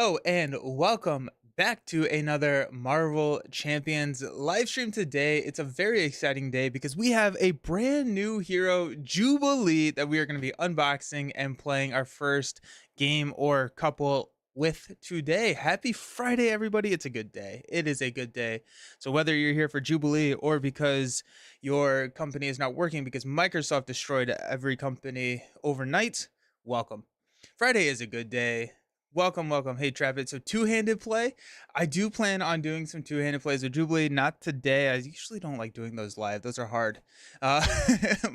Hello and welcome back to another Marvel Champions live stream today. It's a very exciting day because we have a brand new hero, Jubilee, that we are going to be unboxing and playing our first game or couple with today. Happy Friday, everybody. It's a good day. It is a good day. So whether you're here for Jubilee or because your company is not working because Microsoft destroyed every company overnight, welcome. Friday is a good day. Welcome. Hey, Trapit. So two-handed play. I do plan on doing some two-handed plays with Jubilee. Not today. I usually don't like doing those live. Those are hard. Uh,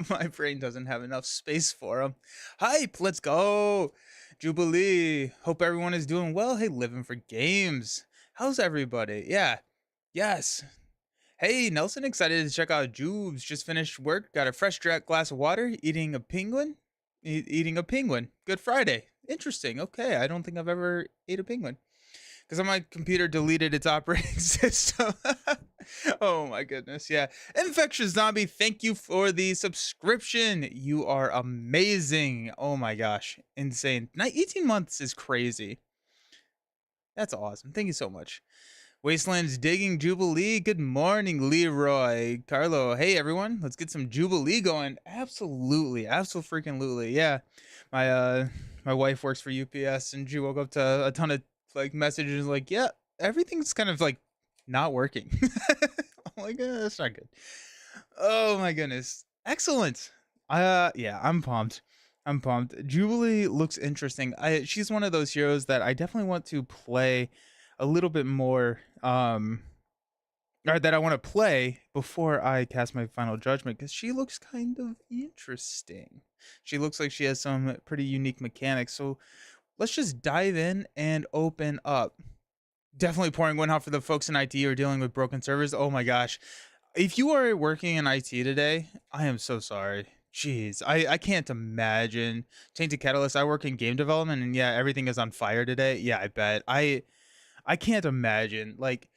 my brain doesn't have enough space for them. Hype. Let's go. Jubilee. Hope everyone is doing well. Hey, living for games. How's everybody? Yeah. Yes. Hey, Nelson. Excited to check out Jubes. Just finished work. Got a fresh glass of water. Eating a penguin. Eating a penguin. Good Friday. Interesting. Okay, I don't think I've ever ate a penguin because my computer deleted its operating system. Oh my goodness. Yeah. Infectious Zombie, thank you for the subscription. You are amazing. Oh my gosh. Insane. 18 months is crazy. That's awesome. Thank you so much. Wasteland's digging Jubilee. Good morning, Leroy. Carlo. Hey everyone. Let's get some Jubilee going. Absolutely. Absolutely. Yeah. My wife works for UPS and she woke up to a ton of like messages like, yeah, everything's kind of like not working. I'm like, that's not good. Oh my goodness. Excellent. Yeah, I'm pumped. I'm pumped. Jubilee looks interesting. She's one of those heroes that I definitely want to play a little bit more, or that I want to play before I cast my final judgment, because she looks kind of interesting. She looks like she has some pretty unique mechanics. So let's just dive in and open up. Definitely pouring one out for the folks in IT who are dealing with broken servers. Oh my gosh. If you are working in IT today, I am so sorry. Jeez, I can't imagine. Tainted Catalyst, I work in game development and yeah, everything is on fire today. Yeah, I bet. I can't imagine. Like,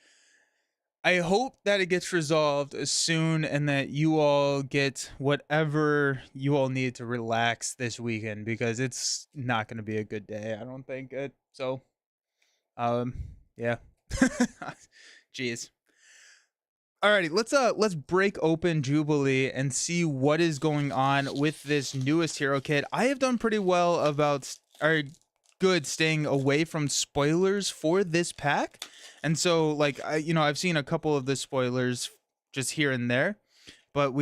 I hope that it gets resolved soon and that you all get whatever you all need to relax this weekend, because it's not going to be a good day. I don't think it. So, um, yeah. Jeez. Alrighty, let's break open Jubilee and see what is going on with this newest hero kit. I have done pretty well about or good staying away from spoilers for this pack. And so like I've seen a couple of the spoilers just here and there, but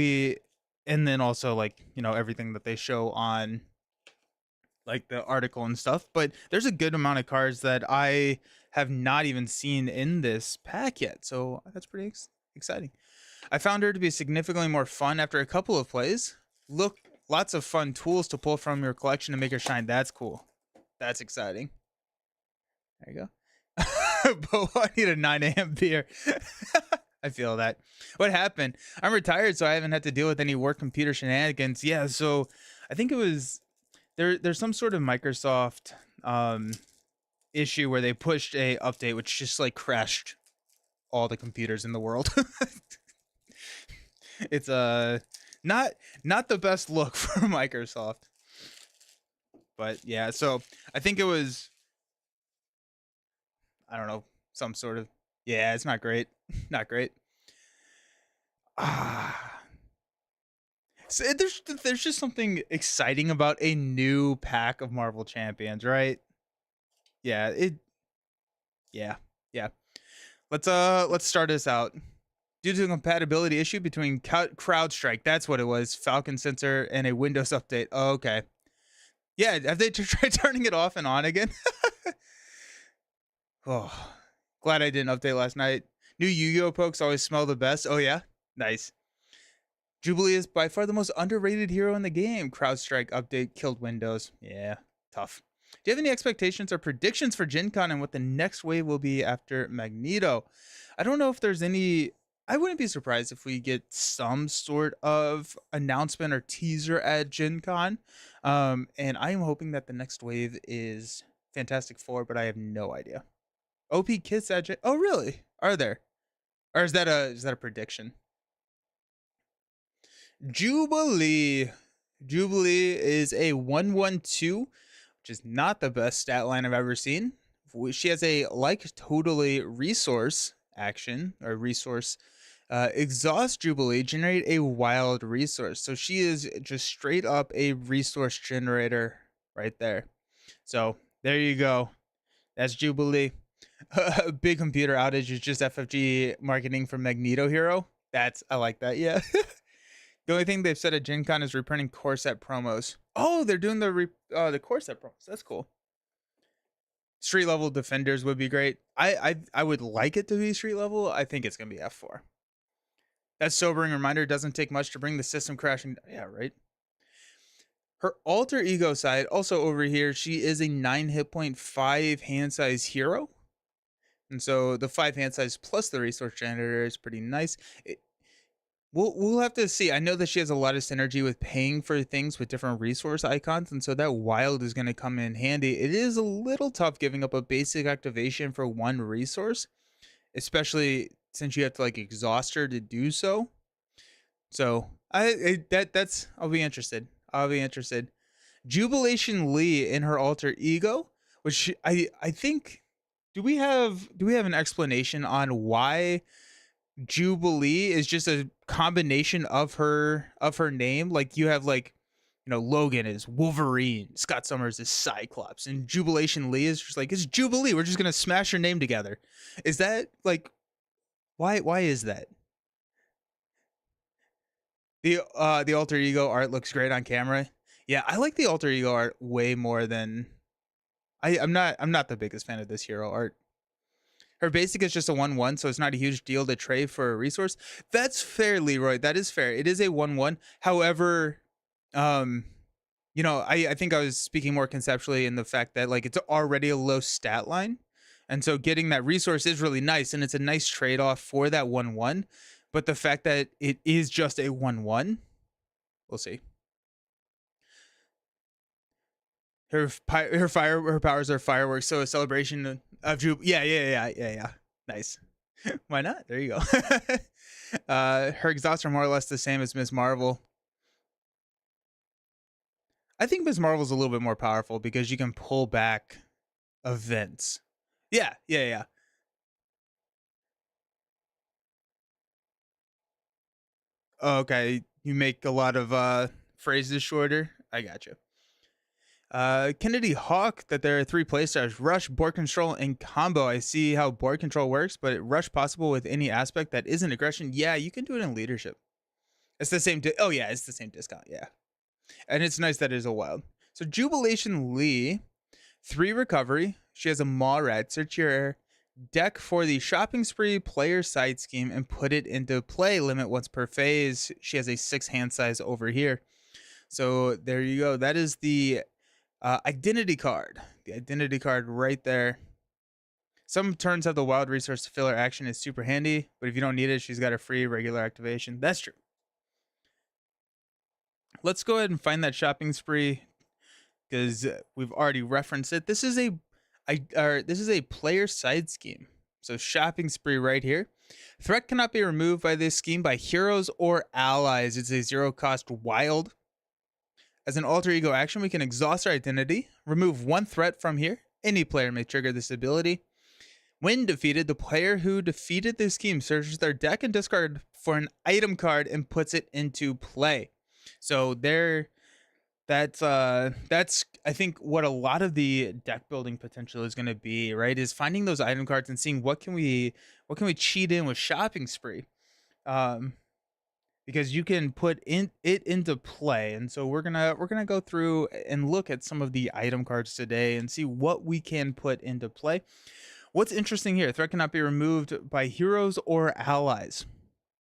and then also like, everything that they show on like the article and stuff, but there's a good amount of cards that I have not even seen in this pack yet. So that's pretty exciting. I found her to be significantly more fun after a couple of plays. Look, lots of fun tools to pull from your collection to make her shine. That's cool. That's exciting. There you go. But I need a 9 a.m. beer. I feel that. What happened? I'm retired, so I haven't had to deal with any work computer shenanigans. Yeah, so I think it was there's some sort of Microsoft issue where they pushed a update which just like crashed all the computers in the world. It's not the best look for Microsoft. But yeah, so I think it was, I don't know, some sort of, yeah, it's not great. Not great. Ah. So there's just something exciting about a new pack of Marvel Champions, right? Yeah, yeah. Yeah. Let's start this out. Due to a compatibility issue between CrowdStrike, that's what it was, Falcon sensor, and a Windows update. Oh, okay. Yeah, have they tried turning it off and on again? Oh, glad I didn't update last night. New Yu-Gi-Oh pokes always smell the best. Oh yeah, nice. Jubilee is by far the most underrated hero in the game. CrowdStrike update killed Windows. Yeah, tough. Do you have any expectations or predictions for Gen Con and what the next wave will be after Magneto? I don't know if there's any. I wouldn't be surprised if we get some sort of announcement or teaser at Gen Con. And I am hoping that the next wave is Fantastic Four, but I have no idea. OP Kids at Gen. Oh, really? Are there? Or is that a prediction? Jubilee. Jubilee is a 112, which is not the best stat line I've ever seen. She has a like totally resource action or resource. Exhaust Jubilee, generate a wild resource. So she is just straight up a resource generator right there. So there you go. That's Jubilee. Big computer outage is just FFG marketing for Magneto Hero. I like that. Yeah. The only thing they've said at Gen Con is reprinting core set promos. Oh, they're doing the core set promos. That's cool. Street level defenders would be great. I would like it to be street level. I think it's gonna be F4. That sobering reminder. It doesn't take much to bring the system crashing. Yeah, right. Her alter ego side, also over here, she is a 9 hit point, 5 hand size hero. And so the 5 hand size plus the resource generator is pretty nice. We'll have to see. I know that she has a lot of synergy with paying for things with different resource icons, and so that wild is going to come in handy. It is a little tough giving up a basic activation for one resource, especially since you have to like exhaust her to do so. So I'll be interested. I'll be interested. Jubilation Lee in her alter ego, which I think do we have an explanation on why Jubilee is just a combination of her name? Like you have like, you know, Logan is Wolverine, Scott Summers is Cyclops, and Jubilation Lee is just like, it's Jubilee. We're just gonna smash her name together. Is that like why is that? The alter ego art looks great on camera. Yeah, I like the alter ego art way more than I'm not the biggest fan of this hero art. Her basic is just a 1/1, so it's not a huge deal to trade for a resource. That's fair, Leroy. That is fair. It is a 1/1. However, um, you know, I think I was speaking more conceptually in the fact that like it's already a low stat line. And so getting that resource is really nice, and it's a nice trade-off for that 1/1. But the fact that it is just a 1/1, we'll see. Her powers are fireworks, so a celebration of yeah. Nice. Why not? There you go. Her exhausts are more or less the same as Ms. Marvel. I think Ms. Marvel's a little bit more powerful because you can pull back events. Yeah. Okay, you make a lot of phrases shorter. I got you. Kennedy Hawk, that there are 3 playstars: Rush, Board Control, and Combo. I see how Board Control works, but Rush possible with any aspect that isn't aggression. Yeah, you can do it in leadership. It's the same. Oh yeah, it's the same discount. Yeah, and it's nice that it is a wild. So Jubilation Lee, 3 recovery. She has a Maw Rat. Search your deck for the shopping spree player side scheme and put it into play. Limit once per phase. She has a 6 hand size over here. So there you go. That is the identity card. The identity card right there. Some turns have the wild resource to fill her action is super handy, but if you don't need it, she's got a free regular activation. That's true. Let's go ahead and find that shopping spree because we've already referenced it. This is a player side scheme. So shopping spree right here. Threat cannot be removed by this scheme by heroes or allies. It's a 0 cost wild. As an alter ego action, we can exhaust our identity, remove 1 threat from here. Any player may trigger this ability. When defeated, the player who defeated this scheme searches their deck and discard for an item card and puts it into play. So that's I think what a lot of the deck building potential is going to be, right? Is finding those item cards and seeing what can we cheat in with shopping spree. Because you can put it into play. And so we're gonna go through and look at some of the item cards today and see what we can put into play. What's interesting here, threat cannot be removed by heroes or allies.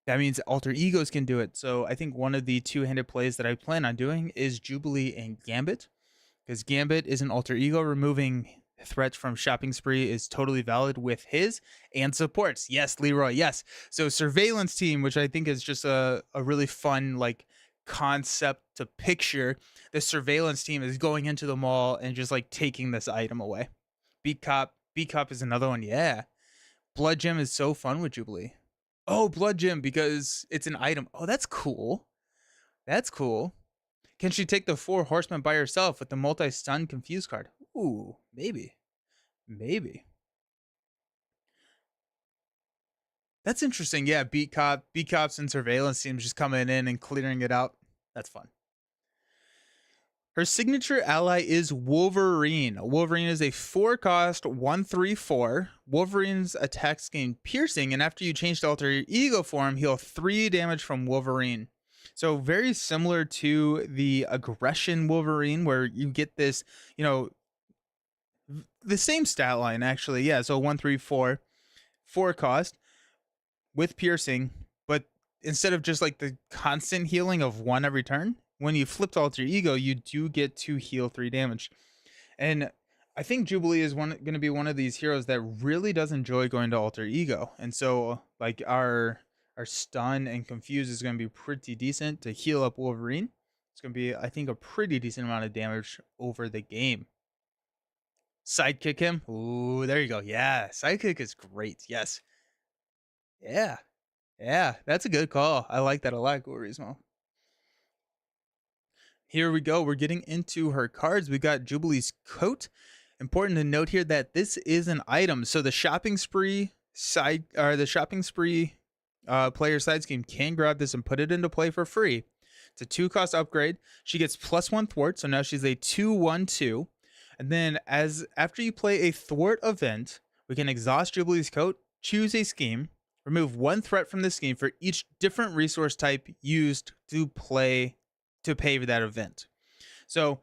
That means alter egos can do it. So I think one of the 2-handed plays that I plan on doing is Jubilee and Gambit, because Gambit is an alter ego. Removing threats from shopping spree is totally valid with his and supports. Yes, Leroy. Yes. So surveillance team, which I think is just a really fun like concept to picture. The surveillance team is going into the mall and just like taking this item away. Beat Cop is another one. Yeah. Blood Gem is so fun with Jubilee. Oh, Blood Gem because it's an item. Oh, that's cool. That's cool. Can she take the 4 horsemen by herself with the multi-stun confuse card? Ooh, maybe. Maybe. That's interesting. Yeah, beat cops and surveillance teams just coming in and clearing it out. That's fun. Her signature ally is Wolverine. Wolverine is a 4-cost 1/3/4. Wolverine's attacks gain piercing, and after you change to alter ego form, heal 3 damage from Wolverine. So very similar to the aggression Wolverine, where you get this, the same stat line actually. Yeah, so 1/3/4, 4-cost with piercing, but instead of just like the constant healing of 1 every turn, when you flip to alter ego, you do get to heal 3 damage. And I think Jubilee is going to be one of these heroes that really does enjoy going to alter ego. And so like our stun and confuse is going to be pretty decent to heal up Wolverine. It's going to be, I think, a pretty decent amount of damage over the game. Sidekick him. Ooh, there you go. Yeah, sidekick is great. Yes. Yeah. Yeah, that's a good call. I like that a lot, Gorismo. Here we go. We're getting into her cards. We got Jubilee's coat. Important to note here that this is an item. So the shopping spree player side scheme can grab this and put it into play for free. It's a 2-cost upgrade. She gets +1 thwart, so now she's a 2/1/2. And then after you play a thwart event, we can exhaust Jubilee's coat, choose a scheme, remove 1 threat from the scheme for each different resource type used to pay for that event. So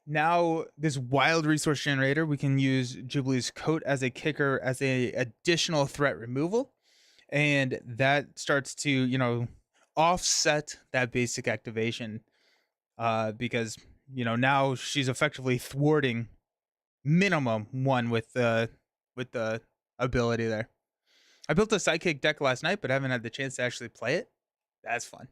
now this wild resource generator, we can use Jubilee's coat as a kicker as a additional threat removal. And that starts to, offset that basic activation because, now she's effectively thwarting minimum 1 with the ability there. I built a sidekick deck last night, but haven't had the chance to actually play it. That's fun.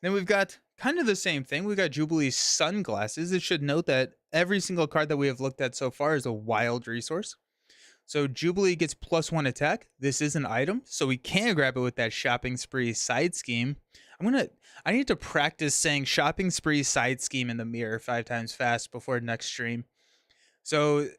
Then we've got kind of the same thing. We've got Jubilee's sunglasses. It should note that every single card that we have looked at so far is a wild resource. So Jubilee gets +1 attack. This is an item, so we can grab it with that shopping spree side scheme. I need to practice saying shopping spree side scheme in the mirror 5 times fast before next stream. So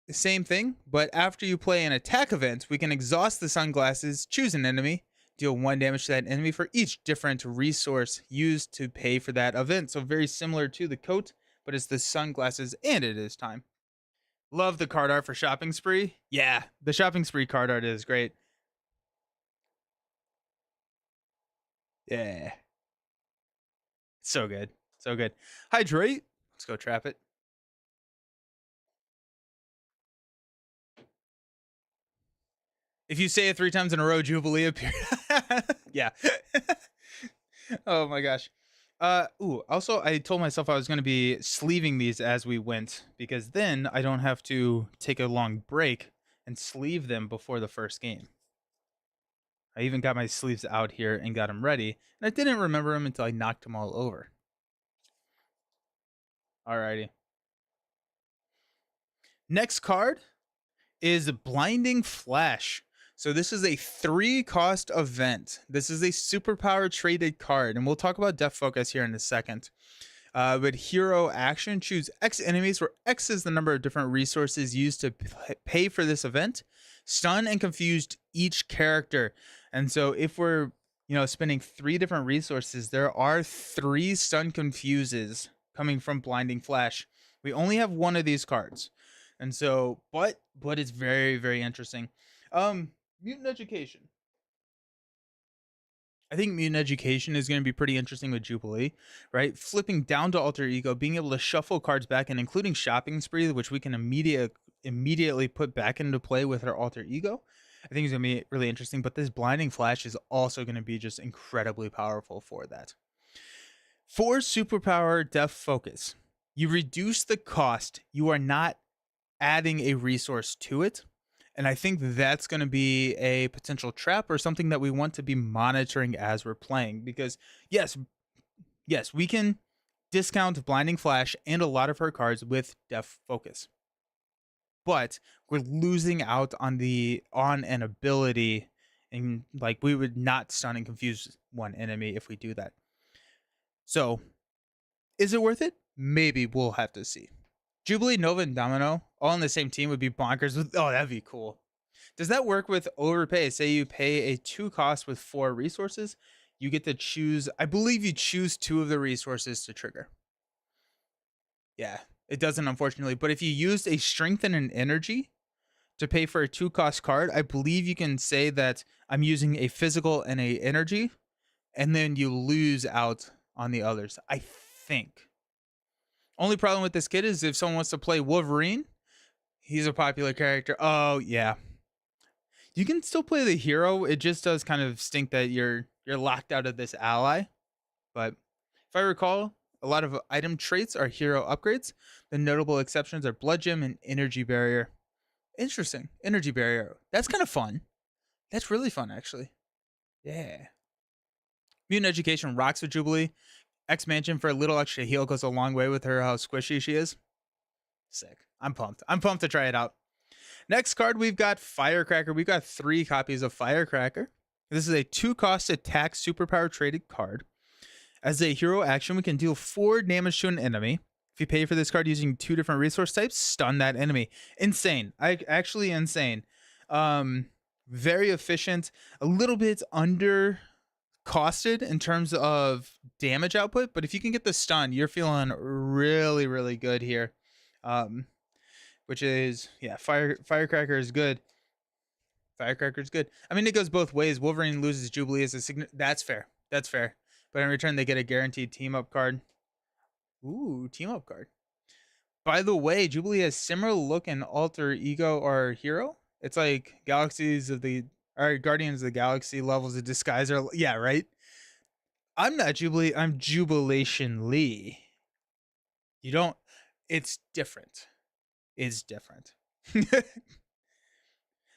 same thing, but after you play an attack event, we can exhaust the sunglasses, choose an enemy, deal 1 damage to that enemy for each different resource used to pay for that event. So very similar to the coat, but it's the sunglasses and it is time. Love the card art for Shopping Spree. Yeah, the Shopping Spree card art is great. Yeah. So good. So good. Hydrate. Let's go trap it. If you say it 3 times in a row, Jubilee appears. Yeah. Oh my gosh. Also I told myself I was going to be sleeving these as we went because then I don't have to take a long break and sleeve them before the first game. I even got my sleeves out here and got them ready, and I didn't remember them until I knocked them all over. Alrighty. Next card is Blinding Flash. So this is a 3-cost event. This is a superpower traded card, and we'll talk about Depth Focus here in a second. But hero action, choose X enemies, where X is the number of different resources used to pay for this event. Stun and confused each character. And so if we're, spending 3 different resources, there are 3 stun confuses coming from Blinding Flash. We only have 1 of these cards. And so, but it's very, very interesting. Mutant Education. I think Mutant Education is going to be pretty interesting with Jubilee, right? Flipping down to Alter Ego, being able to shuffle cards back and including Shopping Spree, which we can immediately put back into play with our Alter Ego. I think it's going to be really interesting, but this Blinding Flash is also going to be just incredibly powerful for that. For Superpower Depth Focus, you reduce the cost. You are not adding a resource to it. And I think that's going to be a potential trap or something that we want to be monitoring as we're playing. Because yes, we can discount Blinding Flash and a lot of her cards with Depth Focus. But we're losing out on an ability, and like we would not stun and confuse one enemy if we do that. So is it worth it? Maybe. We'll have to see. Jubilee, Nova, and Domino all on the same team would be bonkers. Oh, that'd be cool. Does that work with overpay? Say you pay a 2 cost with 4 resources, you get to choose, I believe you choose 2 of the resources to trigger. Yeah, it doesn't, unfortunately. But if you used a strength and an energy to pay for a 2 cost card, I believe you can say that I'm using a physical and a energy, and then you lose out on the others, I think. Only problem with this kid is if someone wants to play Wolverine, he's a popular character. Oh, yeah. You can still play the hero. It just does kind of stink that you're locked out of this ally. But if I recall, a lot of item traits are hero upgrades. The notable exceptions are Blood Gem and Energy Barrier. Interesting. Energy Barrier. That's kind of fun. That's really fun, actually. Yeah. Mutant Education rocks with Jubilee. X Mansion for a little extra heal goes a long way with her, how squishy she is. Sick. I'm pumped. I'm pumped to try it out. Next card, we've got Firecracker. We've got 3 copies of Firecracker. This is a 2 cost attack superpower traded card. As a hero action, we can deal 4 damage to an enemy. If you pay for this card using 2 different resource types, stun that enemy. Insane. Actually insane. Very efficient. A little bit under costed in terms of damage output, but if you can get the stun, you're feeling really, really good here. Which is, yeah, Firecracker is good. Firecracker is good. I mean, it goes both ways. Wolverine loses Jubilee as a that's fair. That's fair. But in return, they get a guaranteed team up card. Ooh, team up card. By the way, Jubilee has similar look and alter ego or hero. It's like Guardians of the Galaxy levels of disguise. Or yeah, right. I'm not Jubilee. I'm Jubilation Lee. You don't. It's different. It's different.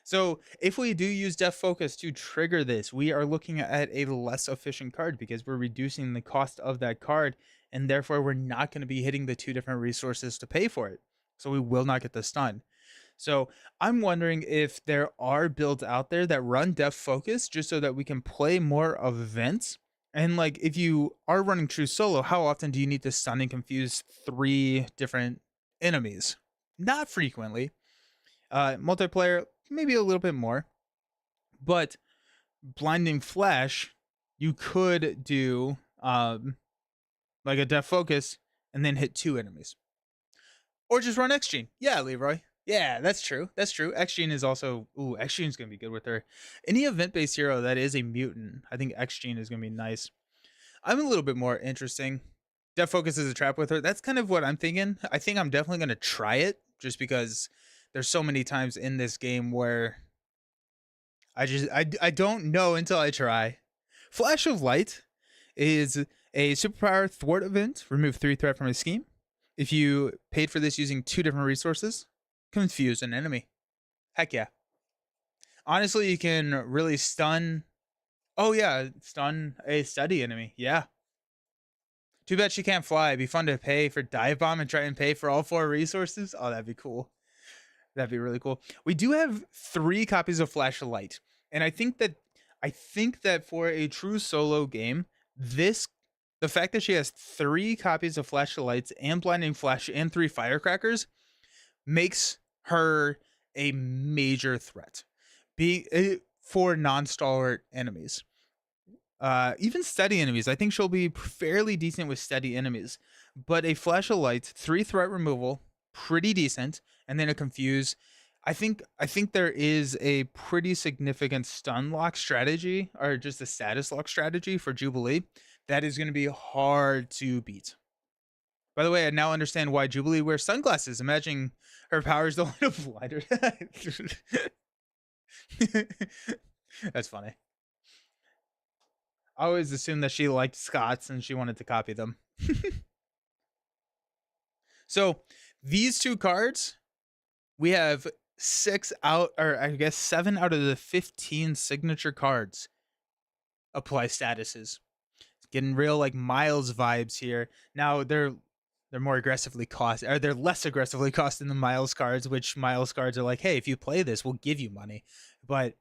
So if we do use Death Focus to trigger this, we are looking at a less efficient card because we're reducing the cost of that card, and therefore we're not going to be hitting the 2 different resources to pay for it. So we will not get the stun. So I'm wondering if there are builds out there that run Death Focus just so that we can play more of events. And like if you are running true solo, how often do you need to stun and confuse 3 different enemies? Not frequently. Multiplayer, maybe a little bit more. But Blinding Flash, you could do like a Death Focus and then hit 2 enemies. Or just run X-Gene. Yeah, Leroy. Yeah, that's true. That's true. X-Gene is also... Ooh, X-Gene's going to be good with her. Any event-based hero that is a mutant, I think X-Gene is going to be nice. I'm a little bit more interesting. Death Focus is a trap with her. That's kind of what I'm thinking. I think I'm definitely going to try it just because there's so many times in this game where I don't know until I try. Flash of Light is a superpower thwart event. Remove 3 threat from a scheme. If you paid for this using 2 different resources, confuse an enemy. Heck yeah. Honestly, you can really stun. Oh yeah, stun a steady enemy. Yeah. Too bad she can't fly. It'd be fun to pay for Dive Bomb and try and pay for all 4 resources. Oh, that'd be cool. That'd be really cool. We do have 3 copies of Flash of Light. And I think that for a true solo game, the fact that she has 3 copies of Flash of Lights and Blinding Flash and 3 Firecrackers makes her a major threat. For non-stalwart enemies. Even steady enemies. I think she'll be fairly decent with steady enemies. But a Flash of Light, 3 threat removal, pretty decent, and then a confuse. I think there is a pretty significant stun lock strategy, or just a status lock strategy for Jubilee that is going to be hard to beat. By the way, I now understand why Jubilee wears sunglasses. Imagine her powers don't light up lighter. That's funny. I always assumed that she liked Scots and she wanted to copy them. So these 2 cards, we have 7 out of the 15 signature cards apply statuses. It's getting real like Miles vibes here. Now they're more aggressively cost, or they're less aggressively costing the Miles cards, which Miles cards are like, hey, if you play this, we'll give you money. But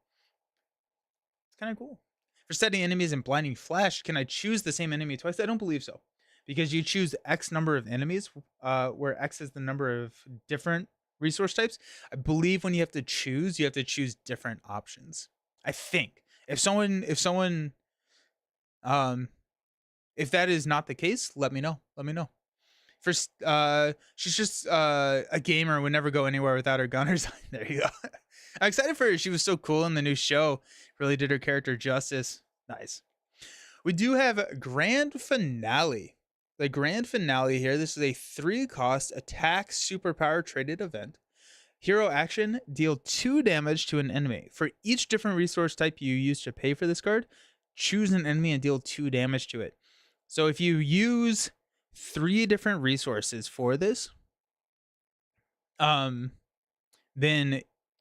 it's kind of cool. For steady enemies and Blinding Flash, can I choose the same enemy twice? I don't believe so. Because you choose X number of enemies, where X is the number of different resource types. I believe when you have to choose different options. I think um if that is not the case, let me know. Let me know. First, she's just a gamer, would never go anywhere without her gun or something. There you go. I'm excited for her. She was so cool in the new show. Really did her character justice. Nice. We do have grand finale. The grand finale here. This is a 3-cost attack superpower traded event. Hero action, deal 2 damage to an enemy. For each different resource type you use to pay for this card, choose an enemy and deal 2 damage to it. So if you use 3 different resources for this, then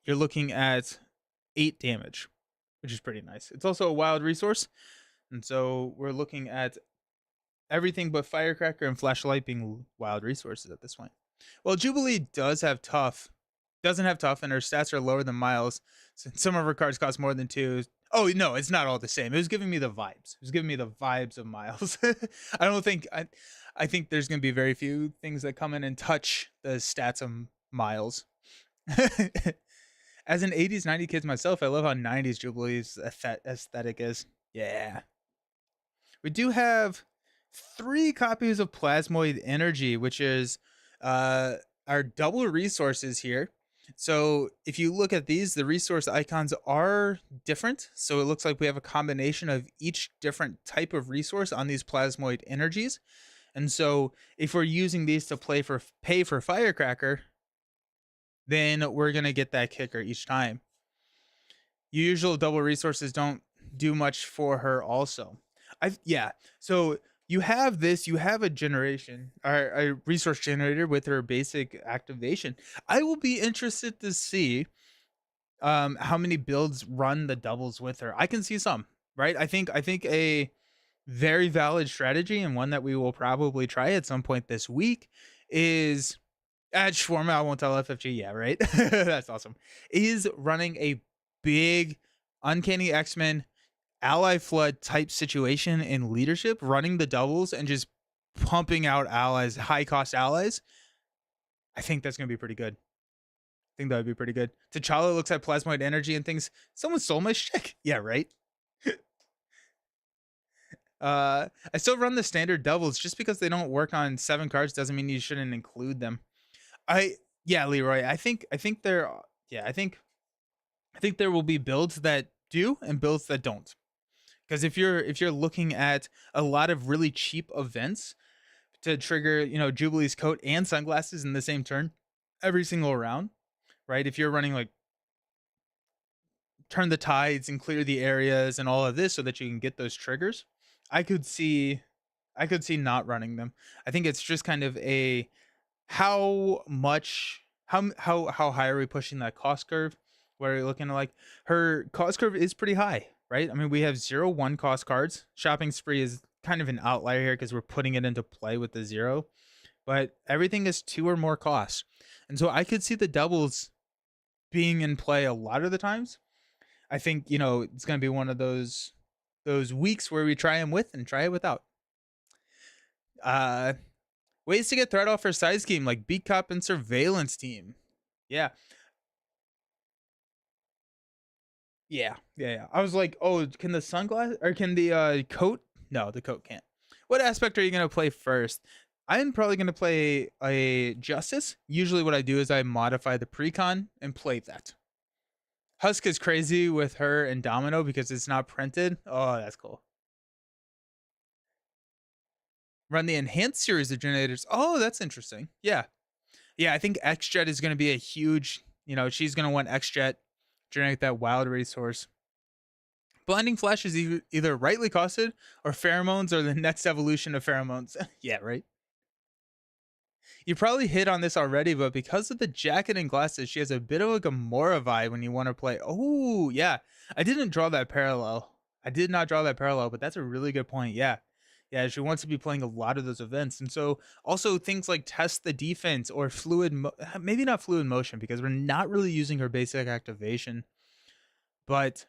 you're looking at 8 damage, which is pretty nice. It's also a wild resource, and so we're looking at everything but Firecracker and Flashlight being wild resources at this point. Well, Jubilee doesn't have tough, and her stats are lower than Miles. So some of her cards cost more than 2. Oh no, it's not all the same. It was giving me the vibes. It was giving me the vibes of Miles. I think there's gonna be very few things that come in and touch the stats of Miles. As an 80s, 90s kid myself, I love how 90s Jubilee's aesthetic is. Yeah. We do have 3 copies of Plasmoid Energy, which is our double resources here. So if you look at these, the resource icons are different. So it looks like we have a combination of each different type of resource on these Plasmoid Energies. And so if we're using these to pay for Firecracker, then we're going to get that kicker each time. Usual double resources don't do much for her also. So you have a generation or a resource generator with her basic activation. I will be interested to see how many builds run the doubles with her. I can see some, right? I think a very valid strategy, and one that we will probably try at some point this week, is at Shawarma. I won't tell FFG. Yeah, right. That's awesome. Is running a big Uncanny X-Men ally flood type situation in leadership, running the doubles and just pumping out allies, high cost allies. I think that's gonna be pretty good. I think that would be pretty good. T'Challa looks at Plasmoid Energy and thinks, someone stole my shtick. Yeah, right. I still run the standard doubles. Just because they don't work on 7 cards doesn't mean you shouldn't include them. Leroy. I think there will be builds that do and builds that don't. Because if you're looking at a lot of really cheap events to trigger, Jubilee's coat and sunglasses in the same turn every single round, right? If you're running like turn the tides and clear the areas and all of this so that you can get those triggers, I could see not running them. I think it's just kind of a how high are we pushing that cost curve? What are we looking at? Like, her cost curve is pretty high, right? I mean, we have 0-1 cost cards. Shopping Spree is kind of an outlier here because we're putting it into play with the 0, but everything is 2 or more costs. And so I could see the doubles being in play a lot of the times. I think, it's going to be one of those weeks where we try them with and try it without. Ways to get threat off her side scheme, like Beat Cop and Surveillance Team. Yeah. Yeah. I was like, oh, can the sunglass or can the coat? No, the coat can't. What aspect are you gonna play first? I'm probably gonna play a Justice. Usually, what I do is I modify the precon and play that. Husk is crazy with her and Domino because it's not printed. Oh, that's cool. Run the enhanced series of generators. Oh, that's interesting. Yeah. I think X-Jet is going to be a huge, she's going to want X-Jet, generate that wild resource. Blinding Flash is either rightly costed or pheromones or the next evolution of pheromones. Yeah, right. You probably hit on this already, but because of the jacket and glasses, she has a bit of a Gamora vibe when you want to play. Oh, yeah. I didn't draw that parallel. I did not draw that parallel, but that's a really good point. Yeah. She wants to be playing a lot of those events. And so also things like test the defense or maybe not fluid motion, because we're not really using her basic activation. But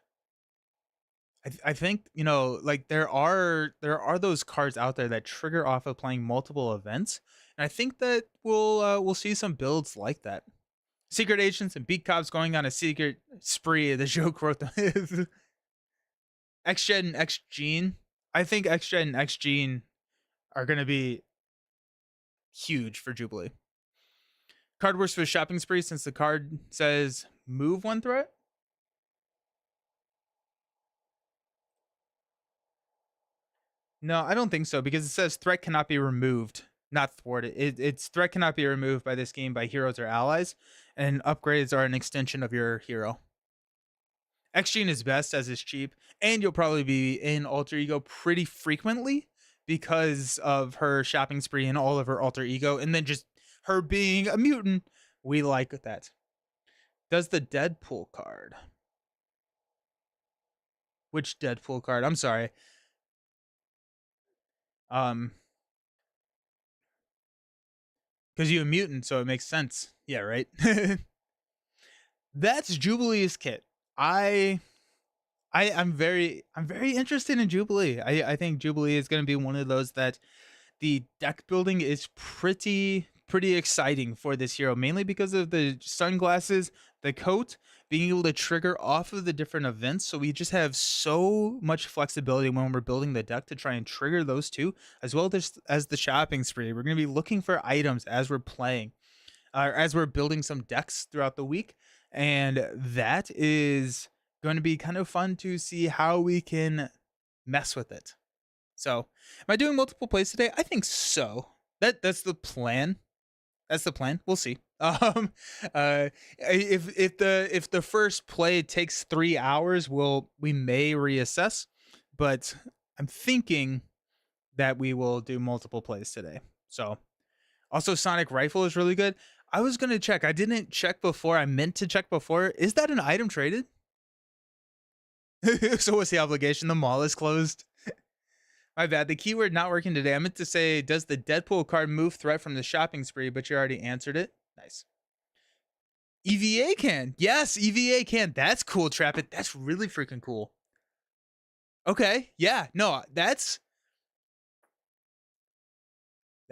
I think, like there are those cards out there that trigger off of playing multiple events. And I think that we'll see some builds like that. Secret agents and beat cops going on a secret spree. The joke wrote them. X-Jet and X-Gene. I think X-Jet and X-Gene are going to be huge for Jubilee. Card works for shopping spree since the card says move one threat. No, I don't think so because it says threat cannot be removed, not thwarted. It's threat cannot be removed by this game by heroes or allies, and upgrades are an extension of your hero. X-Gene is best as it's cheap, and you'll probably be in Alter Ego pretty frequently because of her shopping spree and all of her Alter Ego, and then just her being a mutant. We like that. Does the Deadpool card? Which Deadpool card? I'm sorry. Because you're a mutant, so it makes sense. Yeah, right. That's Jubilee's kit. I'm very interested in Jubilee. I think Jubilee is going to be one of those that the deck building is pretty exciting for this hero, mainly because of the sunglasses, the coat, being able to trigger off of the different events. So we just have so much flexibility when we're building the deck to try and trigger those two, as well as the shopping spree. We're going to be looking for items as we're playing, as we're building some decks throughout the week, and that is going to be kind of fun to see how we can mess with it. So, am I doing multiple plays today? I think so. That's the plan. That's the plan. We'll see. If the first play takes 3 hours, we may reassess, but I'm thinking that we will do multiple plays today. So, also Sonic Rifle is really good. I was gonna check. I didn't check before. I meant to check before. Is that an item traded? So what's the obligation? The mall is closed. My bad. The keyword not working today. I meant to say, does the Deadpool card move threat from the shopping spree? But you already answered it. Nice. EVA can. Yes, EVA can. That's cool, Trap It. That's really freaking cool. Okay. Yeah. No, that's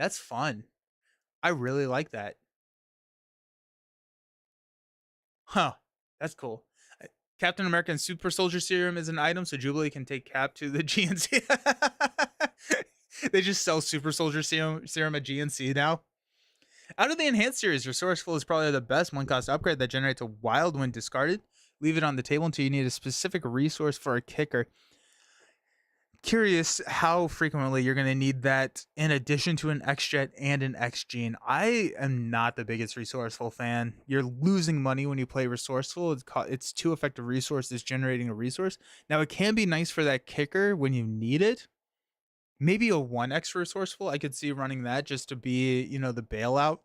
fun. I really like that. Huh. That's cool. Captain American Super Soldier Serum is an item, so Jubilee can take Cap to the GNC. They just sell Super Soldier Serum at GNC now. Out of the Enhanced series, Resourceful is probably the best one-cost upgrade that generates a wild when discarded. Leave it on the table until you need a specific resource for a kicker. Curious how frequently you're going to need that in addition to an X-Jet and an X-Gene. I am not the biggest Resourceful fan. You're losing money when you play Resourceful. It's two effective resources generating a resource. Now, it can be nice for that kicker when you need it. Maybe a 1x Resourceful. I could see running that just to be, the bailout.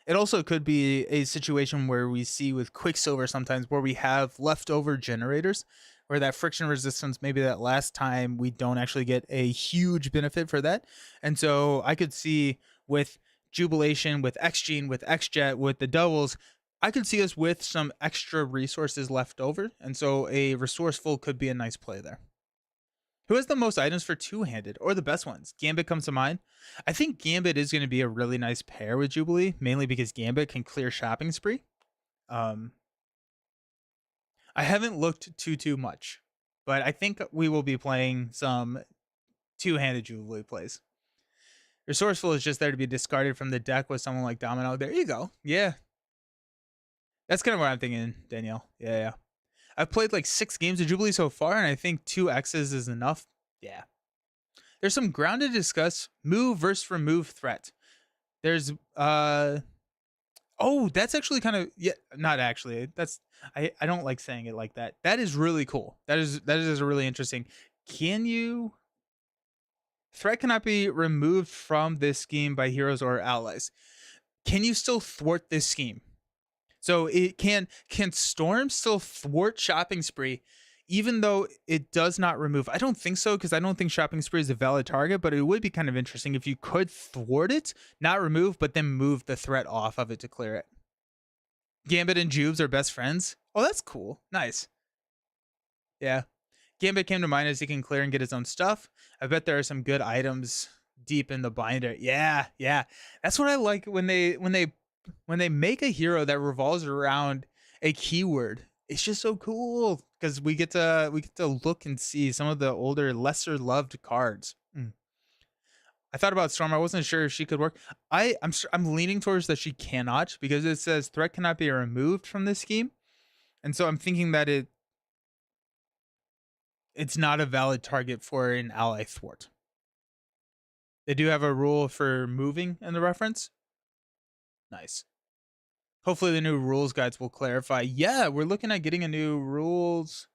It also could be a situation where we see with Quicksilver sometimes where we have leftover generators where that friction resistance, maybe that last time we don't actually get a huge benefit for that. And so I could see with Jubilation, with X-Gene, with X-Jet, with the doubles, I could see us with some extra resources left over. And so a Resourceful could be a nice play there. Who has the most items for two-handed, or the best ones? Gambit comes to mind. I think Gambit is going to be a really nice pair with Jubilee, mainly because Gambit can clear shopping spree. I haven't looked too much, but I think we will be playing some two-handed Jubilee plays. Resourceful is just there to be discarded from the deck with someone like Domino. There you go. Yeah. That's kind of what I'm thinking, Danielle. Yeah. I've played like 6 games of Jubilee so far, and I think 2 X's is enough. Yeah. There's some ground to discuss. Move versus remove threat. There's that's actually kind of, yeah, not actually. I don't like saying it like that. That is really cool. That is really interesting. Threat cannot be removed from this scheme by heroes or allies. Can you still thwart this scheme? So it can Storm still thwart shopping spree even though it does not remove? I don't think so, because I don't think shopping spree is a valid target, but it would be kind of interesting if you could thwart it, not remove, but then move the threat off of it to clear it. Gambit and Jubes are best friends. Oh, that's cool. Nice. Yeah. Gambit came to mind as he can clear and get his own stuff. I bet there are some good items deep in the binder. Yeah, yeah. That's what I like when they make a hero that revolves around a keyword. It's just so cool because we get to look and see some of the older, lesser loved cards. I thought about Storm. I wasn't sure if she could work. I'm leaning towards that she cannot because it says threat cannot be removed from this scheme, and so I'm thinking that it's not a valid target for an ally thwart. They do have a rule for moving in the reference. Nice. Hopefully the new rules guides will clarify. Yeah, we're looking at getting a new rules.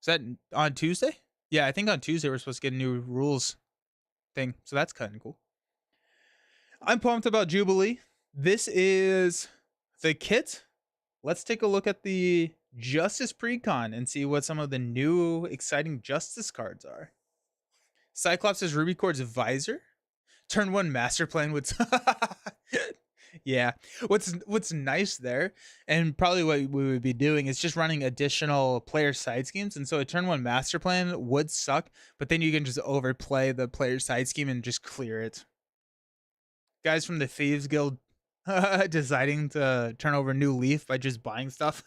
Is that on Tuesday? Yeah, I think on Tuesday we're supposed to get a new rules thing. So that's kind of cool. I'm pumped about Jubilee. This is the kit. Let's take a look at the Justice Precon and see what some of the new exciting Justice cards are. Cyclops' Ruby Cord's Visor. Turn 1 Master Plan with... Yeah. What's nice there, and probably what we would be doing, is just running additional player side schemes. And so a turn 1 Master Plan would suck, but then you can just overplay the player side scheme and just clear it. Guys from the Thieves Guild deciding to turn over new leaf by just buying stuff.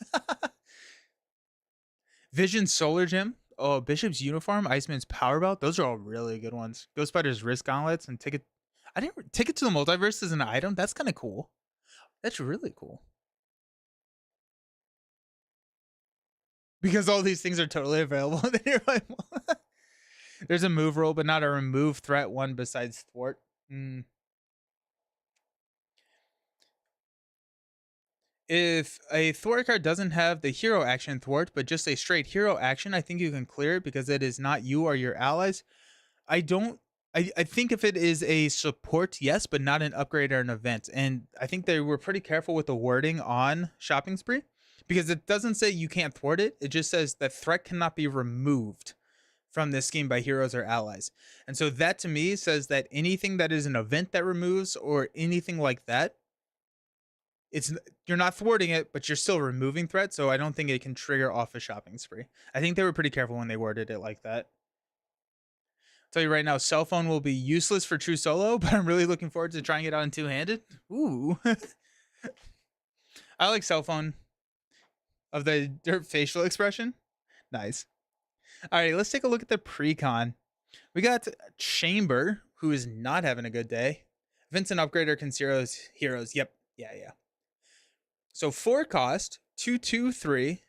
Vision Solar Gem. Oh, Bishop's Uniform, Iceman's Power Belt. Those are all really good ones. Ghost Spider's Wrist Gauntlets and Ticket. I didn't Ticket to the Multiverse as an item. That's kind of cool. That's really cool. Because all these things are totally available. There's a move roll, but not a remove threat one besides thwart. If a thwart card doesn't have the hero action thwart, but just a straight hero action, I think you can clear it because it is not you or your allies. I think if it is a support, yes, but not an upgrade or an event. And I think they were pretty careful with the wording on Shopping Spree because it doesn't say you can't thwart it. It just says that threat cannot be removed from this scheme by heroes or allies. And so that to me says that anything that is an event that removes or anything like that, you're not thwarting it, but you're still removing threat. So I don't think it can trigger off a Shopping Spree. I think they were pretty careful when they worded it like that. Tell you right now, Cell Phone will be useless for true solo, but I'm really looking forward to trying it out in two-handed. Ooh. I like Cell Phone of the dirt facial expression. Nice. All right, let's take a look at the pre-con. We got Chamber, who is not having a good day. Vincent Upgrader can heroes. Yep. Yeah. So 4 cost, 2/2/3,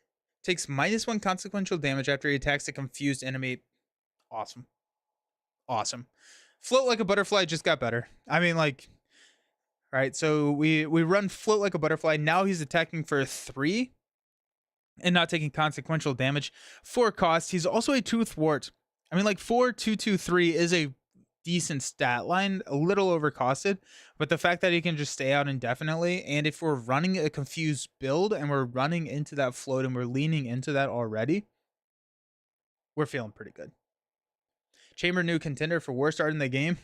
takes -1 consequential damage after he attacks a confused enemy. Awesome. Float Like a Butterfly just got better. I mean, like, right, so we run Float Like a Butterfly. Now he's attacking for 3 and not taking consequential damage. 4 cost. He's also a 2 thwart. I mean, like, 4/2/3 is a decent stat line, a little overcosted, but the fact that he can just stay out indefinitely, and if we're running a confused build and we're running into that float and we're leaning into that already, we're feeling pretty good. Chamber new contender for worst art in the game.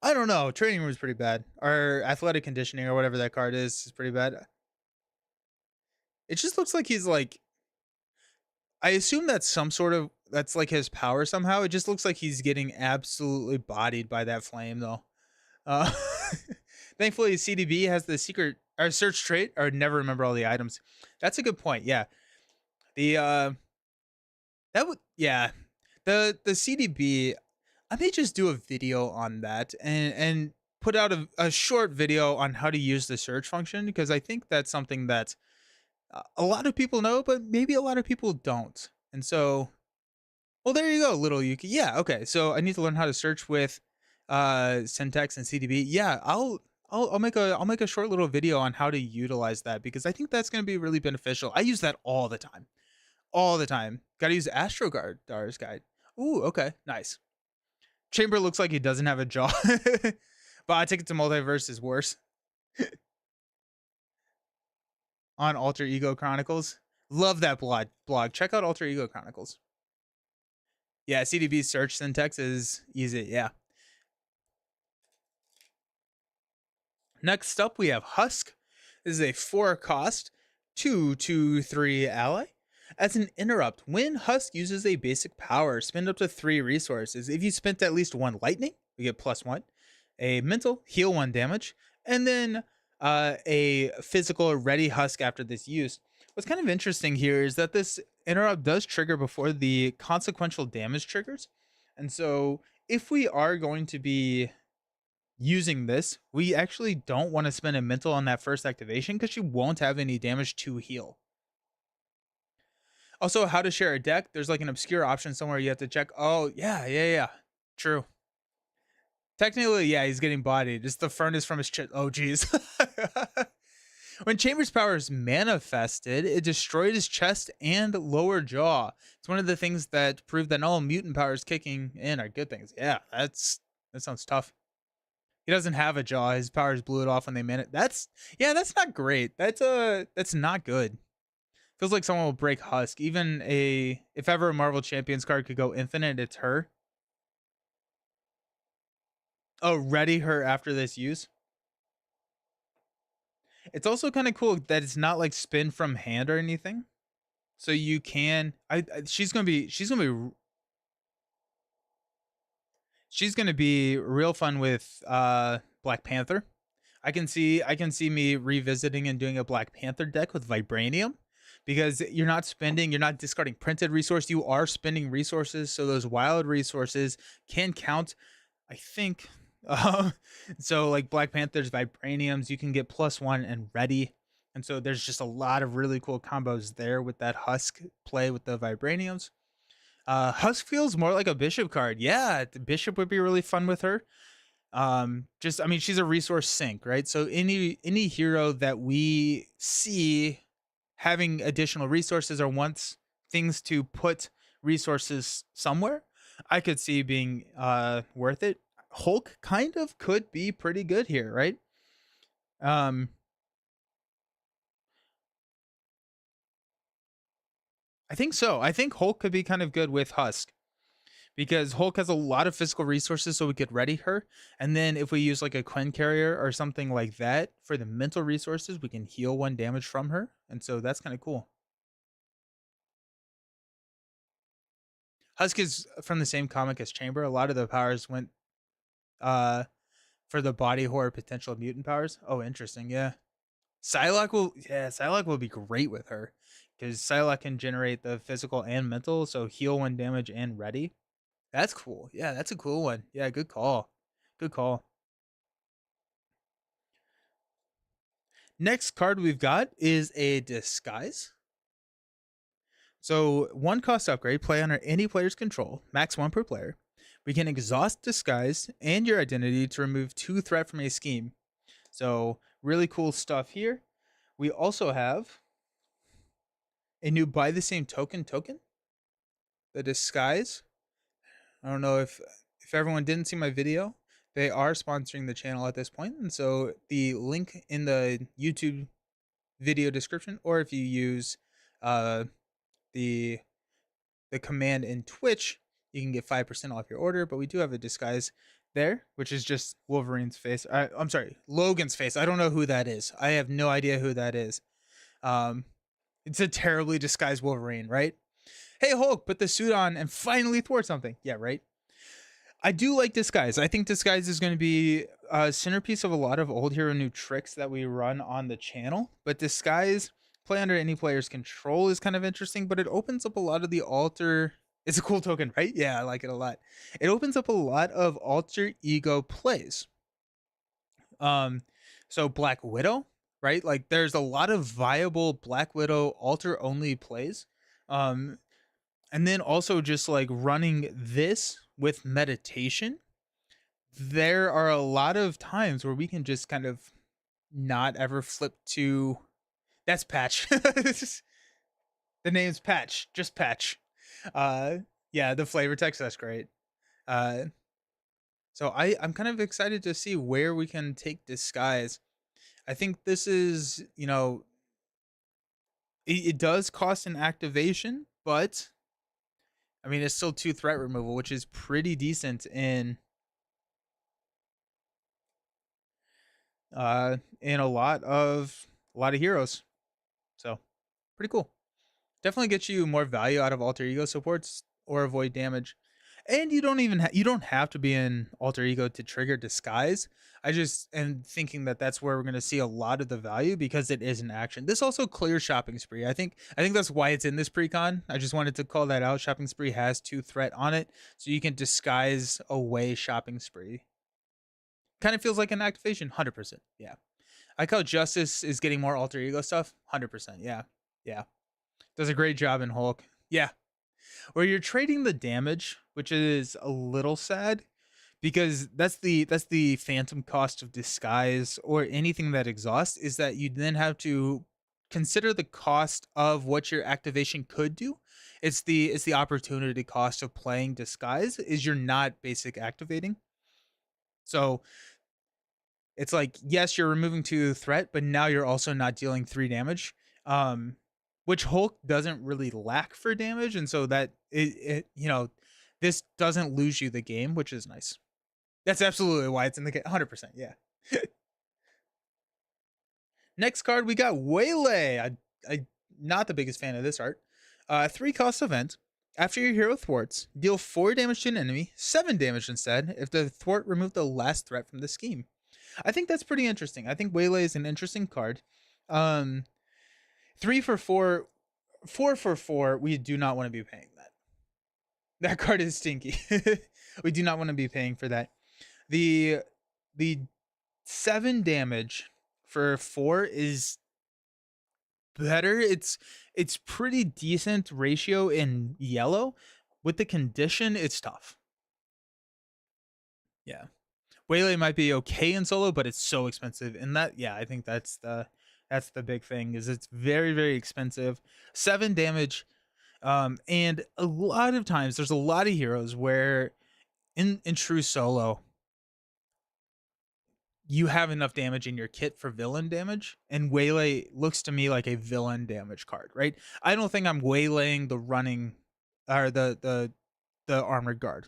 I don't know. Training room is pretty bad. Or athletic conditioning or whatever that card is pretty bad. It just looks like he's like, I assume that's that's like his power somehow. It just looks like he's getting absolutely bodied by that flame though. Thankfully CDB has the secret or search trait or never remember all the items. That's a good point. Yeah. The CDB, I may just do a video on that and put out a short video on how to use the search function, because I think that's something that a lot of people know, but maybe a lot of people don't. And so, well, there you go, little Yuki. Yeah, okay. So I need to learn how to search with syntax and CDB. Yeah, I'll make a short little video on how to utilize that, because I think that's going to be really beneficial. I use that all the time. Gotta use Astrogardar's guide. Ooh, okay, nice. Chamber looks like he doesn't have a jaw. But I Ticket to Multiverse is worse. On Alter Ego Chronicles. Love that blog. Check out Alter Ego Chronicles. Yeah, CDB search syntax is easy, yeah. Next up, we have Husk. This is a 4 cost, 2/2/3 ally. As an interrupt, when Husk uses a basic power, spend up to 3 resources. If you spent at least 1 lightning, we get +1. A mental, heal 1 damage. And then a physical, ready Husk after this use. What's kind of interesting here is that this interrupt does trigger before the consequential damage triggers. And so if we are going to be using this, we actually don't want to spend a mental on that first activation because she won't have any damage to heal. Also, how to share a deck. There's like an obscure option somewhere you have to check. Oh, yeah. True. Technically, yeah, he's getting bodied. It's the furnace from his chest. Oh, geez. When Chamber's power is manifested, it destroyed his chest and lower jaw. It's one of the things that prove that all mutant powers kicking in are good things. Yeah, that sounds tough. He doesn't have a jaw. His powers blew it off when they man it. That's not great. That's not good. Feels like someone will break Husk. Even if ever a Marvel Champions card could go infinite, it's her. Oh, ready her after this use. It's also kind of cool that it's not like spin from hand or anything. So you can she's gonna be real fun with Black Panther. I can see me revisiting and doing a Black Panther deck with Vibranium because you're not discarding printed resource, you are spending resources, so those wild resources can count, I think. So like Black Panther's Vibraniums, you can get +1 and ready. And so there's just a lot of really cool combos there with that Husk play with the Vibraniums. Husk feels more like a Bishop card. Yeah, the Bishop would be really fun with her. She's a resource sink, right? So any hero that we see having additional resources or wants things to put resources somewhere, I could see being worth it. Hulk kind of could be pretty good here, right? Um, I think so. I think Hulk could be kind of good with Husk because Hulk has a lot of physical resources, so we could ready her. And then if we use like a Quen carrier or something like that for the mental resources, we can heal 1 damage from her. And so that's kind of cool. Husk is from the same comic as Chamber. A lot of the powers went uh for the body horror potential mutant powers. Oh, interesting. Yeah. Psylocke will be great with her because Psylocke can generate the physical and mental, so heal 1 damage and ready. That's cool. Yeah, that's a cool one. Yeah, good call. Good call. Next card we've got is a disguise. So 1 cost upgrade, play under any player's control, max 1 per player. We can exhaust disguise and your identity to remove 2 threat from a scheme. So really cool stuff here. We also have a new buy the same token, the disguise. I don't know if everyone didn't see my video, they are sponsoring the channel at this point, and so the link in the YouTube video description, or if you use uh, the command in Twitch, you can get 5% off your order. But we do have a disguise there, which is just Wolverine's face. I'm sorry, Logan's face. I don't know who that is. I have no idea who that is. Um, it's a terribly disguised Wolverine, right? Hey Hulk, put the suit on and finally thwart something. Yeah, right. I do like Disguise. I think Disguise is going to be a centerpiece of a lot of old hero new tricks that we run on the channel. But Disguise, play under any player's control, is kind of interesting, but it opens up a lot of the alter. It's a cool token, right? Yeah, I like it a lot. It opens up a lot of alter ego plays. So Black Widow, right? Like there's a lot of viable Black Widow alter only plays. And then also just like running this with meditation, there are a lot of times where we can just kind of not ever flip to that's Patch. The name's Patch, just Patch. Uh yeah, the flavor text, that's great. Uh so I'm kind of excited to see where we can take Disguise. I think this is, it does cost an activation, but I mean it's still 2 threat removal, which is pretty decent in a lot of heroes. So pretty cool. Definitely gets you more value out of alter ego supports or avoid damage. And you don't even you don't have to be in alter ego to trigger disguise. I just am thinking that that's where we're going to see a lot of the value because it is an action. This also clears shopping spree. I think that's why it's in this precon. I just wanted to call that out. Shopping spree has 2 threat on it, so you can disguise away shopping spree. Kind of feels like an activation. 100%. Yeah. I like how Justice is getting more alter ego stuff. 100%. Yeah. Yeah. Does a great job in Hulk. Yeah. Where you're trading the damage, which is a little sad because that's the phantom cost of disguise or anything that exhausts, is that you then have to consider the cost of what your activation could do. It's the opportunity cost of playing disguise is you're not basic activating. So it's like, yes, you're removing 2 threat, but now you're also not dealing 3 damage. Um, which Hulk doesn't really lack for damage, and so that this doesn't lose you the game, which is nice. That's absolutely why it's in the game. 100%. Yeah. Next card, we got Waylay. I not the biggest fan of this art. 3 cost event. After your hero thwarts, deal 4 damage to an enemy, 7 damage instead, if the thwart removed the last threat from the scheme. I think that's pretty interesting. I think Waylay is an interesting card. 3 for 4, 4 for 4. We do not want to be paying that. That card is stinky. We do not want to be paying for that. The 7 damage for 4 is better. It's pretty decent ratio in yellow. With the condition, it's tough. Yeah. Waylay might be okay in solo, but it's so expensive. And that, yeah, I think that's the big thing, is it's very, very expensive. 7 damage. And a lot of times there's a lot of heroes where in true solo, you have enough damage in your kit for villain damage, and Waylay looks to me like a villain damage card, right? I don't think I'm waylaying the running or the armored guard,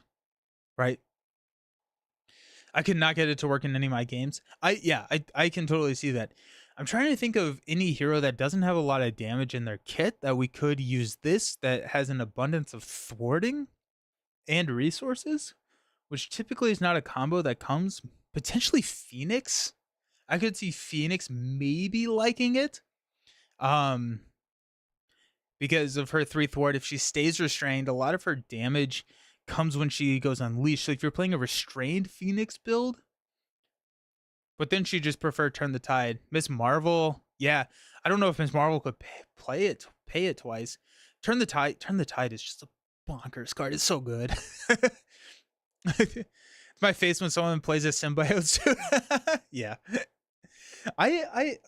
right? I could not get it to work in any of my games. I can totally see that. I'm trying to think of any hero that doesn't have a lot of damage in their kit that we could use this, that has an abundance of thwarting and resources, which typically is not a combo that comes. Potentially Phoenix. I could see Phoenix maybe liking it. Um because of her 3 thwart. If she stays restrained, a lot of her damage comes when she goes unleashed. So if you're playing a restrained Phoenix build, but then she just preferred Turn the Tide. Miss Marvel, yeah. I don't know if Miss Marvel could pay it twice. Turn the Tide is just a bonkers card. It's so good. It's my face when someone plays a symbiote too. Yeah. I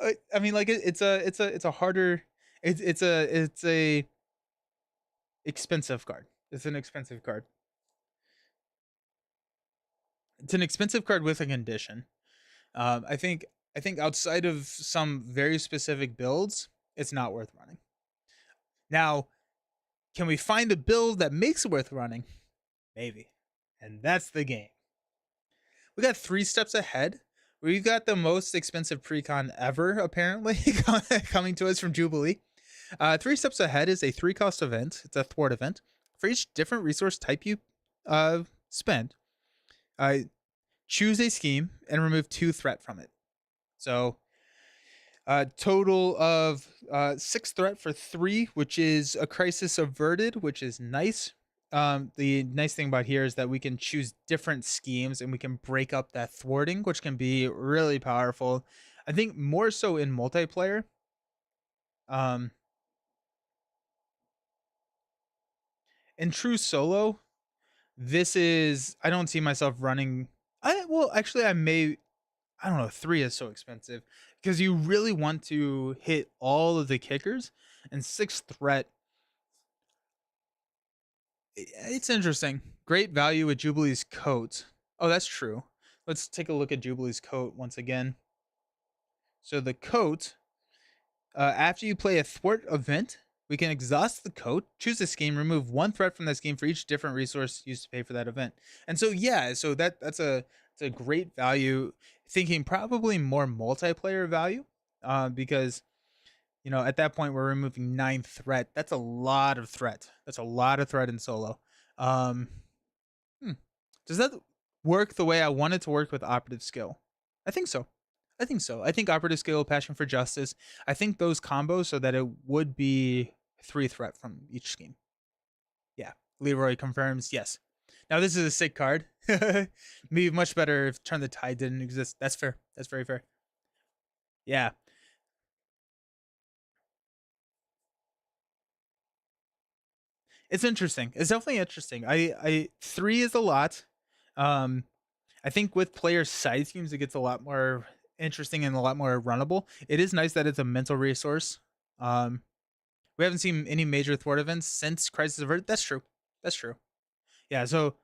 mean, like it's a harder, it's a expensive card. It's an expensive card. It's an expensive card with a condition. I think outside of some very specific builds, it's not worth running. Now, can we find a build that makes it worth running? Maybe. And that's the game. We got 3 steps ahead. We've got the most expensive precon ever, apparently, coming to us from Jubilee. 3 steps ahead is a 3 cost event. It's a thwart event. For each different resource type you spend, choose a scheme and remove 2 threat from it. So total of 6 threat for 3, which is a crisis averted, which is nice. The nice thing about here is that we can choose different schemes and we can break up that thwarting, which can be really powerful. I think more so in multiplayer. In true solo, I don't see myself running. I don't know, 3 is so expensive because you really want to hit all of the kickers, and 6 threat. It's interesting. Great value with Jubilee's coat. Oh, that's true. Let's take a look at Jubilee's coat once again. So the coat, after you play a thwart event, we can exhaust the coat, choose a scheme, remove 1 threat from that scheme for each different resource used to pay for that event. And so yeah, so that's a great value. Thinking probably more multiplayer value, because You know, at that point, we're removing 9 threat. That's a lot of threat. That's a lot of threat in solo. Um, hmm. Does that work the way I want it to work with operative skill? I think so. I think so. I think operative skill, passion for justice. I think those combos so that it would be 3 threat from each scheme. Yeah. Leroy confirms yes. Now this is a sick card. Be much better if Turn the Tide didn't exist. That's fair. That's very fair. Yeah. It's interesting. It's definitely interesting. I 3 is a lot. Um I think with player side schemes it gets a lot more interesting and a lot more runnable. It is nice that it's a mental resource. Um we haven't seen any major thwart events since Crisis Averted. That's true. That's true. Yeah, so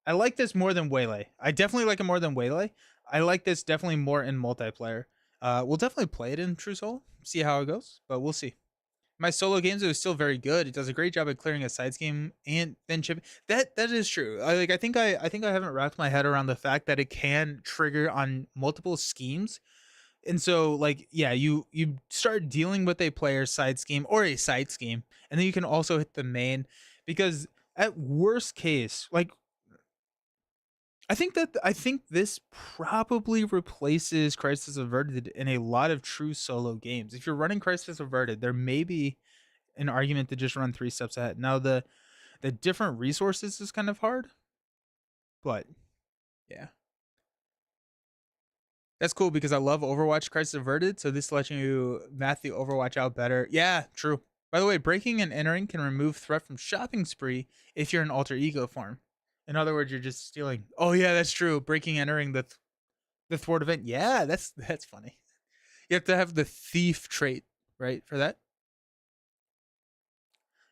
I like this more than Waylay. I definitely like it more than Waylay. I like this definitely more in multiplayer. We'll definitely play it in True Soul, see how it goes, but we'll see. My solo games it was still very good. It does a great job at clearing a side scheme and then chipping. That is true. I think I haven't wrapped my head around the fact that it can trigger on multiple schemes. And so like yeah, you start dealing with a player's side scheme or a side scheme, and then you can also hit the main because at worst case, like I think this probably replaces Crisis Averted in a lot of true solo games. If you're running Crisis Averted, there may be an argument to just run 3 steps ahead. Now the different resources is kind of hard, but yeah. That's cool because I love Overwatch Crisis Averted, so this lets you math the Overwatch out better. Yeah, true. By the way, breaking and entering can remove threat from shopping spree if you're in alter ego form. In other words, you're just stealing. Oh yeah, that's true. Breaking entering the thwart event. Yeah, that's funny. You have to have the thief trait, right, for that.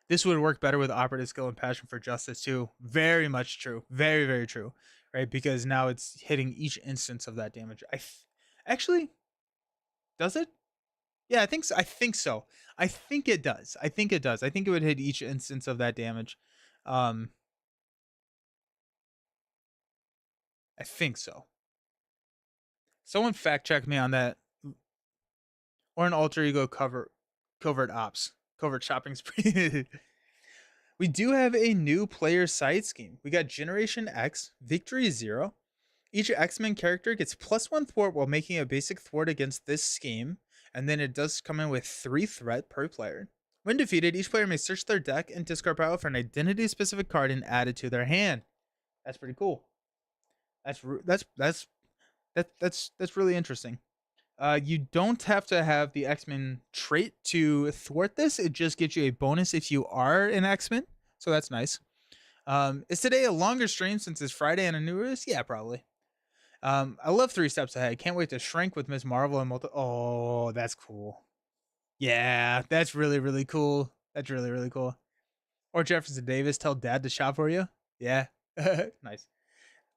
This would work better with operative skill and passion for justice too. Very much true. Very very true. Right, because now it's hitting each instance of that damage. Actually does it? Yeah, I think so. I think so. I think it does. I think it does. I think it would hit each instance of that damage. Um, I think so. Someone fact check me on that, or an alter ego covert ops, covert shopping spree. We do have a new player side scheme. We got Generation X, Victory Zero. Each X-Men character gets +1 thwart while making a basic thwart against this scheme, and then it does come in with 3 threat per player. When defeated, each player may search their deck and discard pile for an identity-specific card and add it to their hand. That's pretty cool. That's really interesting. You don't have to have the X-Men trait to thwart this. It just gives you a bonus if you are an X-Men, so that's nice. Is today a longer stream since it's Friday and a new release? Yeah, probably. I love 3 steps ahead. Can't wait to shrink with Miss Marvel and multi. Oh, that's cool. Yeah, that's really really cool. That's really really cool. Or Jefferson Davis tell dad to shop for you. Yeah, nice.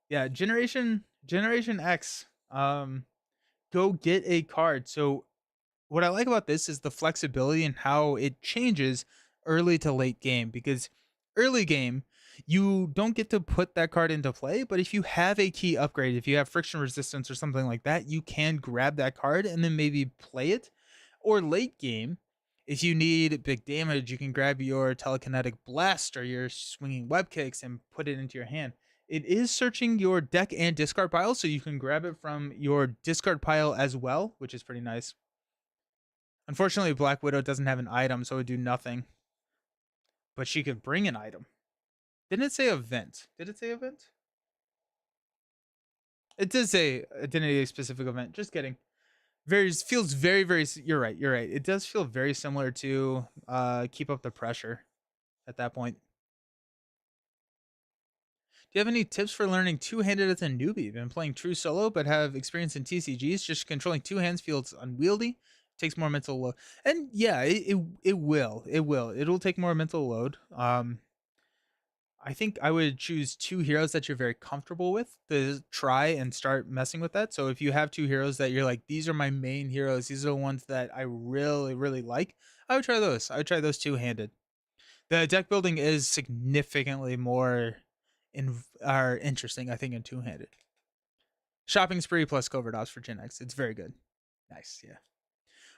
Yeah, Generation X. Go get a card. So what I like about this is the flexibility and how it changes early to late game because early game you don't get to put that card into play, but if you have a key upgrade, if you have friction resistance or something like that, you can grab that card and then maybe play it. Or late game, if you need big damage, you can grab your telekinetic blast or your swinging web kicks and put it into your hand. It is searching your deck and discard pile, so you can grab it from your discard pile as well, which is pretty nice. Unfortunately, Black Widow doesn't have an item, so it would do nothing. But she could bring an item. Didn't it say event? Did it say event? It did say identity specific event. Just kidding. Very feels very. You're right. You're right. It does feel very similar to Keep Up the Pressure at that point. Do you have any tips for learning two-handed as a newbie? Been playing true solo, but have experience in TCGs. Just controlling 2 hands feels unwieldy. Takes more mental load. And yeah, it will. It will. It'll take more mental load. I think I would choose 2 heroes that you're very comfortable with to try and start messing with that. So if you have 2 heroes that you're like, these are my main heroes, these are the ones that I really, really like, I would try those. I would try those two-handed. The deck building is significantly more are interesting, I think, in two-handed. Shopping spree plus covert ops for Gen X. It's very good. Nice, yeah.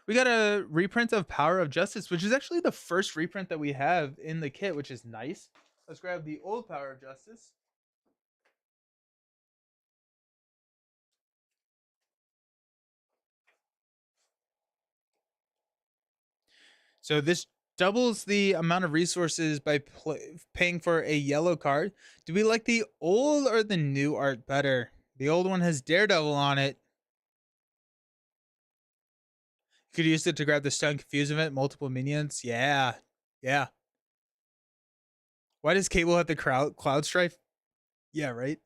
We got a reprint of Power of Justice, which is actually the first reprint that we have in the kit, which is nice. Let's grab the old Power of Justice. So this doubles the amount of resources by paying for a yellow card. Do we like the old or the new art better? The old one has Daredevil on it. You could use it to grab the stun confuse event, multiple minions. Yeah. Yeah. Why does Cable have the cloud strife? Yeah, right.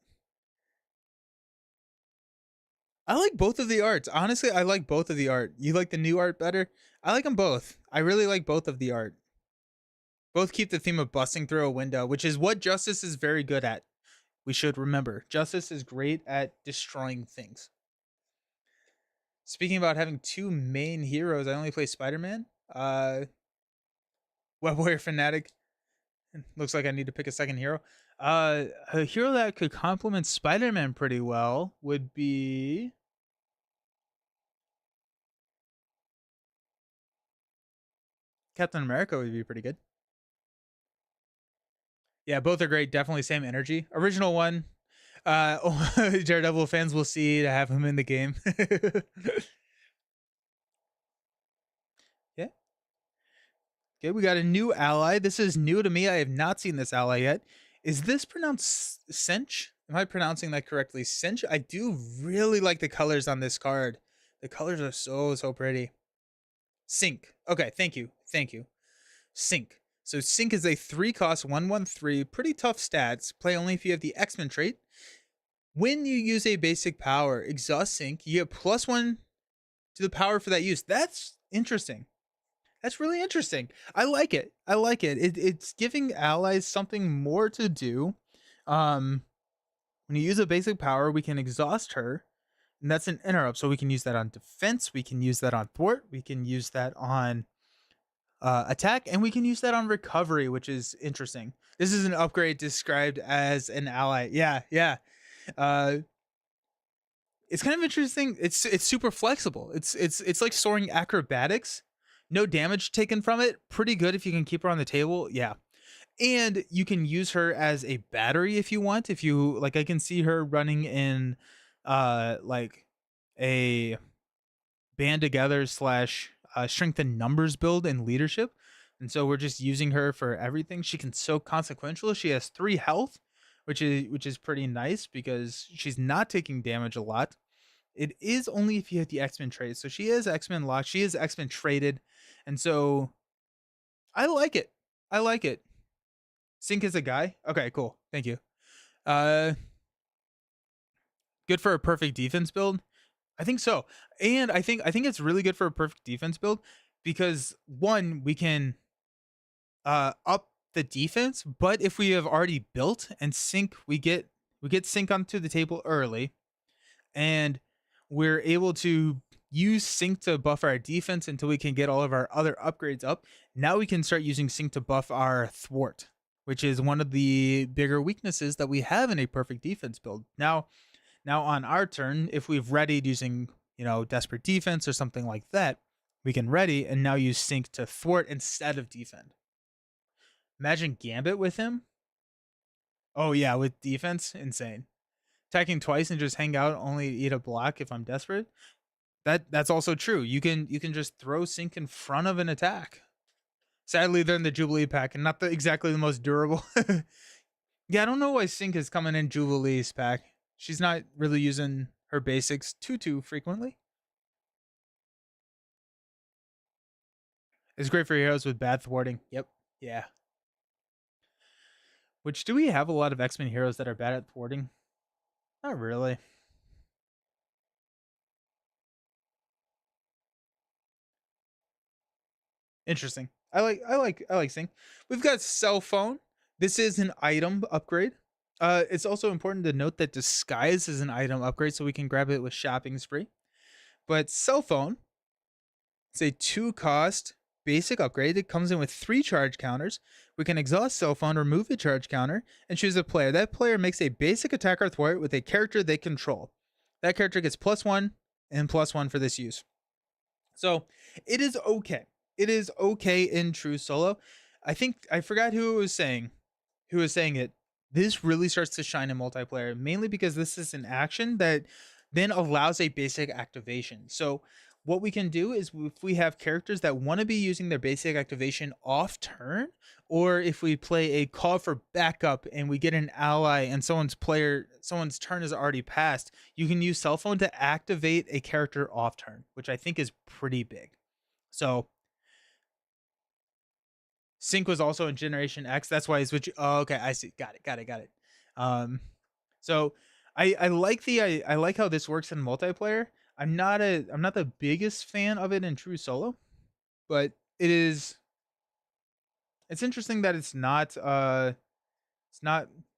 I like both of the arts. Honestly, I like both of the art. You like the new art better? I like them both. I really like both of the art. Both keep the theme of busting through a window, which is what Justice is very good at. We should remember. Justice is great at destroying things. Speaking about having two main heroes, I only play Spider-Man. Web Warrior Fanatic. Looks like I need to pick a second hero. A hero that could complement Spider-Man pretty well would be Captain America. Would be pretty good. Yeah, both are great. Definitely same energy. Original one. Daredevil fans will see to have him in the game. Yeah. Okay, we got a new ally. This is new to me. I have not seen this ally yet. Is this pronounced Cinch? Am I pronouncing that correctly? Cinch? I do really like the colors on this card. The colors are so pretty. Sync. Okay, thank you. Thank you. Sync. So Sync is a 3-cost 1/1/3, pretty tough stats. Play only if you have the X-Men trait. When you use a basic power, Exhaust Sync, you get +1 to the power for that use. That's interesting. That's really interesting. I like it. I like it. It's giving allies something more to do. When you use a basic power, we can exhaust her, and that's an interrupt. So we can use that on defense. We can use that on thwart. We can use that on attack, and we can use that on recovery, which is interesting. This is an upgrade described as an ally. Yeah, yeah. It's kind of interesting. It's super flexible. It's like soaring acrobatics. No damage taken from it. Pretty good if you can keep her on the table. Yeah. And you can use her as a battery if you want. If you like, I can see her running in like a band together slash strength and numbers build and leadership. And so we're just using her for everything. She can soak consequential. She has 3 health, which is pretty nice because she's not taking damage a lot. It is only if you hit the X-Men trait. So she is X-Men locked. She is X-Men traded. And so I like it. I like it. Sync is a guy. Okay, cool. Thank you. Uh Good for a perfect defense build. I think so. And I think it's really good for a perfect defense build because one, we can up the defense, but if we have already built and sync, we get sync onto the table early, and we're able to use sync to buff our defense until we can get all of our other upgrades up. Now we can start using sync to buff our thwart, which is one of the bigger weaknesses that we have in a perfect defense build. Now on our turn, if we've readied using, desperate defense or something like that, we can ready and now use sync to thwart instead of defend. Imagine Gambit with him. Oh yeah, with defense, insane. Attacking twice and just hang out, only eat a block if I'm desperate. That's also true. You can just throw sync in front of an attack. Sadly, they're in the Jubilee pack and not exactly the most durable. Yeah, I don't know why sync is coming in Jubilee's pack. She's not really using her basics too frequently. It's great for heroes with bad thwarting. Yep. Yeah. Which, do we have a lot of X-Men heroes that are bad at thwarting? Not really. Interesting. I like sync. We've got cell phone. This is an item upgrade. It's also important to note that disguise is an item upgrade, so we can grab it with shopping spree. But cell phone, it's a 2-cost basic upgrade. It comes in with 3 charge counters. We can exhaust cell phone, remove the charge counter, and choose a player. That player makes a basic attack or thwart with a character they control. That character gets +1 and +1 for this use. So it is okay. It is okay in true solo. I think I forgot who was saying it. This really starts to shine in multiplayer, mainly because this is an action that then allows a basic activation. So what we can do is if we have characters that want to be using their basic activation off turn, or if we play a call for backup and we get an ally and someone's turn is already passed, you can use cell phone to activate a character off turn, which I think is pretty big. So Sync was also in Generation X. That's why he's switching. Oh, okay. I see. Got it. Um, so I like I like how this works in multiplayer. I'm not the biggest fan of it in true solo, but it's interesting that it's not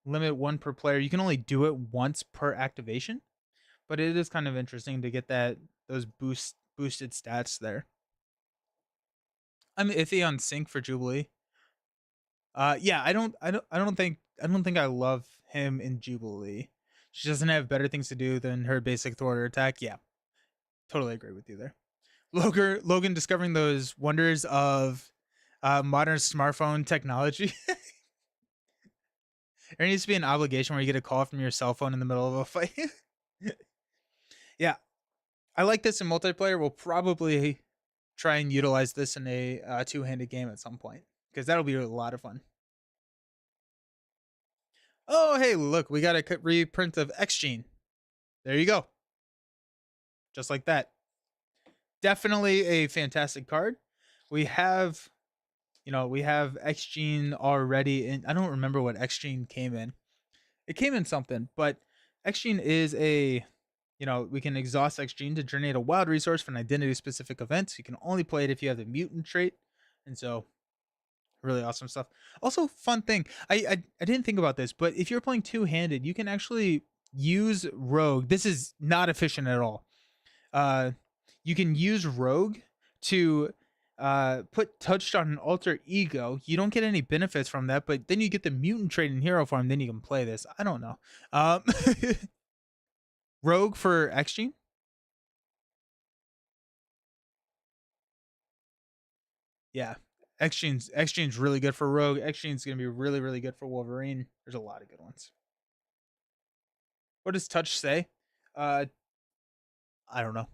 limit one per player. You can only do it once per activation, but it is kind of interesting to get those boosted stats there. I'm iffy on Sync for Jubilee. Yeah, I don't think I love him in Jubilee. She doesn't have better things to do than her basic thwarter attack. Yeah, totally agree with you there. Logan discovering those wonders of modern smartphone technology. There needs to be an obligation where you get a call from your cell phone in the middle of a fight. Yeah, I like this in multiplayer. We'll probably try and utilize this in a two-handed game at some point because that'll be a lot of fun. Oh, hey, look, we got a reprint of X Gene. There you go. Just like that. Definitely a fantastic card. We have, we have X Gene already, and I don't remember what X Gene came in. It came in something, but X Gene is we can exhaust X Gene to generate a wild resource for an identity specific event. You can only play it if you have the mutant trait. And so really awesome stuff. Also, fun thing. I didn't think about this, but if you're playing two-handed, you can actually use Rogue. This is not efficient at all. You can use Rogue to put touched on an alter ego. You don't get any benefits from that, but then you get the mutant trait in hero form. Then you can play this. I don't know. Rogue for X Gene. Yeah, X Gene's really good for Rogue. X Gene's gonna be really good for Wolverine. There's a lot of good ones. What does Touch say? I don't know.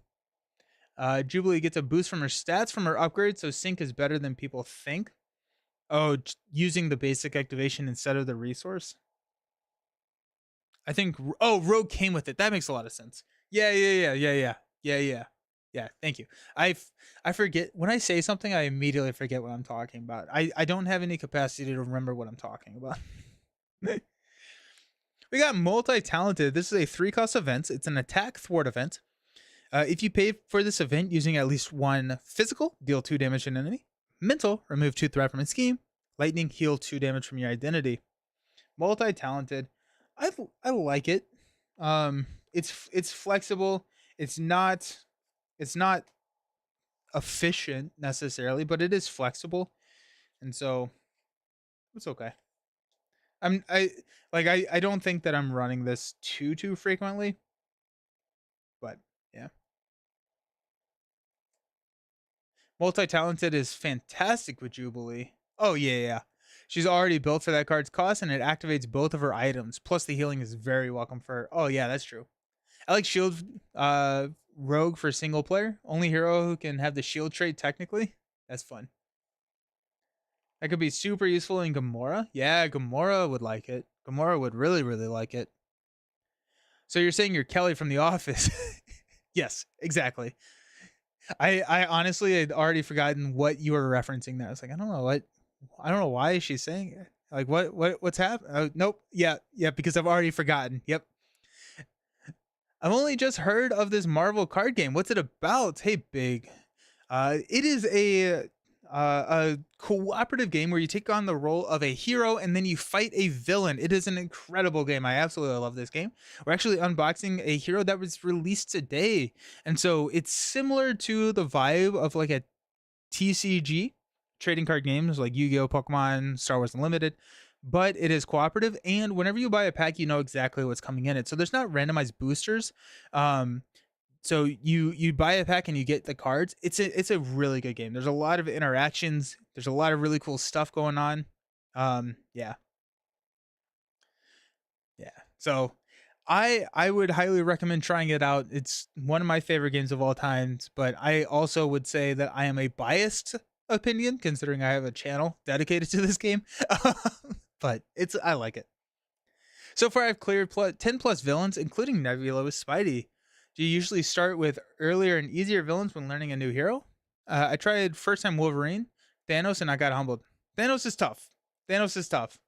Jubilee gets a boost from her stats from her upgrade, so Sync is better than people think. Oh, using the basic activation instead of the resource. I think. Oh, Rogue came with it. That makes a lot of sense. Yeah. Thank you. I forget when I say something. I immediately forget what I'm talking about. I don't have any capacity to remember what I'm talking about. We got multi-talented. This is a 3-cost event. It's an attack thwart event. If you pay for this event using at least one physical, deal 2 damage to an enemy. Mental, remove 2 threat from a scheme. Lightning, heal 2 damage from your identity. Multi-talented. I like it. It's flexible. It's not efficient necessarily, but it is flexible, and so it's okay. I don't think that I'm running this too frequently, but yeah. Multi-talented is fantastic with Jubilee. Oh yeah. She's already built for that card's cost, and it activates both of her items. Plus, the healing is very welcome for her. Oh yeah, that's true. I like Shield Rogue for single player. Only hero who can have the shield trait technically. That's fun. That could be super useful in Gamora. Yeah, Gamora would like it. Gamora would really like it. So you're saying you're Kelly from The Office? Yes, exactly. I honestly had already forgotten what you were referencing there. I was like, I don't know why she's saying it. Like what's happening? Nope. Yeah, because I've already forgotten. Yep. I've only just heard of this Marvel card game. What's it about? Hey, Big. It is a cooperative game where you take on the role of a hero and then you fight a villain. It is an incredible game. I absolutely love this game. We're actually unboxing a hero that was released today. And so it's similar to the vibe of like a TCG, trading card games like Yu-Gi-Oh, Pokemon, Star Wars Unlimited, but it is cooperative, and whenever you buy a pack, you know exactly what's coming in it. So there's not randomized boosters. So you buy a pack and you get the cards. It's a really good game. There's a lot of interactions. There's a lot of really cool stuff going on. Yeah, yeah. So I would highly recommend trying it out. It's one of my favorite games of all times, but I also would say that I am a biased opinion considering I have a channel dedicated to this game. But I like it. So far I've cleared 10 plus villains including Nebula with Spidey. Do you usually start with earlier and easier villains when learning a new hero? I tried first time Wolverine, Thanos, and I got humbled. Thanos is tough. Thanos is tough.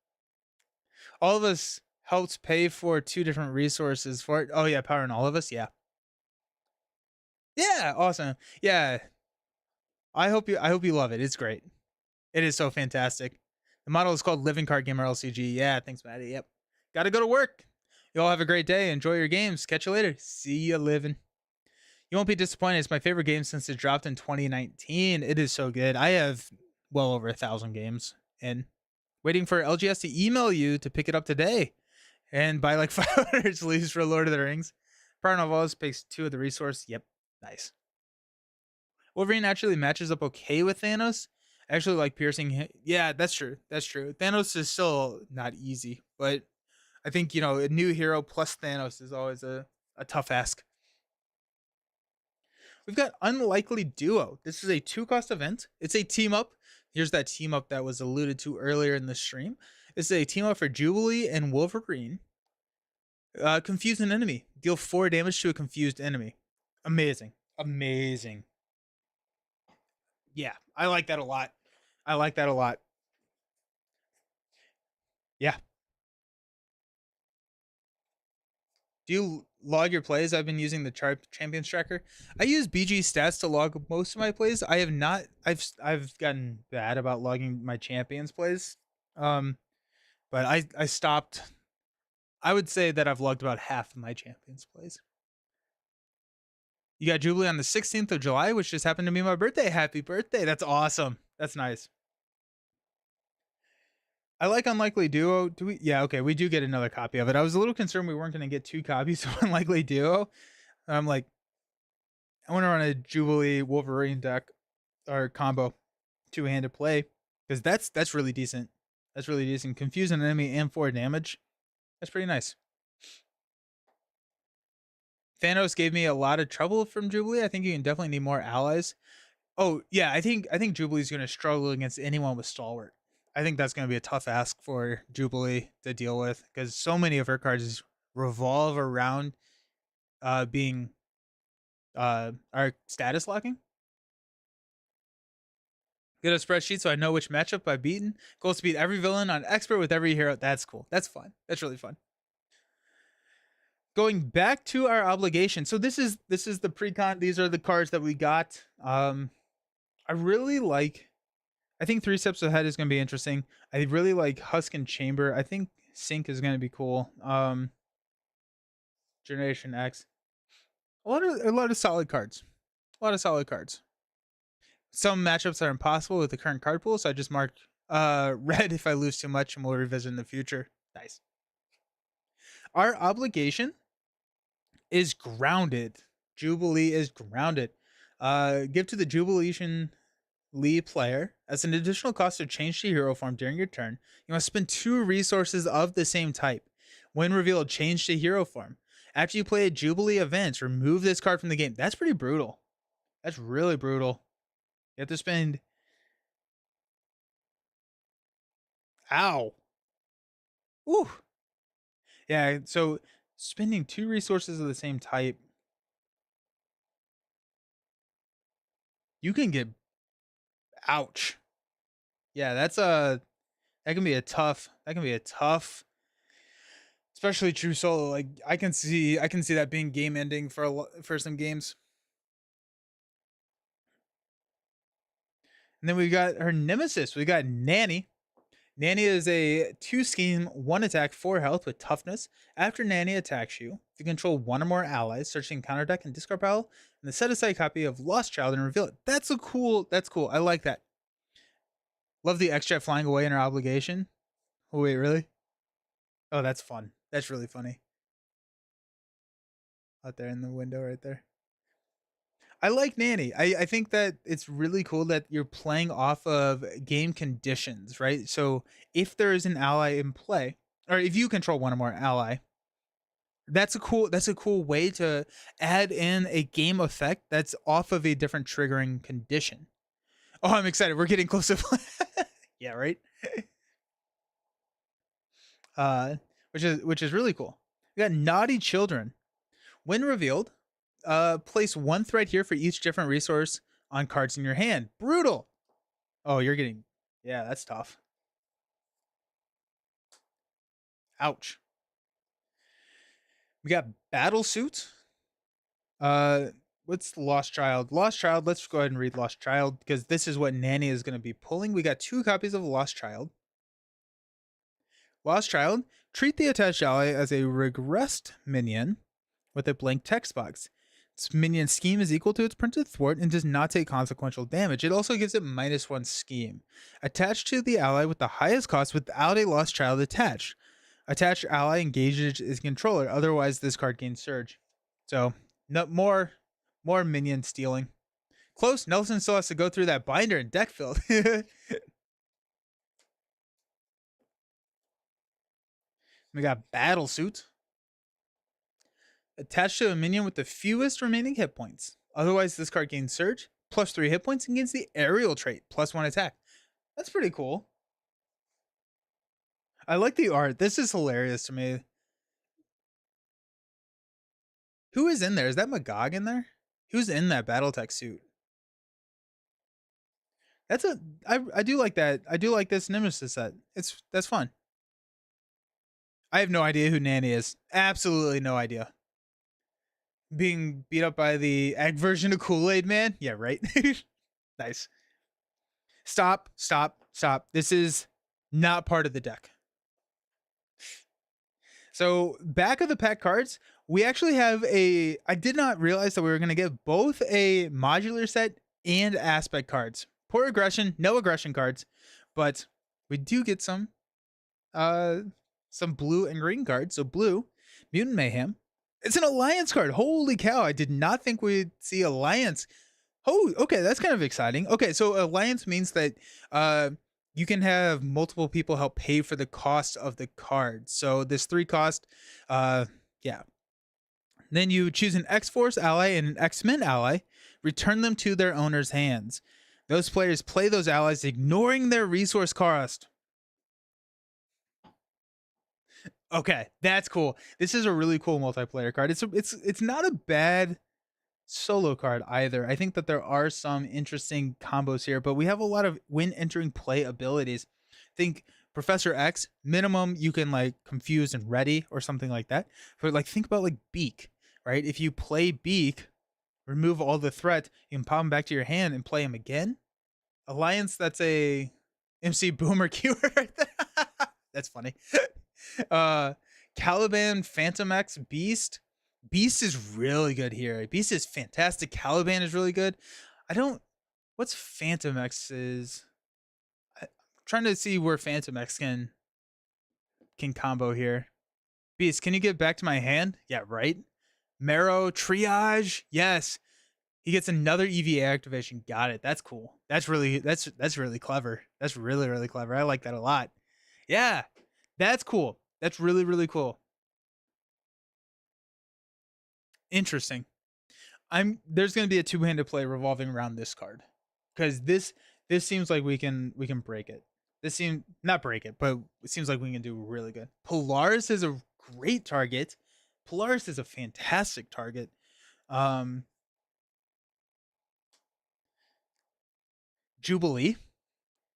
All of us helped pay for 2 different resources for it. Oh yeah, Power in All of Us. Yeah. Yeah, awesome. Yeah. I hope you love it. It's great. It is so fantastic. The model is called Living Card Gamer LCG. Yeah, thanks, Maddie. Yep. Gotta go to work. You all have a great day. Enjoy your games. Catch you later. See ya living. You won't be disappointed. It's my favorite game since it dropped in 2019. It is so good. I have well over 1,000 games and waiting for LGS to email you to pick it up today and buy like 500 sleeves for Lord of the Rings. Power Novels picks 2 of the resource. Yep. Nice. Wolverine actually matches up okay with Thanos. I actually like piercing. Yeah, that's true. That's true. Thanos is still not easy, but I think, a new hero plus Thanos is always a tough ask. We've got Unlikely Duo. This is a 2-cost event. It's a team up. Here's that team up that was alluded to earlier in the stream. This is a team up for Jubilee and Wolverine. Confuse an enemy. Deal 4 damage to a confused enemy. Amazing. Amazing. Yeah, I like that a lot. I like that a lot. Yeah. Do you log your plays? I've been using the Champions Tracker. I use BG Stats to log most of my plays. I have not. I've gotten bad about logging my Champions plays, but I stopped. I would say that I've logged about half of my Champions plays. You got Jubilee on the 16th of July, which just happened to be my birthday. Happy birthday! That's awesome. That's nice. I like Unlikely Duo. Do we? Yeah, okay. We do get another copy of it. I was a little concerned we weren't going to get 2 copies of Unlikely Duo. I'm like, I want to run a Jubilee Wolverine deck or combo, 2-handed play, because that's really decent. That's really decent. Confuse an enemy and 4 damage. That's pretty nice. Thanos gave me a lot of trouble from Jubilee. I think you can definitely need more allies. Oh yeah, I think Jubilee's going to struggle against anyone with Stalwart. I think that's going to be a tough ask for Jubilee to deal with because so many of her cards revolve around being our status locking. Get a spreadsheet so I know which matchup I've beaten. Goal to beat every villain on expert with every hero. That's cool. That's fun. That's really fun. Going back to our obligation. So this is the pre-con. These are the cards that we got. I really like. I think 3 Steps Ahead is going to be interesting. I really like Husk and Chamber. I think Sync is going to be cool. Generation X. A lot of solid cards. A lot of solid cards. Some matchups are impossible with the current card pool, so I just marked red if I lose too much, and we'll revisit in the future. Nice. Our obligation is grounded. Jubilee is grounded. Give to the Jubilation Lee player as an additional cost to change to hero form during your turn. You must spend 2 resources of the same type. When revealed, change to hero form. After you play a Jubilee event, remove this card from the game. That's pretty brutal. That's really brutal. You have to spend. Ow. Ooh. Yeah, so spending 2 resources of the same type. You can get. Ouch. Yeah, that can be a tough. That can be a tough. Especially true solo. Like I can see that being game ending for some games. And then we got her nemesis. We got Nanny. Nanny is a 2 scheme, 1 attack, 4 health with toughness. After Nanny attacks you, if you control 1 or more allies, searching counter deck and discard pile, and the set aside copy of Lost Child and reveal it. That's cool. I like that. Love the X-Jet flying away in her obligation. Oh wait, really? Oh, that's fun. That's really funny. Out there in the window right there. I like Nanny. I think that it's really cool that you're playing off of game conditions, right? So if there is an ally in play, or if you control one or more ally, that's a cool way to add in a game effect that's off of a different triggering condition. Oh, I'm excited. We're getting close to yeah, right? Uh which is really cool. We got naughty children. When revealed, place one thread here for each different resource on cards in your hand. Brutal. Oh, you're getting, yeah, that's tough. Ouch. We got battle suit. Uh, what's Lost Child? Lost Child. Let's go ahead and read Lost Child because this is what Nanny is going to be pulling. We got 2 copies of Lost Child. Lost Child. Treat the attached ally as a regressed minion with a blank text box. Its minion scheme is equal to its printed thwart and does not take consequential damage. It also gives it -1 scheme. Attached to the ally with the highest cost without a Lost Child attached. Attached ally engages its controller. Otherwise, this card gains surge. So, no more minion stealing. Close. Nelson still has to go through that binder and deck field. We got battle suit. Attached to a minion with the fewest remaining hit points. Otherwise, this card gains surge, +3 hit points, and gains the aerial trait, +1 attack. That's pretty cool. I like the art. This is hilarious to me. Who is in there? Is that Magog in there? Who's in that Battletech suit? That's a I do like that. I do like this Nemesis set. That's fun. I have no idea who Nanny is. Absolutely no idea. Being beat up by the egg version of Kool-Aid Man? Yeah, right. Nice. Stop, stop, stop. This is not part of the deck. So back of the pack cards, we actually have a, I did not realize that we were going to get both a modular set and aspect cards. Poor aggression, no aggression cards, but we do get some blue and green cards. So blue, Mutant Mayhem. It's an alliance card. Holy cow. I did not think we'd see alliance. Oh, okay, that's kind of exciting. Okay, so alliance means that you can have multiple people help pay for the cost of the card. So this 3 cost, yeah. Then you choose an X-Force ally and an X-Men ally, return them to their owner's hands. Those players play those allies ignoring their resource cost. Okay, that's cool. This is a really cool multiplayer card. It's not a bad solo card either. I think that there are some interesting combos here, but we have a lot of when entering play abilities. Think Professor X, minimum you can like confuse and ready or something like that. But like think about like Beak, right? If you play Beak, remove all the threat, you can pop him back to your hand and play him again. Alliance, that's a MC Boomer keyword right there. That's funny. Caliban, Phantom X, Beast. Beast is really good here. Beast is fantastic. Caliban is really good. What's Phantom X is? I'm trying to see where Phantom X can combo here. Beast, can you get back to my hand? Yeah, right. Marrow, Triage. Yes. He gets another EVA activation. Got it. That's cool. That's really clever. That's really, really clever. I like that a lot. Yeah. That's cool. That's really, really cool. Interesting. There's going to be a two-handed play revolving around this card because this seems like we can break it. This seems not break it, but it seems like we can do really good. Polaris is a great target. Polaris is a fantastic target. Jubilee.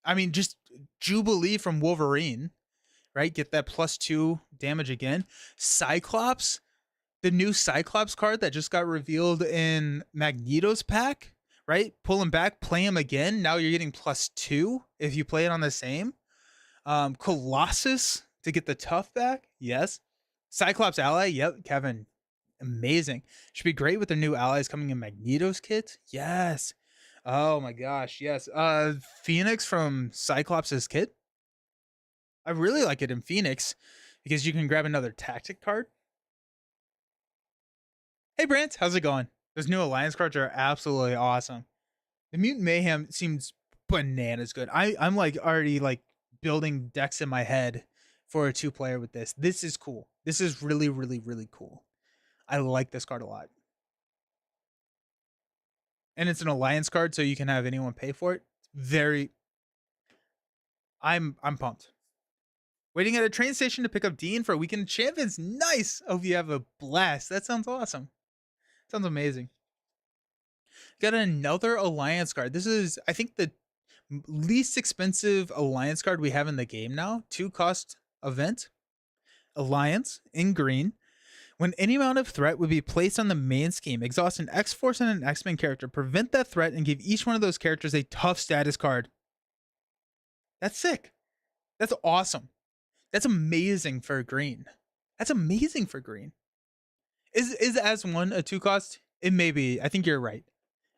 I mean, just Jubilee from Wolverine, right? Get that +2 damage again. Cyclops. The new Cyclops card that just got revealed in Magneto's pack, right? Pull him back, play him again. Now you're getting +2 if you play it on the same. Colossus to get the tough back. Yes. Cyclops ally. Yep. Kevin. Amazing. Should be great with the new allies coming in Magneto's kit. Yes. Oh my gosh. Yes. Phoenix from Cyclops's kit. I really like it in Phoenix because you can grab another tactic card. Hey Brant, how's it going? Those new alliance cards are absolutely awesome. The Mutant Mayhem seems bananas good. I'm like already like building decks in my head for a 2-player with this. This is cool. This is really, really, really cool. I like this card a lot. And it's an alliance card, so you can have anyone pay for it. Very I'm pumped. Waiting at a train station to pick up Dean for a weekend of champions. Nice. Hope you have a blast. That sounds awesome. Sounds amazing. Got another alliance card. This is, I think, the least expensive alliance card we have in the game now. 2-cost event. Alliance in green. When any amount of threat would be placed on the main scheme, exhaust an X-Force and an X-Men character, prevent that threat, and give each one of those characters a tough status card. That's sick. That's awesome. That's amazing for green. That's amazing for green. Is as one a 2-cost? It may be. I think you're right.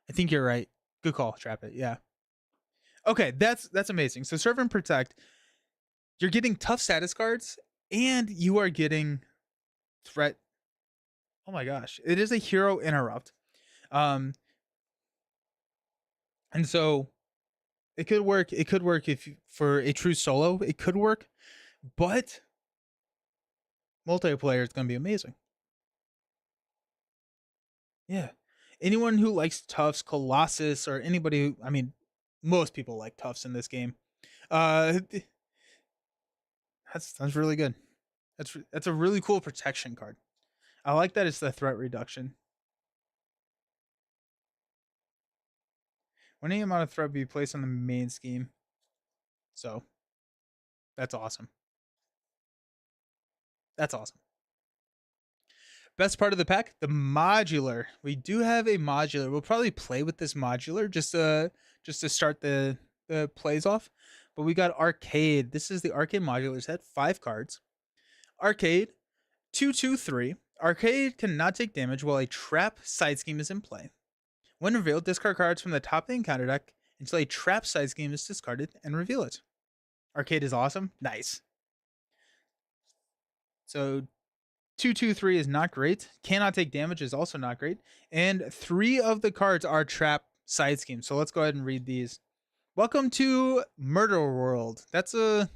I think you're right. Good call, Trap It. Yeah. Okay, that's amazing. So Serve and Protect, you're getting tough status cards, and you are getting threat. Oh my gosh, it is a hero interrupt, and so it could work. It could work if for a true solo, it could work, but multiplayer is going to be amazing. Yeah, anyone who likes toughs, Colossus, or anybody who, I mean, most people like toughs in this game. That's really good. That's a really cool protection card. I like that it's the threat reduction. When any amount of threat be placed on the main scheme. So that's awesome. That's awesome. Best part of the pack, the modular. We do have a modular. We'll probably play with this modular just to start the plays off. But we got Arcade. This is the Arcade modular set, 5 cards. Arcade, 2/2/3. Arcade cannot take damage while a trap side scheme is in play. When revealed, discard cards from the top of the encounter deck until a trap side scheme is discarded and reveal it. Arcade is awesome. Nice. So 2/2/3 is not great. Cannot take damage is also not great. And 3 of the cards are trap side schemes. So let's go ahead and read these. Welcome to Murder World. It's a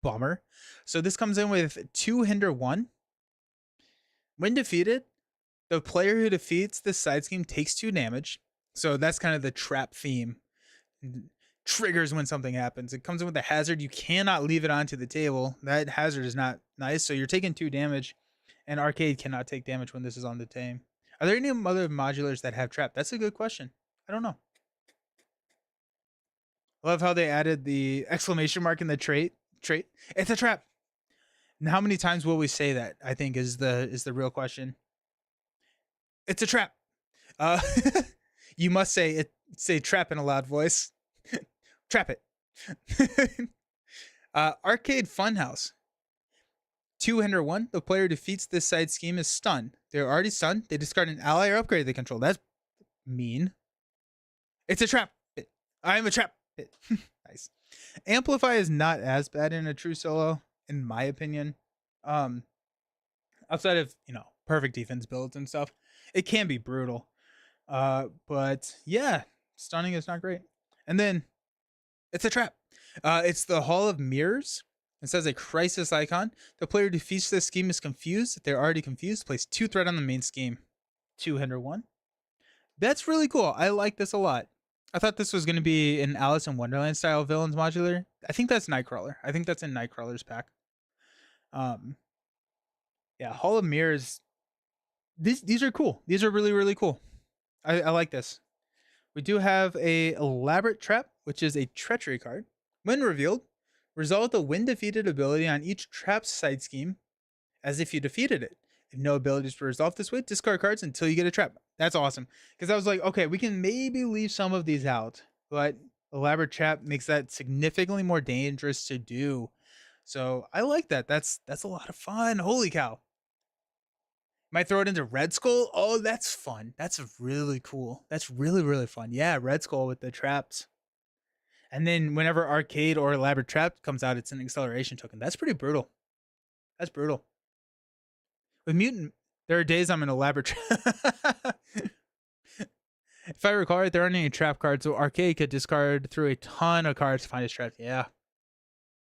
bummer. So this comes in with 2 hinder 1. When defeated, the player who defeats this side scheme takes 2 damage. So that's kind of the trap theme. Triggers when something happens. It comes in with a hazard. You cannot leave it onto the table. That hazard is not nice. So you're taking 2 damage, and Arcade cannot take damage when this is on the tame. Are there any other modulars that have trap? That's a good question. I don't know. I love how they added the exclamation mark in the trait. It's a trap. And how many times will we say that? I think is the real question. It's a trap. You must say trap in a loud voice. Trap it. Arcade Funhouse. 2 hinder 1. The player defeats this side scheme is stunned. They're already stunned. They discard an ally or upgrade they control. That's mean. It's a trap. I'm a trap. Nice. Amplify is not as bad in a true solo, in my opinion. Outside of, perfect defense builds and stuff, it can be brutal. But yeah, stunning is not great. And then it's a trap. It's the Hall of Mirrors. It says a crisis icon. The player who defeats this scheme is confused. If they're already confused, place 2 threat on the main scheme. 2 hinder 1. That's really cool. I like this a lot. I thought this was going to be an Alice in Wonderland style villains modular. I think that's Nightcrawler. I think that's in Nightcrawler's pack. Yeah, Hall of Mirrors. These are cool. These are really, really cool. I like this. We do have a Elaborate Trap, which is a treachery card. When revealed, resolve the when defeated ability on each trap side scheme as if you defeated it. If no abilities were resolved this way, discard cards until you get a trap. That's awesome. Because I was like, okay, we can maybe leave some of these out, but Elaborate Trap makes that significantly more dangerous to do. So I like that. That's a lot of fun. Holy cow. Might throw it into Red Skull. Oh, that's fun. That's really cool. That's really, really fun. Yeah, Red Skull with the traps. And then whenever Arcade or Elaborate Trap comes out, it's an acceleration token. That's pretty brutal. That's brutal. With Mutant, there are days I'm an Elaborate Trap. If I recall right, there aren't any trap cards, so Arcade could discard through a ton of cards to find his trap. Yeah.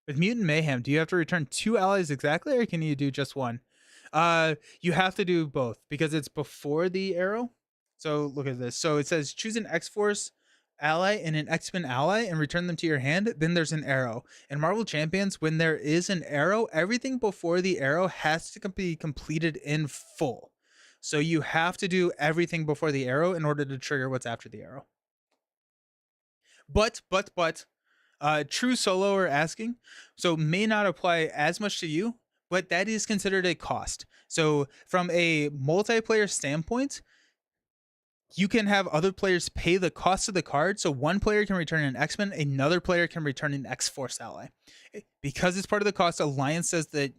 With Mutant Mayhem, do you have to return 2 allies exactly, or can you do just one? You have to do both because it's before the arrow. So look at this. So it says choose an X-Force ally and an X-Men ally and return them to your hand. Then there's an arrow. In Marvel Champions, when there is an arrow, everything before the arrow has to be completed in full. So you have to do everything before the arrow in order to trigger what's after the arrow. But true solo are asking, so may not apply as much to you, but that is considered a cost. So from a multiplayer standpoint, you can have other players pay the cost of the card. So one player can return an X-Men, another player can return an X-Force ally. Because it's part of the cost, Alliance says that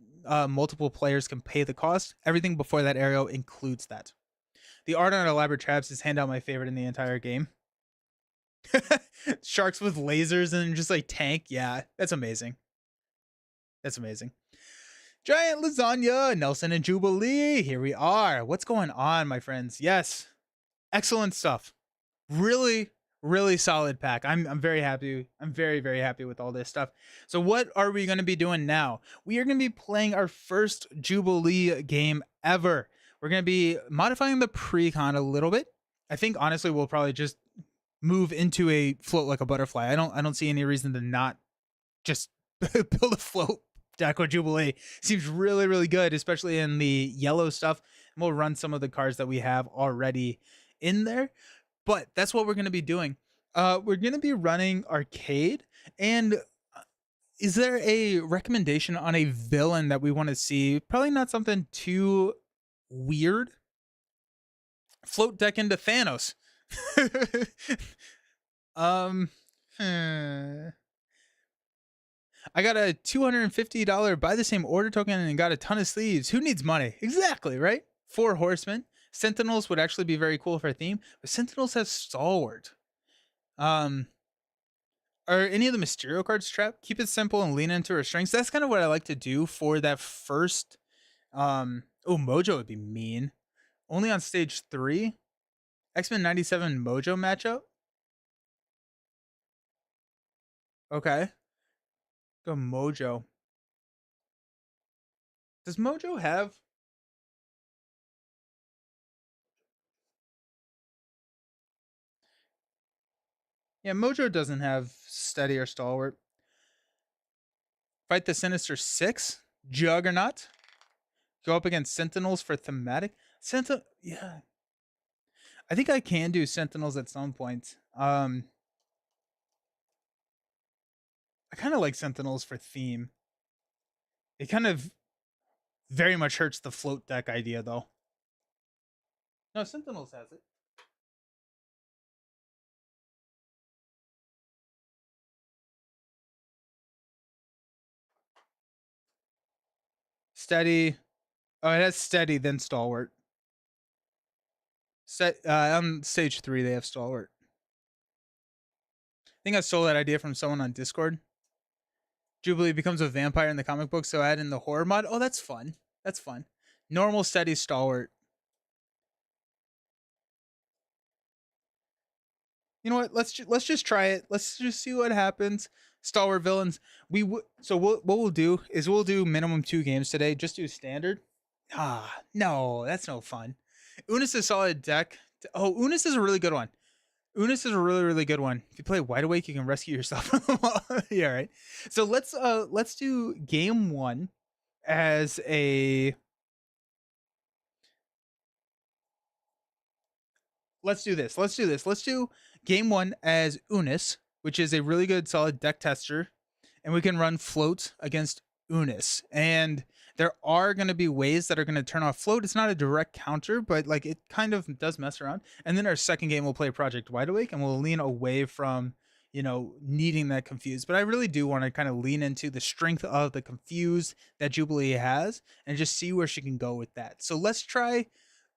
multiple players can pay the cost. Everything before that arrow includes that. The art on Elaborate Traps is handout my favorite in the entire game. Sharks with lasers and just like tank. Yeah, that's amazing. That's amazing. Giant Lasagna, Nelson and Jubilee. Here we are. What's going on, my friends? Yes. Excellent stuff. Really, really solid pack. I'm very happy. I'm very, very happy with all this stuff. So what are we going to be doing now? We are going to be playing our first Jubilee game ever. We're going to be modifying the pre-con a little bit. I think honestly we'll probably just move into a float like a butterfly. I don't see any reason to not just build a float deck with Jubilee. Seems really, really good, especially in the yellow stuff. And we'll run some of the cards that we have already in there. But that's what we're going to be doing. We're going to be running Arcade. And is there a recommendation on a villain that we want to see? Probably not something too weird. Float deck into Thanos. I got a $250 buy the same order token and got a ton of sleeves. Who needs money? Exactly, right? 4 horsemen. Sentinels would actually be very cool for a theme, but Sentinels has Stalwart. Are any of the Mysterio cards trapped? Keep it simple and lean into her strengths. That's kind of what I like to do for that first. Oh, Mojo would be mean. Only on stage 3. X-Men 97 Mojo matchup. Okay. Go Mojo. Does Mojo have? Yeah, Mojo doesn't have Steady or Stalwart. Fight the Sinister 6. Juggernaut. Go up against Sentinels for thematic. Yeah. I think I can do Sentinels at some point. I kind of like Sentinels for theme. It kind of very much hurts the float deck idea, though. No, Sentinels has it. Steady. Oh, it has Steady, then Stalwart. On stage 3, they have Stalwart. I think I stole that idea from someone on Discord. Jubilee becomes a vampire in the comic book, so add in the horror mod. Oh, that's fun. That's fun. Normal, Steady, Stalwart. You know what? Let's just try it. Let's just see what happens. Stalwart villains. What we'll do is we'll do minimum 2 games today. Just do standard. Ah, no, that's no fun. Unis is a solid deck. Oh, Unis is a really good one. Unis is a really, really good one. If you play Wide Awake, you can rescue yourself. Yeah, right. So let's do game 1 as a. Let's do this. Let's do game 1 as Unis, which is a really good solid deck tester, and we can run float against Unis. And there are going to be ways that are going to turn off float. It's not a direct counter, but like it kind of does mess around. And then our second game we'll play Project Wide Awake, and we'll lean away from needing that confused. But I really do want to kind of lean into the strength of the confused that Jubilee has and just see where she can go with that. So let's try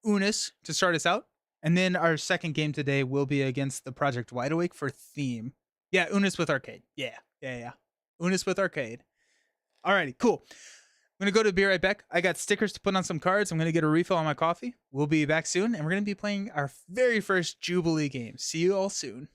Unis to start us out. And then our second game today will be against the Project Wide Awake for theme. Yeah, Unis with Arcade. Yeah. Unis with Arcade. Alrighty, cool. gonna go to be right back. I got stickers to put on some cards. I'm gonna get a refill on my coffee. We'll be back soon, and we're gonna be playing our very first Jubilee game. See you all soon.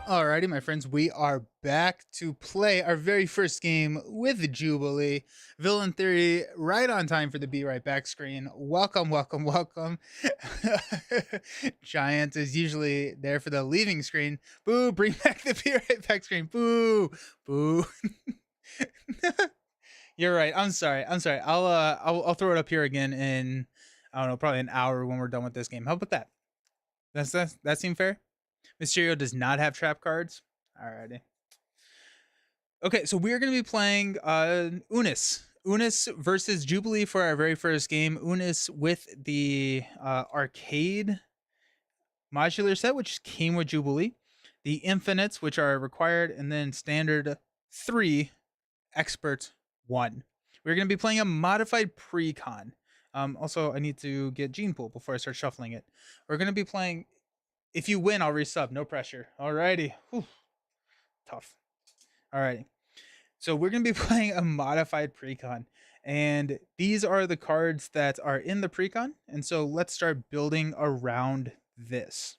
Alrighty, my friends, we are back to play our very first game with Jubilee. Villain Theory, right on time for the Be Right Back screen. Welcome, welcome, welcome. Giant is usually there for the leaving screen. Boo, bring back the Be Right Back screen. Boo, boo. You're right. I'm sorry. I'll throw it up here again in, I don't know, probably an hour when we're done with this game. How about that? That seem fair? Mysterio does not have trap cards. Alrighty. Okay, so we're going to be playing Unis. Unis versus Jubilee for our very first game. Unis with the arcade modular set, which came with Jubilee. The infinites, which are required, and then standard 3, expert 1. We're going to be playing a modified pre-con. Also, I need to get Gene Pool before I start shuffling it. We're going to be playing... If you win, I'll resub. No pressure. Alrighty. Whew. Tough. Alrighty. So we're going to be playing a modified precon. And these are the cards that are in the precon. And so let's start building around this.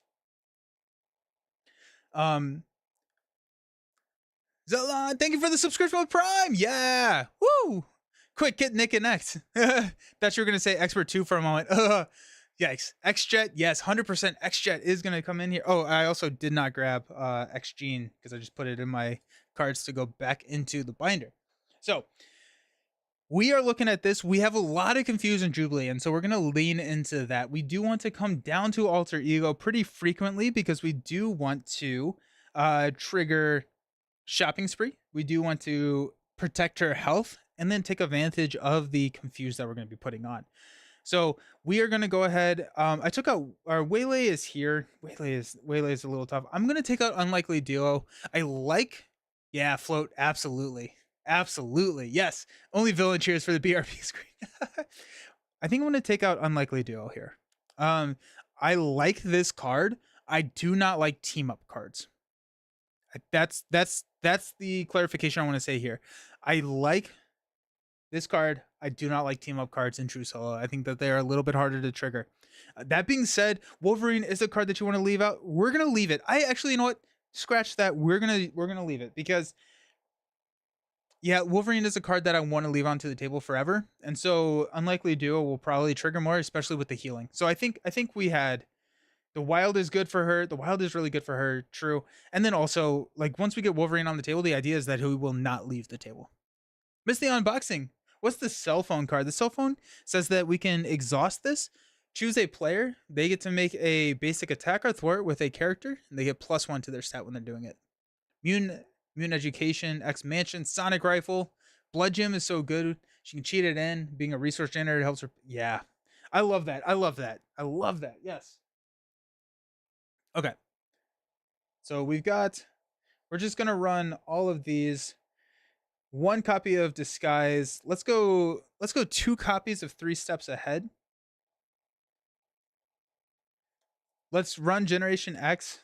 Zelon, thank you for the subscription with Prime. Yeah. Woo. Quick, get Nick and X. Thought you were going to say Expert 2 for a moment. Yikes. X-Jet, yes, 100% X-Jet is going to come in here. Oh, I also did not grab X-Gene because I just put it in my cards to go back into the binder. So, we are looking at this. We have a lot of confusion Jubilee, and so we're going to lean into that. We do want to come down to Alter Ego pretty frequently because we do want to trigger Shopping Spree. We do want to protect her health and then take advantage of the confuse that we're going to be putting on. So we are going to go ahead. I took out our Waylay is here. Waylay is a little tough. I'm going to take out Unlikely Duo. I like, yeah, Float. Absolutely. Absolutely. Yes. Only villain cheers for the BRP screen. I think I'm going to take out Unlikely Duo here. I like this card. I do not like team up cards. That's the clarification I want to say here. I like this card. I do not like team up cards in True Solo. I think that they are a little bit harder to trigger. That being said, Wolverine is a card that you want to leave out. We're gonna leave it. I actually, you know what? Scratch that. We're gonna leave it because, yeah, Wolverine is a card that I want to leave onto the table forever. And so, Unlikely Duo will probably trigger more, especially with the healing. So I think we had the Wild is good for her. The Wild is really good for her. True. And then also, like, once we get Wolverine on the table, the idea is that he will not leave the table. Miss the unboxing. What's the cell phone card? The cell phone says that we can exhaust this, choose a player. They get to make a basic attack or thwart with a character, and they get +1 to their stat when they're doing it. Mutant Education, X Mansion, Sonic Rifle. Blood Gem is so good. She can cheat it in. Being a resource generator helps her. Yeah. I love that. I love that. I love that. Yes. Okay. So we're just going to run all of these. 1 copy of Disguise. Let's go 2 copies of 3 Steps Ahead. Let's run Generation X.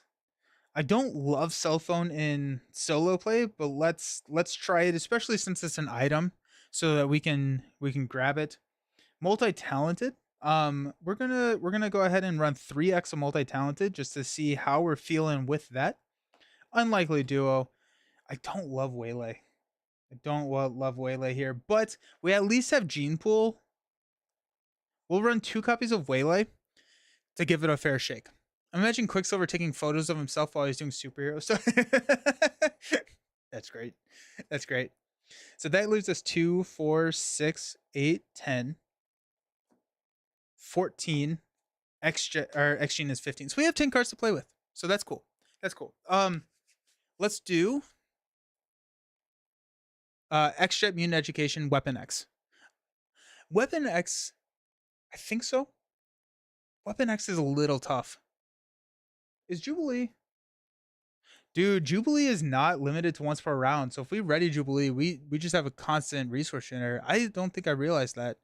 I don't love cell phone in solo play, but let's try it, especially since it's an item, so that we can grab it. Multi-talented. We're gonna go ahead and run 3x of multi-talented just to see how we're feeling with that. Unlikely Duo. I don't love Waylay. I don't love Waylay here, but we at least have Gene Pool. We'll run 2 copies of Waylay to give it a fair shake. Imagine Quicksilver taking photos of himself while he's doing superhero stuff. That's great. That's great. So that leaves us 2, 4, 6, 8, 10, 14. X-Gene is 15. So we have 10 cards to play with. So that's cool. That's cool. Let's do X-Jet, Mutant Education, Weapon X. Weapon X, I think so. Weapon X is a little tough. Is Jubilee? Dude, Jubilee is not limited to once per round. So if we ready Jubilee, we just have a constant resource generator. I don't think I realized that.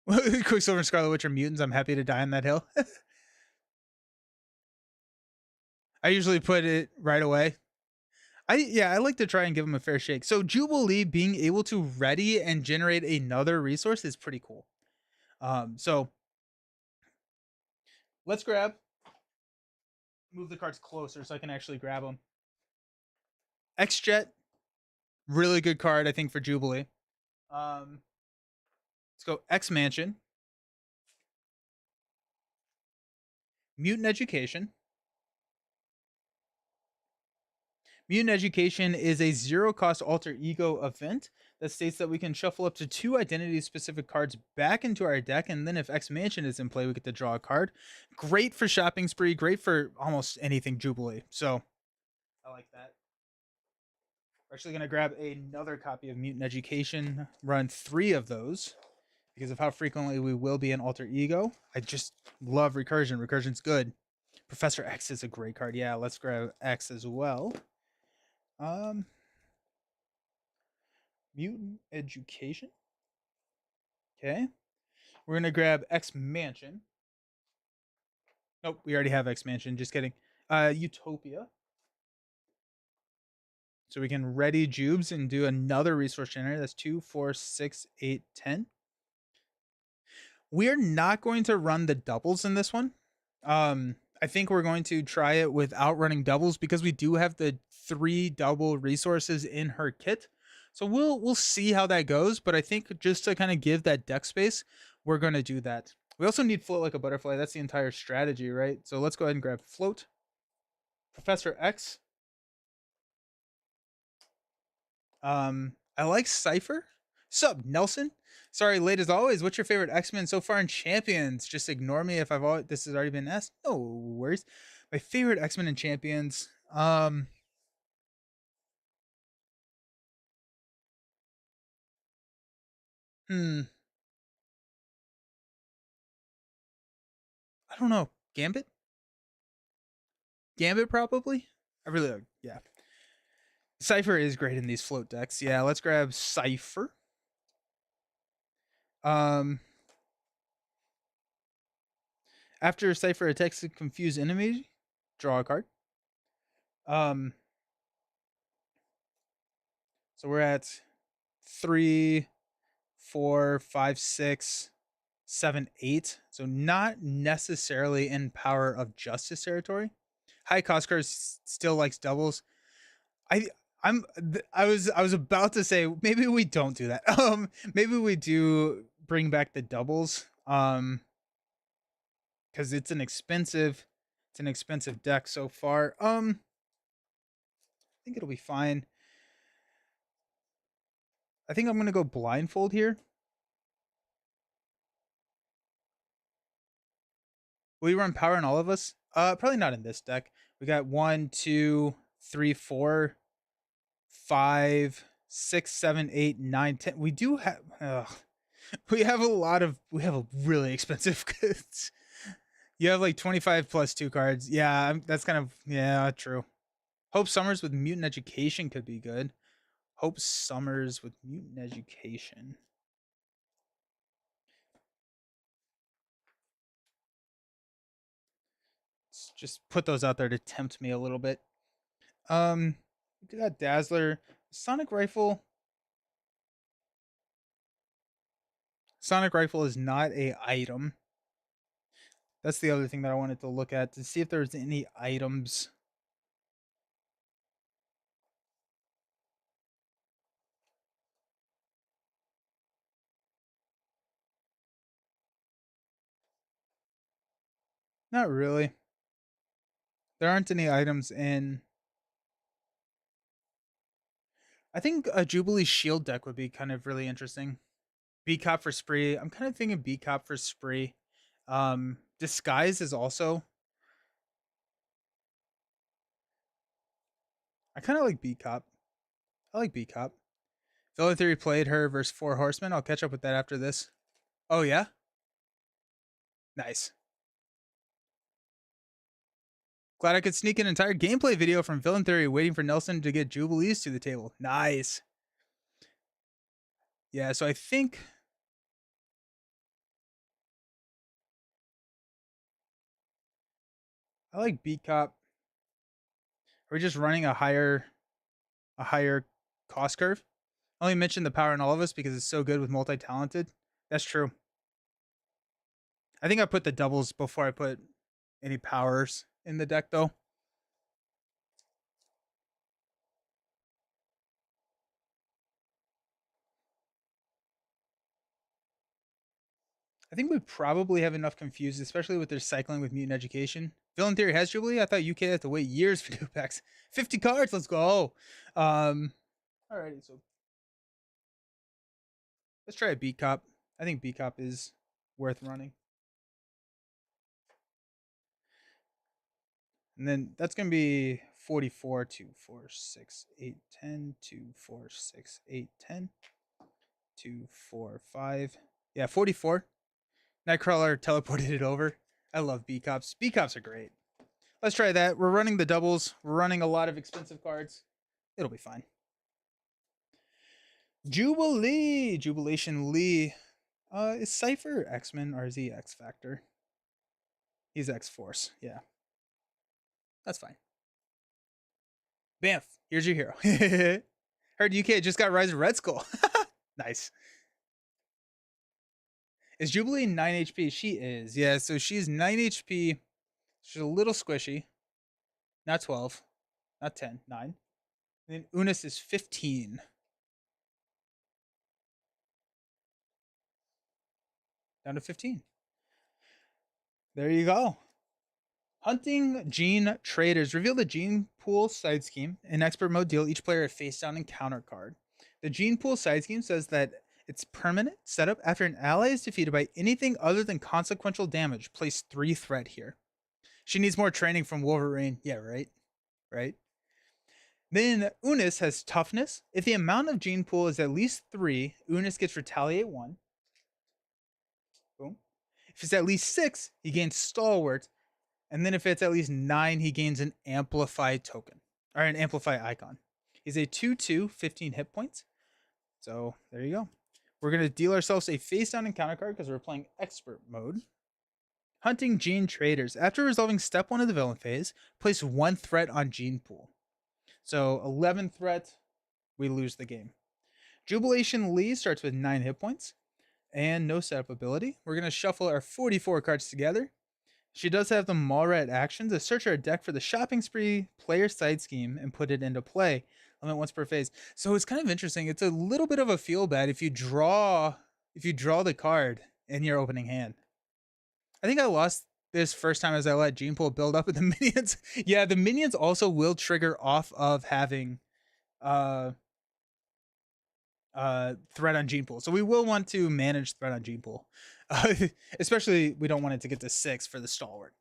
Quicksilver and Scarlet Witch are mutants. I'm happy to die on that hill. I usually put it right away. I like to try and give them a fair shake. So Jubilee being able to ready and generate another resource is pretty cool. So let's grab move the cards closer so I can actually grab them. X-Jet, really good card, I think, for Jubilee. Let's go X-Mansion. Mutant Education. Mutant Education is a zero-cost alter ego event that states that we can shuffle up to 2 identity-specific cards back into our deck, and then if X-Mansion is in play, we get to draw a card. Great for shopping spree, great for almost anything Jubilee. So, I like that. We're actually going to grab another copy of Mutant Education, run 3 of those, because of how frequently we will be an alter ego. I just love Recursion. Recursion's good. Professor X is a great card. Yeah, let's grab X as well. Mutant Education. Okay. We're gonna grab X Mansion. Nope, we already have X Mansion. Just kidding. Utopia. So we can ready Jubes and do another resource generator. That's 2, 4, 6, 8, 10. We're not going to run the doubles in this one. I think we're going to try it without running doubles because we do have the 3 double resources in her kit. So we'll see how that goes, but I think just to kind of give that deck space, we're going to do that. We also need Float Like a Butterfly. That's the entire strategy, right? So let's go ahead and grab Float. Professor X. I like Cypher. Sup, Nelson? Sorry, late as always. What's your favorite X-Men so far in Champions? Just ignore me if this has already been asked. No worries. My favorite X-Men in Champions. I don't know. Gambit? Gambit probably? I really like, yeah. Cypher is great in these float decks. Yeah, let's grab Cypher. After Cypher attacks a confused enemy, draw a card. So we're at 3, 4, 5, 6, 7, 8. So not necessarily in Power of Justice territory. High cost cards still likes doubles. I was about to say maybe we don't do that. Maybe we do bring back the doubles. Because it's an expensive deck so far. I think it'll be fine. I think I'm gonna go blindfold here. Will you run power on all of us? Probably not in this deck. We got 1, 2, 3, 4, 5, 6, 7, 8, 9, 10. We do have we have a really expensive goods. You have like 25 plus 2 cards. Yeah, that's kind of, yeah, true. Hope Summers with Mutant Education could be good. Hope Summers with Mutant Education. Let's just put those out there to tempt me a little bit. We got Dazzler. Sonic Rifle. Sonic Rifle is not a item. That's the other thing that I wanted to look at to see if there's any items. Not really. There aren't any items in. I think a Jubilee Shield deck would be kind of really interesting. B Cop for Spree. I'm kind of thinking B Cop for Spree. Disguise is also. I kind of like B Cop. I like B Cop. Villain Theory played her versus 4 Horsemen. I'll catch up with that after this. Oh, yeah? Nice. Glad I could sneak an entire gameplay video from Villain Theory waiting for Nelson to get Jubilees to the table. Nice. Yeah, so I think. I like B Cop. Are we just running a higher cost curve? I only mentioned the power in all of us because it's so good with multi-talented. That's true. I think I put the doubles before I put any powers in the deck though. I think we probably have enough confused, especially with their cycling with Mutant Education. Villain Theory has Jubilee. I thought UK had to wait years for new packs. 50 cards. Let's go. Alrighty, so let's try a B Cop. I think B Cop is worth running. And then that's going to be 44, 2, 4, 6, 8, 10, 2, 4, 6, 8, 10, 2, 4, 5. Yeah, 44. Nightcrawler teleported it over. I love B Cops. B Cops are great. Let's try that. We're running the doubles. We're running a lot of expensive cards. It'll be fine. Jubilee. Jubilation Lee. Is Cypher X-Men or is he X-Factor? He's X-Force. Yeah. That's fine. Bamf. Here's your hero. Heard UK just got Rise of Red Skull. Nice. Is Jubilee 9 HP? She is. Yeah, so she's 9 HP. She's a little squishy. Not 12. Not 10. 9. And then Unis is 15. Down to 15. There you go. Hunting Gene Traders. Reveal the Gene Pool side scheme. In expert mode, deal each player a face down and counter card. The Gene Pool side scheme says that it's permanent setup after an ally is defeated by anything other than consequential damage. Place 3 threat here. She needs more training from Wolverine. Yeah, right? Right? Then Unis has toughness. If the amount of Gene Pool is at least 3, Unis gets retaliate 1. Boom. If it's at least 6, he gains stalwart. And then if it's at least 9, he gains an amplify token. Or an amplify icon. He's a 2/2, 15 hit points. So there you go. We're going to deal ourselves a face down encounter card because we're playing expert mode. Hunting Gene Traders. After resolving step 1 of the villain phase, place 1 threat on Gene Pool. So 11 threat, we lose the game. Jubilation Lee starts with 9 hit points and no setup ability. We're going to shuffle our 44 cards together. She does have the Mallrat actions. A search our deck for the shopping spree player side scheme and put it into play. Limit once per phase. So it's kind of interesting. It's a little bit of a feel bad if you draw the card in your opening hand. I think I lost this first time as I let Gene Pool build up with the minions. Yeah, the minions also will trigger off of having threat on Gene Pool. So we will want to manage threat on Gene Pool. Especially we don't want it to get to 6 for the stalwart.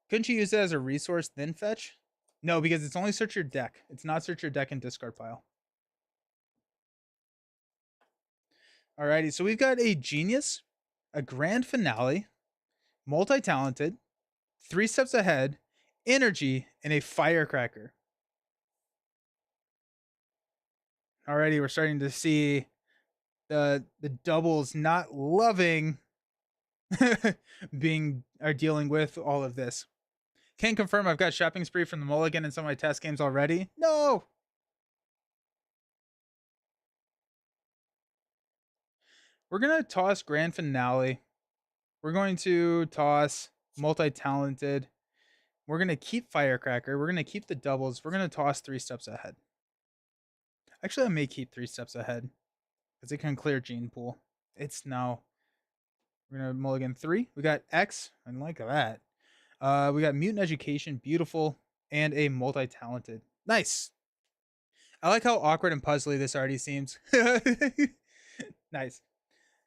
Couldn't you use it as a resource then fetch? No, because it's only search your deck. It's not search your deck and discard pile. Alrighty, so we've got a genius, a grand finale, multi-talented, 3 steps ahead, energy, and a firecracker. Alrighty, we're starting to see the doubles not loving dealing with all of this. Can't confirm I've got shopping spree from the mulligan in some of my test games already. No. We're gonna toss grand finale. We're going to toss multi-talented. We're gonna keep firecracker. We're gonna keep the doubles. We're gonna toss 3 steps ahead. Actually, I may keep 3 steps ahead because it can clear Gene Pool. It's now. We're gonna mulligan 3. We got X. I like that. We got Mutant Education, beautiful, and a multi-talented. Nice. I like how awkward and puzzly this already seems. Nice.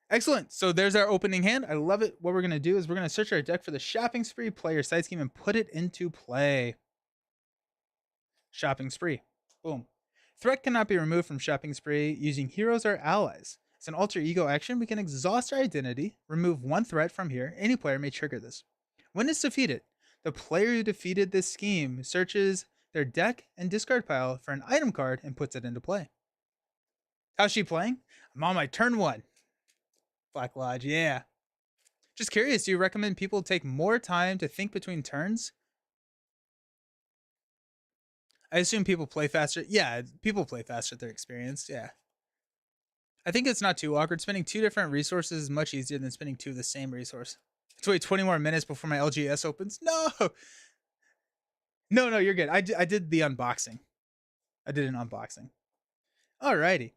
Excellent. So there's our opening hand. I love it. What we're going to do is we're going to search our deck for the shopping spree player side scheme and put it into play. Shopping spree. Boom. Threat cannot be removed from shopping spree using heroes or allies. It's an alter ego action. We can exhaust our identity, remove 1 threat from here. Any player may trigger this. When it's defeated, the player who defeated this scheme searches their deck and discard pile for an item card and puts it into play. How's she playing? I'm on my turn 1. Black Lodge, yeah. Just curious, do you recommend people take more time to think between turns? I assume people play faster. Yeah, people play faster. They're experienced. Yeah. I think it's not too awkward. Spending 2 different resources is much easier than spending 2 of the same resource. Let's wait 20 more minutes before my LGS opens. No! No, you're good. I did the unboxing. I did an unboxing. Alrighty.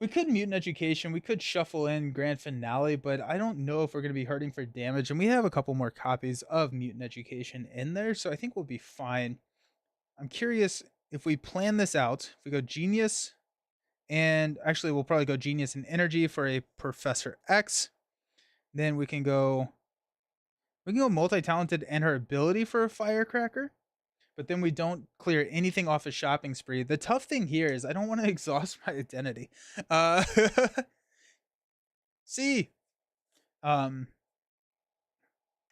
We could Mutant Education, we could shuffle in Grand Finale, but I don't know if we're going to be hurting for damage, and we have a couple more copies of Mutant Education in there, so I think we'll be fine. I'm curious if we plan this out, if we go Genius, and actually we'll probably go Genius and Energy for a Professor X, then we can go Multi-Talented and her ability for a Firecracker, but then we don't clear anything off a shopping spree. The tough thing here is I don't want to exhaust my identity. Uh, see, um,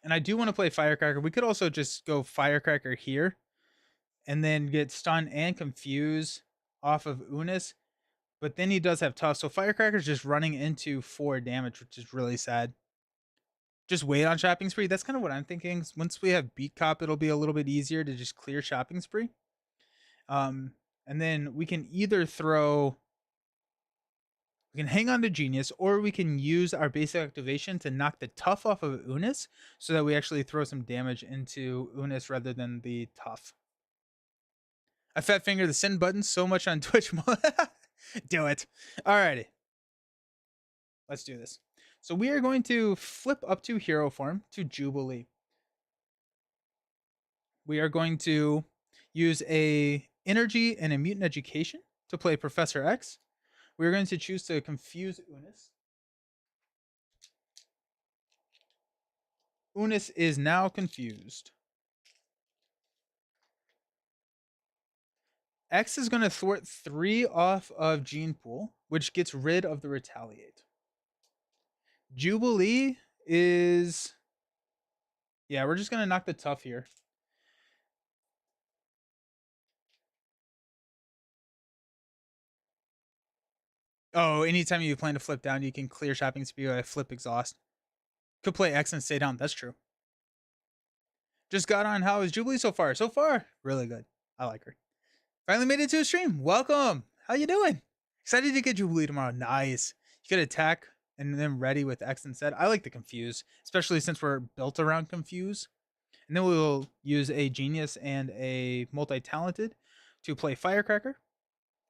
and I do want to play Firecracker. We could also just go Firecracker here, and then get Stun and Confuse off of Unis. But then he does have Tough, so Firecracker's just running into 4 damage, which is really sad. Just wait on Shopping Spree. That's kind of what I'm thinking. Once we have Beat Cop, it'll be a little bit easier to just clear Shopping Spree. And then we can either we can hang on to Genius, or we can use our basic activation to knock the Tough off of Unis, so that we actually throw some damage into Unis rather than the Tough. I fat finger the send button so much on Twitch. Do it. Alrighty. Let's do this. So we are going to flip up to hero form to Jubilee. We are going to use a energy and a mutant education to play Professor X. We're going to choose to confuse Unis. Unis is now confused. X is going to thwart 3 off of Gene Pool, which gets rid of the Retaliate. Jubilee is... yeah, we're just going to knock the Tough here. Oh, anytime you plan to flip down, you can clear Shopping Spree by flip Exhaust. Could play X and stay down. That's true. Just got on. How is Jubilee so far? So far, really good. I like her. Finally made it to a stream. Welcome. How you doing? Excited to get Jubilee tomorrow. Nice. You could attack and then ready with X instead. I like the Confuse, especially since we're built around Confuse. And then we'll use a Genius and a Multi-Talented to play Firecracker.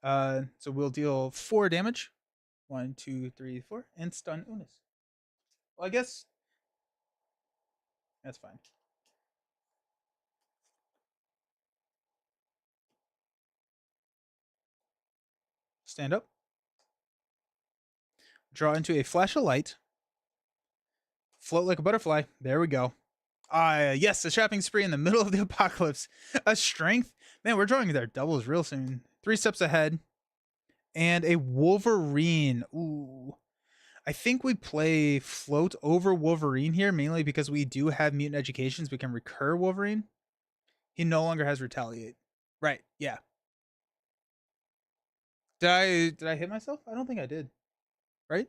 So we'll deal 4 damage. 1, 2, 3, 4, and stun Unis. Well, I guess that's fine. Stand up. Draw into a flash of light. Float like a butterfly. There we go. Yes, a shopping spree in the middle of the apocalypse. A strength. Man, we're drawing their doubles real soon. 3 steps ahead. And a Wolverine. Ooh. I think we play float over Wolverine here, mainly because we do have mutant educations. We can recur Wolverine. He no longer has retaliate. Right, yeah. Did I hit myself? I don't think I did. Right?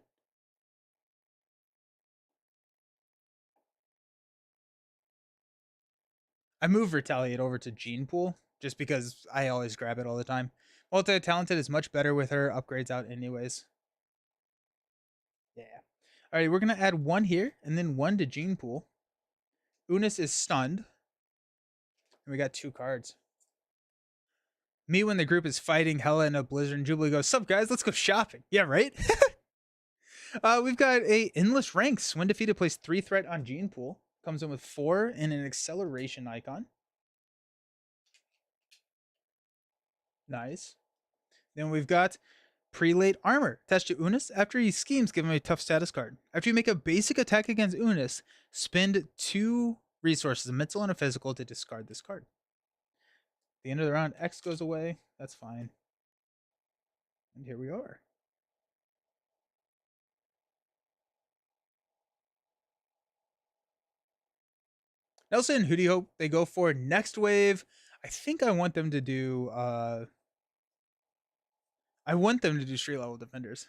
I move retaliate over to Gene Pool just because I always grab it all the time. Multi-talented is much better with her upgrades out anyways. Yeah. All right, we're going to add 1 here and then 1 to Gene Pool. Unis is stunned. And we got 2 cards. Me when the group is fighting Hella in a blizzard and Jubilee goes, "Sup guys, let's go shopping." Yeah, right? We've got a Endless Ranks. When defeated, place 3 threat on Gene Pool. Comes in with 4 and an acceleration icon. Nice. Then we've got Prelate Armor. Attached to Unis. After he schemes, give him a tough status card. After you make a basic attack against Unis, spend 2 resources, a mental and a physical, to discard this card. At the end of the round, X goes away. That's fine. And here we are. Nelson and Hootie Hope, they go for next wave. I think I want them to do street level defenders.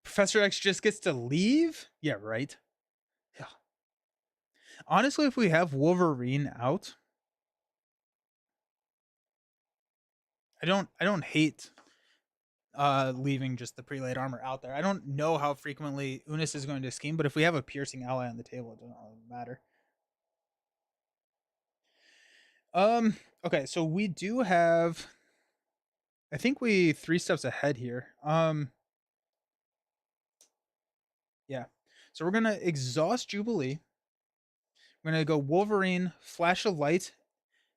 Professor X just gets to leave? Yeah, right. Yeah. Honestly, if we have Wolverine out, I don't hate leaving just the prelate armor out there. I don't know how frequently Unis is going to scheme, but if we have a piercing ally on the table, it doesn't really matter. Okay, so we do have, I think we 3 steps ahead here. So we're going to exhaust Jubilee. We're going to go Wolverine, Flash of Light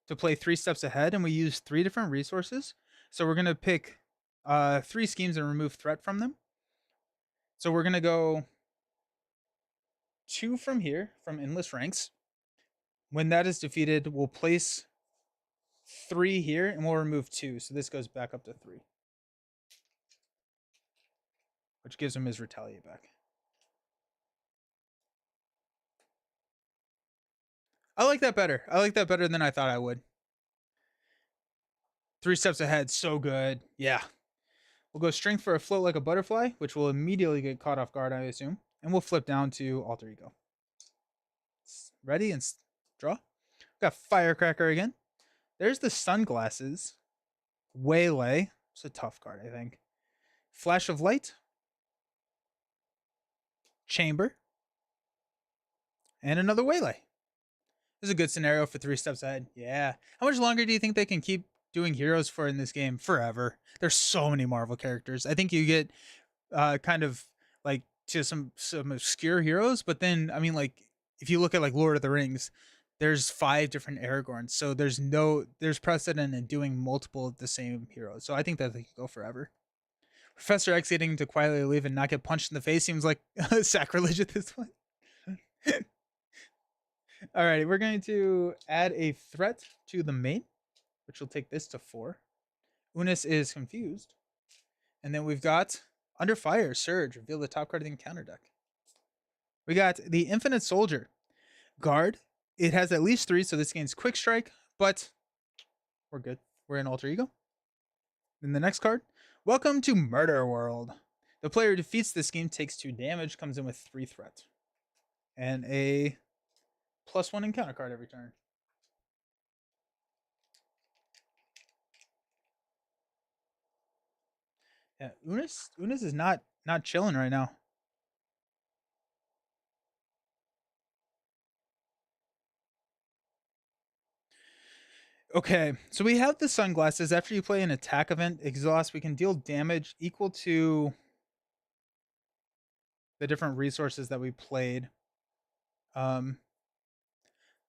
to play 3 steps ahead, and we use 3 different resources. So we're going to pick 3 schemes and remove threat from them. So we're going to go 2 from here, from Endless Ranks. When that is defeated, we'll place 3 here, and we'll remove 2. So this goes back up to 3. Which gives him his Retaliate back. I like that better. I like that better than I thought I would. 3 steps ahead, so good. Yeah. We'll go Strength for a Float like a Butterfly, which will immediately get caught off guard, I assume. And we'll flip down to Alter Ego. Ready and draw. Got Firecracker again. There's the Sunglasses. Waylay. It's a tough card, I think. Flash of Light. Chamber. And another Waylay. This is a good scenario for 3 steps ahead. Yeah. How much longer do you think they can keep doing heroes for in this game? Forever. There's so many Marvel characters. I think you get kind of like to some obscure heroes, but then I mean, like, if you look at like Lord of the Rings, there's 5 different Aragorns, so there's precedent in doing multiple of the same heroes. So I think that they can go forever. Professor X getting to quietly leave and not get punched in the face seems like sacrilege at this point. Alrighty, we're going to add a threat to the main, which will take this to 4. Unis is confused. And then we've got Under Fire, Surge, reveal the top card of the encounter deck. We got the Infinite Soldier. Guard. It has at least 3, so this gains Quick Strike, but we're good. We're in Alter Ego. Then the next card. Welcome to Murder World. The player who defeats this scheme takes 2 damage, comes in with 3 threat. And a +1 encounter card every turn. Yeah, Unis is not chilling right now. Okay, so we have the Sunglasses. After you play an attack event, exhaust, we can deal damage equal to the different resources that we played. The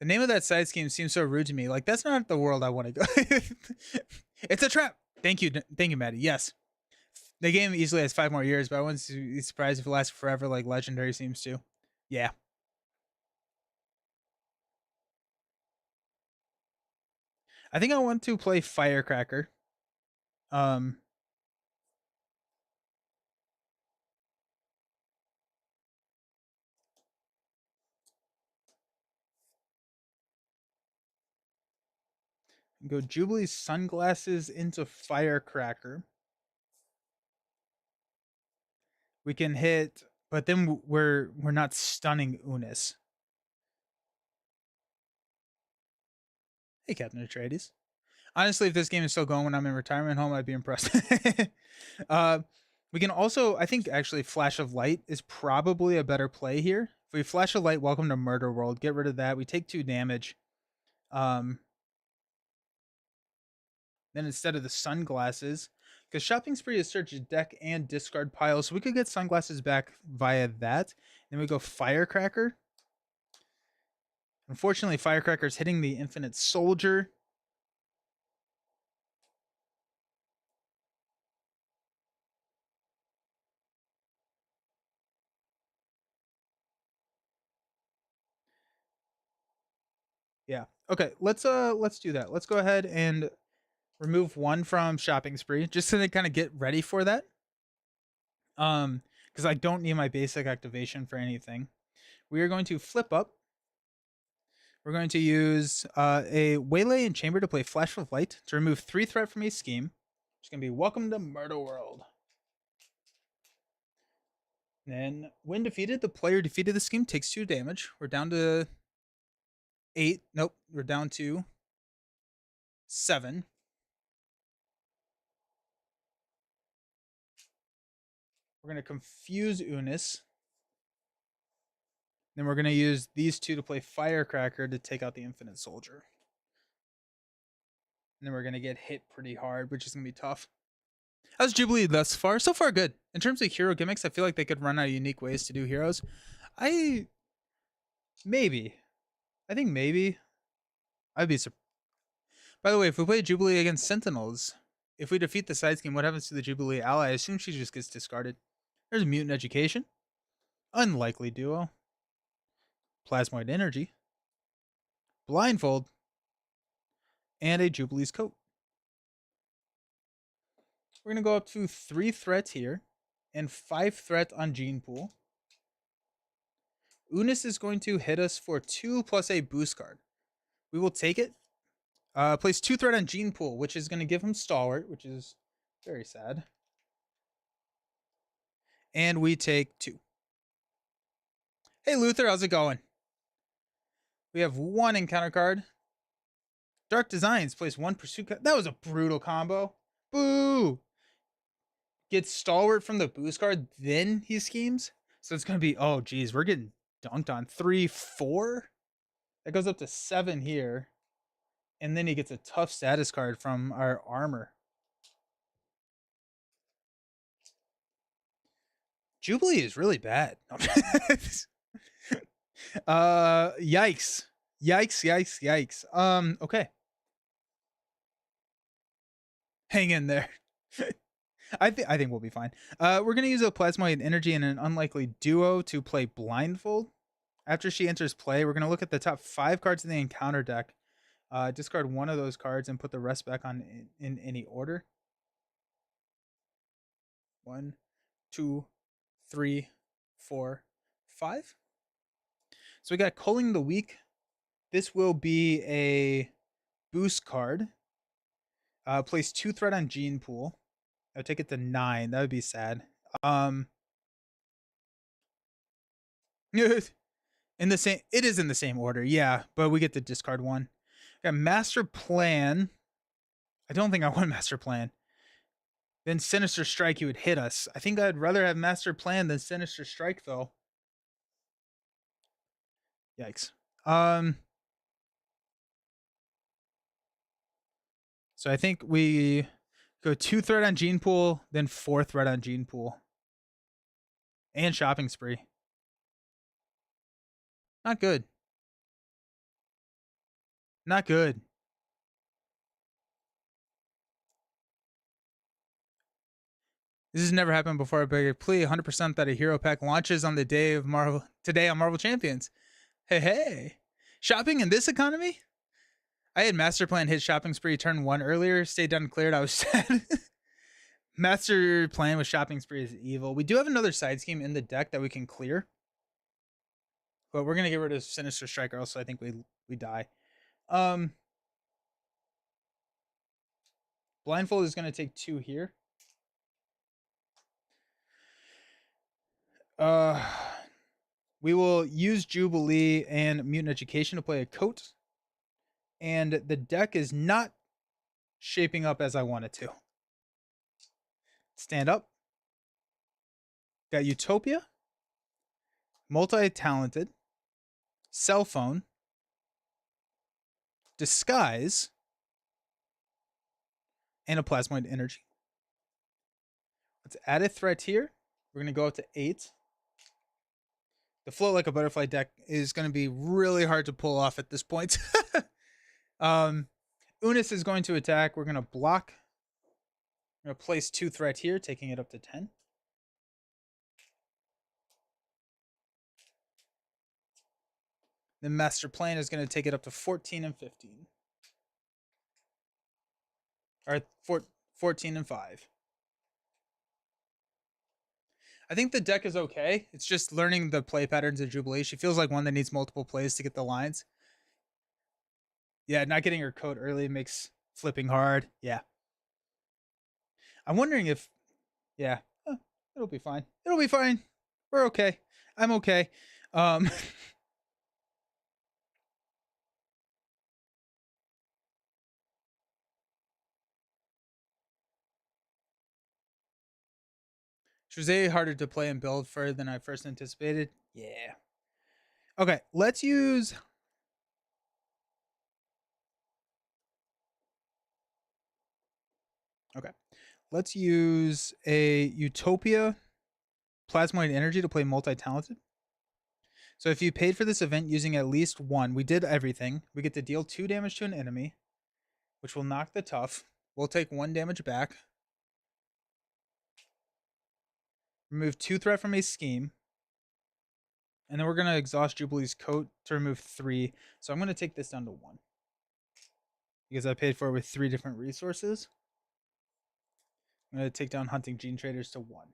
name of that side scheme seems so rude to me. Like, that's not the world I want to go. It's a trap. Thank you, Maddie. Yes, the game easily has 5 more years, but I wouldn't be surprised if it lasts forever, like Legendary seems to. Yeah. I think I want to play Firecracker. Go Jubilee Sunglasses into Firecracker. We can hit, but then we're not stunning Unis. Hey, Captain Atreides. Honestly, if this game is still going when I'm in retirement home, I'd be impressed. We can also, I think, actually, Flash of Light is probably a better play here. If we Flash of Light, welcome to Murder World. Get rid of that. We take 2 damage. Then instead of the Sunglasses, because Shopping Spree is search deck and discard pile, so we could get Sunglasses back via that. Then we go Firecracker. Unfortunately, Firecracker's hitting the Infinite Soldier. Yeah. Okay, let's do that. Let's go ahead and remove 1 from Shopping Spree, just so they kind of get ready for that. Because I don't need my basic activation for anything. We are going to flip up. We're going to use a Waylay and Chamber to play Flash of Light to remove 3 threat from a scheme. It's going to be Welcome to Murder World. Then, when defeated, the player defeated the scheme takes 2 damage. We're down to 8. Nope, we're down to 7. We're going to confuse Unis. Then we're going to use these 2 to play Firecracker to take out the Infinite Soldier. And then we're going to get hit pretty hard, which is going to be tough. How's Jubilee thus far? So far, good. In terms of hero gimmicks, I feel like they could run out of unique ways to do heroes. I maybe. I think maybe. I'd be surprised. By the way, if we play Jubilee against Sentinels, if we defeat the side scheme, what happens to the Jubilee ally? I assume she just gets discarded. There's Mutant Education. Unlikely duo. Plasmoid Energy. Blindfold. And a Jubilee's Coat. We're going to go up to 3 threats here and 5 threat on Gene Pool. Unis is going to hit us for 2 plus a boost card. We will take it. Place 2 threat on Gene Pool, which is going to give him Stalwart, which is very sad. And we take 2. Hey, Luther, how's it going? We have 1 encounter card. Dark Designs, place 1 pursuit card. That was a brutal combo. Boo! Gets Stalwart from the boost card, then he schemes. So it's going to be, oh, geez, we're getting dunked on. 3, 4? That goes up to 7 here. And then he gets a tough status card from our armor. Jubilee is really bad. Yikes. Okay. Hang in there. I think we'll be fine. We're gonna use a Plasmoid Energy and an Unlikely Duo to play Blindfold. After she enters play, we're gonna look at the top 5 cards in the encounter deck. Discard 1 of those cards and put the rest back on in any order. 1, 2, 3, 4, 5. So we got Culling the Weak. This will be a boost card. Place 2 threat on Gene Pool. I'll take it to 9. That would be sad. In the same, it is in the same order, yeah, but we get to discard 1. Got Master Plan. I don't think I want Master Plan. Then Sinister Strike, you would hit us. I think I'd rather have Master Plan than Sinister Strike, though. Yikes. So I think we go 2 threat on Gene Pool, then 4 threat on Gene Pool. And Shopping Spree. Not good. Not good. This has never happened before. I beg your plea. 100% that a hero pack launches on the day of Marvel today on Marvel Champions. Hey. Shopping in this economy? I had Master Plan hit Shopping Spree turn 1 earlier. Stayed uncleared. I was sad. Master Plan with Shopping Spree is evil. We do have another side scheme in the deck that we can clear. But we're going to get rid of Sinister Strike, or else I think we die. Blindfold is going to take 2 here. We will use Jubilee and Mutant Education to play a Coat. And the deck is not shaping up as I want it to. Stand up. Got Utopia. Multi-Talented. Cell Phone. Disguise. And a Plasmoid Energy. Let's add a threat here. We're going to go up to 8. The Float Like a Butterfly deck is going to be really hard to pull off at this point. Unis is going to attack. We're going to block. I'm going to place 2 threat here, taking it up to 10. The Master Plan is going to take it up to 14 and 15. Or 14 and 5. I think the deck is okay. It's just learning the play patterns of Jubilee. She feels like one that needs multiple plays to get the lines. Yeah, not getting her coat early makes flipping hard. Yeah. I'm wondering if... Yeah. It'll be fine. It'll be fine. We're okay. I'm okay. Shazay harder to play and build for than I first anticipated. Yeah. Okay, let's use... Okay. Let's use a Utopia Plasmoid Energy to play Multi-Talented. So if you paid for this event using at least one, we did everything. We get to deal 2 damage to an enemy, which will knock the tough. We'll take 1 damage back. Remove 2 threat from a scheme. And then we're going to exhaust Jubilee's coat to remove 3. So I'm going to take this down to 1. Because I paid for it with 3 different resources. I'm going to take down Hunting Gene Traders to 1.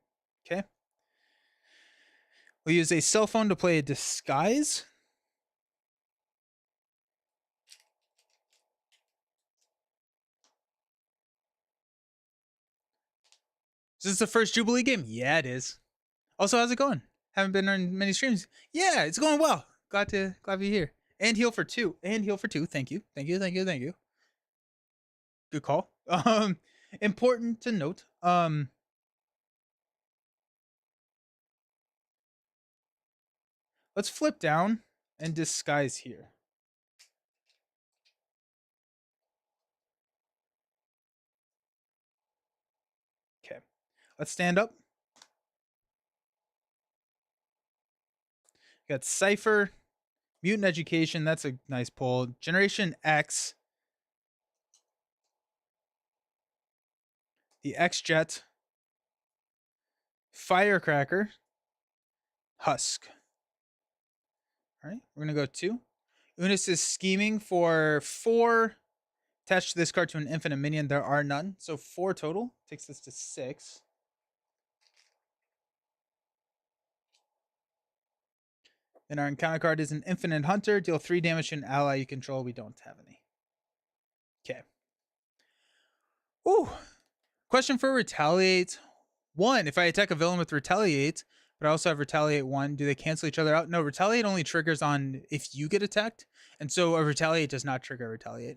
Okay. We'll use a cell phone to play a Disguise. Is this the first Jubilee game? Yeah, it is. Also, how's it going? Haven't been on many streams. Yeah, it's going well. Glad to be here. And heal for 2. And heal for 2. Thank you. Thank you. Thank you. Thank you. Good call. Important to note. Let's flip down and disguise here. Okay. Let's stand up. Got Cypher, Mutant Education. That's a nice pull. Generation X. The X-Jet. Firecracker. Husk. All right. We're going to go 2. Unis is scheming for 4. Attached to this card to an infinite minion. There are none. So 4 total. Takes this to 6. Then our encounter card is an Infinite Hunter. Deal 3 damage to an ally you control. We don't have any. Okay. Ooh. Question for Retaliate. 1. If I attack a villain with Retaliate, but I also have Retaliate 1, do they cancel each other out? No, Retaliate only triggers on if you get attacked. And so a Retaliate does not trigger Retaliate.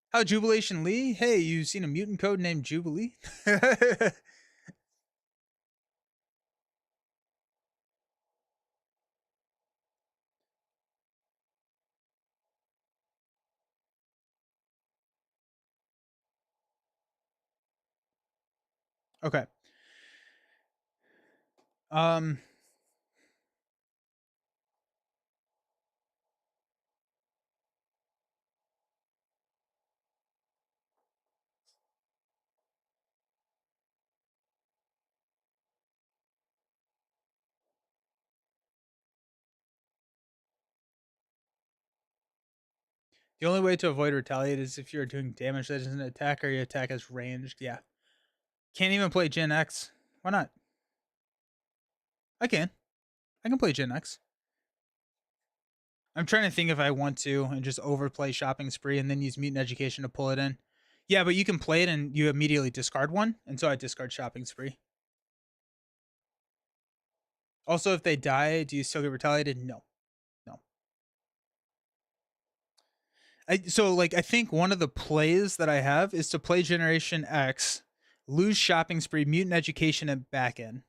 How Jubilation Lee? Hey, you seen a mutant code named Jubilee? Okay. The only way to avoid Retaliate is if you're doing damage that isn't an attack or your attack is ranged. Yeah. Can't even play Gen X. Why not? I can. I can play Gen X. I'm trying to think if I want to and just overplay Shopping Spree and then use Mutant Education to pull it in. Yeah, but you can play it and you immediately discard one. And so I discard Shopping Spree. Also, if they die, do you still get retaliated? No. No. I think one of the plays that I have is to play Generation X, lose Shopping Spree, Mutant Education, and back in.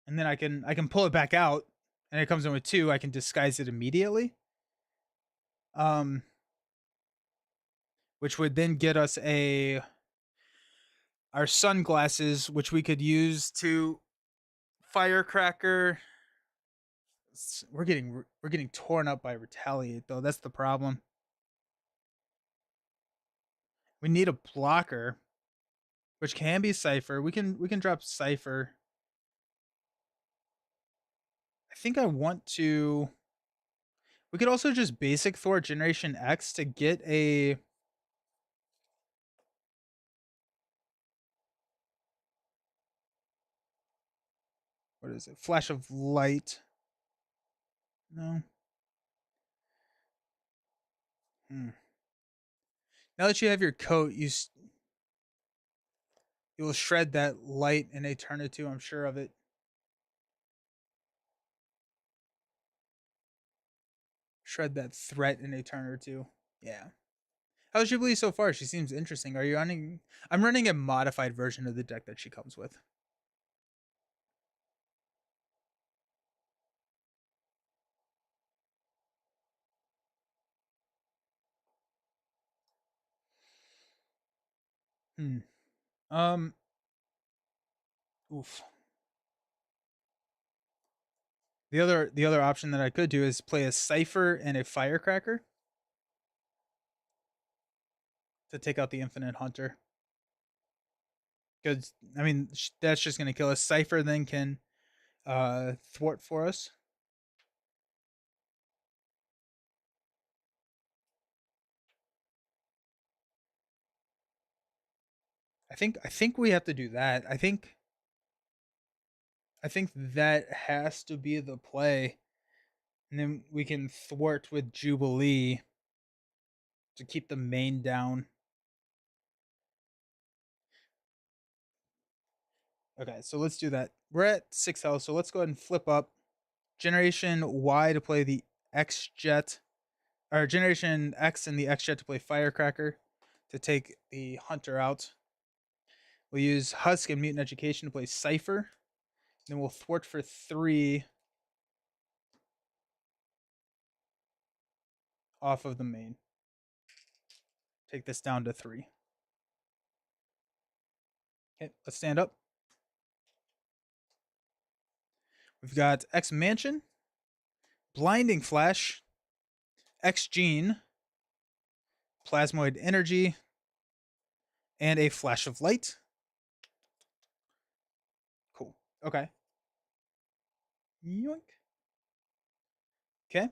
And then I can pull it back out and it comes in with 2. I can disguise it immediately. Which would then get us our sunglasses, which we could use to Firecracker. We're getting torn up by Retaliate though. That's the problem. We need a blocker, which can be Cypher. We can drop Cypher. I think I want to. We could also just basic Thor Generation X to get a. What is it? Flash of Light. No. Now that you have your coat, you will shred that light and a turn it to. I'm sure of it. Shred that threat in a turn or 2. Yeah. How's Jubilee so far? She seems interesting. Are you running? I'm running a modified version of the deck that she comes with. Um. Oof. The other option that I could do is play a Cypher and a Firecracker to take out the Infinite Hunter. Because I mean that's just gonna kill us. Cypher then can thwart for us. I think we have to do that. I think that has to be the play. And then we can thwart with Jubilee to keep the main down. Okay, so let's do that. We're at 6 health, so let's go ahead and flip up. Generation Y to play the X Jet, or Generation X and the X Jet to play Firecracker to take the Hunter out. We'll use Husk and Mutant Education to play Cypher. Then we'll thwart for 3 off of the main. Take this down to 3. Okay, let's stand up. We've got X Mansion, Blinding Flash, X Gene, Plasmoid Energy, and a Flash of Light. Cool. Okay. Yoink. Okay.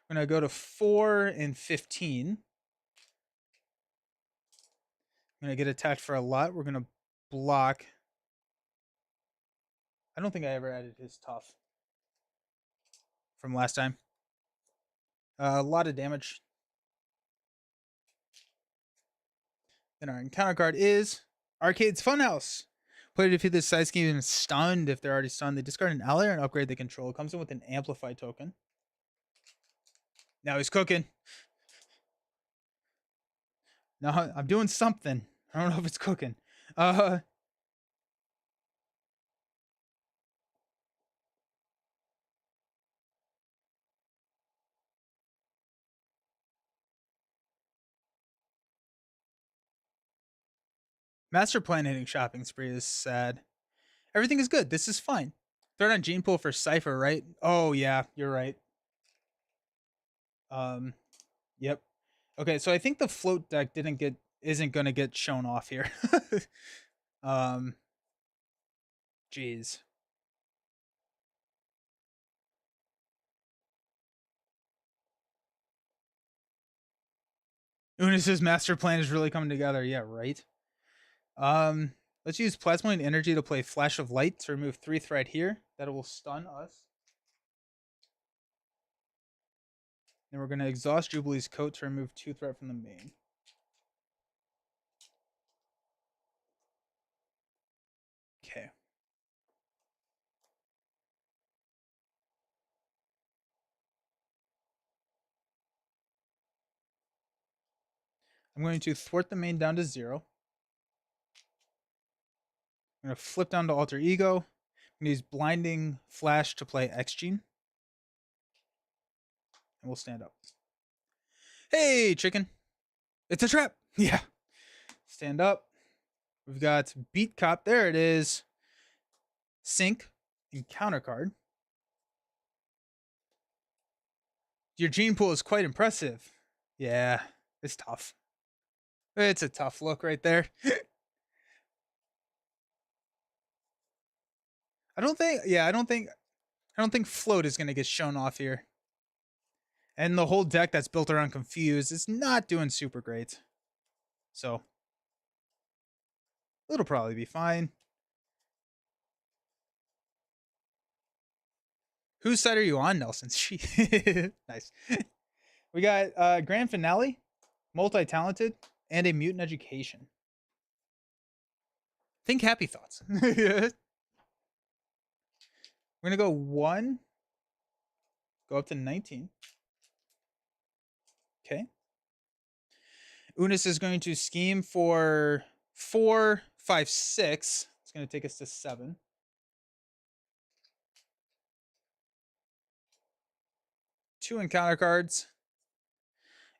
We're going to go to 4 and 15. I'm going to get attacked for a lot. We're going to block. I don't think I ever added his tough from last time. A lot of damage. Then our encounter card is Arcade's Funhouse. Play to defeat this side scheme and stunned. If they're already stunned, they discard an ally and upgrade they control. It comes in with an Amplify token. Now he's cooking. No, I'm doing something. I don't know if it's cooking. Master plan hitting shopping spree is sad. Everything is good. This is fine. Third on Gene Pool for Cypher, right? Oh yeah, you're right. Yep. Okay, so I think the float deck isn't gonna get shown off here. Jeez. Unis's master plan is really coming together. Yeah, right. Let's use Plasmoid Energy to play Flash of Light to remove 3 threat here. That will stun us. Then we're going to exhaust Jubilee's coat to remove 2 threat from the main. Okay. I'm going to thwart the main down to 0. I'm going to flip down to Alter Ego. I'm going to use Blinding Flash to play X-Gene. And we'll stand up. Hey, chicken. It's a trap. Yeah. Stand up. We've got Beat Cop. There it is. Sync. Encounter card. Your gene pool is quite impressive. Yeah, it's tough. It's a tough look right there. I don't think float is going to get shown off here. And the whole deck that's built around Confuse is not doing super great. So it'll probably be fine. Whose side are you on, Nelson? Nice. We got Grand Finale, Multi-Talented, and a Mutant Education. Think happy thoughts. We're going to go 1. Go up to 19. Okay. Unis is going to scheme for 4, 5, 6. It's going to take us to 7. Two encounter cards.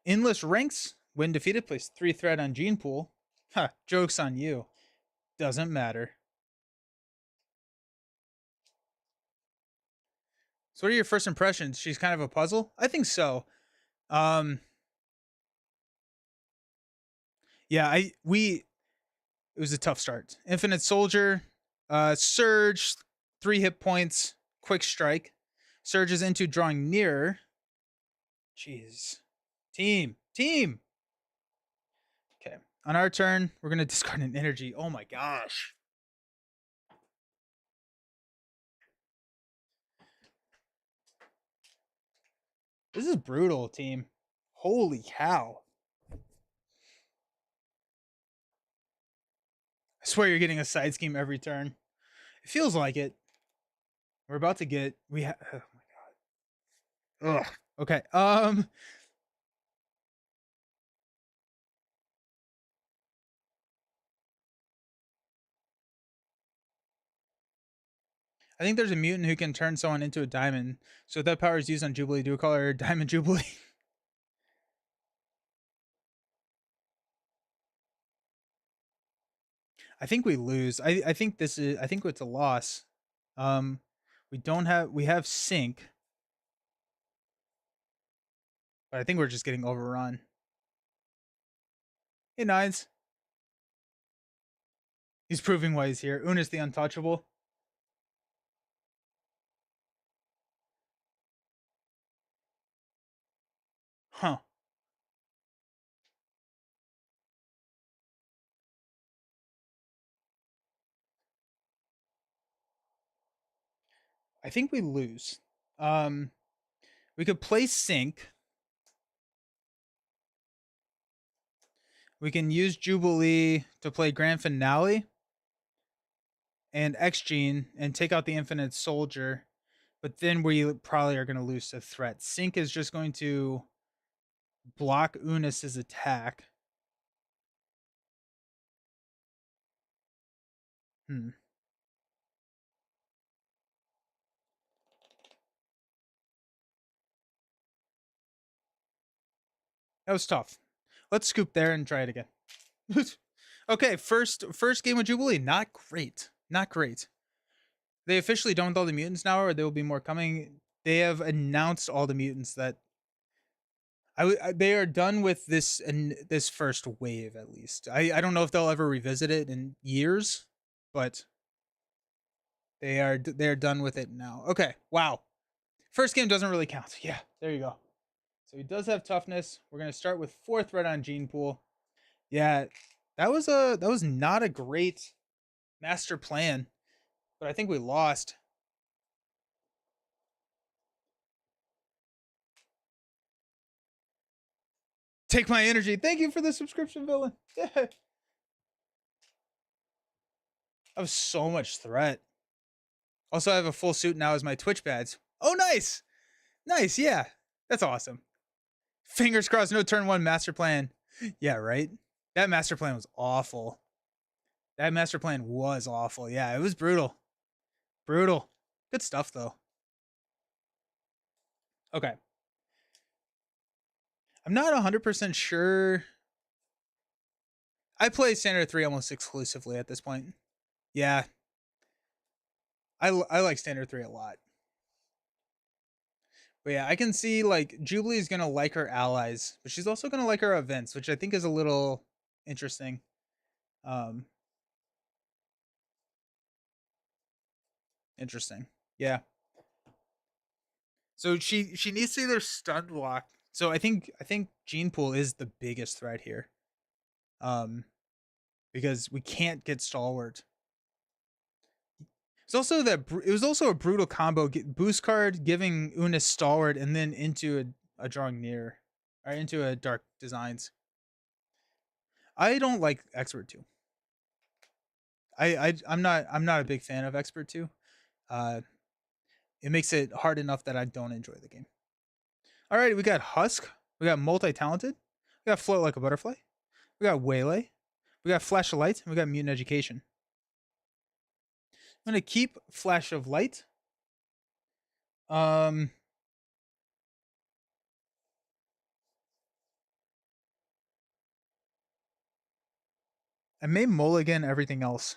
Endless Ranks. When defeated, place 3 threat on Gene Pool. Ha, joke's on you. Doesn't matter. So what are your first impressions? She's kind of a puzzle? I think so. Um yeah, it was a tough start. Infinite Soldier, Surge, 3 hit points, quick strike. Surges into drawing nearer. Jeez. Team. Okay. On our turn, we're gonna discard an energy. Oh my gosh. This is brutal, team. Holy cow. I swear you're getting a side scheme every turn. It feels like it. We're about to get oh my god. Ugh. Okay. I think there's a mutant who can turn someone into a diamond. So if that power is used on Jubilee, do we call her Diamond Jubilee? I think we lose. I think this is I think it's a loss. Um we have sync, but I think we're just getting overrun. Hey Nines. He's proving why he's here. Unis the untouchable. Huh. I think we lose. Um we could play sync. We can use Jubilee to play Grand Finale and X Gene and take out the Infinite Soldier. But then we probably are going to lose to threat. Sync is just going to block Unis's attack. Hmm. That was tough. Let's scoop there and try it again. Okay, first game of Jubilee. Not great. Not great. They officially done with all the mutants now, or there will be more coming. They have announced all the mutants that they are done with this and this first wave at least. I don't know if they'll ever revisit it in years, but they are done with it now. Okay, wow. First game doesn't really count. Yeah, there you go. So he does have toughness. We're gonna start with 4th red on Gene Pool. Yeah, that was not a great master plan, but I think we lost. Take my energy. Thank you for the subscription, villain. Yeah. That was so much threat. Also, I have a full suit now as my Twitch badge. Oh, nice. Nice, yeah. That's awesome. Fingers crossed, no turn 1 master plan. Yeah, right? That master plan was awful. That master plan was awful. Yeah, it was brutal. Brutal. Good stuff, though. Okay. I'm not 100% sure. I play Standard 3 almost exclusively at this point. Yeah. I like Standard 3 a lot. But yeah, I can see like Jubilee is gonna like her allies, but she's also gonna like her events, which I think is a little interesting. Um, interesting. Yeah. So she needs to either stun block. So I think Gene Pool is the biggest threat here. Um, because we can't get Stalwart. It's also that it was also a brutal combo. Boost card giving Unis Stalwart and then into a drawing near, or into a Dark Designs. I don't like Expert 2. I'm not a big fan of Expert 2. Uh, it makes it hard enough that I don't enjoy the game. All right, we got Husk, we got Multi Talented, we got Float Like a Butterfly, we got Waylay, we got Flash of Light, and we got Mutant Education. I'm gonna keep Flash of Light. Um, I may mulligan everything else.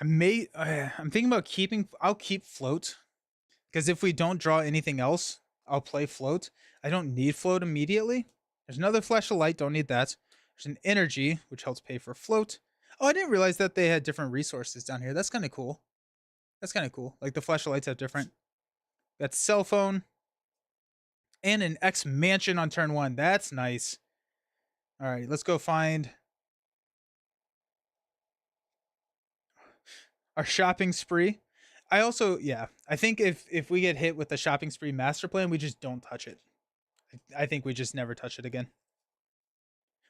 I'm thinking about keeping. I'll keep float because if we don't draw anything else, I'll play float. I don't need float immediately. There's another flash of light. Don't need that. There's an energy which helps pay for float. Oh, I didn't realize that they had different resources down here. That's kind of cool. That's kind of cool. Like the flash of lights have different. Got cell phone and an X mansion on turn 1. That's nice. All right, let's go find our shopping spree. I also, yeah, I think if we get hit with the shopping spree master plan, we just don't touch it. I think we just never touch it again.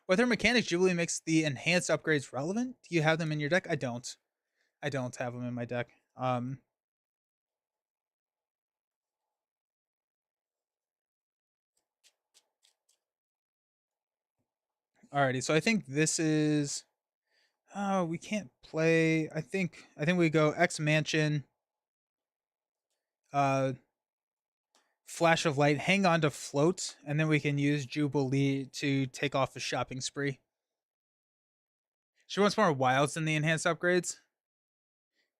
With her mechanics, Jubilee makes the enhanced upgrades relevant. Do you have them in your deck? I don't. I don't have them in my deck. Alrighty, so I think this is. Oh, we can't play. I think we go X Mansion. Uh, Flash of Light, hang on to float, and then we can use Jubilee to take off a shopping spree. She wants more wilds than the enhanced upgrades.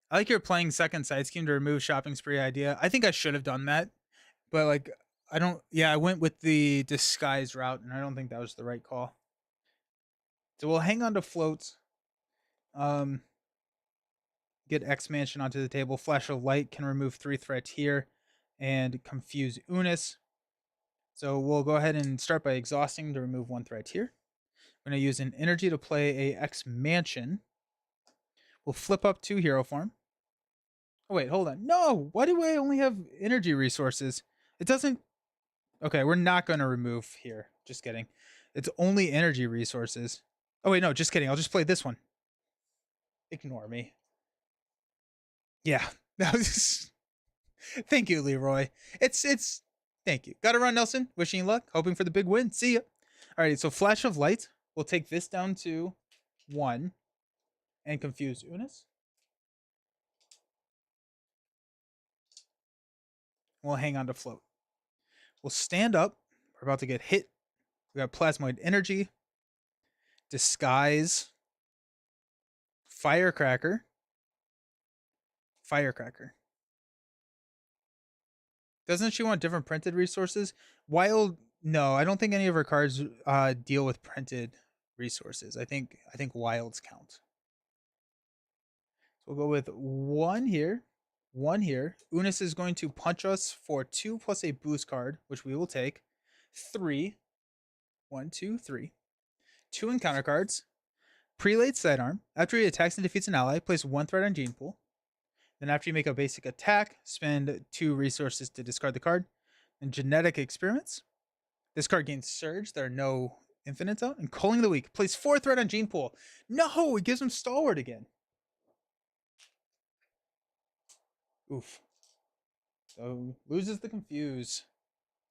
I like your playing second side scheme to remove shopping spree idea. I think I should have done that, but like I don't. Yeah, I went with the disguise route, and I don't think that was the right call. So we'll hang on to floats. Um, get X Mansion onto the table. Flash of Light can remove 3 threats here, and confuse Unis. So we'll go ahead and start by exhausting to remove 1 threat here. We're going to use an energy to play a X Mansion. We'll flip up 2 hero form. Oh, wait, hold on. No! Why do I only have energy resources? It doesn't... Okay, we're not going to remove here. Just kidding. It's only energy resources. Oh, wait, no, just kidding. I'll just play this one. Ignore me. Yeah. That was... Thank you, Leroy. It's... Thank you. Gotta run, Nelson. Wishing you luck. Hoping for the big win. See ya. Alright, so Flash of Light. We'll take this down to 1. And confuse Unis. We'll hang on to float. We'll stand up. We're about to get hit. We got Plasmoid Energy, Disguise, Firecracker, Firecracker. Doesn't she want different printed resources? Wild, no, I don't think any of her cards deal with printed resources. I think wilds count. So we'll go with 1 here, 1 here. Unis is going to punch us for 2 plus a boost card, which we will take. 3. 1, 2, 3. 2 encounter cards. Prelate Sidearm. After he attacks and defeats an ally, place 1 threat on Gene Pool. Then after you make a basic attack, spend 2 resources to discard the card. And Genetic Experiments. This card gains Surge. There are no infinites out. And Culling the Weak. Place 4 threat on Gene Pool. No! It gives him Stalwart again. Oof. So loses the Confuse.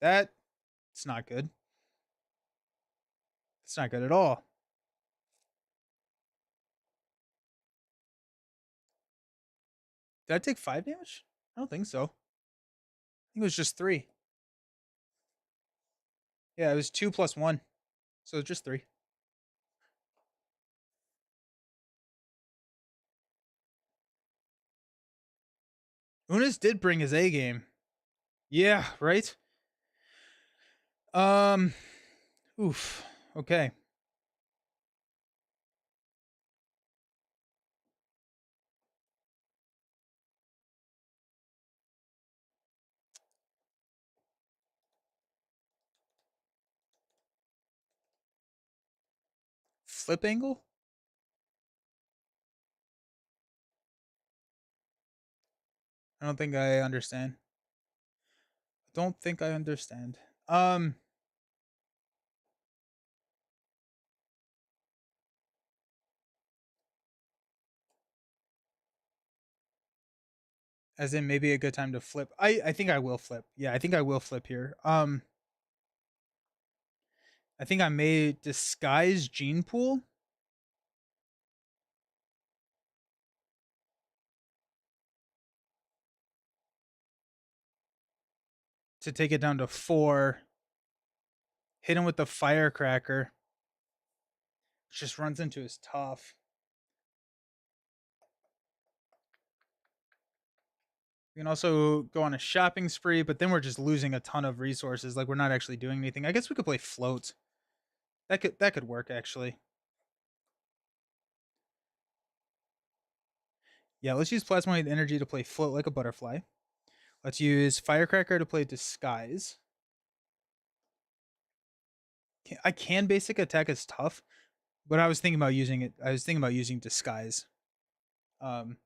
That's not good. It's not good at all. Did I take 5 damage? I don't think so. I think it was just 3. Yeah, it was 2 plus 1. So just 3. Unis did bring his A game. Yeah, right? Oof. Okay. Flip angle? I don't think I understand. I don't think I understand. As in maybe a good time to flip. I think I will flip. Yeah, I think I will flip here. I think I may disguise Gene Pool. To take it down to 4. Hit him with the Firecracker. Just runs into his tough. We can also go on a shopping spree, but then we're just losing a ton of resources. Like we're not actually doing anything. I guess we could play float. That could work actually. Yeah, let's use plasmoid energy to play float like a butterfly. Let's use firecracker to play disguise. I can basic attack as tough, but I was thinking about using it. I was thinking about using disguise. Um,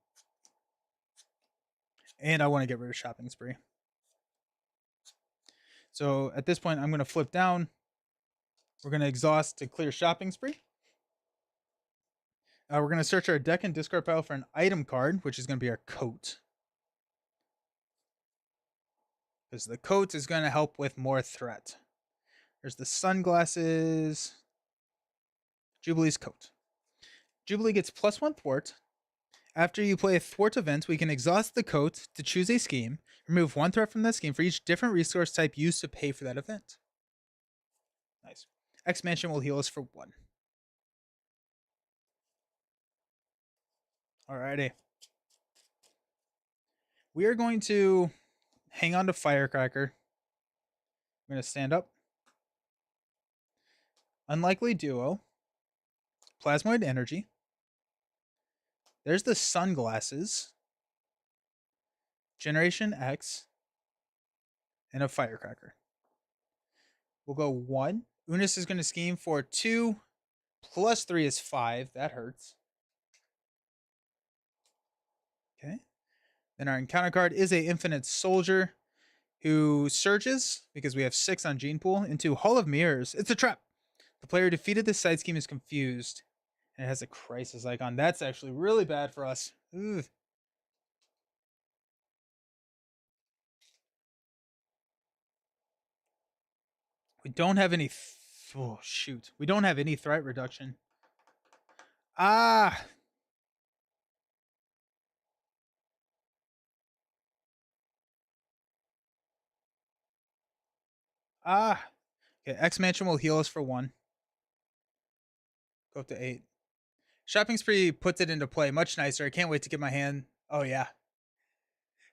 and I want to get rid of shopping spree. So at this point, I'm going to flip down. We're going to exhaust to clear shopping spree. We're going to search our deck and discard pile for an item card, which is going to be our coat. Because the coat is going to help with more threat. There's the sunglasses. Jubilee's coat. Jubilee gets +1 thwart. After you play a thwart event, we can exhaust the coat to choose a scheme. Remove 1 threat from that scheme for each different resource type used to pay for that event. Nice. X Mansion will heal us for 1. Alrighty. We are going to hang on to Firecracker. I'm going to stand up. Unlikely Duo. Plasmoid Energy. There's the Sunglasses. Generation X. And a Firecracker. We'll go 1. Unis is going to scheme for 2. +3 is 5. That hurts. Okay. Then our encounter card is a Infinite Soldier who surges, because we have 6 on Gene Pool, into Hall of Mirrors. It's a trap. The player defeated this side scheme is confused. And it has a crisis icon. That's actually really bad for us. Ugh. We don't have any... oh, shoot. We don't have any threat reduction. Ah! Ah! Okay, X Mansion will heal us for 1. Go up to 8. Shopping Spree puts it into play. Much nicer. I can't wait to get my hand... oh, yeah.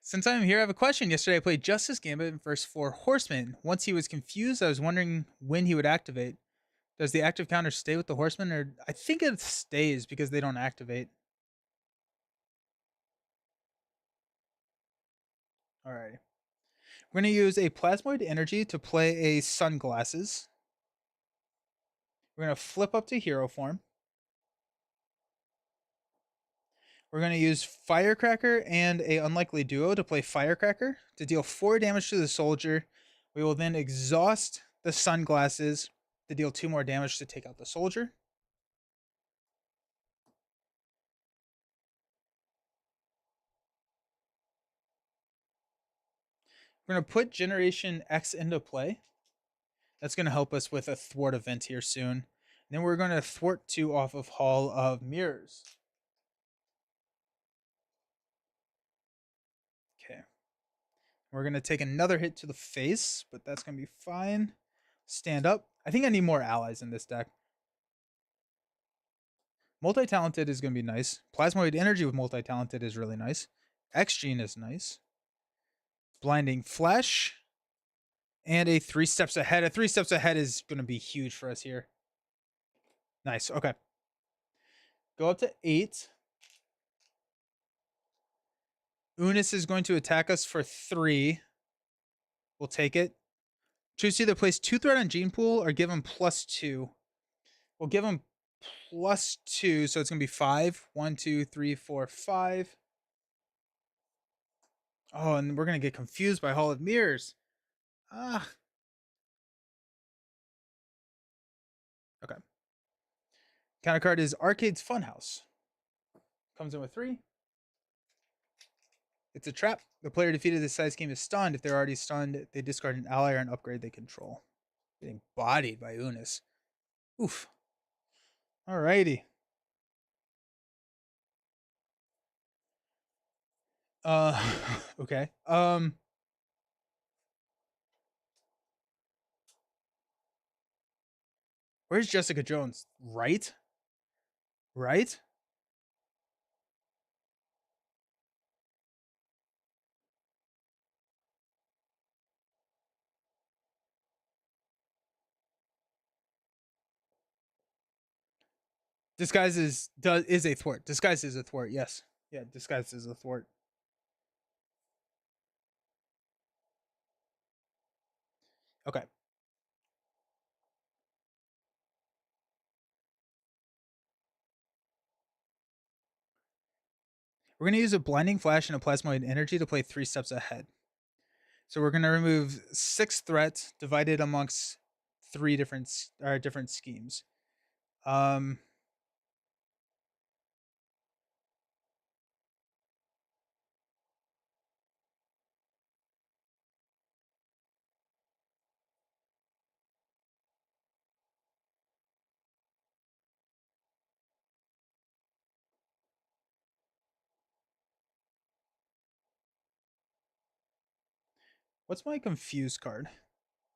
Since I'm here, I have a question. Yesterday, I played Justice Gambit versus 4 Horsemen. Once he was confused, I was wondering when he would activate. Does the active counter stay with the Horsemen? Or I think it stays because they don't activate. All right. We're going to use a Plasmoid Energy to play a Sunglasses. We're going to flip up to Hero form. We're going to use Firecracker and a Unlikely Duo to play Firecracker to deal 4 damage to the soldier. We will then exhaust the Sunglasses to deal 2 more damage to take out the soldier. We're going to put Generation X into play. That's going to help us with a thwart event here soon. And then we're going to thwart 2 off of Hall of Mirrors. Okay. We're going to take another hit to the face, but that's going to be fine. Stand up. I think I need more allies in this deck. Multi-talented is going to be nice. Plasmoid Energy with multi-talented is really nice. X-Gene is nice. Blinding Flesh. And a 3 steps ahead. A 3 steps ahead is going to be huge for us here. Nice. Okay. Go up to 8. Unis is going to attack us for 3. We'll take it. Choose to either place 2 threat on Gene Pool or give him +2. We'll give him +2, so it's going to be 5. 1, 2, 3, 4, 5. Oh, and we're going to get confused by Hall of Mirrors. Ah. Okay. Counter card is Arcade's Funhouse. Comes in with 3. It's a trap. The player defeated this side scheme is stunned. If they're already stunned, they discard an ally or an upgrade they control. Getting bodied by Unis. Oof. Alrighty. Okay. Where's Jessica Jones? Right? Right? Disguise is a thwart. Disguise is a thwart. Yes. Yeah. Disguise is a thwart. Okay. We're going to use a blinding flash and a plasmoid energy to play 3 steps ahead. So we're going to remove 6 threats divided amongst 3 different schemes. What's my confused card?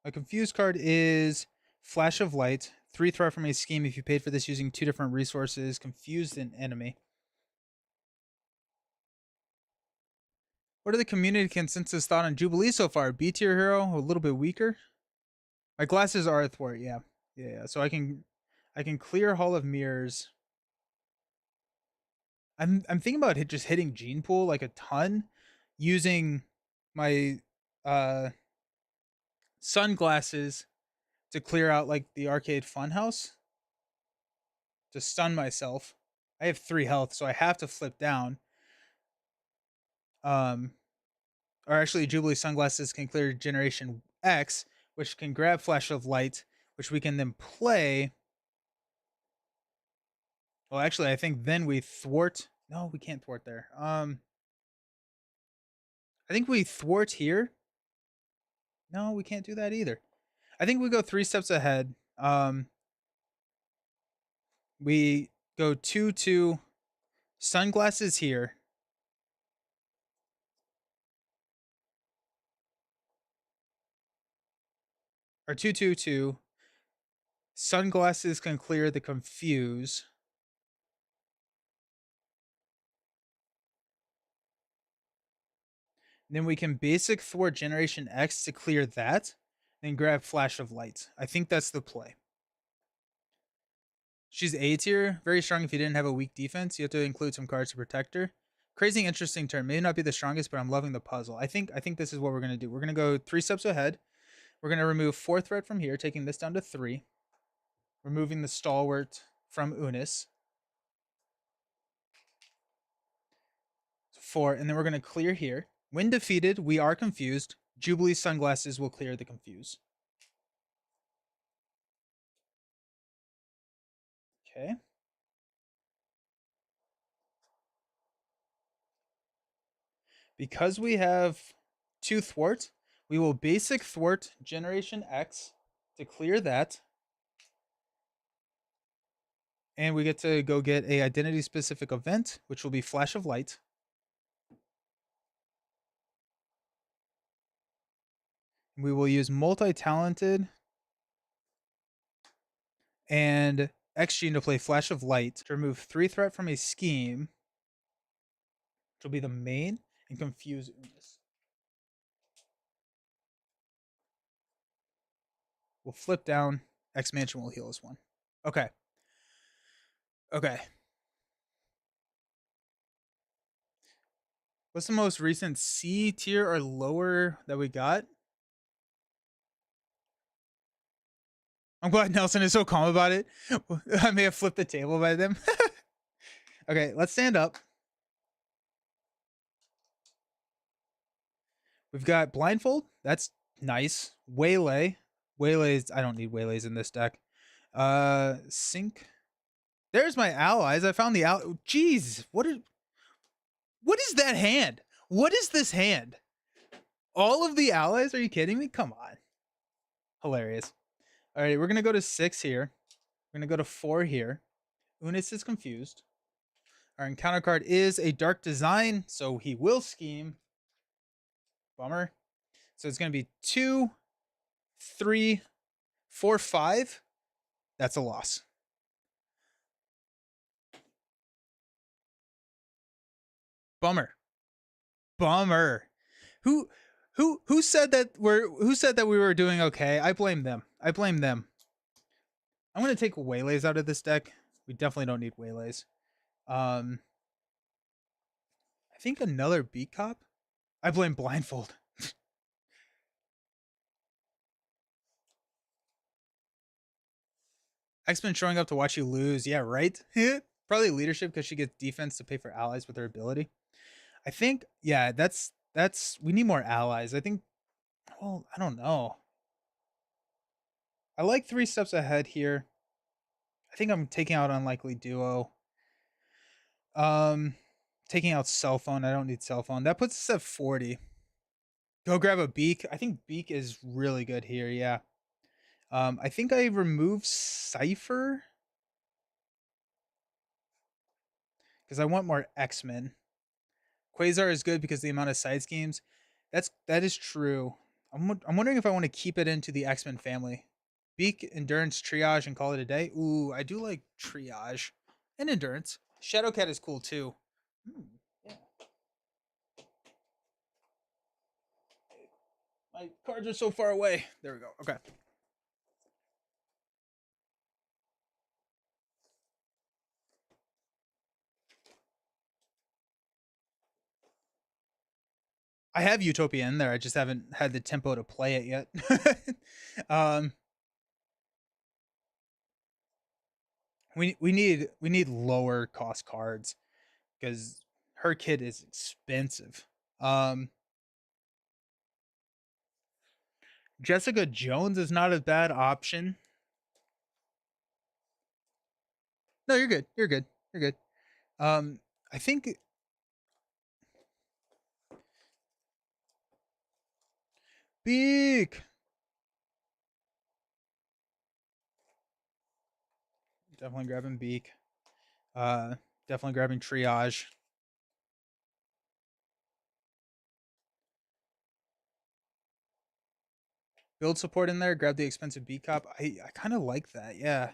My confused card is Flash of Light, 3 threat from a scheme if you paid for this using 2 different resources, confused an enemy. What are the community consensus thought on Jubilee so far? B tier hero, a little bit weaker. My glasses are a thwart, yeah. Yeah. So I can clear Hall of Mirrors. I'm thinking about just hitting Gene Pool like a ton, using my sunglasses to clear out like the arcade funhouse to stun myself. I have 3 health, so I have to flip down. Or actually, Jubilee sunglasses can clear Generation X, which can grab Flash of Light, which we can then play. Well, actually, I think then we thwart. No, we can't thwart there. I think we thwart here. No, we can't do that either. I think we go 3 steps ahead. We go 2-2 sunglasses here. Or 2-2-2. Sunglasses can clear the confuse. Then we can basic thwart Generation X to clear that. Then grab Flash of Light. I think that's the play. She's A tier, very strong if you didn't have a weak defense. You have to include some cards to protect her. Crazy interesting turn. Maybe not be the strongest, but I'm loving the puzzle. I think this is what we're gonna do. We're gonna go 3 steps ahead. We're gonna remove 4 threat from here, taking this down to 3. Removing the stalwart from Unis. 4, and then we're gonna clear here. When defeated, we are confused. Jubilee sunglasses will clear the confuse. Okay. Because we have 2 thwart, we will basic thwart Generation X to clear that. And we get to go get a identity specific event, which will be Flash of Light. We will use multi-talented and X Gene to play Flash of Light to remove 3 threat from a scheme, which will be the main, and confuse Unis. We'll flip down. X Mansion will heal us 1. Okay. Okay. What's the most recent C tier or lower that we got? I'm glad Nelson is so calm about it. I may have flipped the table by them. Okay, let's stand up. We've got Blindfold. That's nice. Waylay. Waylays. I don't need Waylays in this deck. Sync. There's my allies. I found the Jeez. What is that hand? What is this hand? All of the allies? Are you kidding me? Come on. Hilarious. All right, we're going to go to 6 here. We're going to go to 4 here. Unis is confused. Our encounter card is a Dark Design, so he will scheme. Bummer. So it's going to be 2, 3, 4, 5. That's a loss. Bummer. Who said that we were doing okay? I blame them. I'm going to take Waylays out of this deck. We definitely don't need waylays. Um, I think another beat cop. I blame blindfold. X-Men showing up to watch you lose. Yeah, right. Probably leadership because she gets defense to pay for allies with her ability. I think. Yeah, that's. We need more allies. I think. Well, I don't know. I like 3 steps ahead here. I think I'm taking out unlikely duo. Um, taking out cell phone. I don't need cell phone. That puts us at 40. Go grab a beak. I think beak is really good here. Yeah. I think I remove Cipher because I want more X-Men. Quasar is good because the amount of side schemes. That is true. I'm wondering if I want to keep it into the X-Men family. Beak, endurance, triage, and call it a day. Ooh, I do like triage and endurance. Shadowcat is cool too. Hmm, yeah. My cards are so far away. There we go. Okay. I have Utopia in there. I just haven't had the tempo to play it yet. um, we need lower cost cards because her kit is expensive. Um, Jessica Jones is not a bad option. No, you're good. You're good. You're good. I think Beak. Definitely grabbing Beak. Uh, definitely grabbing Triage. Build support in there. Grab the expensive Beak cop. I kind of like that. Yeah.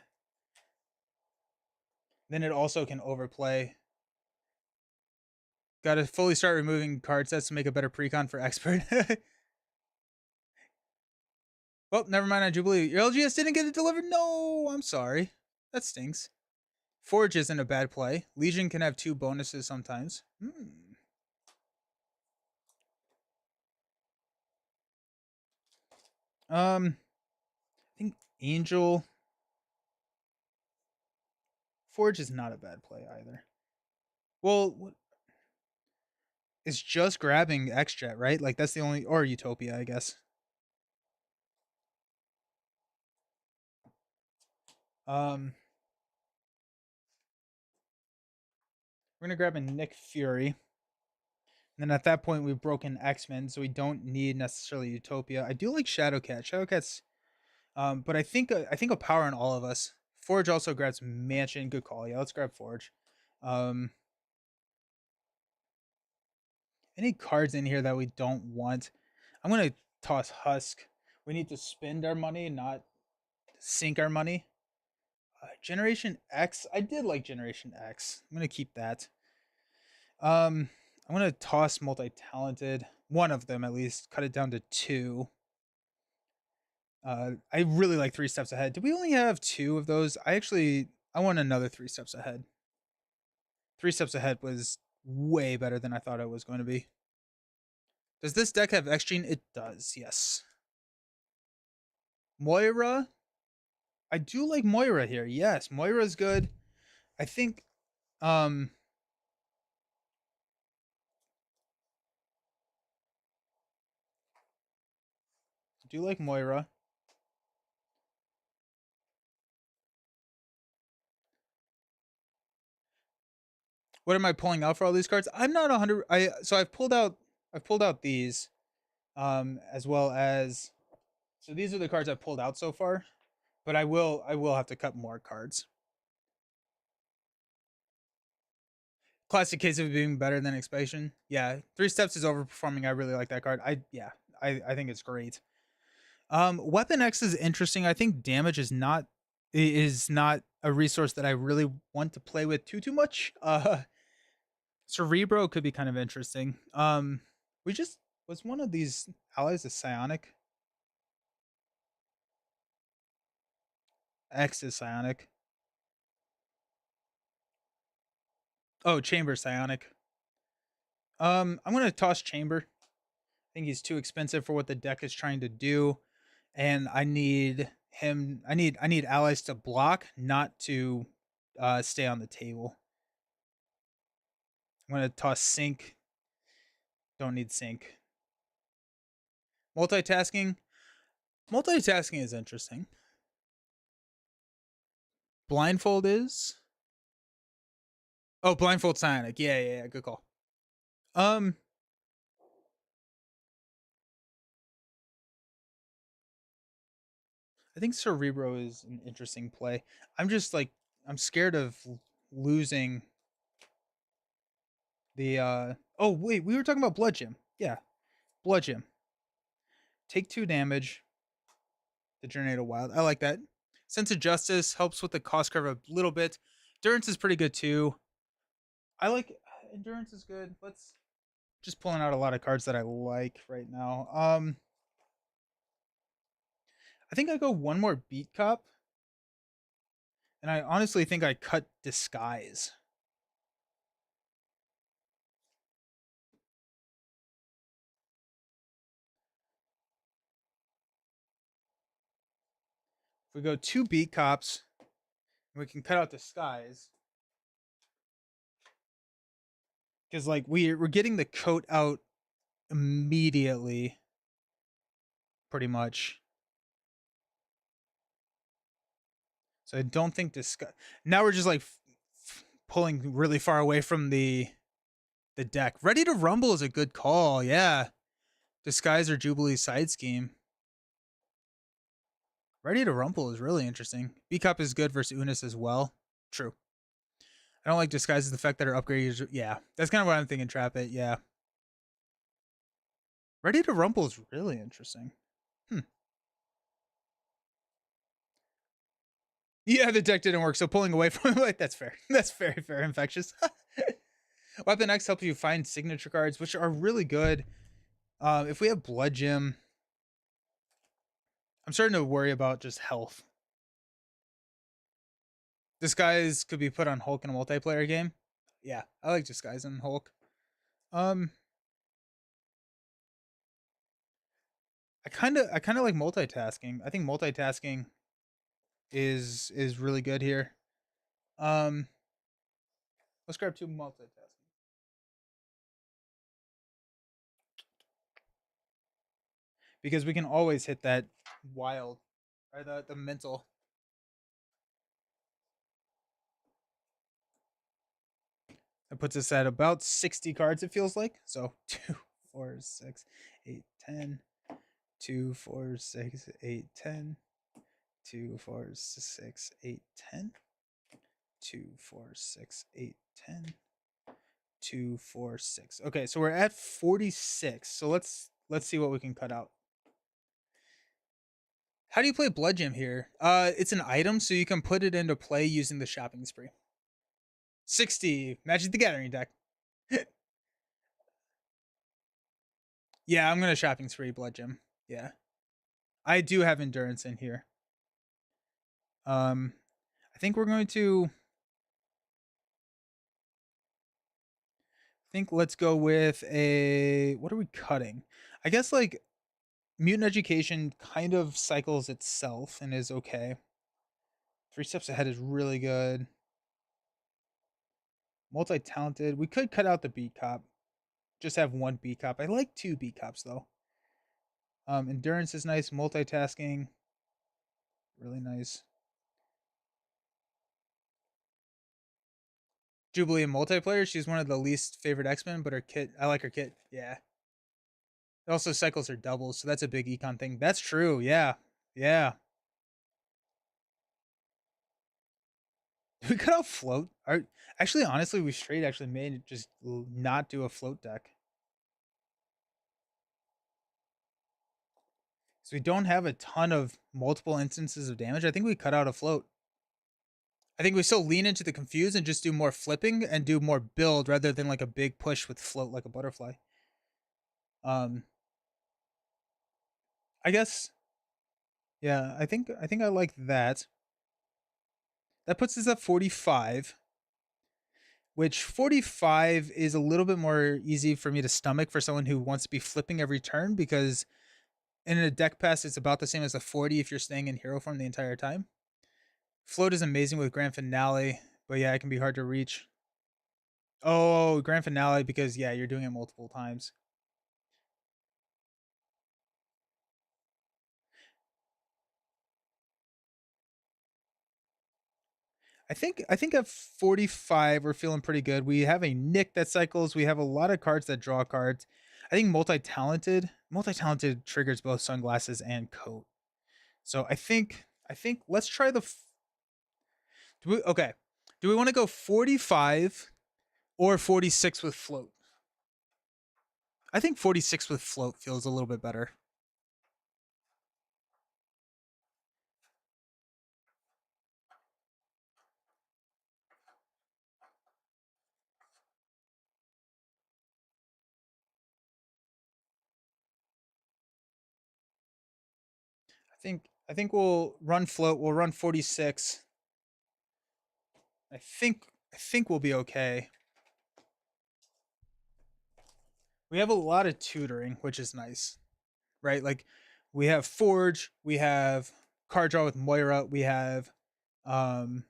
Then it also can overplay. Got to fully start removing card sets to make a better precon for expert. Well, never mind on Jubilee. Your LGS didn't get it delivered. No, I'm sorry. That stinks. Forge isn't a bad play. Legion can have 2 bonuses sometimes. I think Angel. Forge is not a bad play either. Well, it's just grabbing X-Jet, right? Like that's the only, or Utopia, I guess. Um, we're gonna grab a Nick Fury. And then at that point, we've broken X-Men, so we don't need necessarily Utopia. I do like Shadowcat. Shadowcat's, but I think a power in all of us. Forge also grabs Mansion. Good call. Yeah, let's grab Forge. Um, any cards in here that we don't want? I'm gonna toss Husk. We need to spend our money, not sink our money. Generation X. I did like Generation X. I'm gonna keep that. I'm gonna toss multi-talented. One of them at least. Cut it down to 2. I really like 3 steps ahead. Did we only have 2 of those? I want another 3 steps ahead. 3 steps ahead was way better than I thought it was going to be. Does this deck have X Gene? It does, yes. Moira. I do like Moira here. Yes, Moira's good. I think um I do like Moira. What am I pulling out for all these cards? I'm not 100. I've pulled out these, as well as, so these are the cards I've pulled out so far. But I will have to cut more cards. Classic case of being better than expansion. Yeah, 3 steps is overperforming. I really like that card. I think it's great. Weapon X is interesting. I think damage is not a resource that I really want to play with too much. Cerebro could be kind of interesting. We just was one of these allies a psionic. X is psionic. Oh, Chamber Psionic. I'm gonna toss Chamber. I think he's too expensive for what the deck is trying to do, and I need him. I need allies to block, not to stay on the table. I'm gonna toss Sync. Don't need Sync. Multitasking. Multitasking is interesting. Blindfold is. Oh, Blindfold Psionic. Yeah. Good call. Um, I think Cerebro is an interesting play. I'm just like I'm scared of losing the oh wait, we were talking about Blood Gym. Yeah, Blood Gym. Take 2 damage to generate a wild. I like that. Sense of Justice helps with the cost curve a little bit. Endurance is pretty good too. I like Endurance is good. Let's just pulling out a lot of cards that I like right now. I think I go one more Beat Cop, and I honestly think I cut Disguise. If we go 2 Beat Cops, we can cut out Disguise. Because like we're getting the coat out immediately, pretty much. So I don't think Disguise. Now we're just like pulling really far away from the deck. Ready to Rumble is a good call. Yeah, Disguise or Jubilee side scheme. Ready to Rumble is really interesting. B Cup is good versus Unis as well. True. I don't like Disguise the fact that her upgrades. Yeah, that's kind of what I'm thinking. Trap it. Yeah. Ready to Rumble is really interesting. Yeah, the deck didn't work, so pulling away from it, like, that's fair. That's very fair, Infectious. Weapon X helps you find signature cards, which are really good. If we have Blood Gym, I'm starting to worry about just health. Disguise could be put on Hulk in a multiplayer game. Yeah, I like Disguise on Hulk. Um, I kind of like multitasking. I think multitasking is really good here. Um, let's grab 2 multitasking because we can always hit that wild or the mental. That puts us at about 60 cards, it feels like. So 2, 4, 6, 8, 10. 2, 4, 6, 8, 10. 2, 4, 6, 8, 10. 2, 4, 6, 8, 10. 2, 4, 6. Okay, so we're at 46. So let's see what we can cut out. How do you play Blood Gym here? It's an item, so you can put it into play using the shopping spree. 60 Magic the Gathering deck. Yeah, I'm gonna shopping spree Blood Gym. Yeah, I do have endurance in here. I think we're going to. I think let's go with a. What are we cutting? I guess like Mutant Education kind of cycles itself and is okay. 3 steps ahead is really good. Multi-talented. We could cut out the beat cop. Just have 1 beat cop. I like 2 beat cops though. Endurance is nice. Multitasking, really nice. Jubilee in multiplayer. She's one of the least favorite X-Men, but her kit. I like her kit. Yeah. It also cycles her doubles, so that's a big econ thing. That's true. Yeah. Yeah. We cut out float. Actually, honestly, we straight actually made it just not do a float deck. So we don't have a ton of multiple instances of damage. I think we cut out a float. I think we still lean into the confuse and just do more flipping and do more build rather than like a big push with float like a butterfly. Um, I guess. Yeah, I think I like that. That puts us at 45. which 45 is a little bit more easy for me to stomach for someone who wants to be flipping every turn, because in a deck pass, it's about the same as a 40 if you're staying in hero form the entire time. Float is amazing with Grand Finale, but yeah, it can be hard to reach. Oh, Grand Finale, because yeah, you're doing it multiple times. I think at 45 we're feeling pretty good. We have a Nick that cycles. We have a lot of cards that draw cards. I think multi-talented triggers both sunglasses and coat. So I think let's try okay. Do we want to go 45 or 46 with float? I think 46 with float feels a little bit better. I think we'll run float. We'll run 46. I think we'll be okay. We have a lot of tutoring, which is nice, right? Like we have Forge, we have card draw with Moira, we have um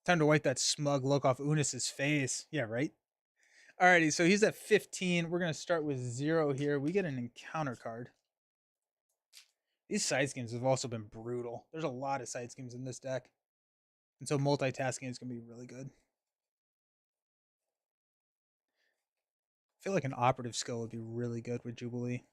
time to wipe that smug look off Unis's face. Yeah, right. Alrighty, so he's at 15. We're gonna start with 0 here. We get an encounter card. These side schemes have also been brutal. There's a lot of side schemes in this deck. And so multitasking is gonna be really good. I feel like an operative skill would be really good with Jubilee.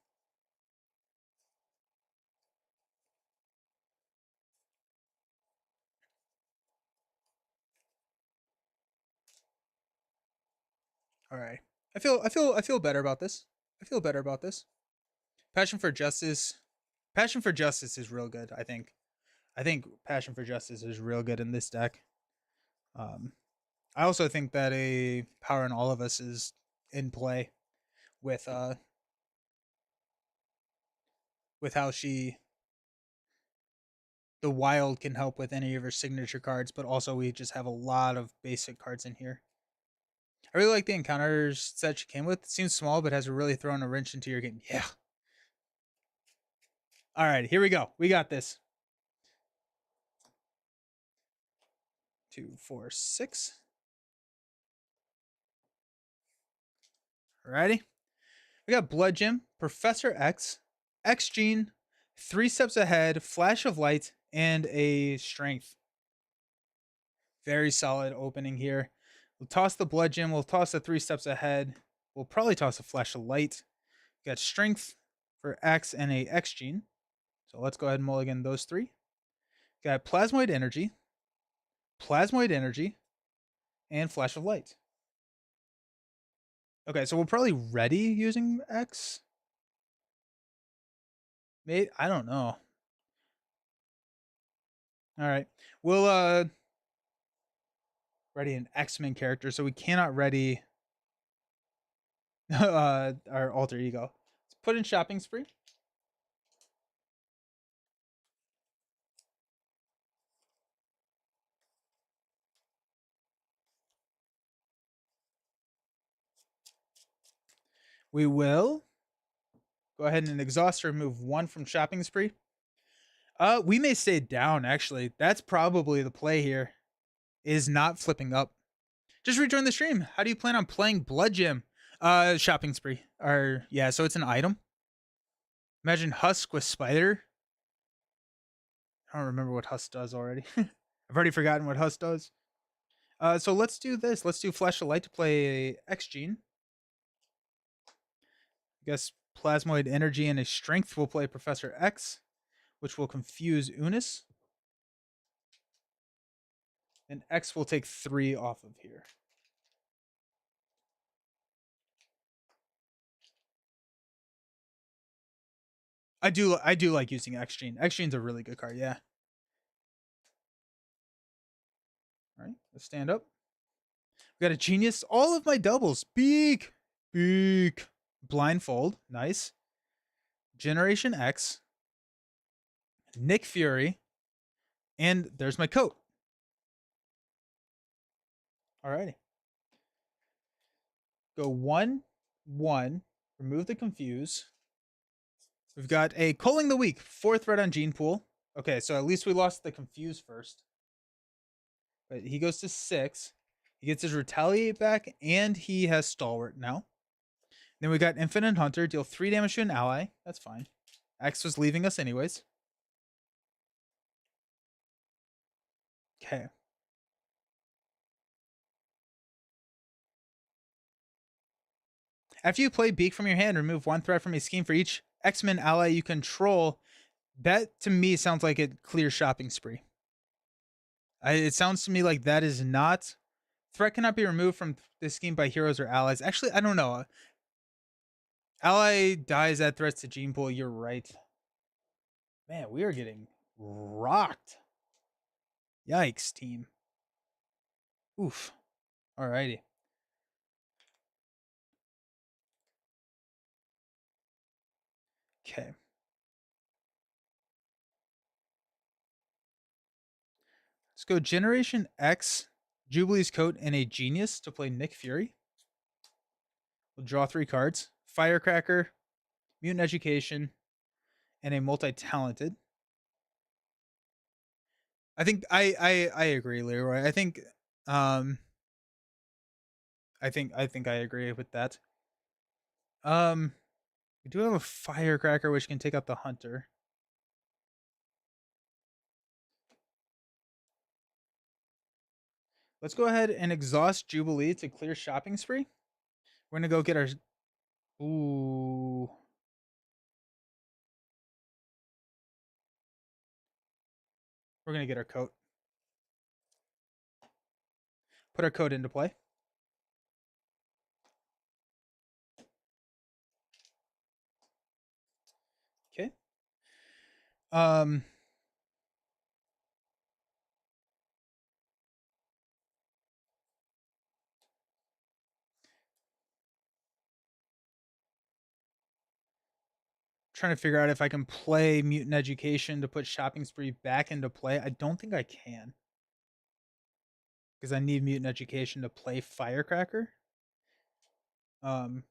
All right. I feel better about this. I feel better about this. Passion for Justice. Passion for Justice is real good, I think. I think Passion for Justice is real good in this deck. Um I also think that a Power in All of Us is in play with how the wild can help with any of her signature cards, but also we just have a lot of basic cards in here. I really like the encounters set she came with. It seems small, but has really thrown a wrench into your game. Yeah. All right, here we go. We got this. 2, 4, 6. Ready? We got Blood Gym, Professor X, X Gene, 3 Steps Ahead, Flash of Light, and a Strength. Very solid opening here. We'll toss the Blood Gym. We'll toss the 3 Steps Ahead. We'll probably toss a Flash of Light. We got Strength for X and a X Gene. So let's go ahead and mulligan those 3. Got Plasmoid Energy, and Flash of Light. Okay, so we'll probably ready using X. Maybe, I don't know. All right, we'll ready an X-Men character, so we cannot ready our alter ego. Let's put in Shopping Spree. We will go ahead and exhaust or remove 1 from Shopping Spree. We may stay down, actually. That's probably the play here, is not flipping up. Just rejoin the stream. How do you plan on playing Blood Gym? Shopping Spree. Or yeah, so it's an item. Imagine Husk with Spider. I don't remember what Husk does already. I've already forgotten what Husk does. So let's do this. Let's do Flash of Light to play X Gene. I guess Plasmoid Energy and a Strength will play Professor X, which will confuse Unis. And X will take 3 off of here. I do like using X Gene. X Gene's a really good card, yeah. All right, let's stand up. We got a Genius. All of my doubles. Beak. Blindfold. Nice. Generation X. Nick Fury. And there's my coat. Alrighty. Go 1-1. Remove the confuse. We've got a Culling the Weak, 4th red on Gene Pool. Okay, so at least we lost the confuse first. But he goes to 6. He gets his Retaliate back, and he has Stalwart now. Then we got Infinite Hunter, deal 3 damage to an ally. That's fine. X was leaving us anyways. Okay. After you play Beak from your hand, remove 1 threat from a scheme for each X-Men ally you control. That, to me, sounds like a clear shopping spree. It sounds to me like that is not... Threat cannot be removed from this scheme by heroes or allies. Actually, I don't know. Ally dies at threats to Gene Pool. You're right. Man, we are getting rocked. Yikes, team. Oof. Alrighty. Okay. Let's go Generation X, Jubilee's Coat, and a Genius to play Nick Fury. We'll draw 3 cards. Firecracker, Mutant Education, and a Multi-Talented. I think I agree, Leroy. I think I agree with that. We do have a Firecracker which can take out the Hunter. Let's go ahead and exhaust Jubilee to clear shopping spree. We're gonna go get our... Ooh. We're gonna get our coat. Put our coat into play. Okay. Trying to figure out if I can play Mutant Education to put shopping spree back into play. I don't think I can, because I need Mutant Education to play Firecracker. Because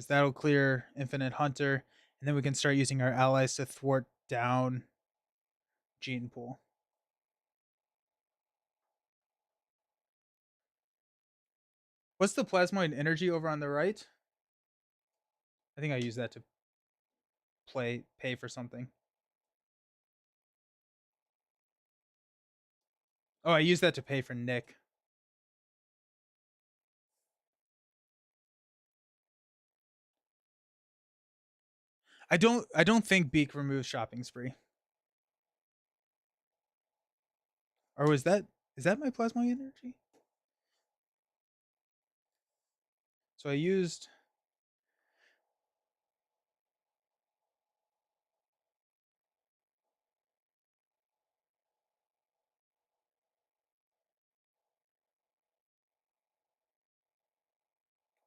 that'll clear Infinite Hunter, and then we can start using our allies to thwart down Gene Pool. What's the Plasmoid Energy over on the right? I think I use that to pay for something. Oh, I use that to pay for Nick. I don't think Beak removes shopping spree. Or is that my Plasmoid Energy? So I used...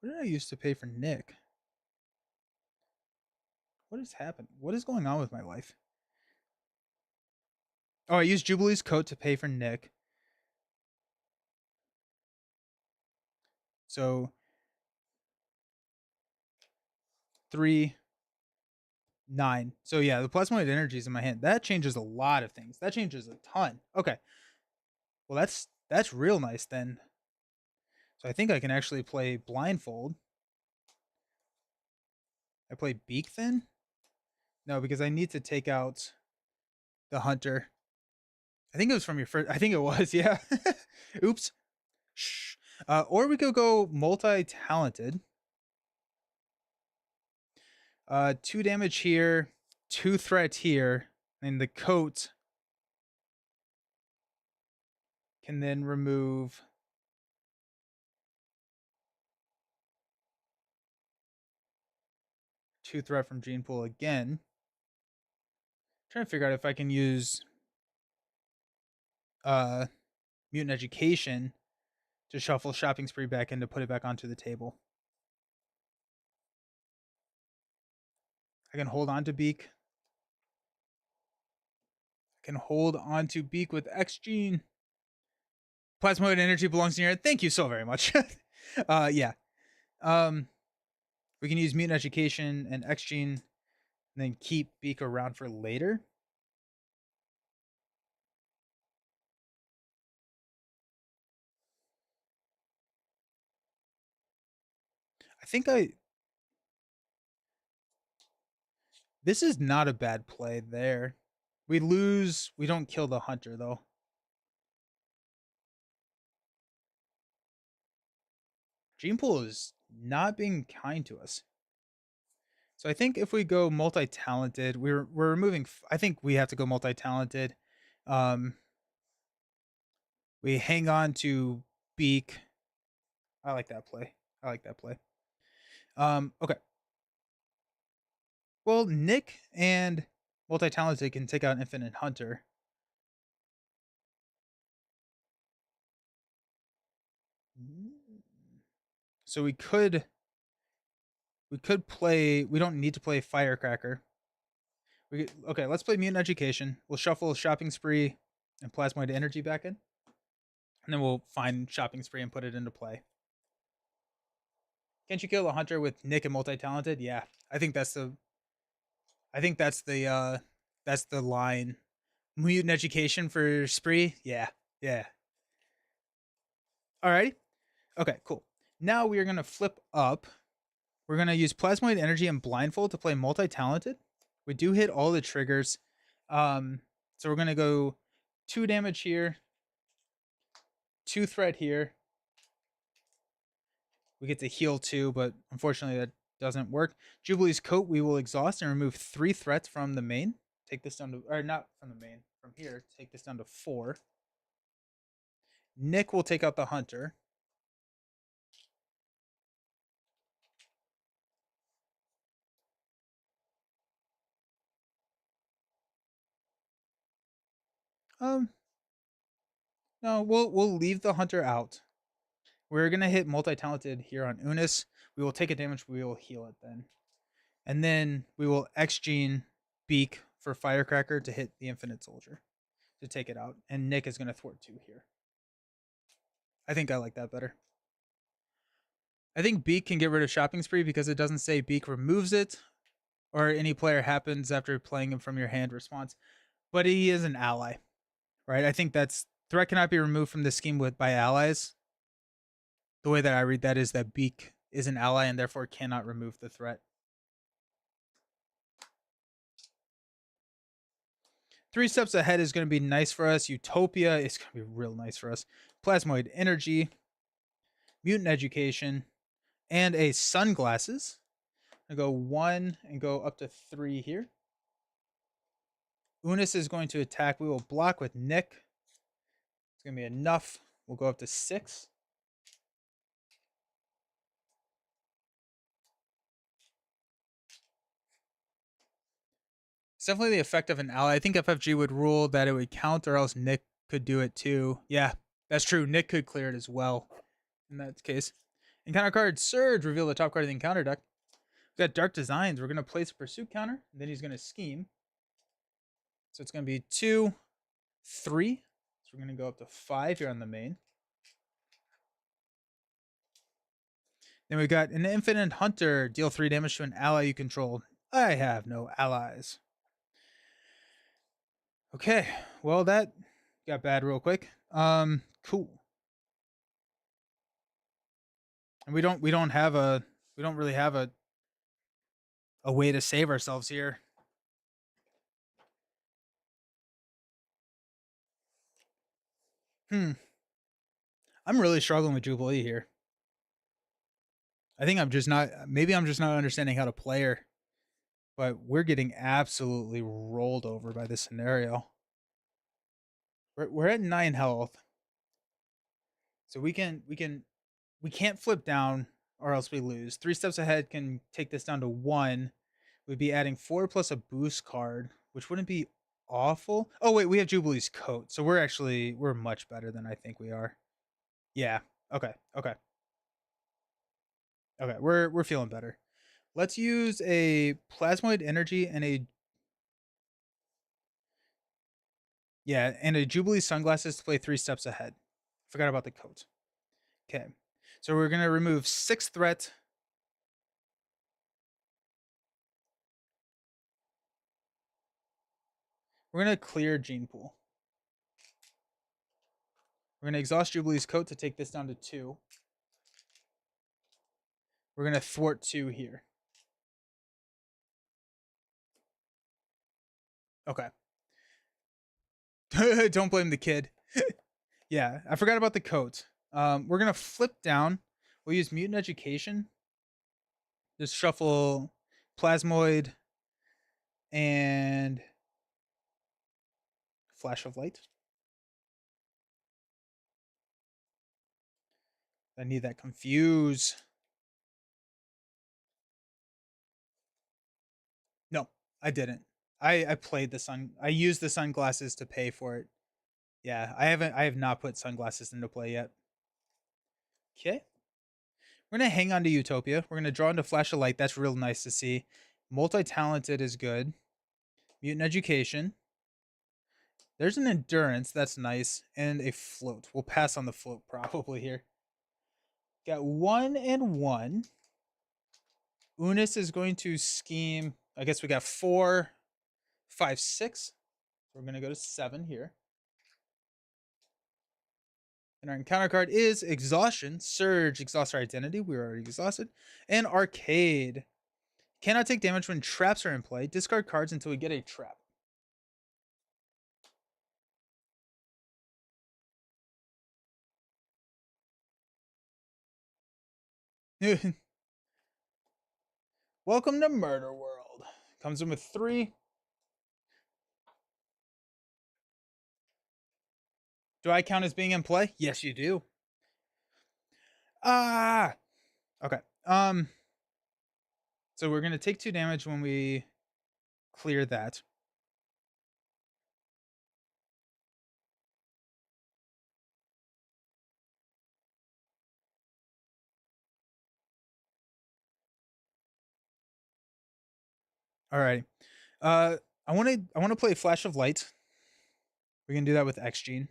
What did I use to pay for Nick? What has happened? What is going on with my life? Oh, I used Jubilee's Coat to pay for Nick. So 3, 9. So yeah, the Plasmoid Energy is in my hand. That changes a lot of things. That changes a ton. Okay. Well, that's real nice then. So I think I can actually play Blindfold. I play Beak then? No, because I need to take out the Hunter. I think it was from your first... I think it was, yeah. Oops. Shh. Or we could go Multi-Talented. 2 damage here, 2 threat here, and the coat can then remove 2 threat from Gene Pool again. Trying to figure out if I can use Mutant Education to shuffle shopping spree back in to put it back onto the table. I can hold on to Beak. can hold on to Beak with X Gene. Plasmoid energy belongs in here. Thank you so very much. Yeah. We can use Mutant Education and X Gene, and then keep Beak around for later. I think this is not a bad play there. We lose. We don't kill the hunter though. Gene Pool is not being kind to us. So I think if we go multi-talented, we're removing. I think we have to go multi-talented. We hang on to Beak. I like that play. I like that play. Okay. Well, Nick and multi-talented can take out Infinite Hunter. So we could play. We don't need to play Firecracker. Okay, let's play Mutant Education. We'll shuffle Shopping Spree and Plasmoid Energy back in, and then we'll find Shopping Spree and put it into play. Can't you kill a hunter with Nick and multi-talented? Yeah, I think that's the. I think that's the line. Mutant Education for Spree. Yeah, yeah. Alrighty. Okay, cool. Now we are gonna flip up. We're gonna use Plasmoid Energy and Blindfold to play multi-talented. We do hit all the triggers. So we're gonna go 2 damage here, 2 threat here. We get to heal 2, but unfortunately that doesn't work. Jubilee's Coat, we will exhaust and remove 3 threats from the main. Take this down to, or not from the main, from here. Take this down to 4. Nick will take out the hunter. No, we'll leave the hunter out. We're gonna hit multi-talented here on Unis. We will take a damage. We will heal it then, and then we will X Gene Beak for Firecracker to hit the Infinite Soldier to take it out. And Nick is gonna thwart 2 here. I think I like that better. I think Beak can get rid of Shopping Spree because it doesn't say Beak removes it or any player happens after playing him from your hand response. But he is an ally, right? I think that's threat cannot be removed from the scheme by allies. The way that I read that is that Beak is an ally and therefore cannot remove the threat. 3 steps ahead is going to be nice for us. Utopia is going to be real nice for us. Plasmoid Energy, Mutant Education, and a Sunglasses. I go 1 and go up to 3 here. Unis is going to attack. We will block with Nick. It's going to be enough. We'll go up to 6. It's definitely the effect of an ally. I think FFG would rule that it would count, or else Nick could do it too. Yeah, that's true. Nick could clear it as well in that case. Encounter card Surge. Reveal the top card of the encounter deck. We've got Dark Designs. We're going to place a Pursuit counter. And then he's going to scheme. So it's going to be 2, 3. So we're going to go up to 5 here on the main. Then we got an Infinite Hunter. Deal 3 damage to an ally you control. I have no allies. Okay, well that got bad real quick. Cool. And we don't really have a way to save ourselves here. I'm really struggling with Jubilee here. I think I'm just not understanding how to play her. But we're getting absolutely rolled over by this scenario. We're at 9 health. So we can't flip down or else we lose. 3 steps ahead can take this down to 1. We'd be adding 4 plus a boost card, which wouldn't be awful. Oh wait, we have Jubilee's Coat. So we're much better than I think we are. Yeah. Okay. We're feeling better. Let's use a Plasmoid Energy and a Yeah, and a Jubilee sunglasses to play 3 steps ahead. Forgot about the coat. Okay. So we're gonna remove 6 threat. We're gonna clear Gene Pool. We're gonna exhaust Jubilee's coat to take this down to 2. We're gonna thwart 2 here. Okay. Don't blame the kid. Yeah, I forgot about the coat. We're gonna flip down. We'll use Mutant Education. Just shuffle Plasmoid and Flash of Light. I need that confuse. No, I didn't. I played the sun. I used the sunglasses to pay for it. Yeah, I have not put sunglasses into play yet. Okay. We're gonna hang on to Utopia. We're gonna draw into Flash of Light. That's real nice to see. Multi-talented is good. Mutant Education. There's an Endurance. That's nice. And a Float. We'll pass on the Float probably here. Got 1 and 1. Unis is going to scheme. I guess we got 4, 5, 6. So we're gonna go to 7 here. And our encounter card is Exhaustion. Surge, exhaust our identity. We were already exhausted. And Arcade. Cannot take damage when traps are in play. Discard cards until we get a trap. Welcome to Murder World. Comes in with 3. Do I count as being in play? Yes, you do. Ah. Okay. So we're gonna take 2 damage when we clear that. All right. I want to play Flash of Light. We can do that with X Gene.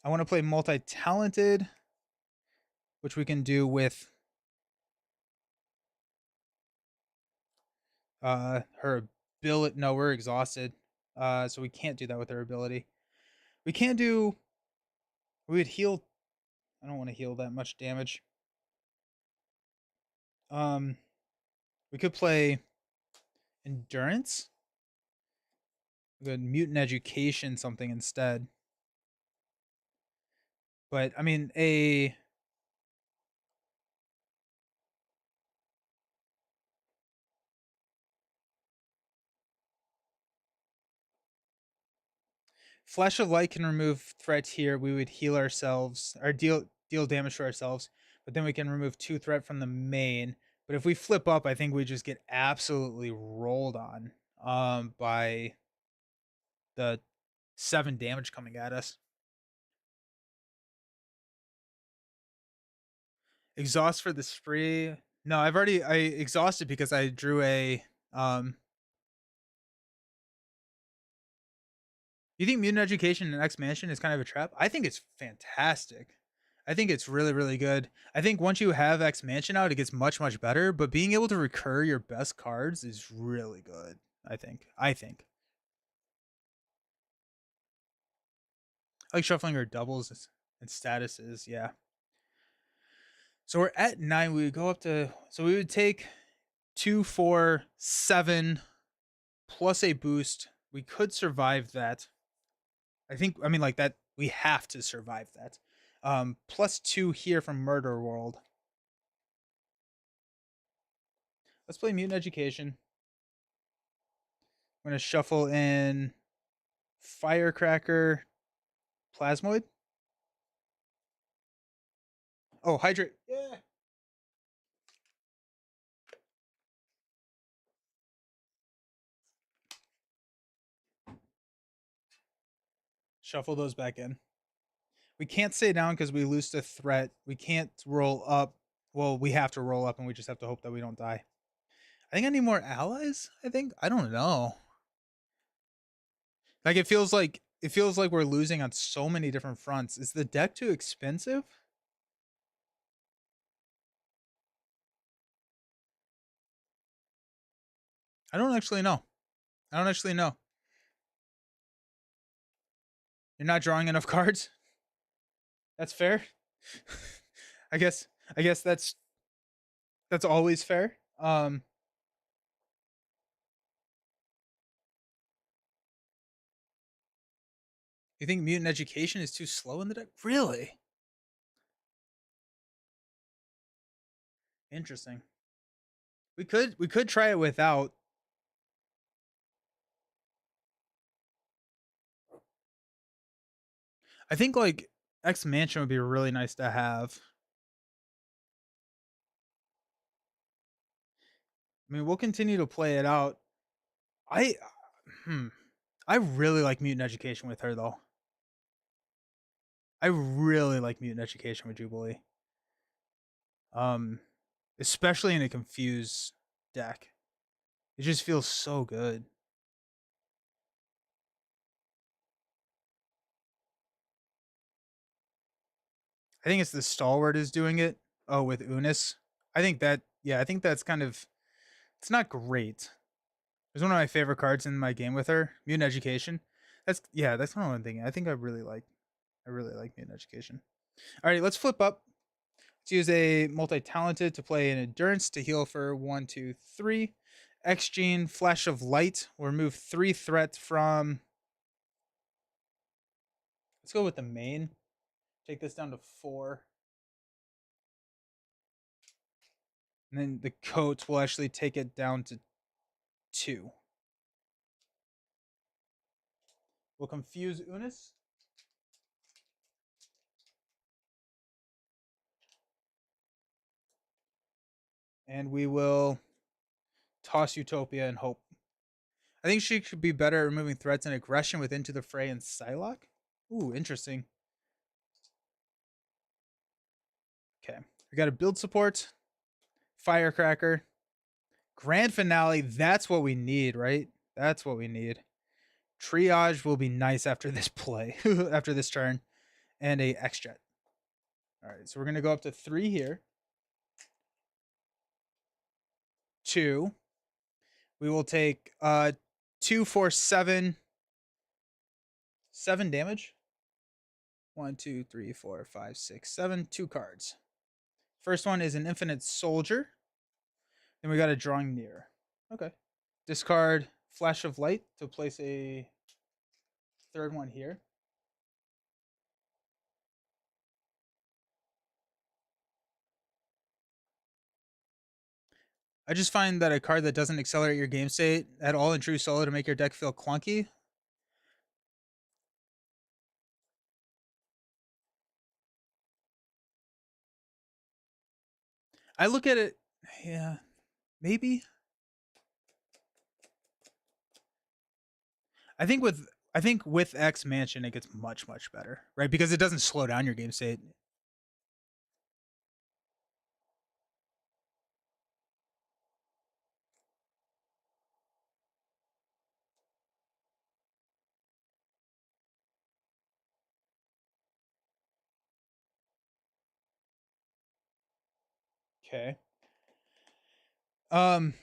I want to play Multi-Talented, which we can do with her ability. No, we're exhausted. So we can't do that with her ability. We can do. We would heal. I don't want to heal that much damage. We could play Endurance. We could Mutant Education something instead. But I mean, a Flash of Light can remove threat here. We would heal ourselves or deal damage to ourselves, but then we can remove 2 threat from the main. But if we flip up, I think we just get absolutely rolled on by the 7 damage coming at us. Exhaust for the spree. No, I exhausted because I drew a You think Mutant Education and X Mansion is kind of a trap? I think it's fantastic. I think it's really, really good. I think once you have X Mansion out, it gets much, much better. But being able to recur your best cards is really good. I think. I like shuffling our doubles and statuses. Yeah. So we're at 9. We would go up to. So we would take 2, 4, 7 plus a boost. We could survive that. I mean, like that. We have to survive that. Plus 2 here from Murder World. Let's play Mutant Education. I'm going to shuffle in Firecracker, Plasmoid. Oh, Hydrate. Yeah. Shuffle those back in. We can't stay down because we lose the threat. We can't roll up. Well, we have to roll up and we just have to hope that we don't die. I think I need more allies. I don't know. Like it feels like it feels like we're losing on so many different fronts. Is the deck too expensive? I don't actually know. I don't actually know. You're not drawing enough cards? That's fair. I guess that's always fair. You think Mutant Education is too slow in the deck? Really? Interesting. We could try it without. I think like X Mansion would be really nice to have. I mean, we'll continue to play it out. I hmm. I really like Mutant Education with her though. I really like Mutant Education with Jubilee. Um, especially in a confused deck. It just feels so good. I think it's the Stalwart is doing it. Oh, with Unis. I think that yeah, I think that's kind of it's not great. It's one of my favorite cards in my game with her. Mutant Education. That's yeah, that's what I'm thinking. I think I really like Mutant Education. Alrighty, let's flip up. Let's use a multi-talented to play an endurance to heal for 1, 2, 3. X Gene, Flash of Light will remove 3 threat from. Let's go with the main. Take this down to 4. And then the coat will actually take it down to 2. We'll confuse Unis. And we will toss Utopia and hope. I think she could be better at removing threats and aggression with Into the Fray and Psylocke. Ooh, interesting. Okay. We got a build support, Firecracker, Grand Finale. That's what we need, right? That's what we need. Triage will be nice after this play, after this turn, and a X-Jet. All right, so we're going to go up to 3 here. 2. We will take 2, 4, 7. 7 damage. 1, 2, 3, 4, 5, 6, 7. 2 cards. First one is an Infinite Soldier. Then we got a Drawing Near. Okay. Discard Flash of Light to place a third one here. I just find that a card that doesn't accelerate your game state at all in True Solo to make your deck feel clunky. I look at it, yeah, maybe. I think with X Mansion it gets much better, right? Because it doesn't slow down your game state. Okay. Um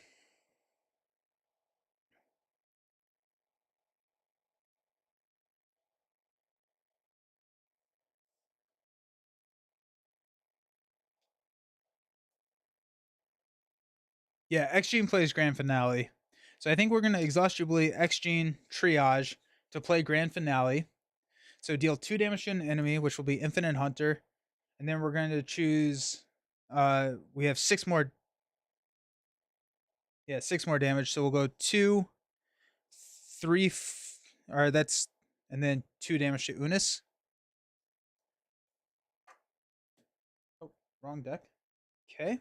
yeah, X Gene plays Grand Finale. So I think we're gonna exhaust Jubilee, X Gene, Triage to play Grand Finale. So deal 2 damage to an enemy, which will be Infinite Hunter. And then we're going to choose we have 6 more. Yeah, 6 more damage. So we'll go 2, 3 or that's and then 2 damage to Unis. Oh, wrong deck. Okay.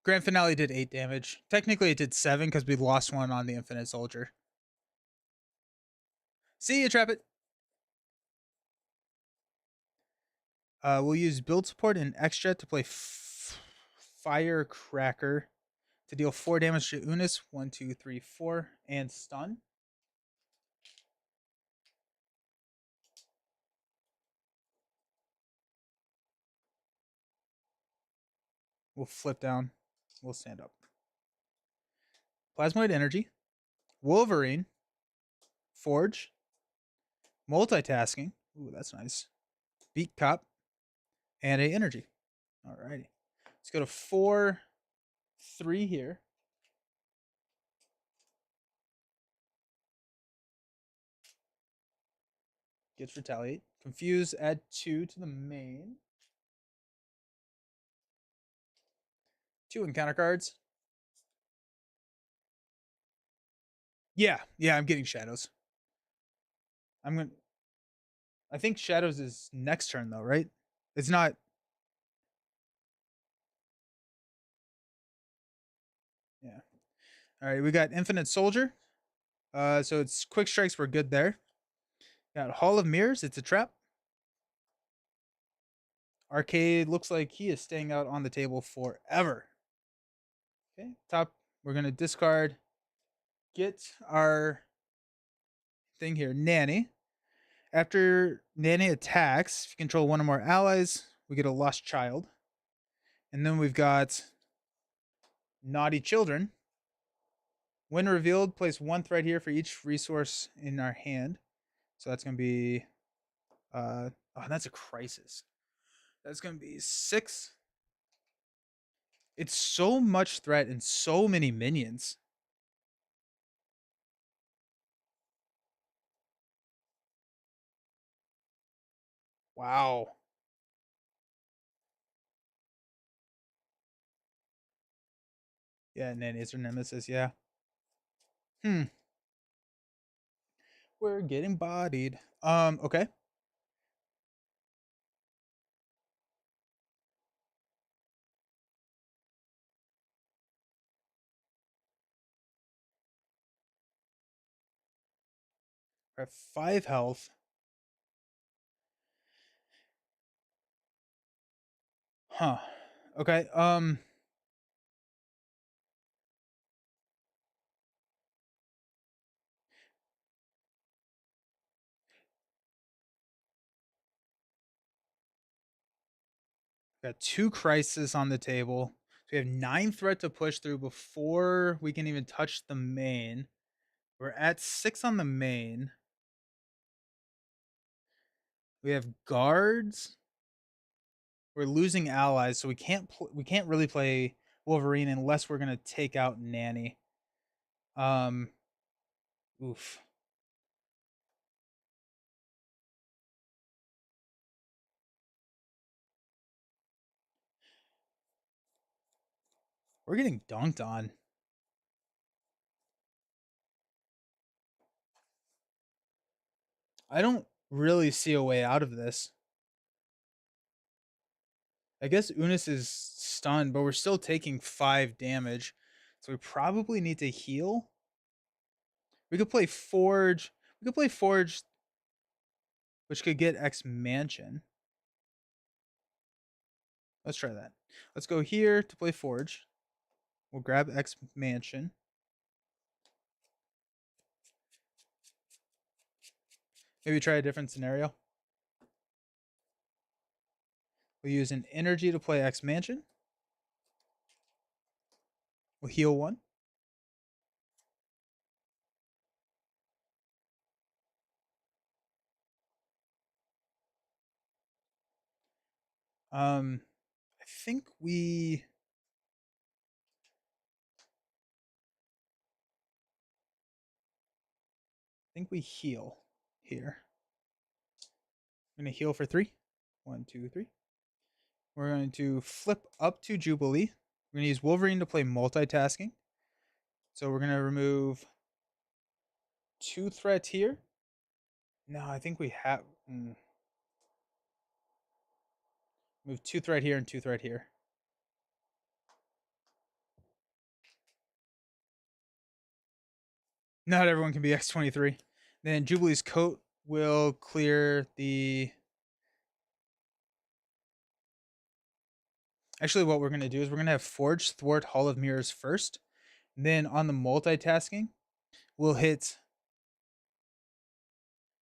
Grand Finale did 8 damage. Technically, it did 7 because we lost one on the Infinite Soldier. See you, Trap It. We'll use build support and extra to play Firecracker to deal 4 damage to Unis. 1, 2, 3, 4, and stun. We'll flip down. We'll stand up. Plasmoid Energy, Wolverine, Forge, Multitasking. Ooh, that's nice. Beat Cop, and a Energy. Alrighty. Let's go to 4, 3 here. Gets Retaliate. Confuse, add 2 to the main. 2 encounter cards. Yeah, I'm getting Shadows. I think Shadows is next turn though, right? It's not. Yeah. All right, we got Infinite Soldier. So it's quick strikes. We're good there. Got Hall of Mirrors. It's a trap. Arcade looks like he is staying out on the table forever. Okay, top. We're gonna discard. Get our thing here, Nanny. After Nanny attacks, if you control one or more allies, we get a lost child. And then we've got Naughty Children. When revealed, place 1 threat here for each resource in our hand. So that's going to be, oh, that's a crisis. That's going to be 6. It's so much threat and so many minions. Wow. Yeah, and then is her nemesis, yeah. We're getting bodied. Okay. We're at 5 health. Huh. Okay. Got 2 crises on the table. So we have 9 threat to push through before we can even touch the main. We're at 6 on the main. We have guards. We're losing allies, so we can't really play Wolverine unless we're gonna take out Nanny. Oof. We're getting dunked on. I don't really see a way out of this. I guess Unis is stunned, but we're still taking 5 damage. So we probably need to heal. We could play Forge. We could play Forge, which could get X Mansion. Let's try that. Let's go here to play Forge. We'll grab X Mansion. Maybe try a different scenario. We'll use an energy to play X Mansion. We'll heal 1. I think we heal here. I'm gonna heal for 3. 1, 2, 3. We're going to flip up to Jubilee. We're gonna use Wolverine to play multitasking. So we're gonna remove 2 threats here. No, I think we have move 2 threat here and 2 threat here. Not everyone can be X23. Then Jubilee's coat will clear the Actually, what we're going to do is we're going to have Forge, Thwart, Hall of Mirrors first. And then on the multitasking, we'll hit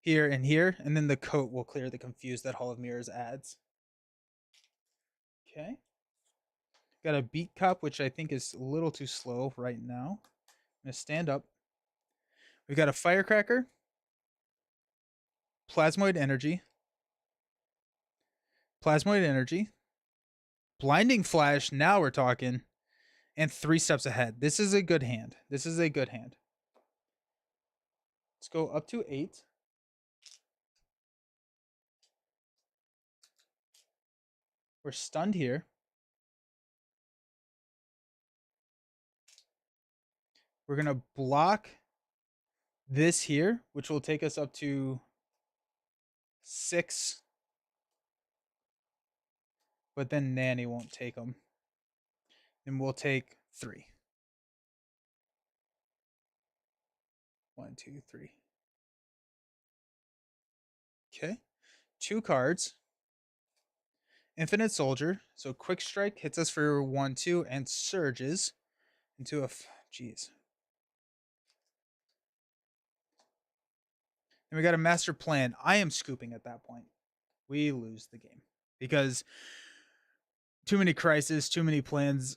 here and here. And then the coat will clear the confuse that Hall of Mirrors adds. Okay. Got a Beat Cop, which I think is a little too slow right now. I'm going to stand up. We got a Firecracker, Plasmoid Energy, Blinding Flash. Now we're talking. And 3 steps ahead. This is a good hand. Let's go up to 8. We're stunned here. We're going to block this here, which will take us up to 6. But then Nanny won't take them. And we'll take 3. 1, 2, 3. Okay. 2 cards. Infinite Soldier. So Quick Strike hits us for 1, 2, and surges into a... Jeez. And we got a Master Plan. I am scooping at that point. We lose the game. Because too many crises, too many plans.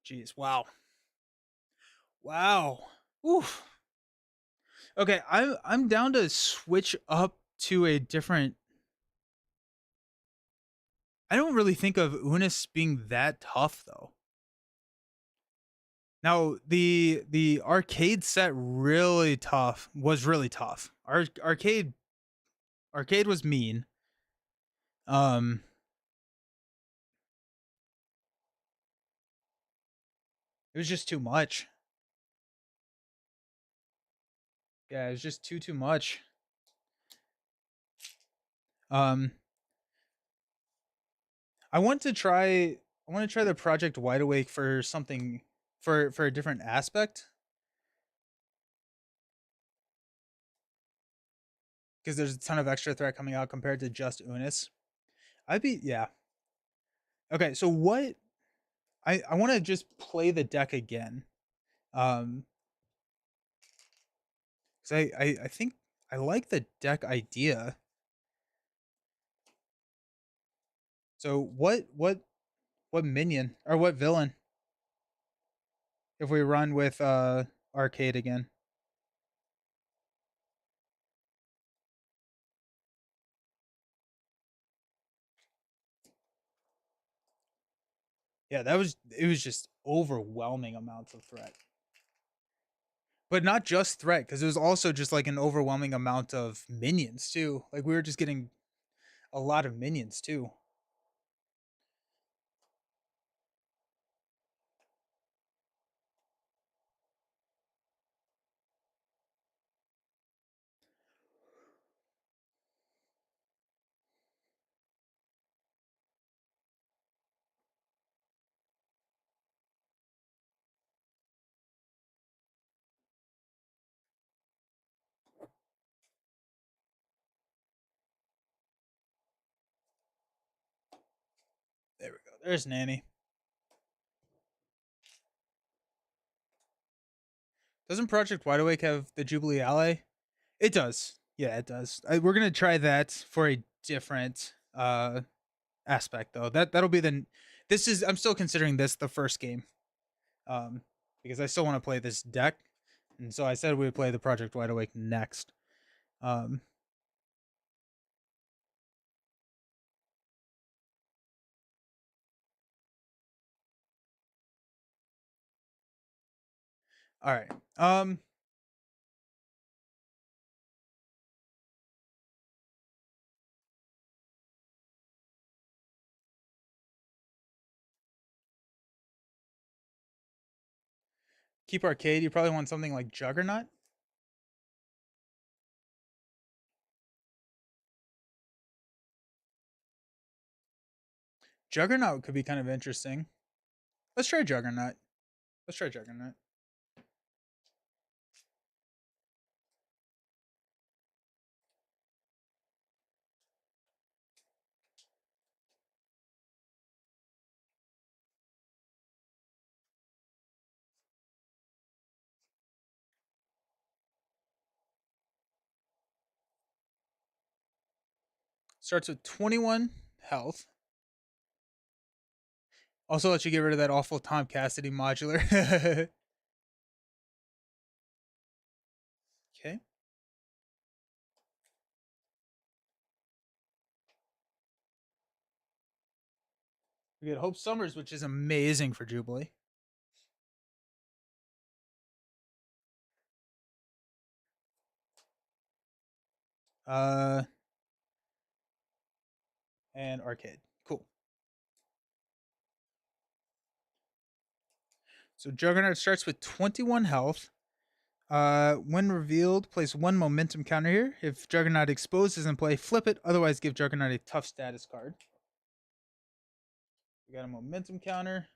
Jeez. Wow. Wow. Oof. Okay, I'm down to switch up to a different... I don't really think of Unis being that tough though. Now the arcade set was really tough. Arcade was mean. It was just too much. Yeah, it was just too much. I want to try the Project Wide Awake for something for a different aspect. Because there's a ton of extra threat coming out compared to just Unis. Yeah. Okay, so what I want to just play the deck again. Because I think I like the deck idea. So what minion or what villain if we run with arcade again? Yeah, it was just overwhelming amounts of threat. But not just threat, because it was also just like an overwhelming amount of minions too. Like we were just getting a lot of minions too. There we go. There's Nanny. Doesn't Project Wide Awake have the Jubilee Ally? It does. Yeah, it does. We're gonna try that for a different aspect though. That'll be the... This is... I'm still considering this the first game. Because I still want to play this deck. And so I said we would play the Project Wide Awake next. All right. Keep arcade. You probably want something like Juggernaut. Juggernaut could be kind of interesting. Let's try Juggernaut. Starts with 21 health. Also let you get rid of that awful Tom Cassidy modular. Okay. We get Hope Summers, which is amazing for Jubilee. Uh, and Arcade. Cool. So Juggernaut starts with 21 health. When revealed, place one momentum counter here. If Juggernaut exposed is in play, flip it. Otherwise, give Juggernaut a tough status card. We got a momentum counter.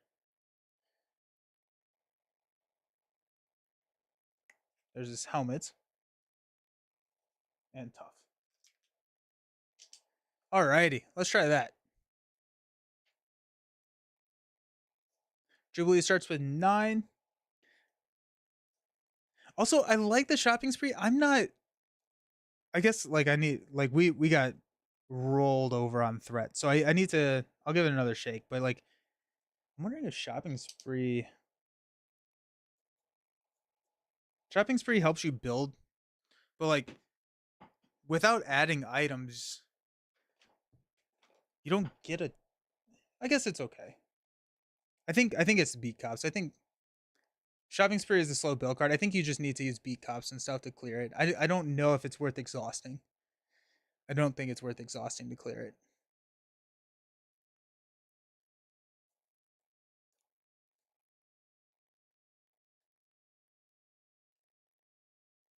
There's his helmet. And tough. Alrighty, let's try that. Jubilee starts with 9. Also, I like the shopping spree. I'm not. I guess like I need like we got rolled over on threat, so I need to. I'll give it another shake, but like I'm wondering if shopping spree helps you build, but like without adding items, you don't get a. I guess it's okay. I think it's beat cops. I think shopping spree is a slow build card. I think you just need to use beat cops and stuff to clear it. I don't know if it's worth exhausting. I don't think it's worth exhausting to clear it.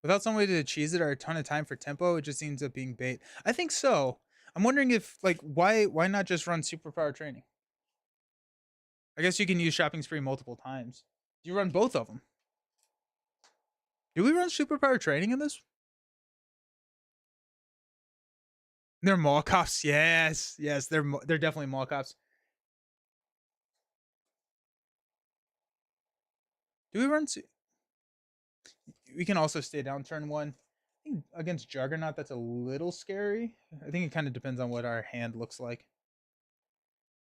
Without some way to cheese it or a ton of time for tempo, it just ends up being bait. I think so. I'm wondering if like why not just run superpower training? I guess you can use shopping spree multiple times. Do you run both of them? Do we run superpower training in this? They're mall cops. Yes, yes, they're definitely mall cops. Do we run? We can also stay down turn 1. I think against Juggernaut, that's a little scary. I think it kind of depends on what our hand looks like.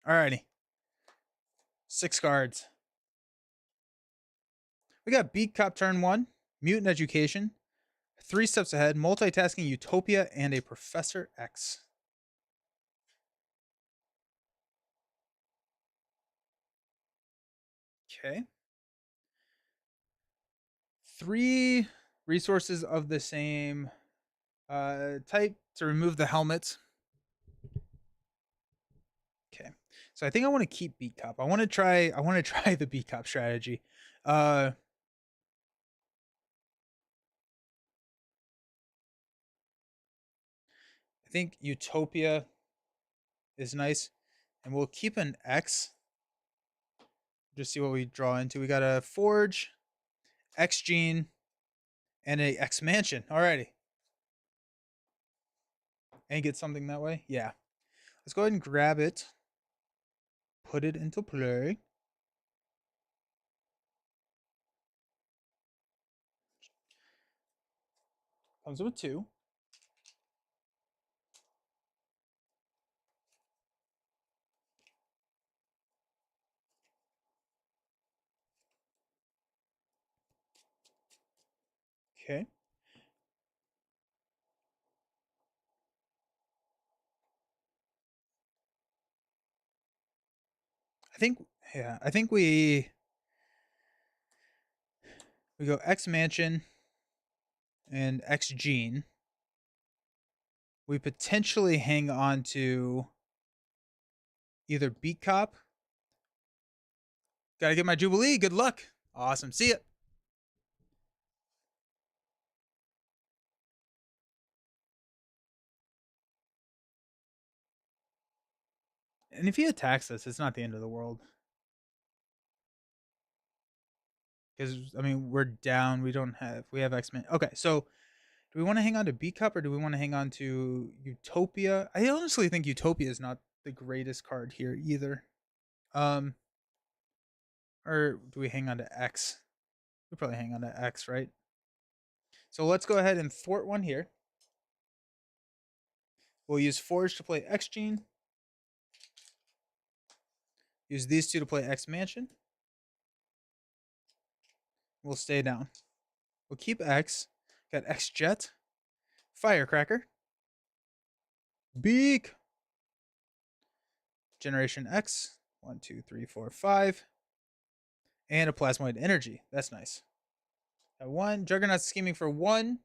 Alrighty, 6 cards. We got Beat Cop turn 1, Mutant Education, 3 Steps Ahead, Multitasking Utopia, and a Professor X. Okay. 3 resources of the same type to remove the helmets. Okay. So I think I want to keep Beat Cop. I want to try the Beat Cop strategy. I think Utopia is nice. And we'll keep an X. Just see what we draw into. We got a Forge, X Gene, and a X Mansion. Alrighty. And get something that way? Yeah. Let's go ahead and grab it. Put it into play. Comes with 2. Okay. I think we go X Mansion and X Gene. We potentially hang on to either Beat Cop. Gotta get my Jubilee. Good luck. Awesome. See ya. And if he attacks us, it's not the end of the world. Because I mean, we're down. We have X Men. Okay, so do we want to hang on to B Cup or do we want to hang on to Utopia? I honestly think Utopia is not the greatest card here either. Um, or do we hang on to X? We probably hang on to X, right? So let's go ahead and thwart one here. We'll use Forge to play X Gene. Use these two to play X Mansion. We'll stay down. We'll keep X. Got X Jet. Firecracker. Beak. Generation X. 1, 2, 3, 4, 5. And a Plasmoid Energy. That's nice. Got one. Juggernaut scheming for 1.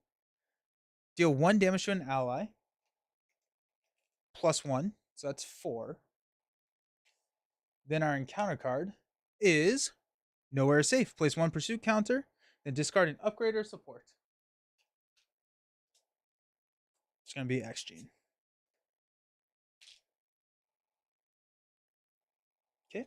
Deal 1 damage to an ally. +1. So that's 4. Then our encounter card is Nowhere Safe. Place 1 pursuit counter. Then discard an upgrade or support. It's going to be X Gene. Okay.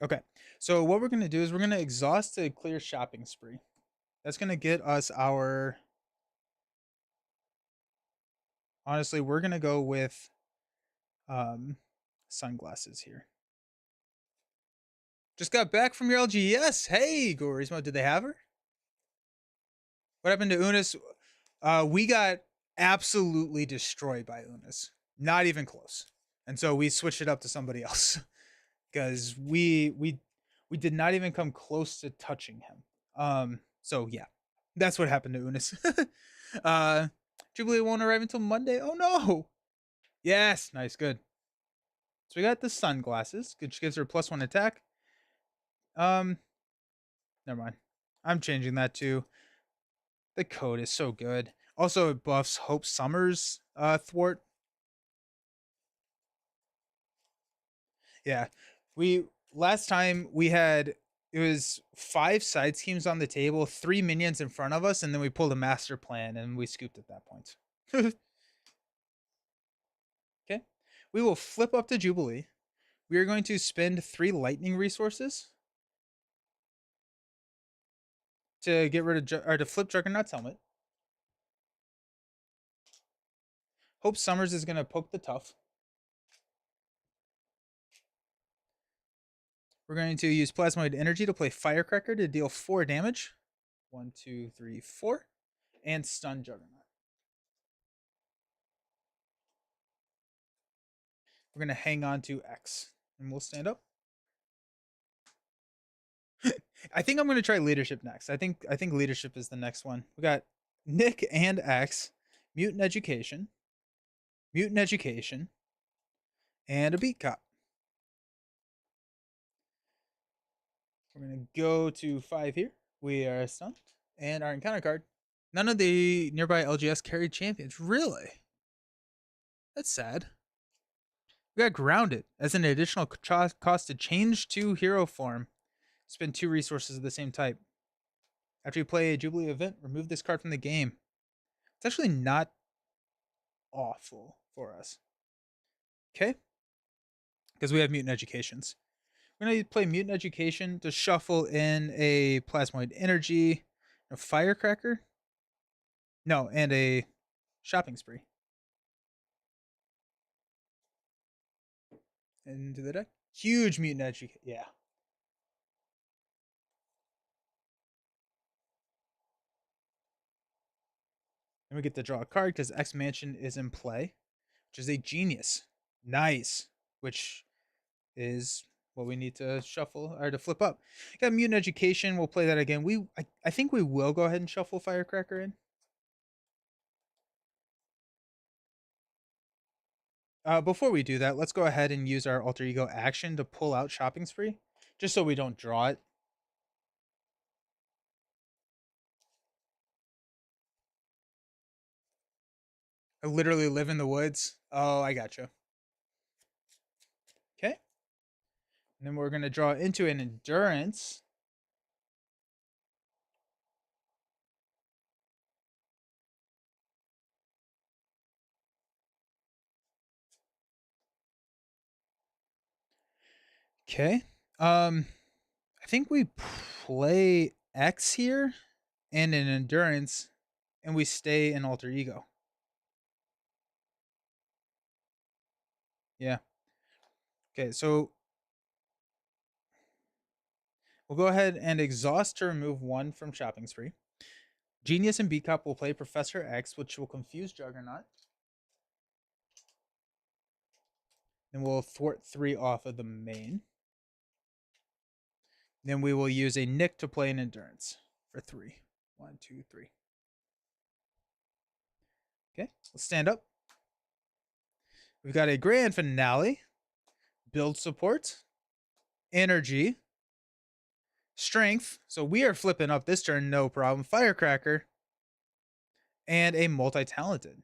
Okay. So what we're going to do is we're going to exhaust to clear shopping spree. That's going to get us our... Honestly, we're going to go with sunglasses here. Just got back from your LGS. Hey, Gorismo, did they have her? What happened to Unis? We got absolutely destroyed by Unis. Not even close. And so we switched it up to somebody else because we did not even come close to touching him. So yeah, that's what happened to Unis. Jubilee won't arrive until Monday. Oh no. Yes, nice, good. So we got the sunglasses, which gives her +1 attack. Never mind. I'm changing that too. The code is so good. Also, it buffs Hope Summers thwart. Yeah. Last time we had it was 5 side schemes on the table, 3 minions in front of us, and then we pulled a master plan and we scooped at that point. Okay. We will flip up to Jubilee. We are going to spend 3 lightning resources to get rid of or to flip Juggernaut's helmet. Hope Summers is going to poke the tough. We're going to use Plasmoid Energy to play Firecracker to deal 4 damage. 1, 2, 3, 4. And stun Juggernaut. We're going to hang on to X. And we'll stand up. I think I'm going to try Leadership next. I think Leadership is the next one. We got Nick and X. Mutant Education. Mutant Education. And a Beat Cop. We're going to go to 5 here. We are stunned. And our encounter card. None of the nearby LGS carried champions. Really? That's sad. We got grounded as an additional cost to change to hero form. Spend 2 resources of the same type. After you play a Jubilee event, remove this card from the game. It's actually not awful for us. Okay? Because we have Mutant Educations. We're going to play Mutant Education to shuffle in a Plasmoid Energy, a Firecracker. No, and a Shopping Spree. Into the deck. Huge Mutant Education. Yeah. And we get to draw a card because X Mansion is in play, which is a genius. Nice. Which is what we need to shuffle or to flip up. Got Mutant Education. We'll play that again. I think we will go ahead and shuffle Firecracker in. Before we do that, let's go ahead and use our alter ego action to pull out Shopping Spree, just so we don't draw it. I literally live in the woods. Oh, I gotcha. Okay. And then we're going to draw into an Endurance. Okay. I think we play X here and an Endurance, and we stay in alter ego. Yeah. Okay, so we'll go ahead and exhaust to remove one from shopping spree. Genius and B-Cop will play Professor X, which will confuse Juggernaut. And we'll thwart 3 off of the main. Then we will use a Nick to play an Endurance for 3. 1, 2, 3. Okay, let's stand up. We've got a Grand Finale, Build Support, Energy, Strength. So we are flipping up this turn, no problem. Firecracker, and a Multi-Talented.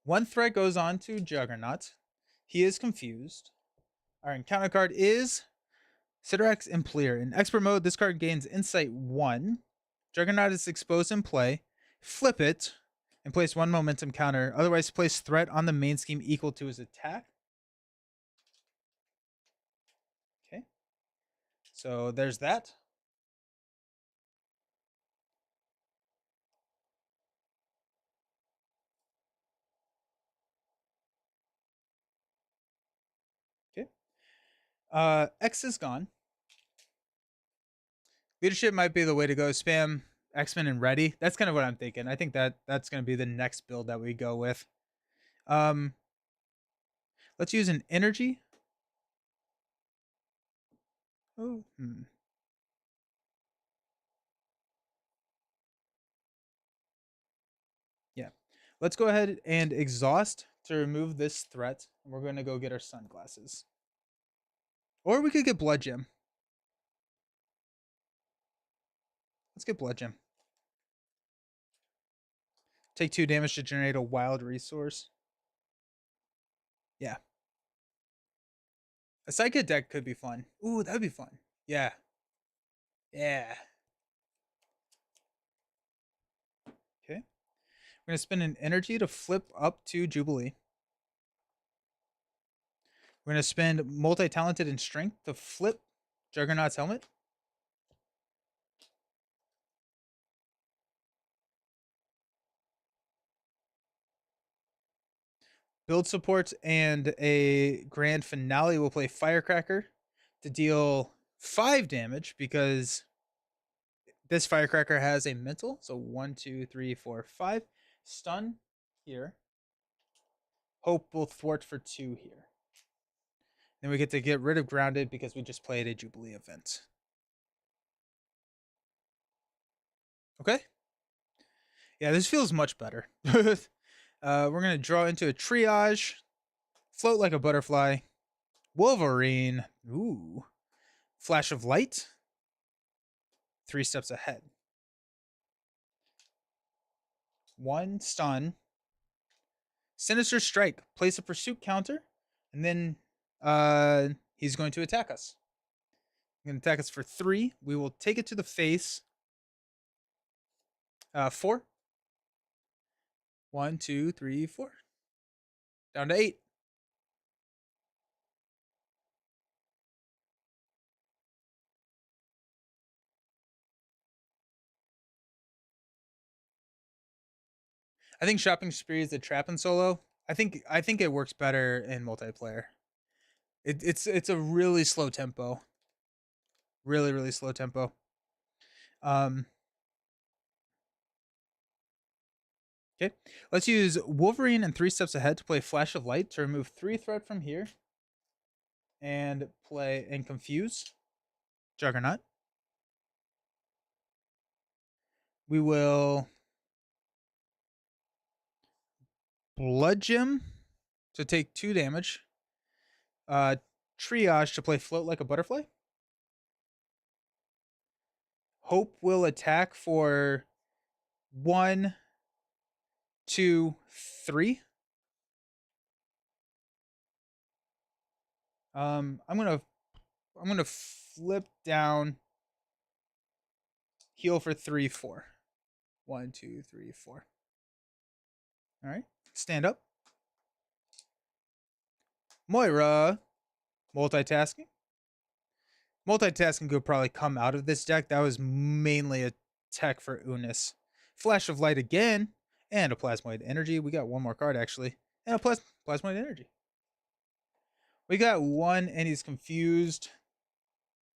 1 threat goes on to Juggernaut. He is confused. Our encounter card is Siderax Impleer. In expert mode, this card gains Insight 1. Juggernaut is exposed in play. Flip it and place 1 momentum counter. Otherwise, place threat on the main scheme equal to his attack. Okay. So there's that. Okay. X is gone. Leadership might be the way to go. Spam X-Men and ready. That's kind of what I'm thinking. I think that's going to be the next build that we go with. Let's use an energy. Oh, yeah. Let's go ahead and exhaust to remove this threat. We're going to go get our sunglasses. Or we could get Blood Gem. Let's get Blood Gem. Take 2 damage to generate a wild resource. Yeah. A Psychic deck could be fun. Ooh, that would be fun. Yeah. Yeah. Okay. We're going to spend an energy to flip up to Jubilee. We're going to spend Multi-Talented and Strength to flip Juggernaut's helmet. Build Support and a Grand Finale will play Firecracker to deal 5 damage because this Firecracker has a mental. So 1, 2, 3, 4, 5. Stun here. Hope will thwart for 2 here. Then we get to get rid of Grounded because we just played a Jubilee event. Okay. Yeah, this feels much better. We're going to draw into a Triage. Float like a butterfly. Wolverine. Ooh. Flash of Light. 3 steps ahead. 1 stun. Sinister Strike. Place a pursuit counter. And then he's going to attack us. He's going to attack us for 3. We will take it to the face. 4. 1, 2, 3, 4. Down to 8. I think Shopping Spree is the trap in solo. I think it works better in multiplayer. It's a really slow tempo. Really, really slow tempo. Okay. Let's use Wolverine and 3 steps ahead to play Flash of Light to remove 3 threat from here. And play and confuse Juggernaut. We will Blood Gem to take 2 damage. Triage to play Float like a butterfly. Hope will attack for 1, 2, 3. I'm gonna flip down. Heal for 3, 4. 1, 2, 3, 4. All right, stand up. Moira, multitasking. Multitasking could probably come out of this deck. That was mainly a tech for Unis. Flash of Light again, and a Plasmoid Energy. We got 1 more card, actually. and a plasmoid energy. We got one, and he's confused.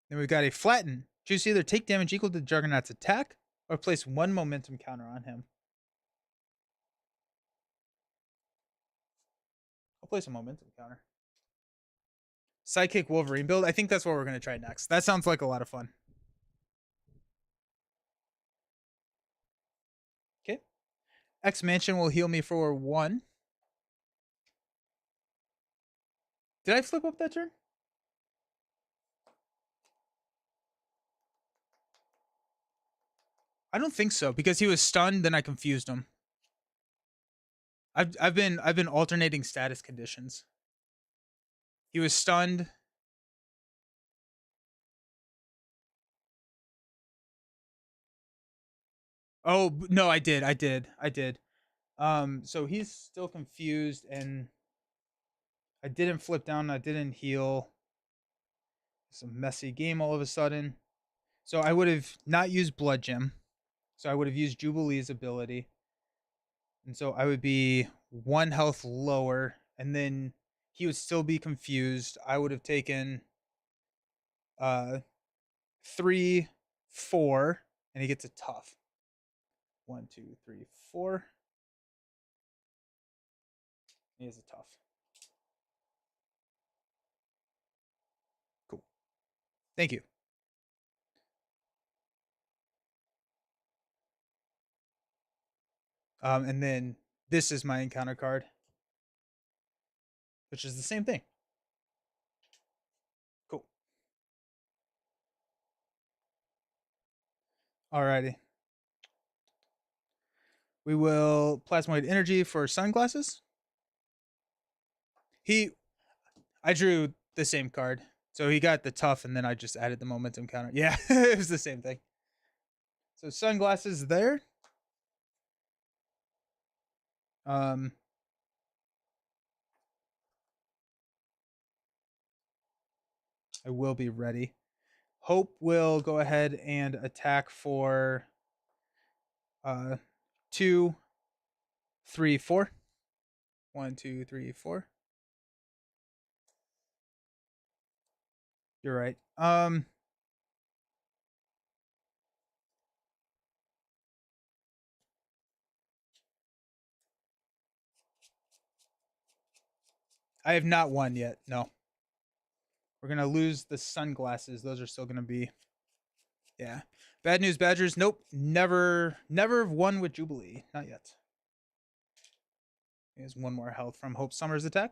Then we've got a flatten. Choose to either take damage equal to Juggernaut's attack or place one momentum counter on him. I'll place a momentum counter. Sidekick Wolverine build. I think that's what we're going to try next. That sounds like a lot of fun. Okay. X-Mansion will heal me for 1. Did I flip up that turn? I don't think so, because he was stunned, then I confused him. I've been alternating status conditions. He was stunned. Oh no, I did. So he's still confused, and I didn't flip down. I didn't heal. It's a messy game all of a sudden. So I would have not used Blood Gem. So I would have used Jubilee's ability. And so I would be 1 health lower, and then he would still be confused. I would have taken 3, 4, and he gets a tough. 1, 2, 3, 4. He has a tough. Cool. Thank you. And then this is my encounter card, which is the same thing. Cool. Alrighty. We will plasmoid energy for sunglasses. I drew the same card. So he got the tough, and then I just added the momentum counter. Yeah, it was the same thing. So sunglasses there. I will be ready. Hope will go ahead and attack for 2, 3, 4. 1, 2, 3, 4. You're right. I have not won yet. No. We're going to lose the sunglasses. Those are still going to be. Yeah. Bad news, Badgers. Nope. Never won with Jubilee. Not yet. He has 1 more health from Hope Summers' attack.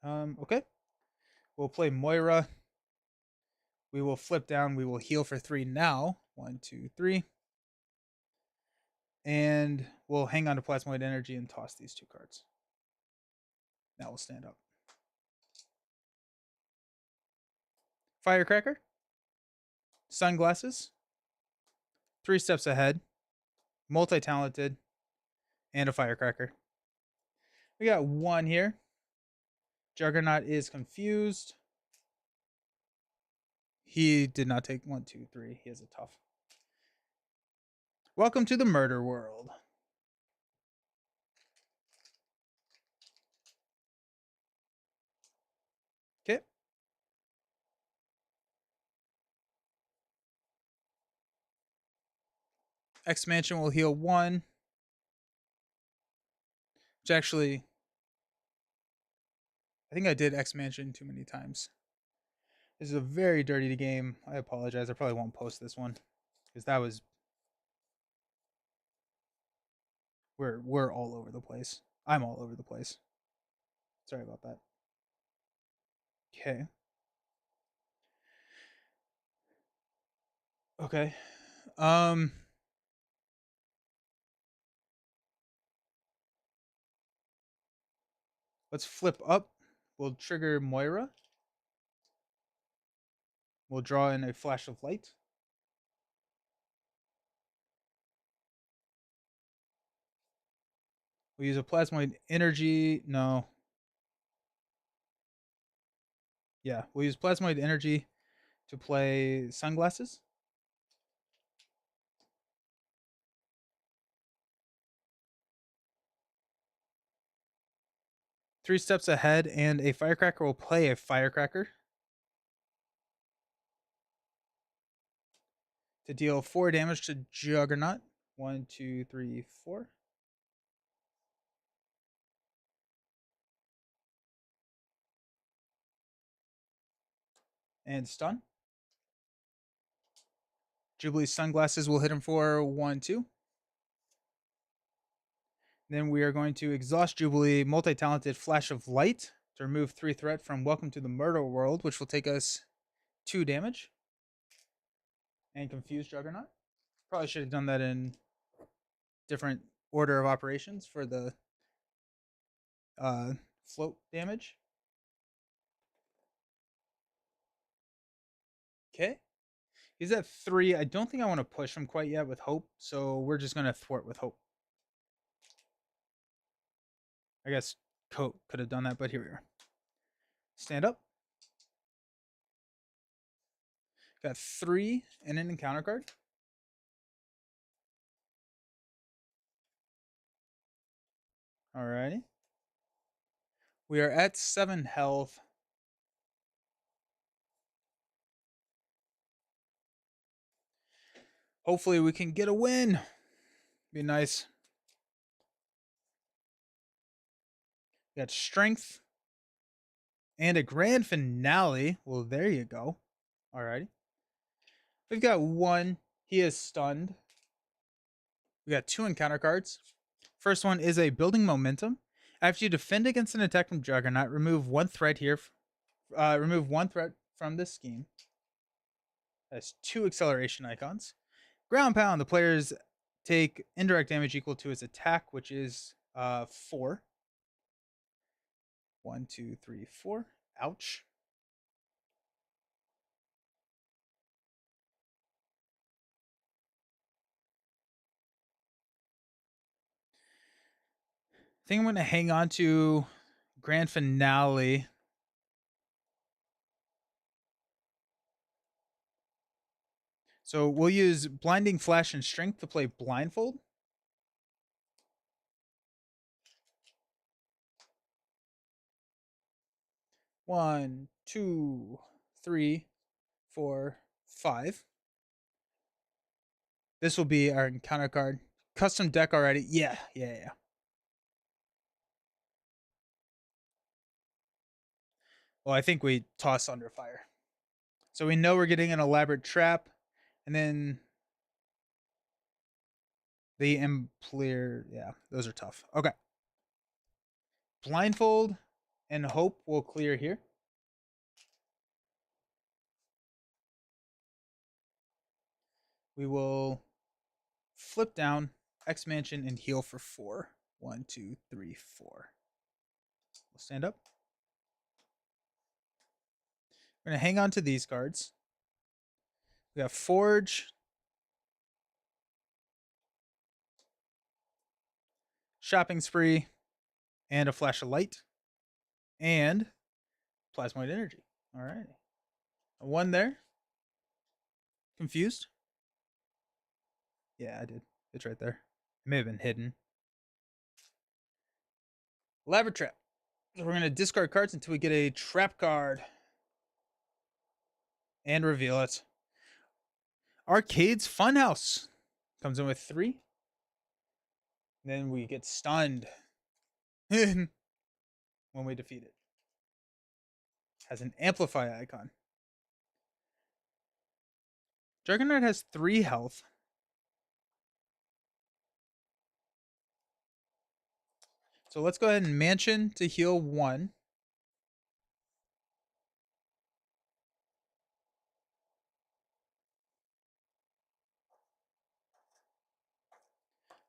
Okay. We'll play Moira. We will flip down. We will heal for 3 now. 1, 2, 3. And we'll hang on to Plasmoid Energy and toss these 2 cards. Now we'll stand up. Firecracker. Sunglasses. 3 steps ahead. Multi-talented. And a firecracker. We got 1 here. Juggernaut is confused. He did not take 1, 2, 3. He has a tough. Welcome to the murder world. Okay. X-Mansion will heal 1. Which actually, I think I did X-Mansion too many times. This is a very dirty game. I apologize. I probably won't post this one, because that was. We're all over the place. I'm all over the place. Sorry about that. Okay. Okay. Let's flip up. We'll trigger Moira. We'll draw in a flash of light. We'll use a plasmoid energy. No. Yeah, we'll use plasmoid energy to play sunglasses. 3 steps ahead, and a Firecracker will play a Firecracker to deal 4 damage to Juggernaut. 1, 2, 3, 4. And stun. Jubilee Sunglasses will hit him for 1, 2. Then we are going to exhaust Jubilee Multi-Talented Flash of Light to remove 3 threat from Welcome to the Murder World, which will take us 2 damage. And confuse Juggernaut. Probably should have done that in different order of operations for the float damage. Okay. He's at 3. I don't think I want to push him quite yet with Hope, so we're just going to thwart with Hope. I guess Coat could have done that, but here we are. Stand up. Got 3 and an encounter card. Alrighty. We are at 7 health. Hopefully we can get a win. Be nice. We got strength. And a grand finale. Well, there you go. Alrighty. We've got 1. He is stunned. We got 2 encounter cards. First one is a building momentum. After you defend against an attack from Juggernaut, remove 1 threat here. Remove 1 threat from this scheme. That's 2 acceleration icons. Ground pound. The players take indirect damage equal to his attack, which is 4. 1, 2, 3, 4. Ouch. I think I'm going to hang on to grand finale. So we'll use blinding flash and strength to play blindfold. One, 2, 3, 4, 5. This will be our encounter card. Custom deck already. Yeah. Well, I think we toss under fire. So we know we're getting an elaborate trap. And then the Empleer. Yeah, those are tough. Okay. Blindfold and Hope will clear here. We will flip down, X Mansion, and heal for 4. 1, 2, 3, 4. We'll stand up. We're going to hang on to these cards. We have Forge, Shopping Spree, and a Flash of Light, and Plasmoid Energy. All right. 1 there. Confused? Yeah, I did. It's right there. It may have been hidden. Elaborate Trap. So we're going to discard cards until we get a trap card. And reveal it. Arcade's Funhouse. Comes in with 3. Then we get stunned. When we defeat it. Has an amplify icon. Juggernaut has 3 health. So let's go ahead and Mansion to heal 1.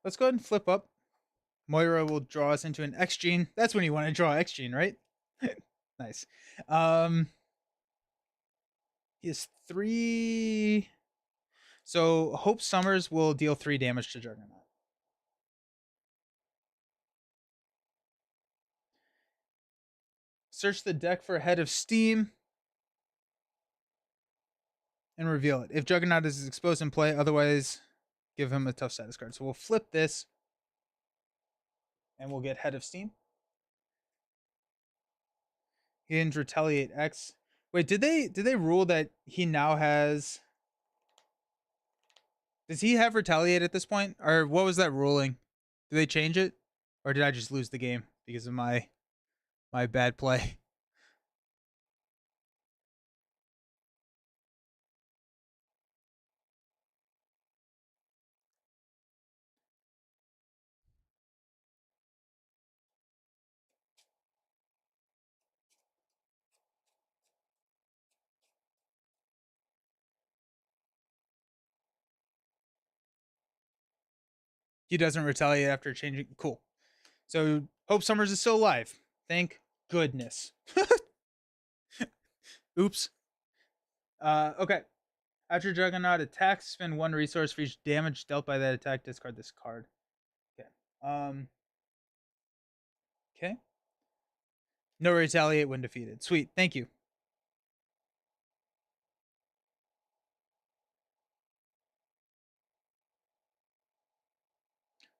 Let's go ahead and flip up. Moira will draw us into an X gene. That's when you want to draw X gene, right? Nice. He has 3. So Hope Summers will deal 3 damage to Juggernaut. Search the deck for Head of Steam and reveal it. If Juggernaut is exposed in play, otherwise give him a tough status card. So we'll flip this and we'll get Head of Steam. He didn't retaliate X. Wait, did they rule that he now has? Does he have retaliate at this point, or what was that ruling? Did they change it, or did I just lose the game because of my bad play? He doesn't retaliate after changing. Cool. So Hope Summers is still alive. Thank goodness. Oops. Okay. After Juggernaut attacks, spend 1 resource for each damage dealt by that attack. Discard this card. Okay. Okay. No retaliate when defeated. Sweet. Thank you.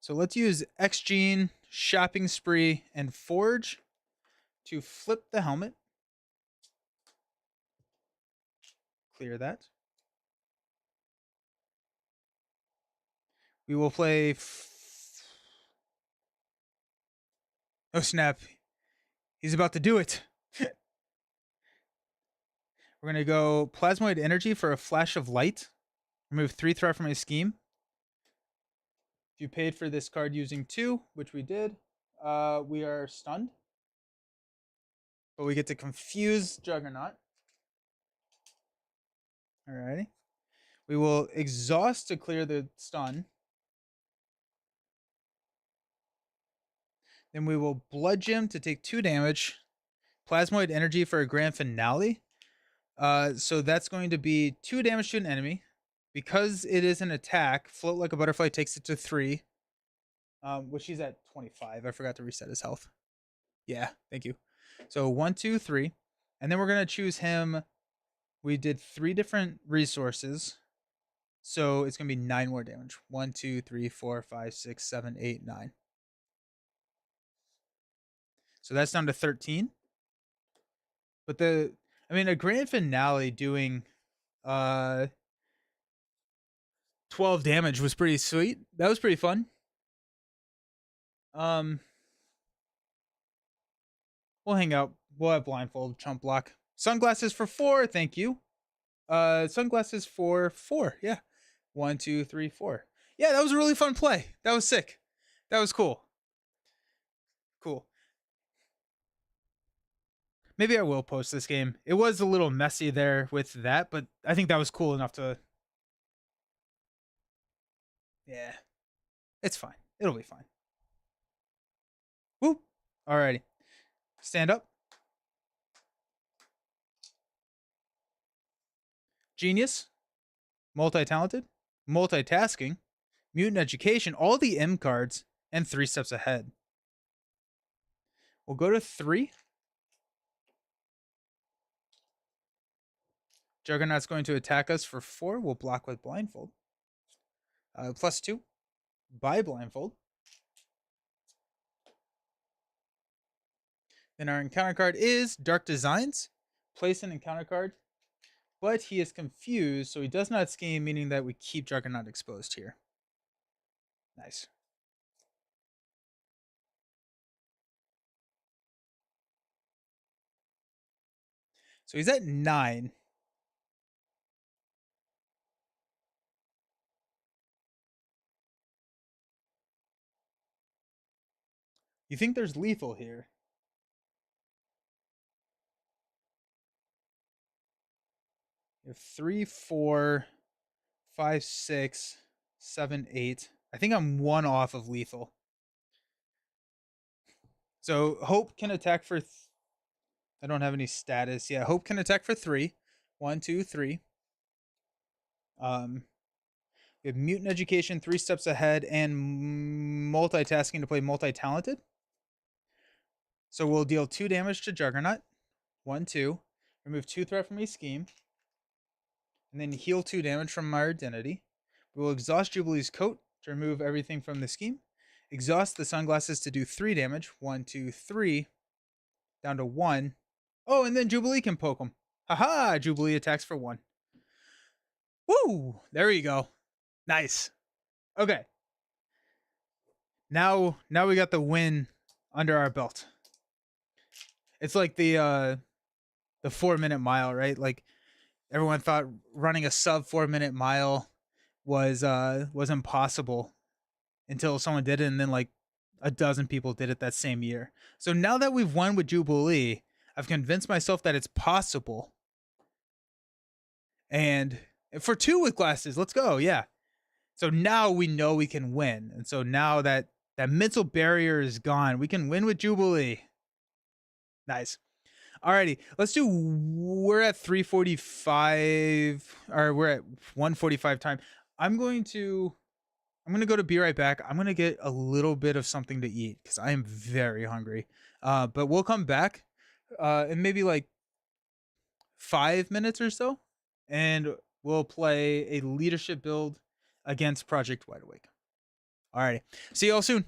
So let's use X Gene, Shopping Spree, and Forge to flip the helmet. Clear that. We will play. Oh, snap. He's about to do it. We're going to go Plasmoid Energy for a Flash of Light. Remove 3 threat from my scheme. If you paid for this card using 2, which we did, we are stunned. But we get to confuse Juggernaut. Alrighty. We will exhaust to clear the stun. Then we will bludgeon to take 2 damage. Plasmoid Energy for a grand finale. So that's going to be 2 damage to an enemy. Because it is an attack, Float Like a Butterfly takes it to 3. Which he's at 25. I forgot to reset his health. Yeah, thank you. So 1, 2, 3. And then we're going to choose him. We did 3 different resources. So it's going to be 9 more damage. 1, 2, 3, 4, 5, 6, 7, 8, 9. So that's down to 13. But a grand finale doing 12 damage was pretty sweet. That was pretty fun. We'll hang out. We'll have blindfold, chump block. Sunglasses for 4, thank you. Sunglasses for 4, yeah. 1, 2, 3, 4. Yeah, that was a really fun play. That was sick. That was cool. Cool. Maybe I will post this game. It was a little messy there with that, but I think that was cool enough to... Yeah. It's fine. It'll be fine. Whoop. Alrighty. Stand up. Genius. Multi-talented. Multitasking. Mutant Education. All the M cards. And 3 steps ahead. We'll go to 3. Juggernaut's going to attack us for 4. We'll block with blindfold. +2. By blindfold. Then our encounter card is Dark Designs. Place an encounter card. But he is confused, so he does not scheme, meaning that we keep Juggernaut exposed here. Nice. So he's at 9. You think there's lethal here? You have 3, 4, 5, 6, 7, 8. I think I'm 1 off of lethal. So Hope can attack for... I don't have any status. Yeah, Hope can attack for 3. 1, 2, 3. We have Mutant Education, 3 steps ahead, and multitasking to play multi-talented. So we'll deal 2 damage to Juggernaut. 1, 2. Remove 2 threat from a scheme. And then heal 2 damage from my identity. We will exhaust Jubilee's coat to remove everything from the scheme. Exhaust the sunglasses to do 3 damage. 1, 2, 3. Down to 1. Oh, and then Jubilee can poke him. Haha, Jubilee attacks for 1. Woo! There we go. Nice. Okay. Now we got the win under our belt. It's like the 4-minute mile, right? Like everyone thought running a sub 4-minute mile was impossible until someone did it, and then like a dozen people did it that same year. So now that we've won with Jubilee, I've convinced myself that it's possible. And for 2 with glasses, let's go. Yeah. So now we know we can win. And so now that mental barrier is gone, we can win with Jubilee. Nice. Alrighty, let's do. We're at 3:45, or we're at 1:45 time. I'm gonna go to be right back. I'm gonna get a little bit of something to eat because I am very hungry. But we'll come back in maybe like 5 minutes or so, and we'll play a leadership build against Project Wide Awake. Alrighty, see y'all soon.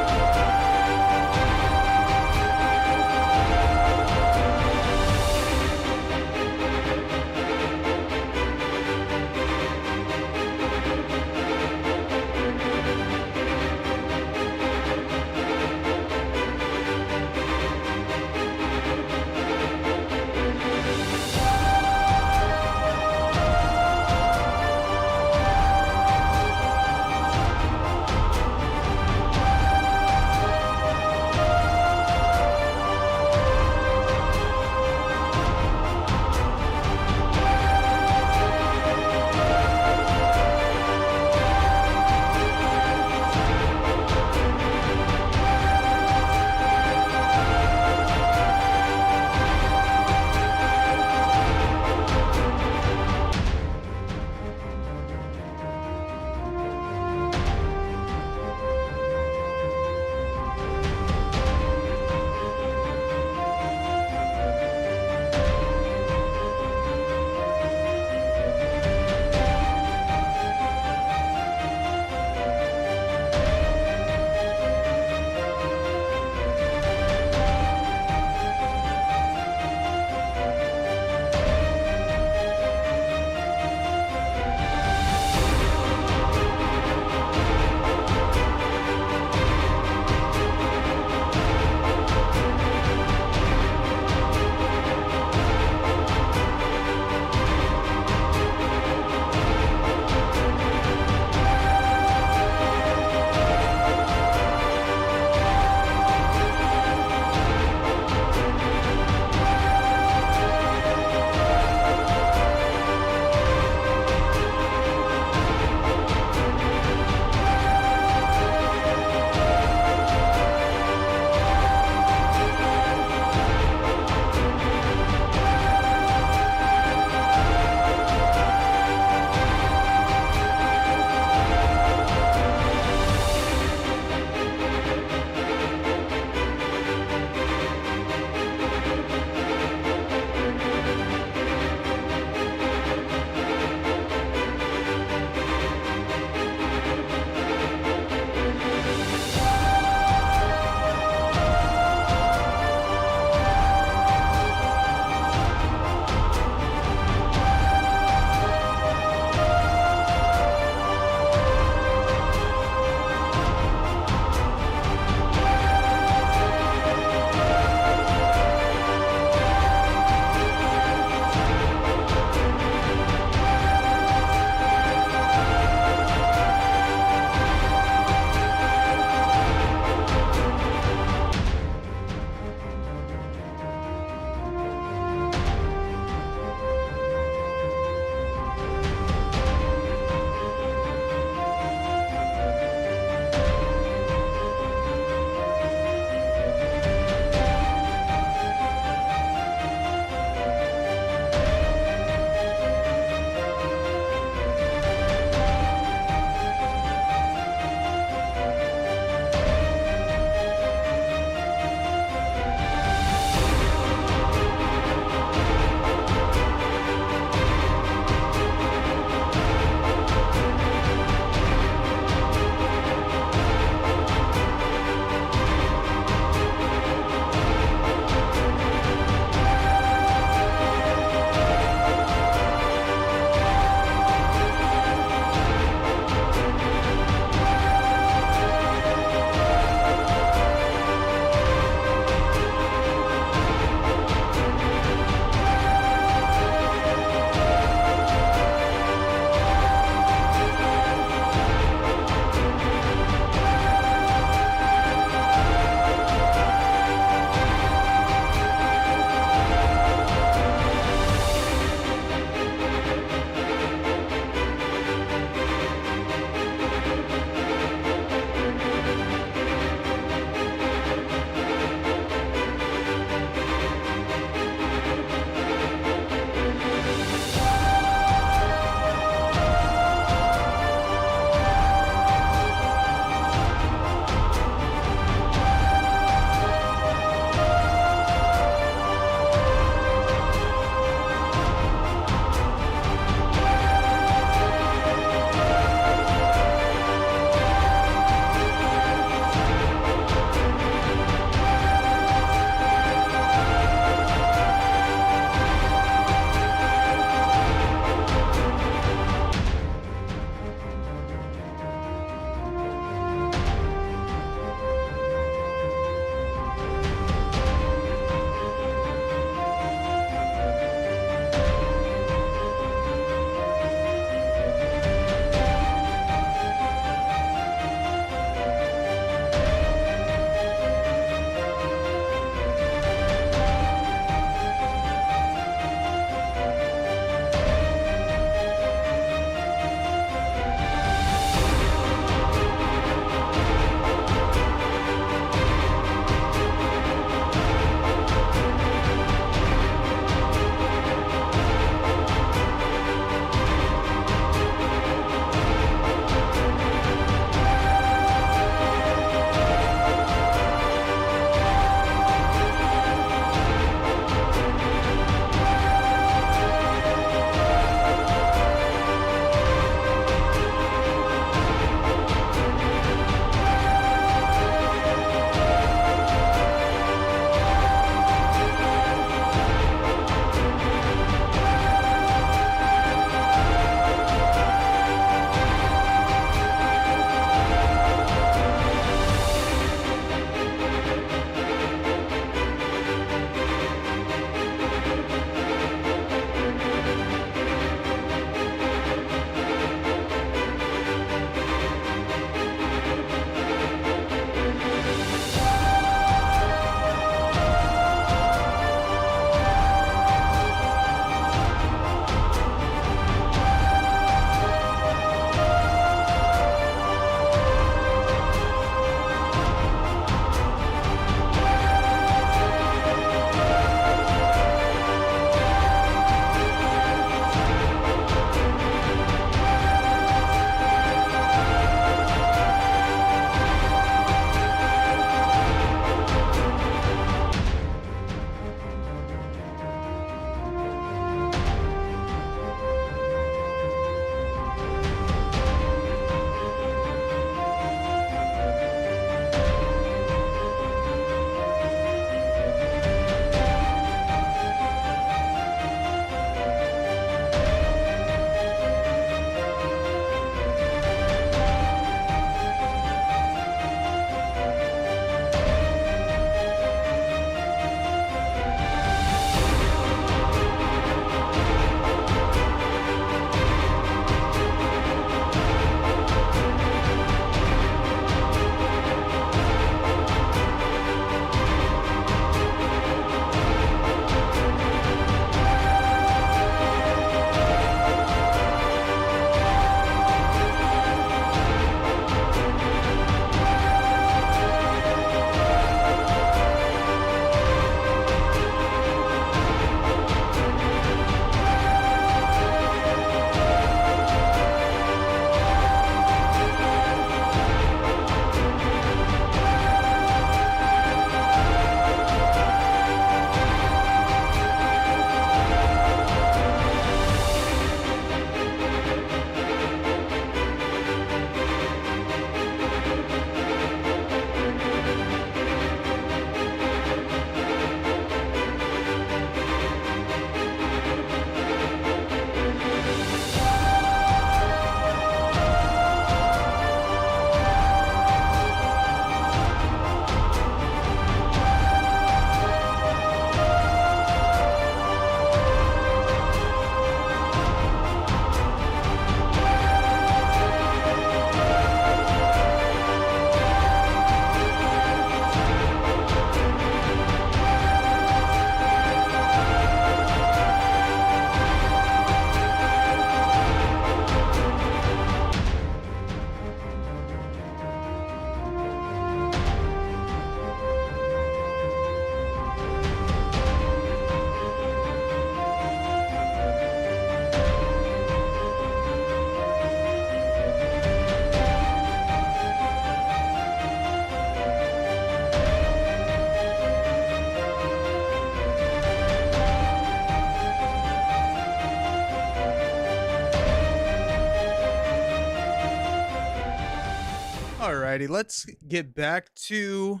Alrighty, let's get back to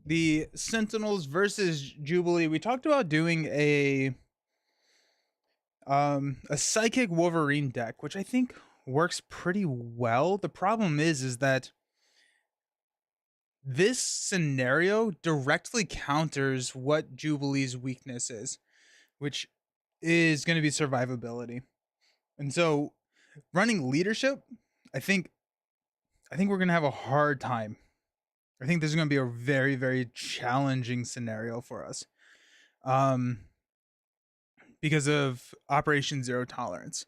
the Sentinels versus Jubilee. We talked about doing a Psychic Wolverine deck, which I think works pretty well. The problem is that this scenario directly counters what Jubilee's weakness is, which is going to be survivability. And so running leadership, I think we're going to have a hard time. I think this is going to be a very, very challenging scenario for us. Because of Operation Zero Tolerance.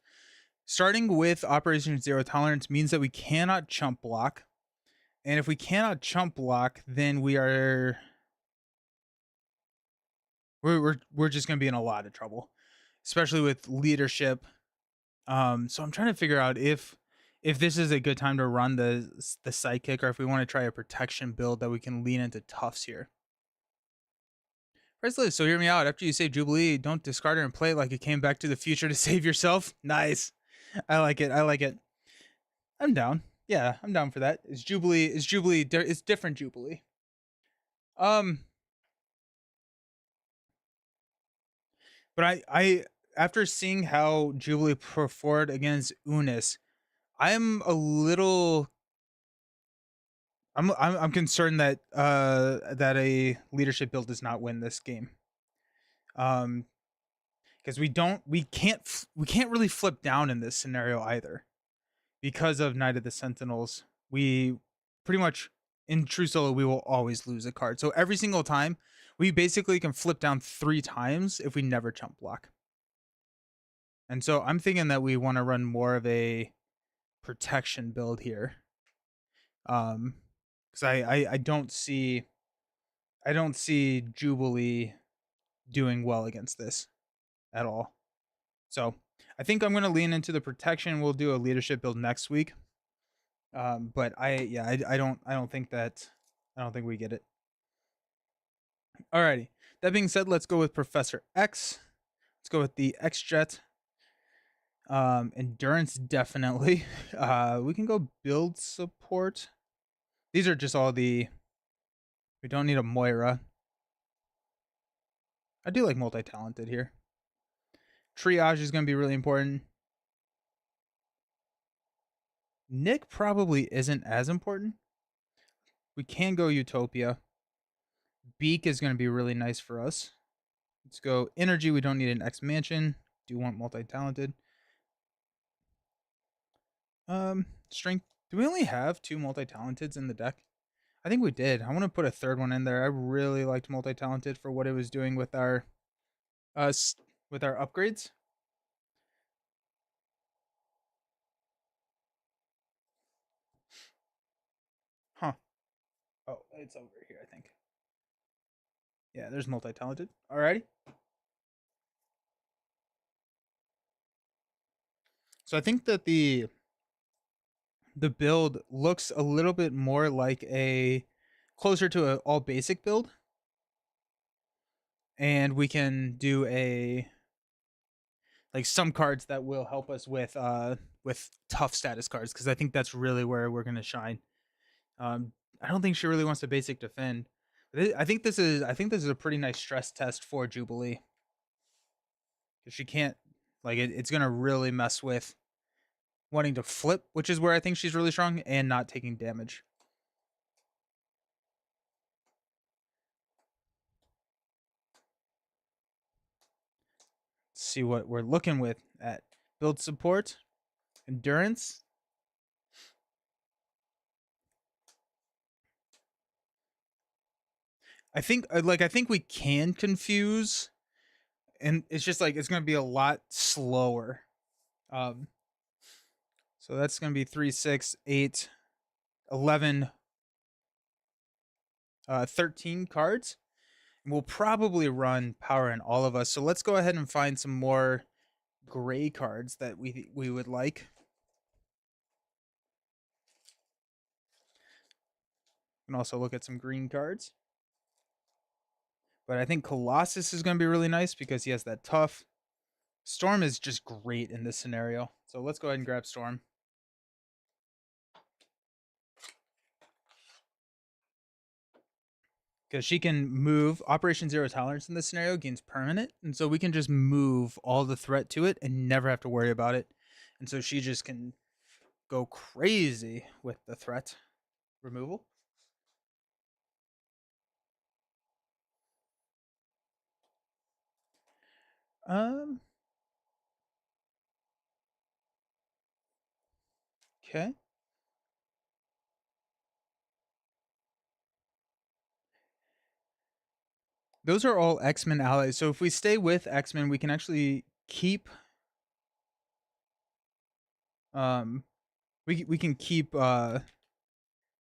Starting with Operation Zero Tolerance means that we cannot chump block. And if we cannot chump block, then we're just going to be in a lot of trouble, especially with leadership. So I'm trying to figure out if this is a good time to run the Psychic, or if we want to try a protection build that we can lean into Tufts here. Priceless, so hear me out. After you save Jubilee, don't discard her and play it like it came back to the future to save yourself. Nice. I like it. I'm down. Yeah, I'm down for that. It's different Jubilee. But I after seeing how Jubilee performed against Unis, I'm a little I'm concerned that that a leadership build does not win this game. Because we can't really flip down in this scenario either. Because of Night of the Sentinels, we pretty much in true solo we will always lose a card. So every single time we basically can flip down 3 times if we never chump block. And so I'm thinking that we want to run more of a protection build here. Because I don't see Jubilee doing well against this at all. So I think I'm going to lean into the protection. We'll do a leadership build next week. But I don't think we get it. Alrighty. That being said, let's go with Professor X. Let's go with the X Jet. Endurance, definitely. We can go build support. These are just all we don't need a Moira. I do like multi-talented here. Triage is going to be really important. Nick probably isn't as important. We can go Utopia. Beak is going to be really nice for us. Let's go Energy. We don't need an X Mansion. Do want multi-talented. Strength. Do we only have 2 multi-talenteds in the deck? I think we did. I want to put a third one in there. I really liked multi-talented for what it was doing with our upgrades. Huh. Oh, it's over here, I think. Yeah, there's multi-talented. Alrighty. So I think that the build looks a little bit more like closer to an all basic build. And we can do some cards that will help us with tough status cards, because I think that's really where we're gonna shine. I don't think she really wants to basic defend. I think this is a pretty nice stress test for Jubilee, because she can't it's gonna really mess with wanting to flip, which is where I think she's really strong, and not taking damage. Let's see what we're looking with at build support, endurance. I think we can confuse, and it's just it's going to be a lot slower. So that's going to be 3, 6, 8, 11, 13 cards. And we'll probably run power in all of us. So let's go ahead and find some more gray cards that we would like. We can also look at some green cards. But I think Colossus is going to be really nice because he has that tough. Storm is just great in this scenario. So let's go ahead and grab Storm. because she can move. Operation Zero Tolerance in this scenario gains permanent, and so we can just move all the threat to it and never have to worry about it. And so she just can go crazy with the threat removal. Um. Okay. Those are all X-Men allies. So if we stay with X-Men, we can actually keep we can keep the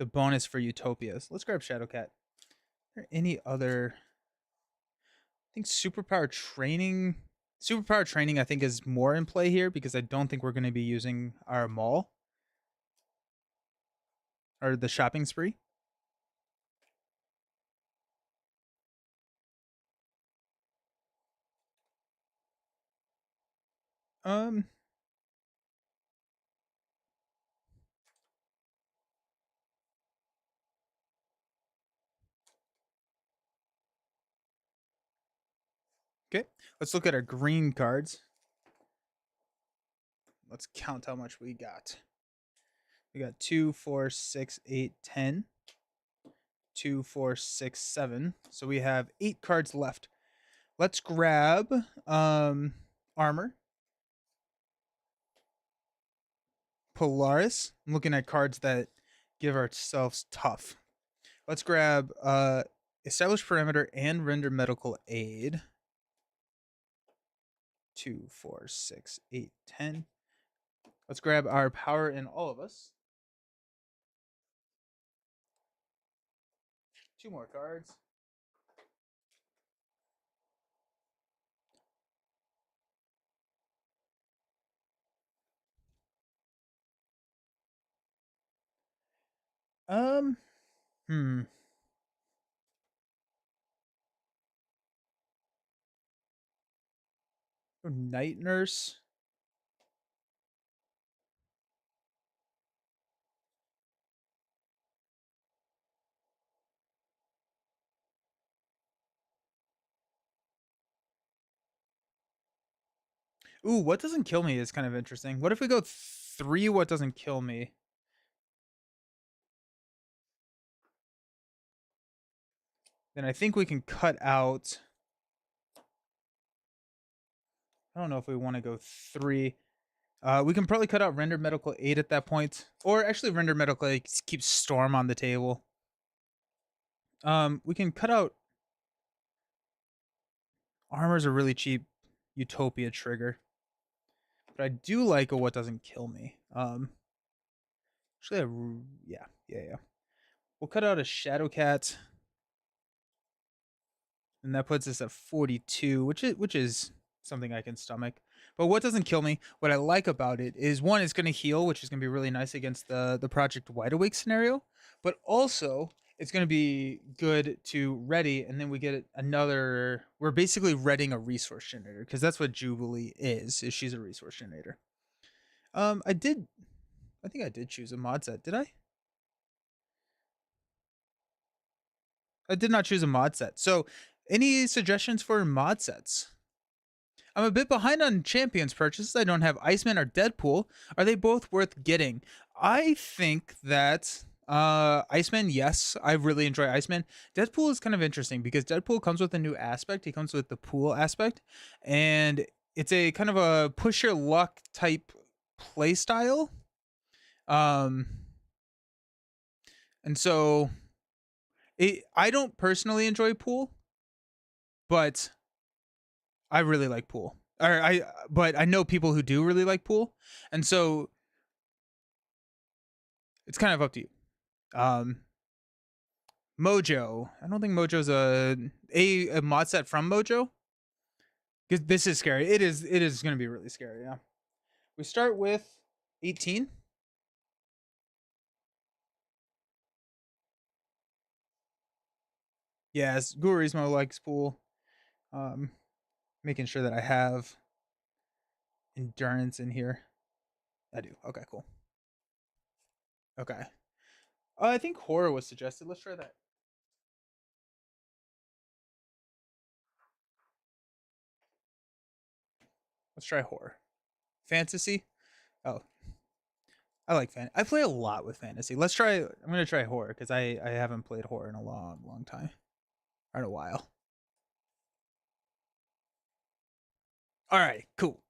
bonus for Utopias. Let's grab Shadowcat. Are there any other I think superpower training I think is more in play here because I don't think we're going to be using our mall or the shopping spree. Um okay. Let's look at our green cards. Let's count how much we got. We got 2, 4, 6, 8, 10. 2, 4, 6, 7. So we have 8 cards left. Let's grab armor. Polaris. I'm looking at cards that give ourselves tough. Let's grab establish perimeter and render medical aid. 2, 4, 6, 8, 10. Let's grab our power in all of us. 2 more cards. Um, hmm. Night Nurse. Ooh, what doesn't kill me is kind of interesting. What if we go 3 what doesn't kill me? Then I think we can cut out. I don't know if we want to go 3. We can probably cut out render medical aid at that point, or actually render medical aid keeps storm on the table. We can cut out armor's a really cheap Utopia trigger, but I do like a what doesn't kill me. Actually, yeah. We'll cut out a Shadowcat, and that puts us at 42, which is something I can stomach. But what doesn't kill me, what I like about it is one, it's going to heal, which is going to be really nice against the Project Wide Awake scenario. But also, it's going to be good to ready, and then we get another. We're basically readying a resource generator because that's what Jubilee is. Is she's a resource generator. I did. I think I did choose a mod set. Did I? I did not choose a mod set. So, any suggestions for mod sets? I'm a bit behind on Champions purchases. I don't have Iceman or Deadpool. Are they both worth getting? I think that Iceman, yes, I really enjoy Iceman. Deadpool is kind of interesting because Deadpool comes with a new aspect. He comes with the pool aspect, and it's a kind of a push your luck type play style. Um, and so I don't personally enjoy pool, but I really like pool. But I know people who do really like pool, and so it's kind of up to you. Um, Mojo. I don't think Mojo's a mod set from Mojo. Because this is scary. It is. It is going to be really scary. Yeah. We start with 18. Yes, Gurismo likes pool. Um, Making sure that I have endurance in here. I do. Okay, cool. Okay. I think horror was suggested. Let's try that. Let's try horror. Fantasy. Oh, I like fan. I play a lot with fantasy. Let's try. I'm gonna try horror because I haven't played horror in a long time, or in a while. All right, cool.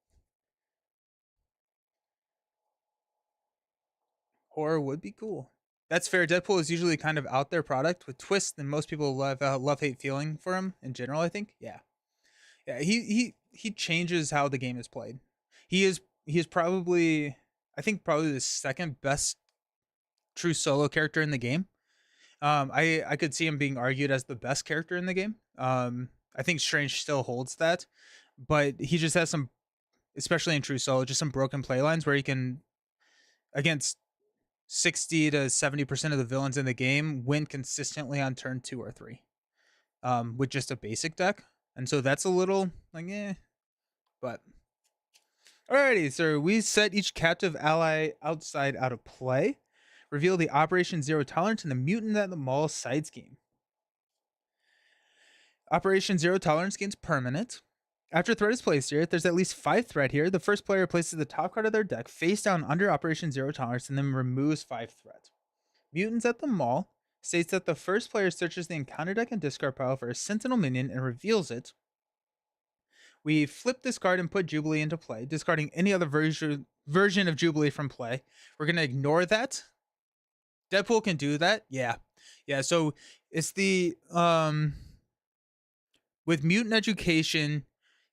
Horror would be cool. That's fair. Deadpool is usually kind of out there product with twists, and most people love hate feeling for him in general. I think. Yeah, yeah. He changes how the game is played. He is probably probably the second best true solo character in the game. I could see him being argued as the best character in the game. I think Strange still holds that, but he just has some, especially in true solo, just some broken play lines where he can against 60 to 70% of the villains in the game win consistently on turn 2 or 3 with just a basic deck. And so that's a little like, but alrighty, so we set each captive ally outside out of play, reveal the Operation Zero Tolerance and the Mutant at the Mall side scheme. Operation Zero Tolerance gains permanent. After threat is placed here, if there's at least 5 threat here, the first player places the top card of their deck face down under Operation Zero Tolerance and then removes 5 threat. Mutants at the Mall states that the first player searches the encounter deck and discard pile for a Sentinel minion and reveals it. We flip this card and put Jubilee into play, discarding any other version of Jubilee from play. We're going to ignore that. Deadpool can do that. Yeah. Yeah, so it's the with Mutant Education,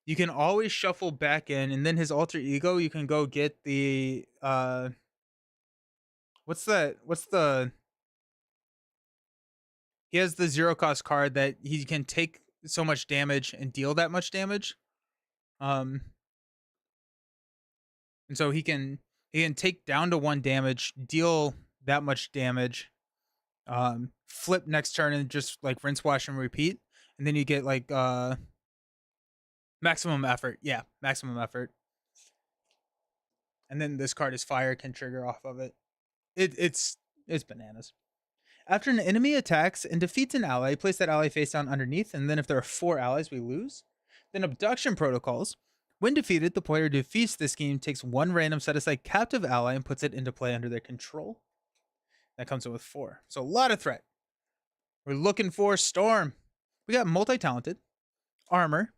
you can always shuffle back in, and then his alter ego, you can go get the what's the he has the 0 cost card that he can take so much damage and deal that much damage. And so he can take down to 1 damage, deal that much damage, flip next turn and just like rinse, wash, and repeat. And then you get like maximum effort. Yeah, maximum effort. And then this card is fire, can trigger off of it. It's bananas. After an enemy attacks and defeats an ally, place that ally face down underneath, and then if there are 4 allies, we lose. Then Abduction Protocols. When defeated, the player defeats this scheme, takes 1 random set-aside captive ally, and puts it into play under their control. That comes in with 4. So a lot of threat. We're looking for Storm. We got Multi-Talented, Armor,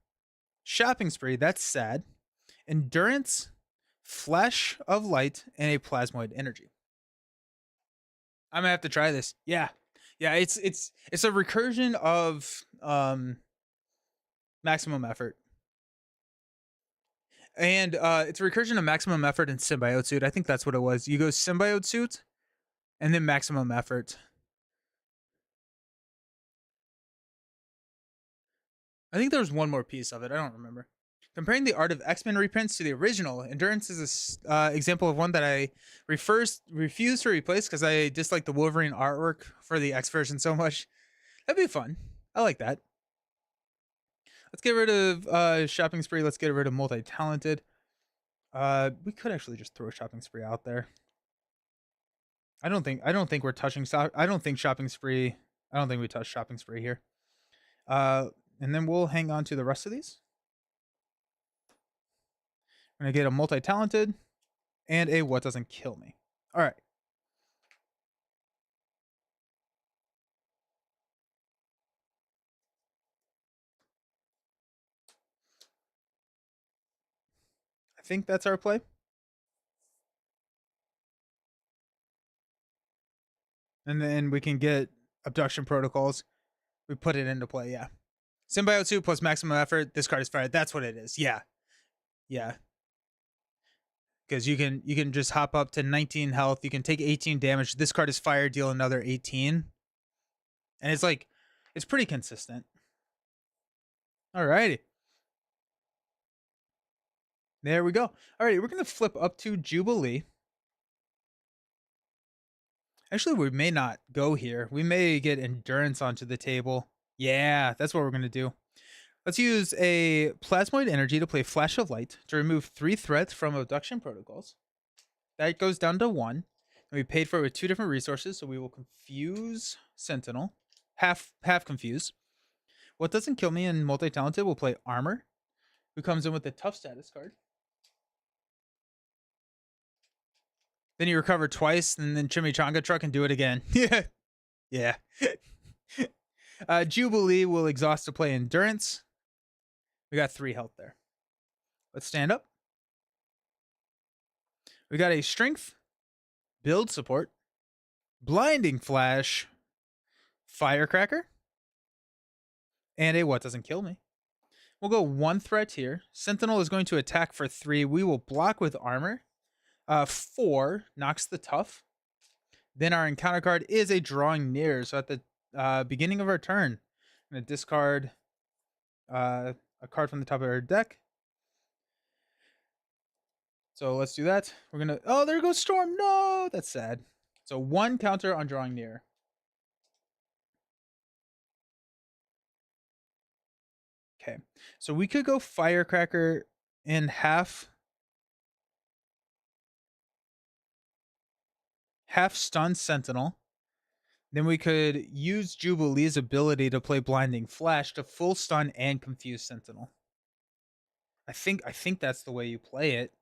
Shopping Spree, that's sad, Endurance, Flash of Light, and a Plasmoid Energy. I'm gonna have to try this. Yeah, it's a recursion of maximum effort, and it's a recursion of maximum effort and symbiote suit. I think that's what it was. You go symbiote suit, and then maximum effort. I think there was one more piece of it. I don't remember. Comparing the Art of X-Men reprints to the original, Endurance is an example of one that I refuse to replace because I dislike the Wolverine artwork for the X version so much. That'd be fun. I like that. Let's get rid of Shopping Spree. Let's get rid of Multi-Talented. We could actually just throw Shopping Spree out there. I don't think we're touching. I don't think Shopping Spree. I don't think we touch Shopping Spree here. And then we'll hang on to the rest of these. I'm gonna get a Multi-Talented and a What Doesn't Kill Me. All right. I think that's our play. And then we can get Abduction Protocols. We put it into play, yeah. Symbiote suit plus maximum effort. This card is fire. That's what it is. Yeah. Yeah. Because you can just hop up to 19 health. You can take 18 damage. This card is fire, deal another 18. And it's like, it's pretty consistent. Alrighty. There we go. Alrighty, we're going to flip up to Jubilee. Actually, we may not go here. We may get Endurance onto the table. Yeah, that's what we're going to do. Let's use a Plasmoid Energy to play Flash of Light to remove 3 threats from Abduction Protocols. That goes down to 1. And we paid for it with 2 different resources, so we will confuse Sentinel. Half confuse. What Doesn't Kill Me and Multi-Talented will play Armor, who comes in with the Tough status card. Then you recover twice, and then Chimichanga Truck and do it again. Yeah. Yeah. Jubilee will exhaust to play Endurance. We got 3 health there. Let's stand up. We got a Strength, Build Support, Blinding Flash, Firecracker, and a What Doesn't Kill Me. We'll go 1 threat here. Sentinel is going to attack for 3. We will block with armor. 4 knocks the tough. Then our encounter card is a Drawing Near. So at the beginning of our turn, I'm going to discard a card from the top of our deck. So let's do that. We're going to... Oh, there goes Storm. No, that's sad. So 1 counter on Drawing Near. Okay. So we could go Firecracker in half stun Sentinel. Then we could use Jubilee's ability to play Blinding Flash to full stun and confuse Sentinel. I think that's the way you play it.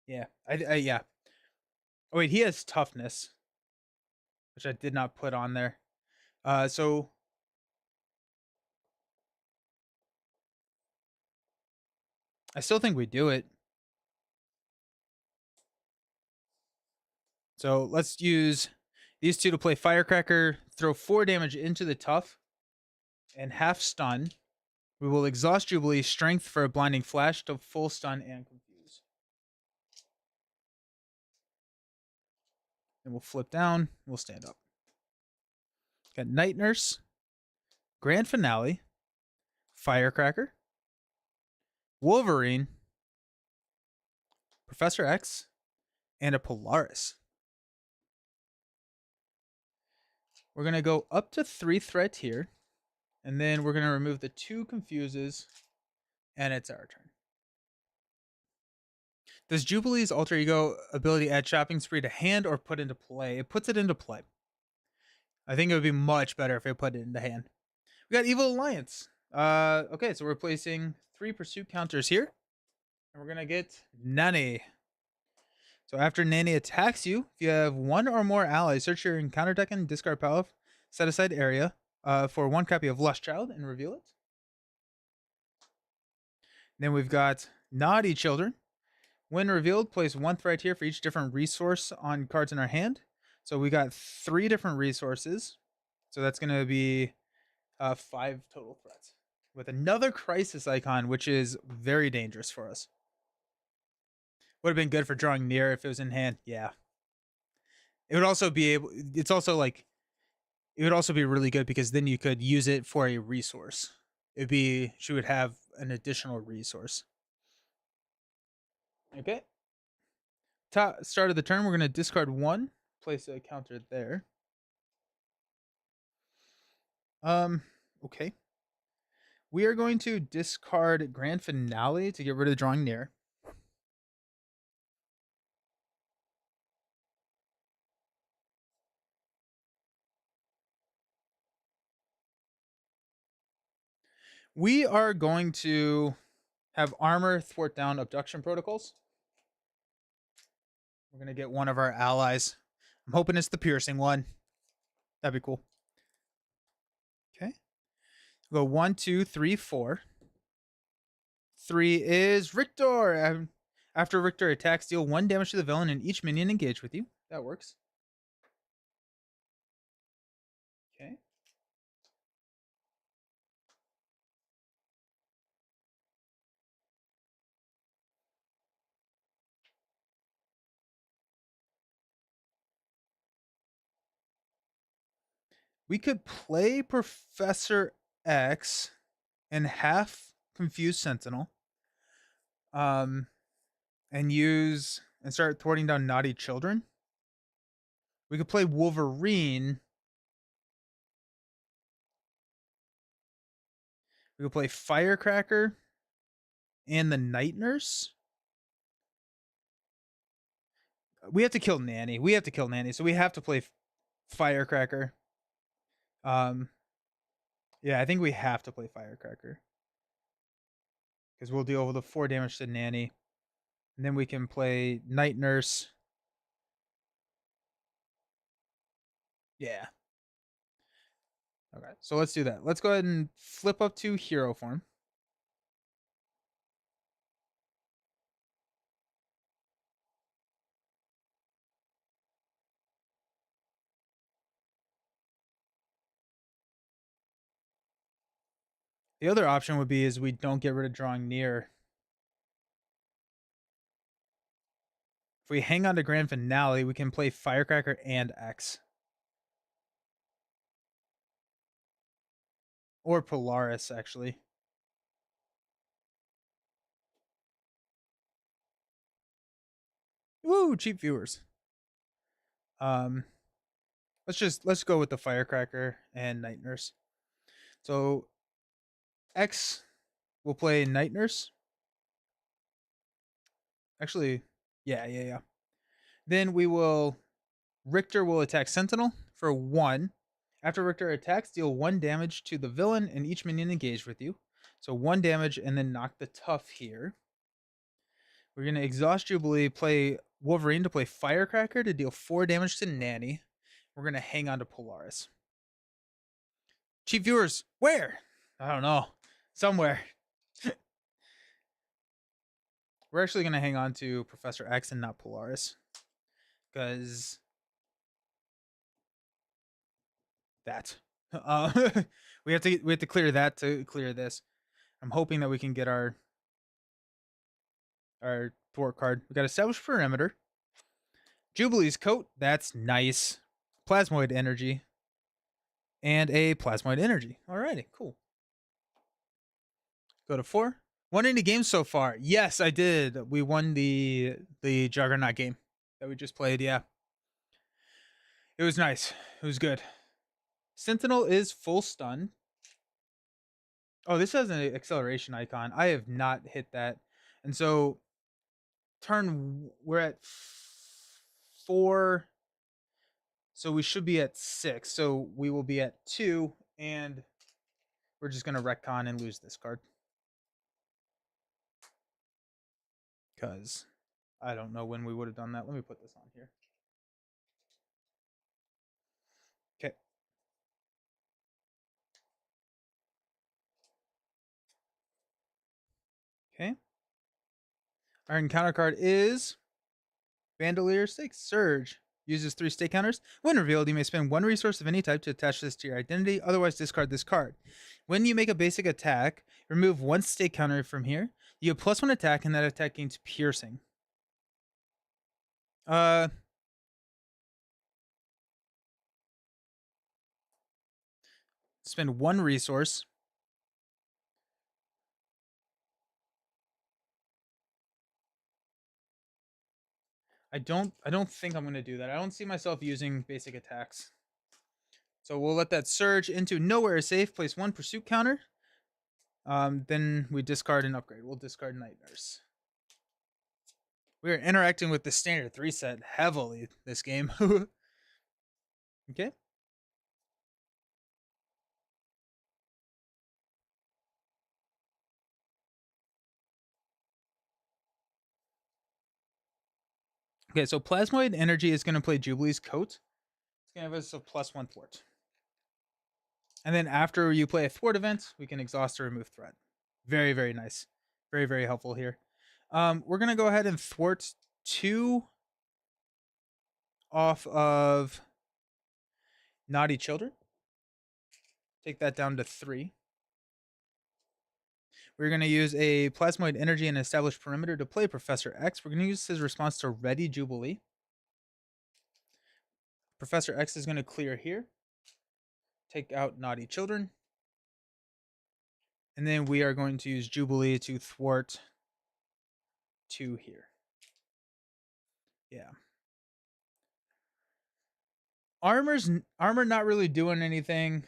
Yeah. Yeah. Oh wait, he has toughness, which I did not put on there. So I still think we do it. So let's use these 2 to play Firecracker, throw 4 damage into the tough, and half stun. We will exhaust Jubilee Strength for a Blinding Flash to full stun and confuse. And we'll flip down. We'll stand up. Got Night Nurse, Grand Finale, Firecracker, Wolverine, Professor X, and a Polaris. We're going to go up to 3 threat here. And then we're going to remove the 2 confuses. And it's our turn. Does Jubilee's alter ego ability add shopping spree to hand or put into play? It puts it into play. I think it would be much better if it put it into hand. We got Evil Alliance. Okay, so we're placing 3 pursuit counters here. And we're going to get Nani. So after Nani attacks you, if you have 1 or more allies, search your encounter deck and discard pile set aside area for 1 copy of Lush Child and reveal it. Then we've got Naughty Children. When revealed, place 1 threat here for each different resource on cards in our hand. So we got 3 different resources. So that's going to be 5 total threats. With another Crisis icon, which is very dangerous for us. Would have been good for Drawing Near if it was in hand. Yeah. It would also be able... It's also like... It would also be really good because then you could use it for a resource. It'd be... She would have an additional resource. Okay. Start of the turn, we're going to discard 1. Place a counter there. Okay. We are going to discard Grand Finale to get rid of Drawing Near. We are going to have Armor thwart down Abduction Protocols. We're going to get one of our allies. I'm hoping it's the piercing one. That'd be cool. Okay. We'll go 1, 2, 3, 4. 3 is Rictor. After Rictor attacks, deal 1 damage to the villain and each minion engaged with you. That works. Okay. We could play Professor X and half Confused Sentinel. And start thwarting down Naughty Children. We could play Wolverine. We could play Firecracker and the Night Nurse. We have to kill Nanny. So we have to play Firecracker. Yeah, I think we have to play Firecracker because we'll deal with the 4 damage to Nanny, and then we can play Night Nurse. Yeah. Okay, so let's do that. Let's go ahead and flip up to hero form. The other option would be is we don't get rid of drawing near. If we hang on to Grand Finale, we can play Firecracker and X. Or Polaris, actually. Woo, cheap viewers. Um, let's go with the Firecracker and Night Nurse. So X will play Night Nurse. Actually, yeah. Then we will Richter will attack Sentinel for 1. After Richter attacks, deal 1 damage to the villain and each minion engaged with you. So 1 damage and then knock the tough here. We're going to exhaust Jubilee, play Wolverine to play Firecracker to deal 4 damage to Nanny. We're going to hang on to Polaris. Cheap viewers, where? I don't know. Somewhere. We're actually going to hang on to Professor X and not Polaris. Because that. We have to clear that to clear this. I'm hoping that we can get our thwart card. We got Established Perimeter. Jubilee's Coat, that's nice. Plasmoid Energy. And a Plasmoid Energy. Alrighty, cool. Go to 4. Won any games so far? Yes, I did. We won the Juggernaut game that we just played, yeah. It was nice. It was good. Sentinel is full stun. Oh, this has an acceleration icon. I have not hit that. And so we're at 4. So we should be at 6. So we will be at 2, and we're just gonna retcon and lose this card. Because I don't know when we would have done that. Let me put this on here. Okay. Okay. Our encounter card is Bandolier Stake Surge. Uses 3 stake counters. When revealed, you may spend 1 resource of any type to attach this to your identity, otherwise discard this card. When you make a basic attack, remove 1 stake counter from here. You have +1 attack, and that attack gains piercing. Spend 1 resource. I don't think I'm gonna do that. I don't see myself using basic attacks. So we'll let that surge into Nowhere is Safe. Place 1 pursuit counter. Then we discard an upgrade. We'll discard Night Nurse. We are interacting with the standard 3 set heavily this game. Okay. Okay, so Plasmoid Energy is going to play Jubilee's Coat. It's going to give us a +1 thwart. And then after you play a thwart event, we can exhaust or remove threat. Very, very nice. Very, very helpful here. We're going to go ahead and thwart 2 off of Naughty Children. Take that down to 3. We're going to use a Plasmoid Energy and Established Perimeter to play Professor X. We're going to use his response to Ready Jubilee. Professor X is going to clear here. Take out Naughty Children. And then we are going to use Jubilee to thwart 2 here. Yeah. Armor not really doing anything.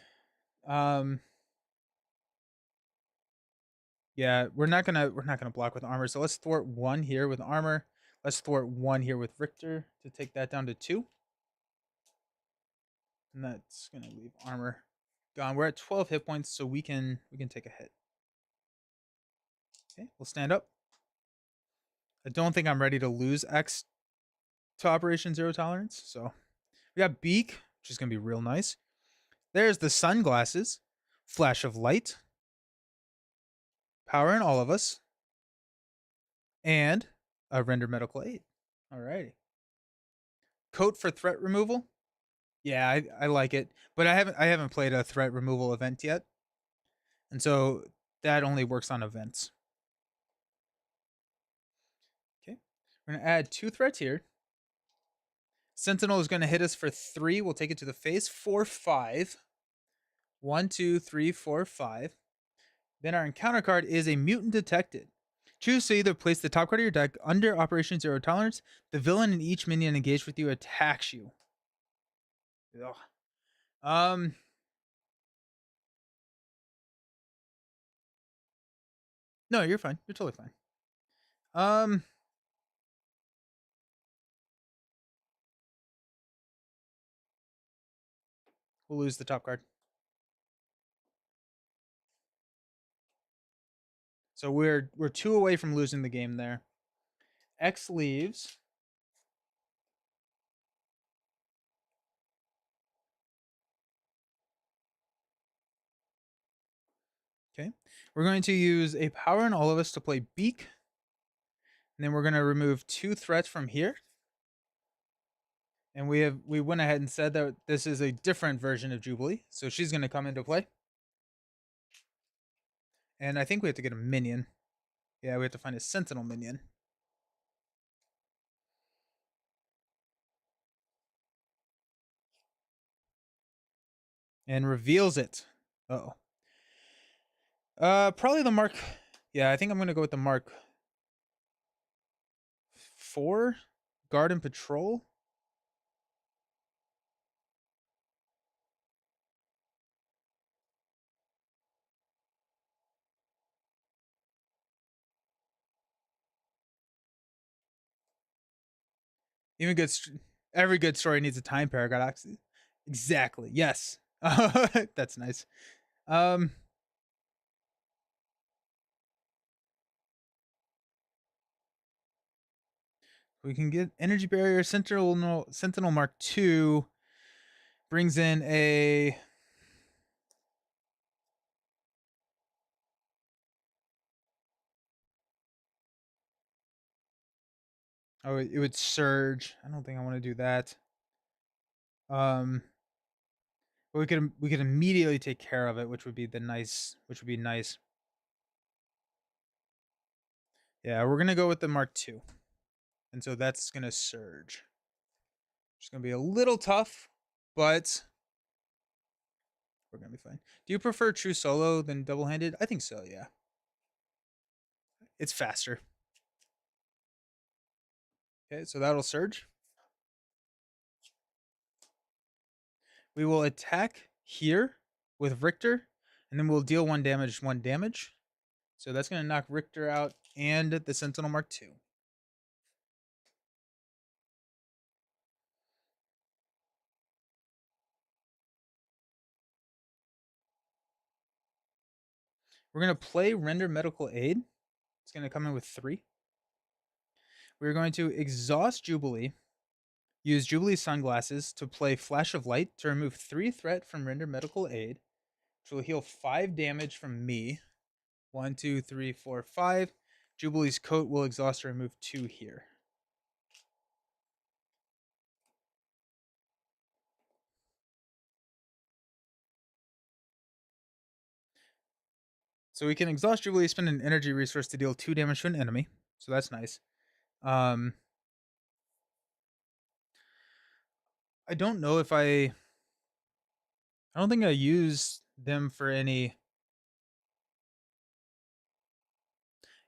Yeah, we're not gonna block with armor. So let's thwart 1 here with armor. Let's thwart 1 here with Richter to take that down to 2. And that's gonna leave armor. Gone. We're at 12 hit points, so we can take a hit. Okay, we'll stand up. I don't think I'm ready to lose X to Operation Zero Tolerance. So we got Beak, which is gonna be real nice. There's the sunglasses, Flash of Light, Power in All of Us, and a Render Medical Aid. Alrighty. Coat for threat removal. Yeah, I like it, but I haven't played a threat removal event yet, and so that only works on events. Okay, we're gonna add 2 threats here. Sentinel is gonna hit us for 3. We'll take it to the face for 5. 1, 2, 3, 4, 5. Then our encounter card is a mutant detected. Choose to either place the top card of your deck under Operation Zero Tolerance. The villain and each minion engaged with you attacks you. Ugh. No, you're fine. You're totally fine. We'll lose the top card. So we're 2 away from losing the game there. X leaves. Okay. We're going to use a Power in All of Us to play Beak. And then we're going to remove 2 threats from here. And we went ahead and said that this is a different version of Jubilee. So she's going to come into play. And I think we have to get a minion. Yeah, we have to find a Sentinel minion. And reveals it. Uh-oh. Probably the Mark. Yeah, I think I'm going to go with the Mark 4. Guard and Patrol. Even every good story needs a time paradox. Exactly. Yes. That's nice. We can get Energy Barrier. Sentinel Mark II brings in a. Oh, it would surge. I don't think I want to do that. But we could immediately take care of it, which would be nice. Yeah, we're gonna go with the Mark II, and so that's gonna surge. It's gonna be a little tough, but we're gonna be fine. Do you prefer true solo than double handed? I think so. Yeah, it's faster. Okay, so that'll surge. We will attack here with Richter, and then we'll deal 1 damage. So that's going to knock Richter out and the Sentinel Mark II. We're going to play Render Medical Aid. It's going to come in with 3. We're going to exhaust Jubilee, use Jubilee Sunglasses to play Flash of Light to remove 3 threat from Render Medical Aid, which will heal 5 damage from me. 1, 2, 3, 4, 5. Jubilee's Coat will exhaust to remove 2 here. So we can exhaust Jubilee, spend an energy resource to deal 2 damage to an enemy. So that's nice. I don't know if I don't think I use them for any.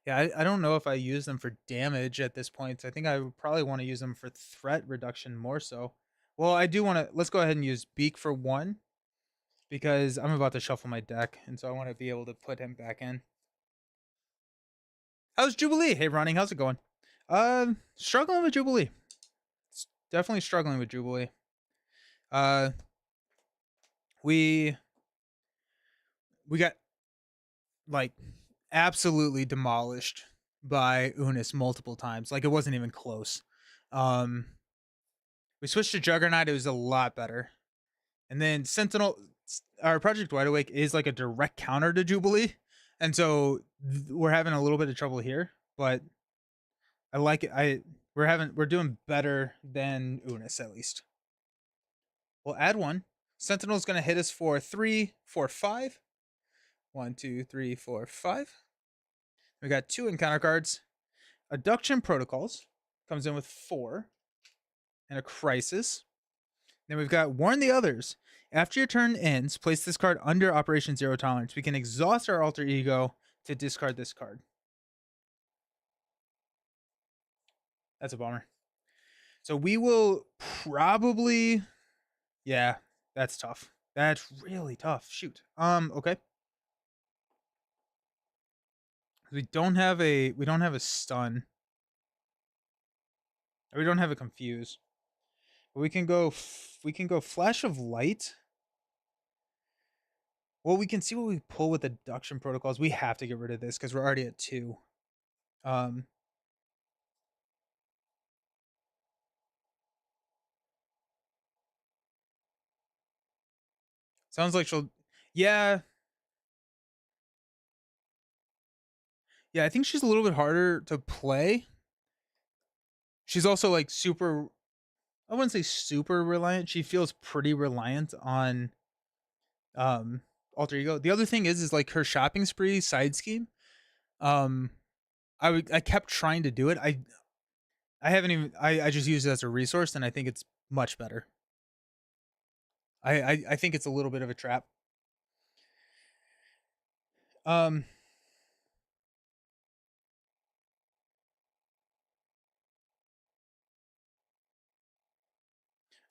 Yeah, I don't know if I use them for damage at this point. I think I would probably want to use them for threat reduction more so. Well, I do want to. Let's go ahead and use Beak for 1 because I'm about to shuffle my deck, and so I want to be able to put him back in. How's Jubilee? Hey, Ronnie, how's it going? Struggling with Jubilee. Definitely struggling with Jubilee. We we got like absolutely demolished by Unis multiple times. Like it wasn't even close. Um, we switched to Juggernaut. It was a lot better. And then Sentinel, our Project Wide Awake is like a direct counter to Jubilee, and so we're having a little bit of trouble here. But I like it. We're doing better than Unis at least. We'll add one. Sentinel's going to hit us for 3, 4, 5. 1, 2, 3, 4, 5. We got 2 encounter cards. Abduction Protocols comes in with 4, and a Crisis. Then we've got Warn the Others. After your turn ends, place this card under Operation Zero Tolerance. We can exhaust our alter ego to discard this card. That's a bummer. So we will probably, yeah, that's tough. That's really tough. Shoot. Okay. We don't have a stun. Or we don't have a confuse. But we can go Flash of Light. Well, we can see what we pull with Abduction Protocols. We have to get rid of this because we're already at 2. Sounds like she'll, yeah. Yeah, I think she's a little bit harder to play. She's also like super, I wouldn't say super reliant. She feels pretty reliant on alter ego. The other thing is like her shopping spree side scheme. I kept trying to do it. I haven't even I just use it as a resource and I think it's much better. I think it's a little bit of a trap.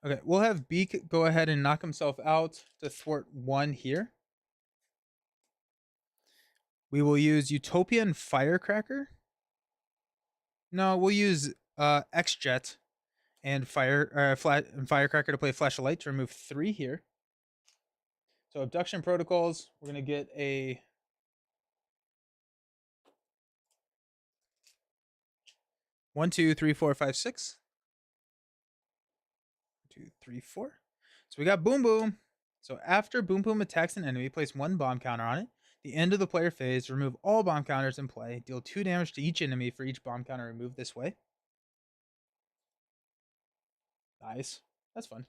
Okay, we'll have Beak go ahead and knock himself out to thwart 1 here. We will use Utopia and Firecracker. No, we'll use X-Jet and Firecracker to play Flash of Light to remove 3 here. So Abduction Protocols, we're gonna get a 1, 2, 3, 4, 5, 6. 2, 3, 4. So we got Boom Boom. So after Boom Boom attacks an enemy, place 1 bomb counter on it. The end of the player phase, remove all bomb counters in play. Deal 2 damage to each enemy for each bomb counter removed this way. Nice. That's fun.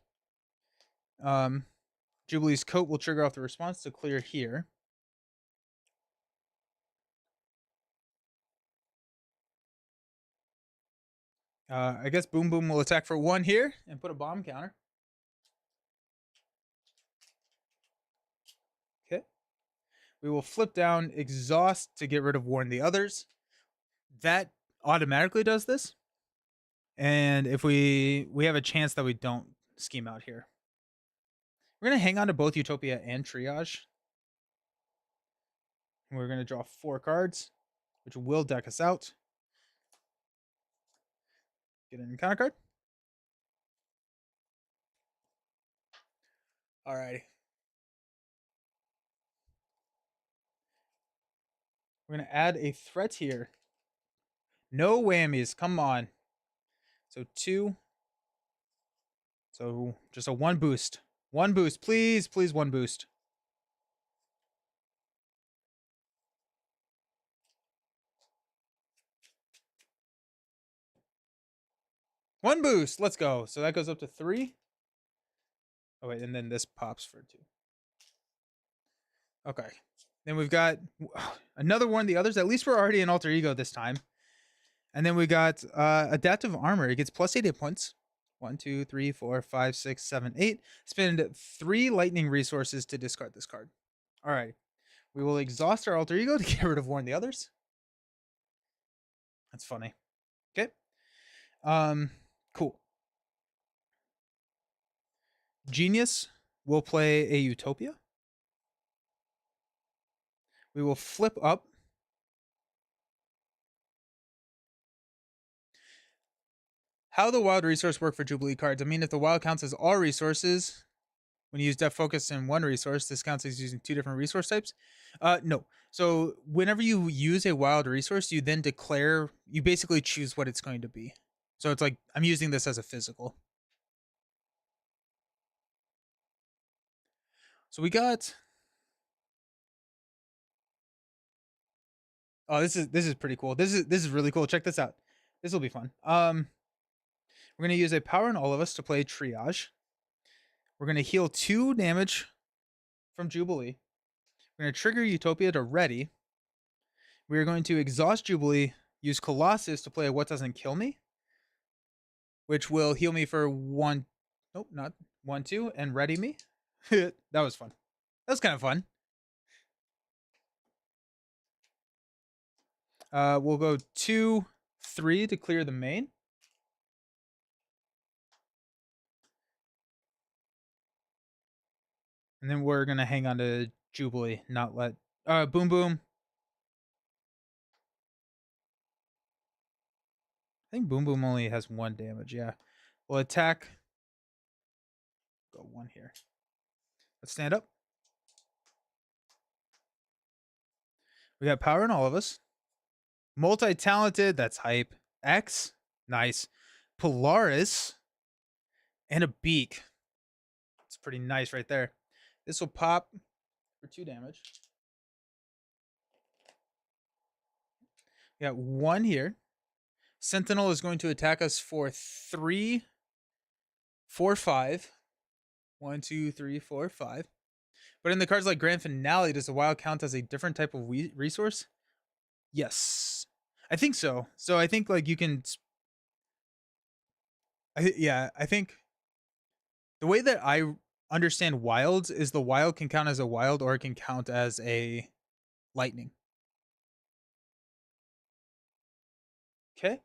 Jubilee's Coat will trigger off the response to clear here. I guess Boom Boom will attack for 1 here and put a bomb counter. Okay. We will flip down Exhaust to get rid of Warn the Others. That automatically does this. And if we have a chance that we don't scheme out here. We're going to hang on to both Utopia and Triage. And we're going to draw 4 cards, which will deck us out. Get an encounter card. Alrighty. We're going to add a threat here. No whammies. Come on. So 2. So just a 1 boost. 1 boost. Please, please, 1 boost. One boost. Let's go. So that goes up to 3. Oh, wait. And then this pops for 2. Okay. Then we've got another one of the others. At least we're already in alter ego this time. And then we got adaptive armor. It gets plus 8 hit points. 1, 2, 3, 4, 5, 6, 7, 8. Spend 3 lightning resources to discard this card. All right. We will exhaust our alter ego to get rid of one of the others. That's funny. Okay. Cool. Genius will play a Utopia. We will flip up. How the wild resource work for Jubilee cards? I mean, if the wild counts as all resources, When you use depth focus in one resource, this counts as using 2 different resource types. No. So whenever you use a wild resource, you then declare, you basically choose what it's going to be. So it's like, I'm using this as a physical. So we got, oh, this is pretty cool. This is really cool. Check this out. This will be fun. We're gonna use a power in all of us to play triage. We're gonna heal 2 damage from Jubilee. We're gonna trigger Utopia to ready. We're going to exhaust Jubilee, use Colossus to play a what doesn't kill me, which will heal me for 1. Nope, not 1, 2, and ready me. That was fun. That was kind of fun. We'll go 2, 3 to clear the main. And then we're gonna hang on to Jubilee, not let boom boom. I think boom boom only has 1 damage, yeah. We'll attack. Go 1 here. Let's stand up. We got power in all of us. Multi-talented, that's hype. X, nice. Polaris, and a beak. It's pretty nice right there. This will pop for 2 damage. We got 1 here. Sentinel is going to attack us for 3, 4, 5. 1, 2, 3, 4, 5. But in the cards like Grand Finale, does the wild count as a different type of resource? Yes, I think so. So I think like you can. I think the way that I understand wilds is the wild can count as a wild or it can count as a lightning. Okay.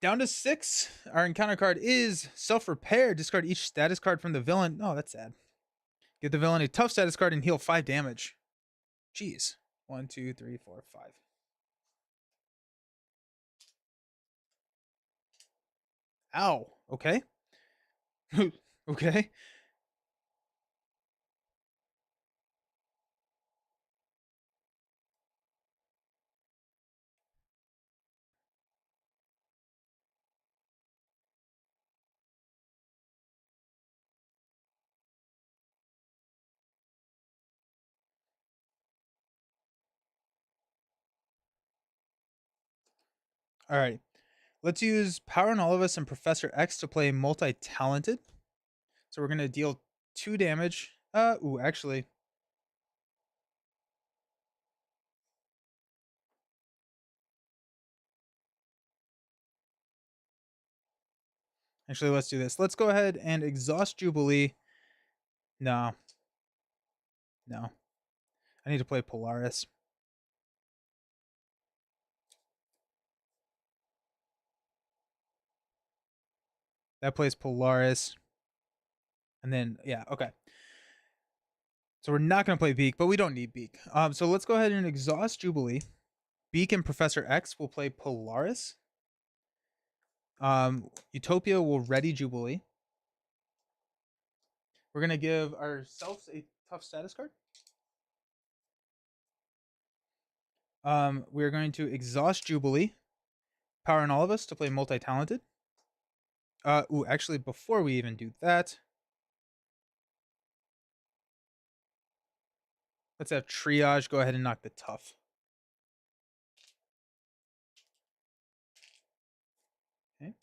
Down to 6. Our encounter card is self-repair. Discard each status card from the villain. Oh, that's sad. Give the villain a tough status card and heal 5 damage. Jeez. 1, 2, 3, 4, 5. Ow. Okay. Okay. All right. Let's use Power in All of Us and Professor X to play multi-talented. So we're going to deal 2 damage. Actually. Actually, let's do this. Let's go ahead and exhaust Jubilee. No. No. I need to play Polaris. That plays Polaris. And then, yeah, okay. So we're not going to play Beak, but we don't need Beak. So let's go ahead and exhaust Jubilee. Beak and Professor X will play Polaris. Utopia will ready Jubilee. We're going to give ourselves a tough status card. We're going to exhaust Jubilee. Power in all of us to play multi-talented. Actually, before we even do that, let's have triage go ahead and knock the tough. Okay.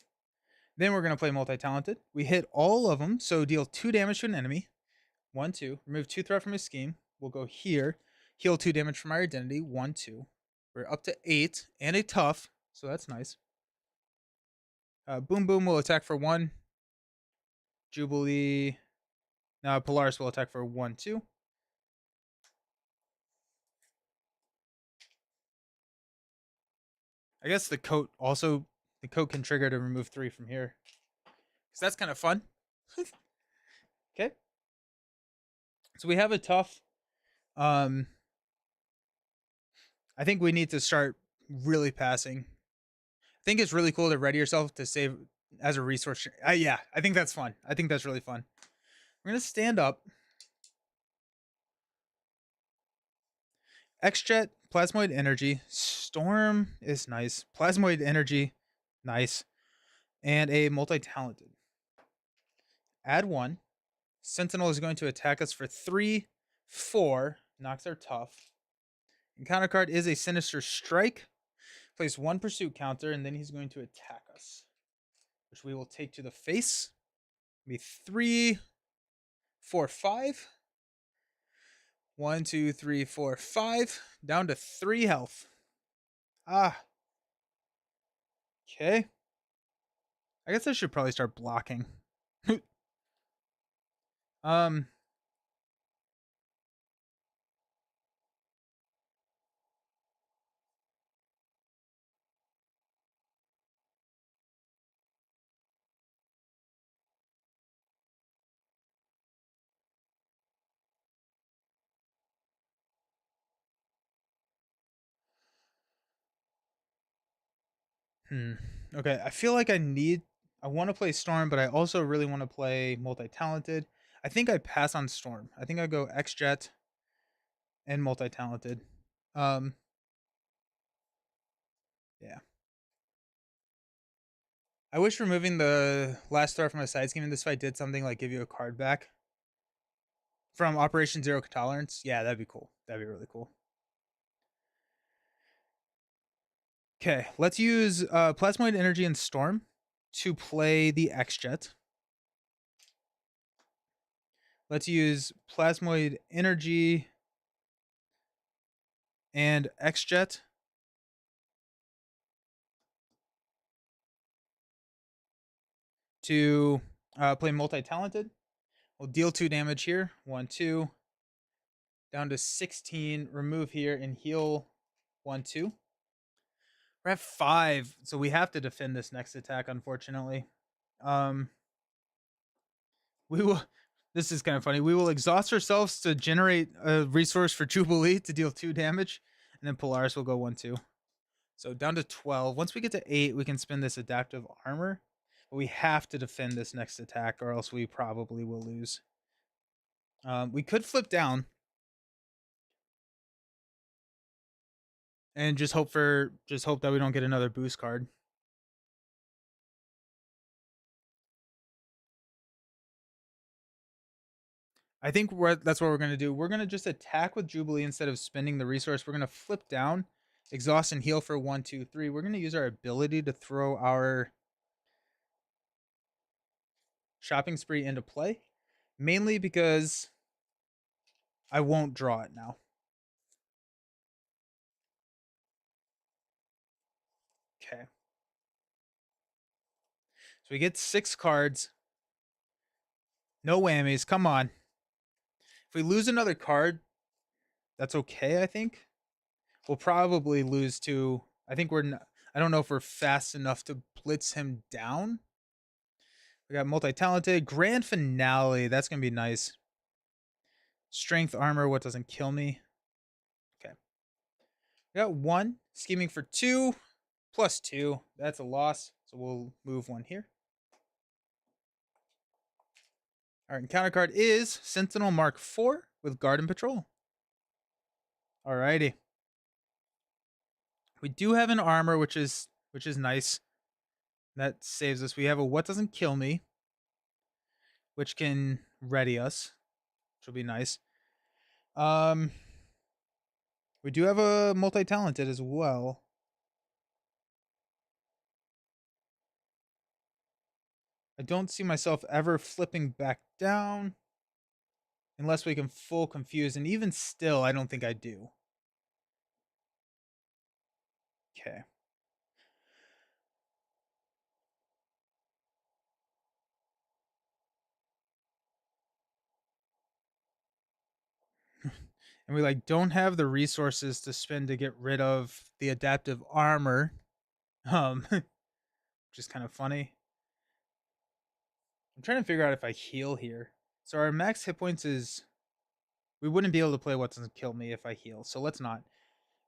Then we're going to play multi-talented. We hit all of them, so deal 2 damage to an enemy. 1, 2. Remove 2 threat from his scheme. We'll go here. Heal 2 damage from our identity. 1, 2. We're up to 8 and a tough, so that's nice. Boom Boom will attack for 1. Jubilee. Now Polaris will attack for 1, 2. I guess the coat can trigger to remove 3 from here. So that's kind of fun. Okay. So we have a tough. I think we need to start really passing. I think it's really cool to ready yourself to save as a resource. Yeah, I think that's fun. I think that's really fun. We're going to stand up. X-Jet, Plasmoid Energy. Storm is nice. Plasmoid Energy, nice. And a multi-talented. Add 1. Sentinel is going to attack us for 3, 4. Knocks are tough. Encounter card is a Sinister Strike. Place 1 pursuit counter, and then he's going to attack us, which we will take to the face. Be 3, 4, 5. 1, 2, 3, 4, 5. Down to 3 health. Ah. Okay. I guess I should probably start blocking. um. Okay, I feel like I want to play Storm, but I also really want to play multi-talented. I think I pass on Storm. I think I go X-Jet and multi-talented. Yeah. I wish removing the last star from a side scheme in this fight did something like give you a card back from Operation Zero Tolerance. Yeah, that'd be cool. That'd be really cool. Okay, let's use Plasmoid Energy and Storm to play the X-Jet. Let's use Plasmoid Energy and X-Jet to play multi-talented. We'll deal 2 damage here. 1, 2. Down to 16. Remove here and heal 1, 2. We're at 5, so we have to defend this next attack, unfortunately. We will. This is kind of funny. We will exhaust ourselves to generate a resource for Jubilee to deal 2 damage, and then Polaris will go 1, 2. So down to 12. Once we get to 8, we can spend this adaptive armor. But we have to defend this next attack, or else we probably will lose. We could flip down and just hope that we don't get another boost card. I think that's what we're going to do. We're going to just attack with Jubilee instead of spending the resource. We're going to flip down, exhaust and heal for 1, 2, 3. We're going to use our ability to throw our shopping spree into play, mainly because I won't draw it now. Okay. So we get 6 cards. No whammies. Come on. If we lose another card, that's okay, I think. We'll probably lose to... I think we're... I don't know if we're fast enough to blitz him down. We got multi-talented. Grand Finale. That's going to be nice. Strength armor. What doesn't kill me? Okay. We got 1. Scheming for 2. Plus 2. That's a loss. So we'll move 1 here. Our encounter card is Sentinel Mark IV with Guard and Patrol. Alrighty. We do have an armor, which is nice. That saves us. We have a What Doesn't Kill Me, which can ready us, which will be nice. We do have a multi-talented as well. I don't see myself ever flipping back down unless we can full confuse, and even still, I don't think I do. Okay. And we don't have the resources to spend to get rid of the adaptive armor. Which is kind of funny. I'm trying to figure out if I heal here. So our max hit points is... We wouldn't be able to play What Doesn't Kill Me if I heal, so let's not.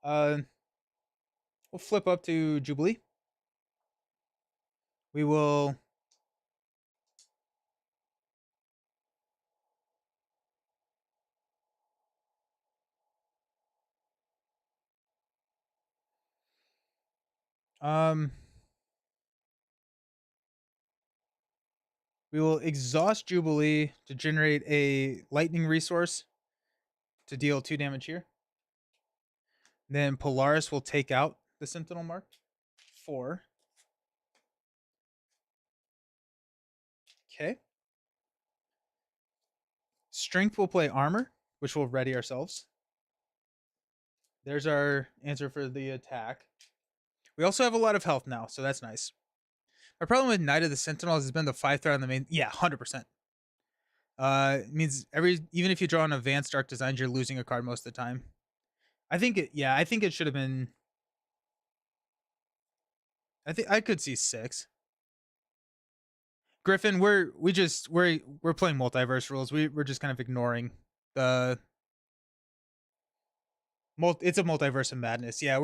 We'll flip up to Jubilee. We will... Um, we will exhaust Jubilee to generate a lightning resource to deal 2 damage here. Then Polaris will take out the Sentinel Mark. 4. Okay. Strength will play armor, which will ready ourselves. There's our answer for the attack. We also have a lot of health now, so that's nice. My problem with Knight of the Sentinels has been the 5 threat on the main. Yeah, 100%. It means even if you draw an advanced Dark Designs, you're losing a card most of the time. I think it should have been. I think I could see 6. Griffin, we're playing multiverse rules. We're just kind of ignoring the it's a multiverse of madness. Yeah,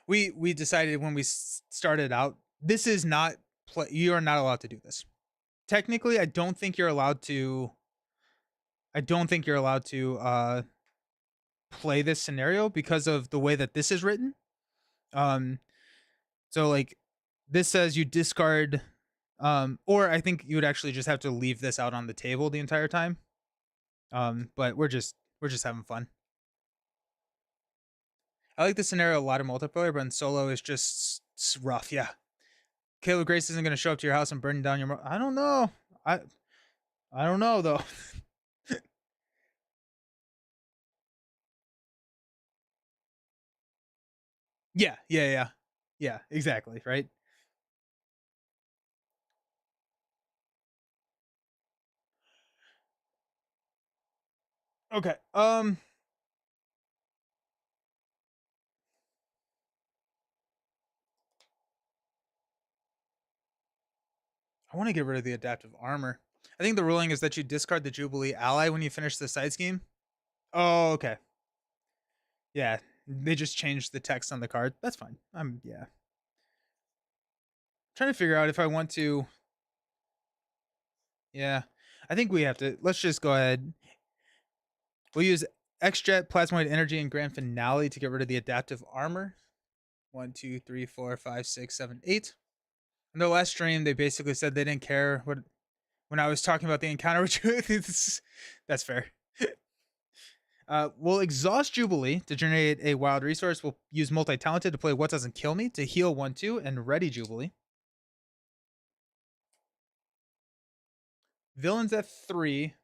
we decided when we started out, this is not you are not allowed to do this. Technically, I don't think you're allowed to play this scenario because of the way that this is written. So like this says you discard or I think you would actually just have to leave this out on the table the entire time. But we're just having fun. I like the scenario a lot of multiplayer, but in solo is just rough. Yeah. Caleb Grace isn't going to show up to your house and burn down your. I don't know. I don't know though. Yeah. Exactly. Right. Okay. I want to get rid of the adaptive armor. I think the ruling is that you discard the Jubilee ally when you finish the side scheme. Oh, okay. Yeah, they just changed the text on the card. That's fine. Yeah. Trying to figure out if I want to. Yeah, I think we have to. Let's just go ahead. We'll use X-Jet, Plasmoid Energy, and Grand Finale to get rid of the adaptive armor. 1, 2, 3, 4, 5, 6, 7, 8. In the last stream, they basically said they didn't care when I was talking about the encounter with you. That's fair. We'll exhaust Jubilee to generate a wild resource. We'll use Multi-Talented to play What Doesn't Kill Me to heal 1/2 and ready Jubilee. Villains at 3.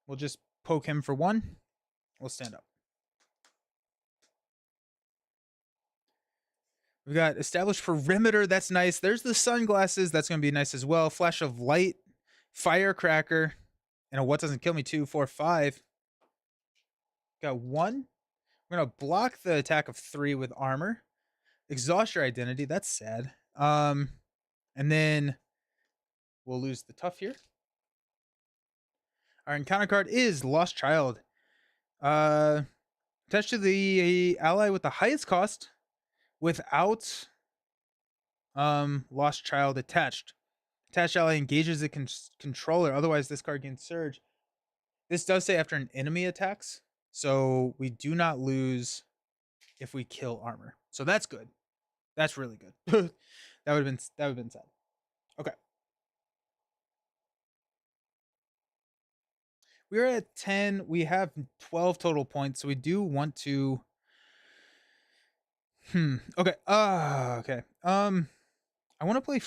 We'll just poke him for 1. We'll stand up. We got established perimeter. That's nice. There's the sunglasses. That's going to be nice as well. Flash of light, firecracker, and a What Doesn't Kill Me 2, 4, 5. Got 1. We're going to block the attack of 3 with armor. Exhaust your identity. That's sad. And then we'll lose the tough here. Our encounter card is Lost Child. Attached to the ally with the highest cost without Lost Child attached. Attached ally engages the controller. Otherwise, this card can surge. This does say after an enemy attacks, so we do not lose if we kill armor. So that's good. That's really good. that would have been sad. Okay. We're at 10. We have 12 total points, so we do want to. Okay. Okay. I want to play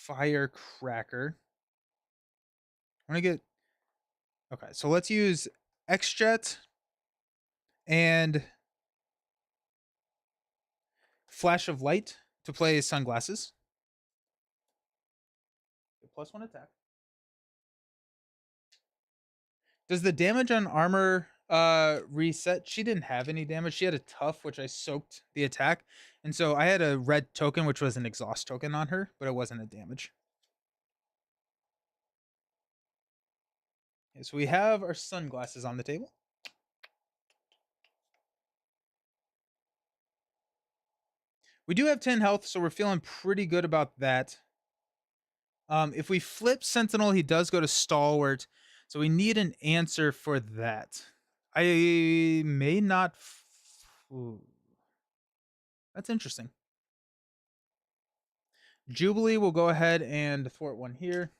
Firecracker. I want to get. Okay, so let's use X-Jet and Flash of Light to play Sunglasses. +1 attack. Does the damage on armor reset? She didn't have any damage. She had a tough, which I soaked the attack. And so I had a red token, which was an exhaust token on her, but it wasn't a damage. Okay, so we have our sunglasses on the table. We do have 10 health, so we're feeling pretty good about that. If we flip Sentinel, he does go to Stalwart. So we need an answer for that. I may not. Ooh. That's interesting. Jubilee will go ahead and thwart one here.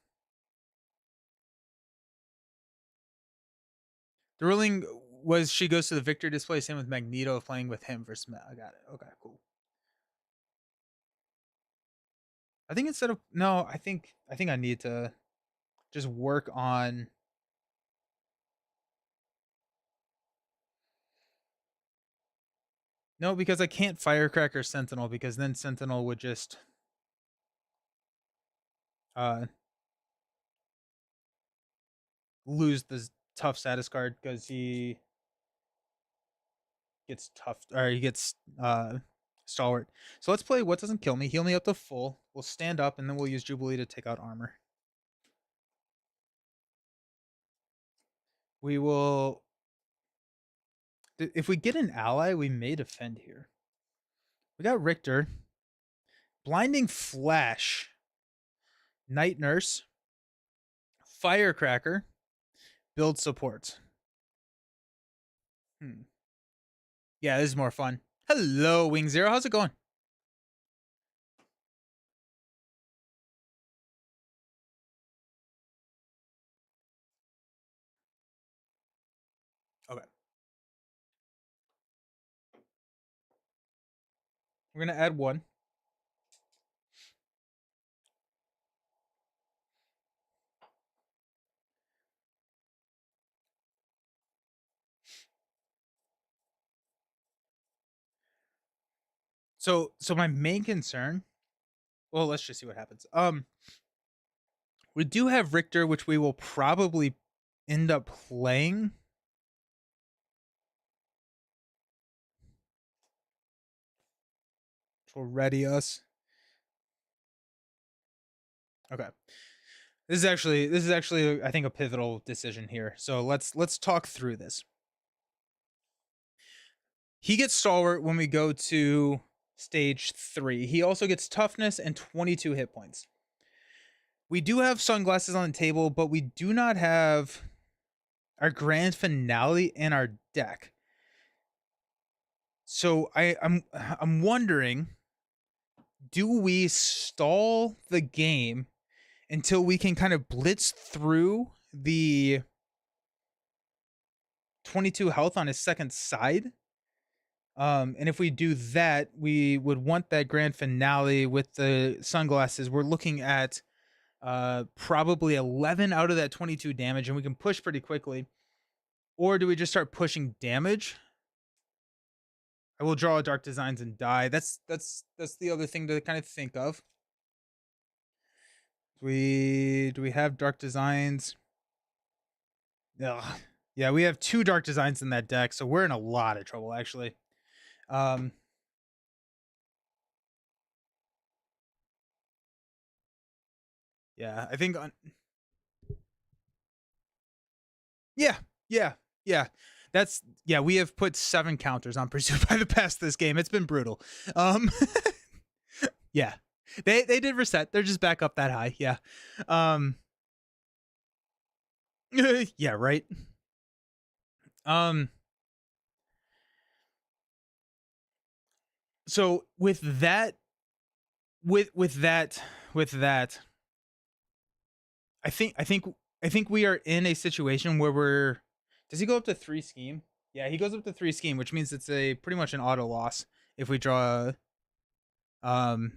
The ruling was she goes to the victory display. Same with Magneto playing with him for Smith. I got it. Okay, cool. I think instead of no, I think I need to just work on. No, because I can't Firecracker Sentinel because then Sentinel would just uh lose the tough status card because he gets tough or he gets stalwart. So let's play what doesn't kill me. Heal me up to full. We'll stand up and then we'll use Jubilee to take out armor. We will. If we get an ally, we may defend here. We got Richter, Blinding Flash, Night Nurse, Firecracker, build support. Yeah, this is more fun. Hello, Wing Zero. How's it going? Okay. We're going to add one. So my main concern, well, let's just see what happens. We do have Richter, which we will probably end up playing. Which will ready us. Okay. This is actually I think a pivotal decision here. So let's talk through this. He gets stalwart when we go to stage 3. He also gets toughness and 22 hit points. We do have sunglasses on the table, but we do not have our grand finale in our deck. So I'm wondering, do we stall the game until we can kind of blitz through the 22 health on his second side? And if we do that, we would want that grand finale with the sunglasses. We're looking at probably 11 out of that 22 damage, and we can push pretty quickly. Or do we just start pushing damage? I will draw Dark Designs and die. That's the other thing to kind of think of. Do we have Dark Designs? Ugh. Yeah, we have 2 Dark Designs in that deck, so we're in a lot of trouble actually. Yeah, I think yeah. That's we have put 7 counters on Pursuit by the Past this game. It's been brutal. Yeah. They did reset. They're just back up that high. Yeah. Yeah, right. So with that I think we are in a situation where we're. Does he go up to 3 scheme? Yeah, he goes up to 3 scheme, which means it's a pretty much an auto loss if we draw if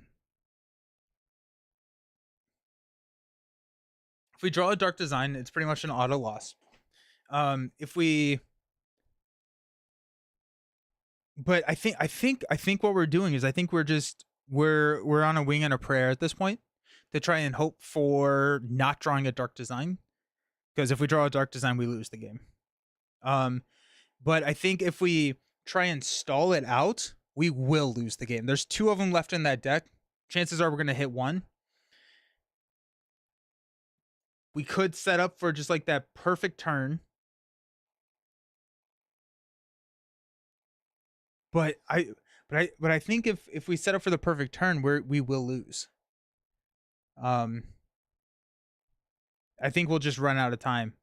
we draw a Dark Design, it's pretty much an auto loss. If we But I think what we're doing is I think we're on a wing and a prayer at this point to try and hope for not drawing a Dark Design, because if we draw a Dark Design, we lose the game. But I think if we try and stall it out, we will lose the game. There's 2 of them left in that deck. Chances are we're going to hit 1. We could set up for just like that perfect turn. But I think if we set up for the perfect turn, we will lose. I think we'll just run out of time.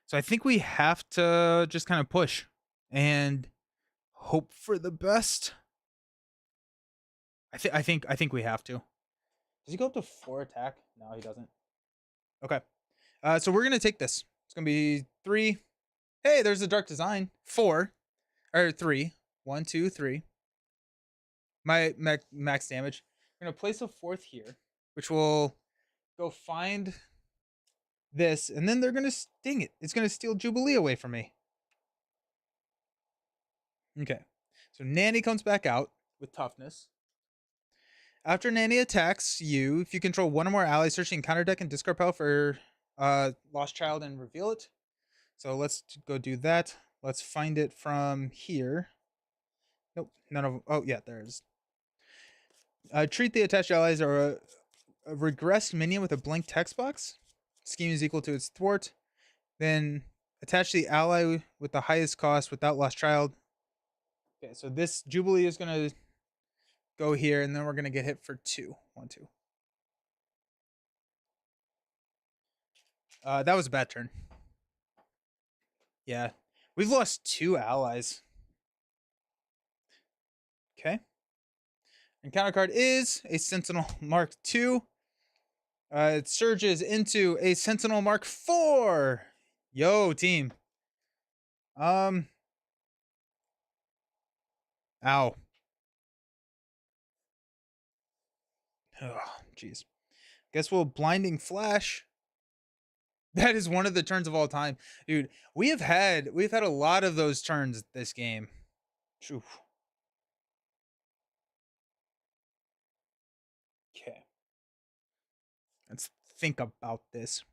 So I think we have to just kind of push and hope for the best. I think we have to Does he go up to 4 attack? No, he doesn't. Okay. So we're gonna take this. It's gonna be 3. Hey, there's a dark design. 4 or 3. 1, 2, 3. My max damage. We're gonna place a 4th here, which will go find this, and then they're gonna sting it. It's gonna steal Jubilee away from me. Okay. So Nanny comes back out with toughness. After Nanny attacks you, if you control one or more allies, searching counter deck and discard pile for Lost Child and reveal it. So let's go do that. Let's find it from here. Nope, none of. Oh yeah, there's. Treat the attached allies or a regressed minion with a blank text box. Scheme is equal to its thwart. Then attach the ally with the highest cost without Lost Child. Okay, so this Jubilee is gonna go here, and then we're gonna get hit for 2. 1, 2. That was a bad turn. Yeah, we've lost 2 allies. Okay. And counter card is a Sentinel Mark II. It surges into a Sentinel Mark IV. Yo, team. Ow. Oh, jeez. Guess we'll Blinding Flash. That is one of the turns of all time, dude. We've had a lot of those turns this game. Oof. Okay. Let's think about this.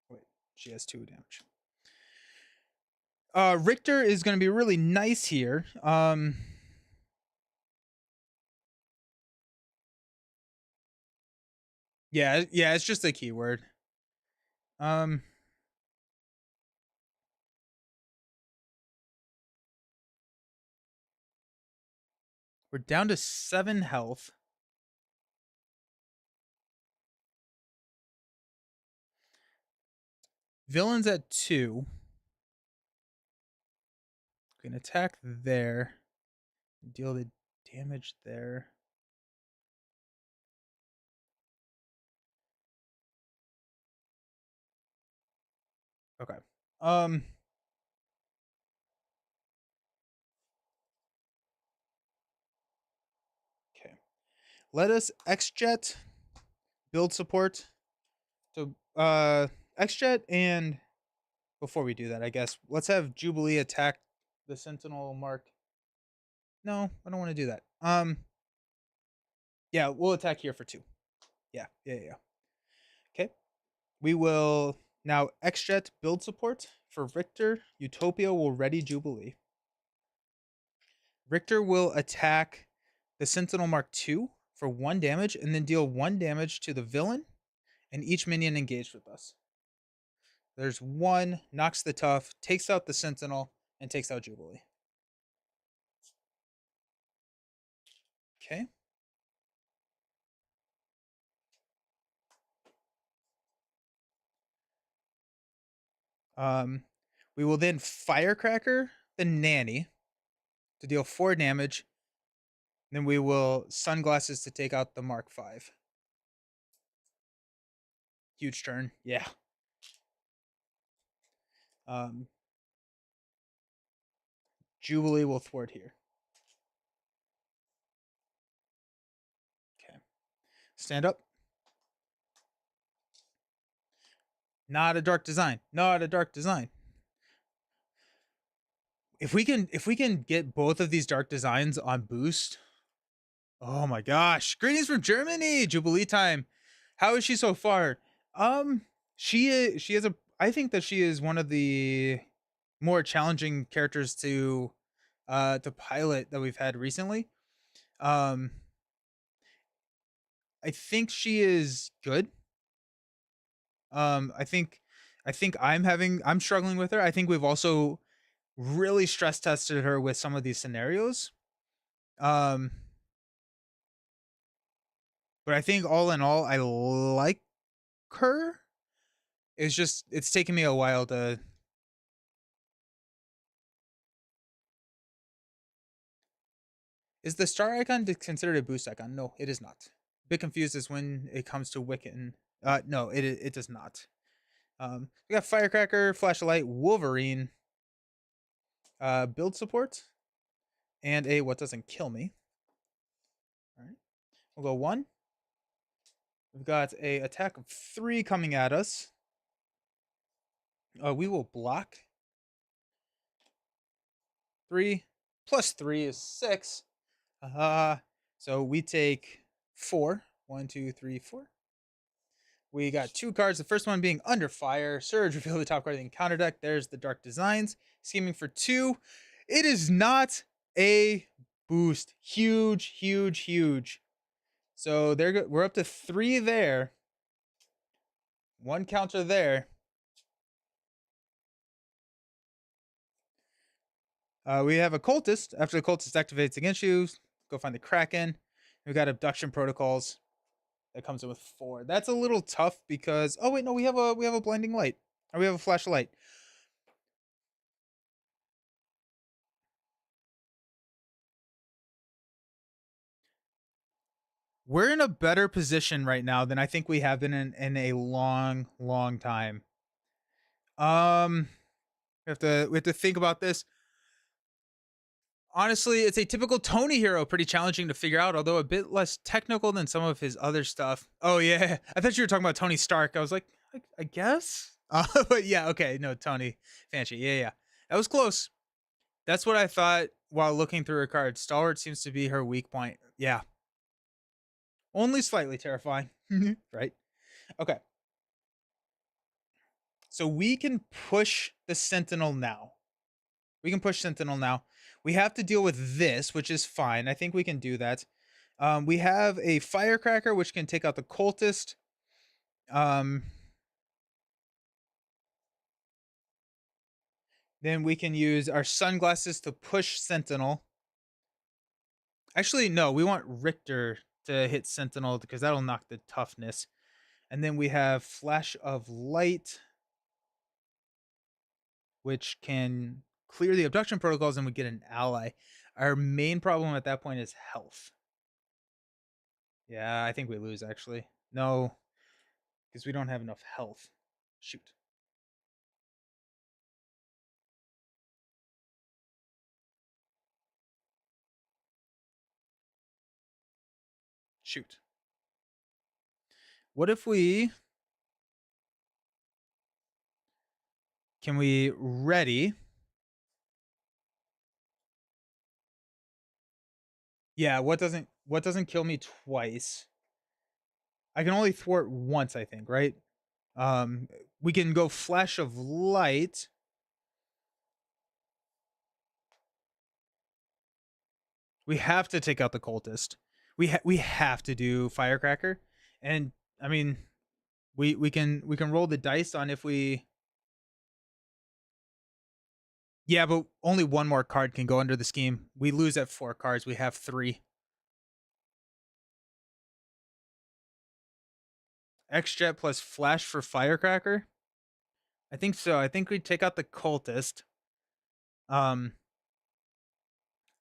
Wait, she has 2 damage. Richter is going to be really nice here. Yeah, it's just a keyword. We're down to 7 health. Villain's at 2. Can attack there. Deal the damage there. Okay. Okay. Let us X-Jet build support. So X-Jet, and before we do that, I guess let's have Jubilee attack the Sentinel Mark. No, I don't want to do that. Yeah, we'll attack here for 2. Yeah. Okay. We will now X-Jet build support for Richter. Utopia will ready Jubilee. Richter will attack the Sentinel Mark II for 1 damage and then deal 1 damage to the villain and each minion engaged with us. There's 1, knocks the tough, takes out the Sentinel, and takes out Jubilee. Okay. We will then Firecracker the Nanny to deal 4 damage. Then we will Sunglasses to take out the Mark V. Huge turn. Yeah. Jubilee will thwart here. Okay. Stand up. Not a dark design. Not a dark design. If we can get both of these dark designs on boost. Oh my gosh. Greetings from Germany. Jubilee time. How is she so far? She is a I think that she is one of the more challenging characters to pilot that we've had recently. I think she is good. I think I'm struggling with her. I think we've also really stress tested her with some of these scenarios. But I think all in all, I like her. It's taken me a while to. Is the star icon considered a boost icon? No, it is not. A bit confused as when it comes to Wiccan. No, it does not. We got Firecracker, Flashlight, Wolverine, build support, and a what doesn't kill me. All right, we'll go 1. We've got a attack of 3 coming at us. We will block. 3 plus 3 is 6. So we take 4. 1, 2, 3, 4. We got 2 cards. The first one being Under Fire. Surge, reveal the top card of the encounter deck. There's the Dark Designs. Scheming for 2. It is not a boost. Huge, huge, huge. So we're up to 3 there. 1 counter there. We have a Cultist. After the Cultist activates against you, go find the Kraken. We got Abduction Protocols. That comes in with 4. That's a little tough because oh wait, no, we have a Blinding Light. Or we have a Flashlight. We're in a better position right now than I think we have been in a long, long time. We have to think about this. Honestly, it's a typical Tony hero, pretty challenging to figure out, although a bit less technical than some of his other stuff. Oh yeah, I thought you were talking about Tony Stark. I was like, I guess. But yeah, okay, no, Tony Fanchi. Yeah, that was close. That's what I thought while looking through her cards. Stalwart seems to be her weak point. Yeah, only slightly terrifying, right? Okay, so we can push the Sentinel now. We can push Sentinel now. We have to deal with this, which is fine. I think we can do that. We have a Firecracker, which can take out the Cultist. Then we can use our Sunglasses to push Sentinel. Actually, no, we want Richter to hit Sentinel because that'll knock the toughness. And then we have Flash of Light, which can clear the abduction protocols and we get an ally. Our main problem at that point is health. Yeah, I think we lose actually. No, because we don't have enough health. Shoot. Shoot. What if we... Can we ready? Yeah, what doesn't kill me twice? I can only thwart once, I think, right? We can go Flash of Light. We have to take out the Cultist. We have to do Firecracker, and I mean, we can roll the dice on if we. Yeah, but only 1 more card can go under the scheme. We lose at 4 cards. We have 3. X-Jet plus Flash for Firecracker. I think so. I think we take out the Cultist.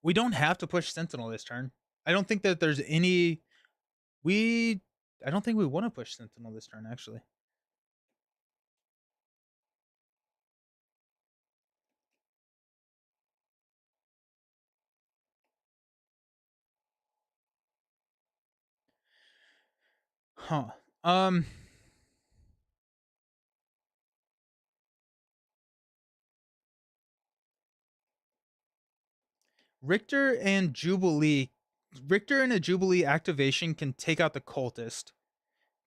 We don't have to push Sentinel this turn. I don't think that there's any. I don't think we want to push Sentinel this turn, actually. Huh. Richter and Jubilee. Richter and a Jubilee activation can take out the Cultist,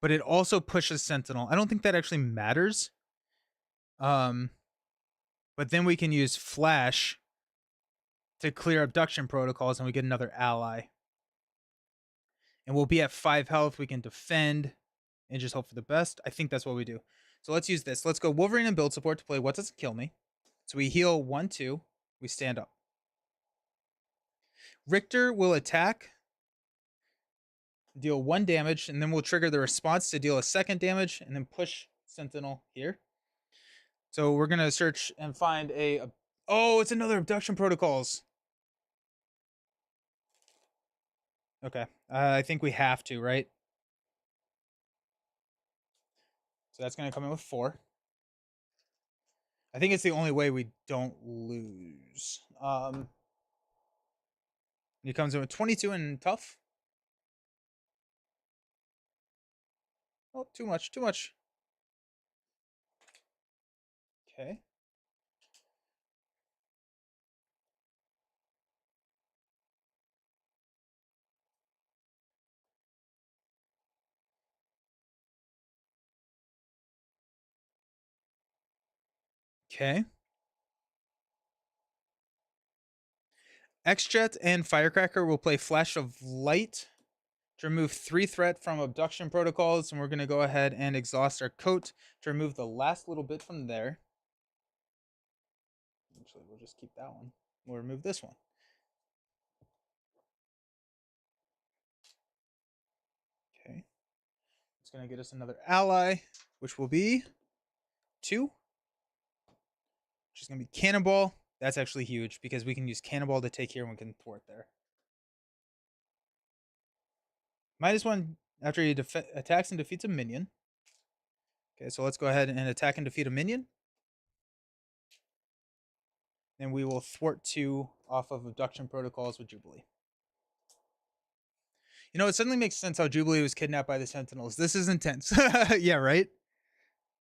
but it also pushes Sentinel. I don't think that actually matters. But then we can use Flash to clear abduction protocols and we get another ally. And we'll be at 5 health. We can defend and just hope for the best. I think that's what we do. So let's use this. Let's go Wolverine and build support to play What Doesn't Kill Me. So we heal 1, 2. We stand up. Richter will attack, deal 1 damage, and then we'll trigger the response to deal a 2nd damage, and then push Sentinel here. So we're going to search and find a... Oh, it's another abduction protocols. Okay. I think we have to, right? So that's going to come in with 4. I think it's the only way we don't lose. He comes in with 22 and tough. Oh, too much, too much. Okay. Okay. X-Jet and Firecracker will play Flash of Light to remove 3 threat from abduction protocols, and we're going to go ahead and exhaust our coat to remove the last little bit from there. Actually, we'll just keep that one. We'll remove this one. Okay. It's going to get us another ally, which will be 2, which is going to be Cannonball. That's actually huge because we can use Cannonball to take here and we can thwart there. -1 after he attacks and defeats a minion. Okay, so let's go ahead and attack and defeat a minion. Then we will thwart 2 off of abduction protocols with Jubilee. You know, it suddenly makes sense how Jubilee was kidnapped by the Sentinels. This is intense. Yeah, right?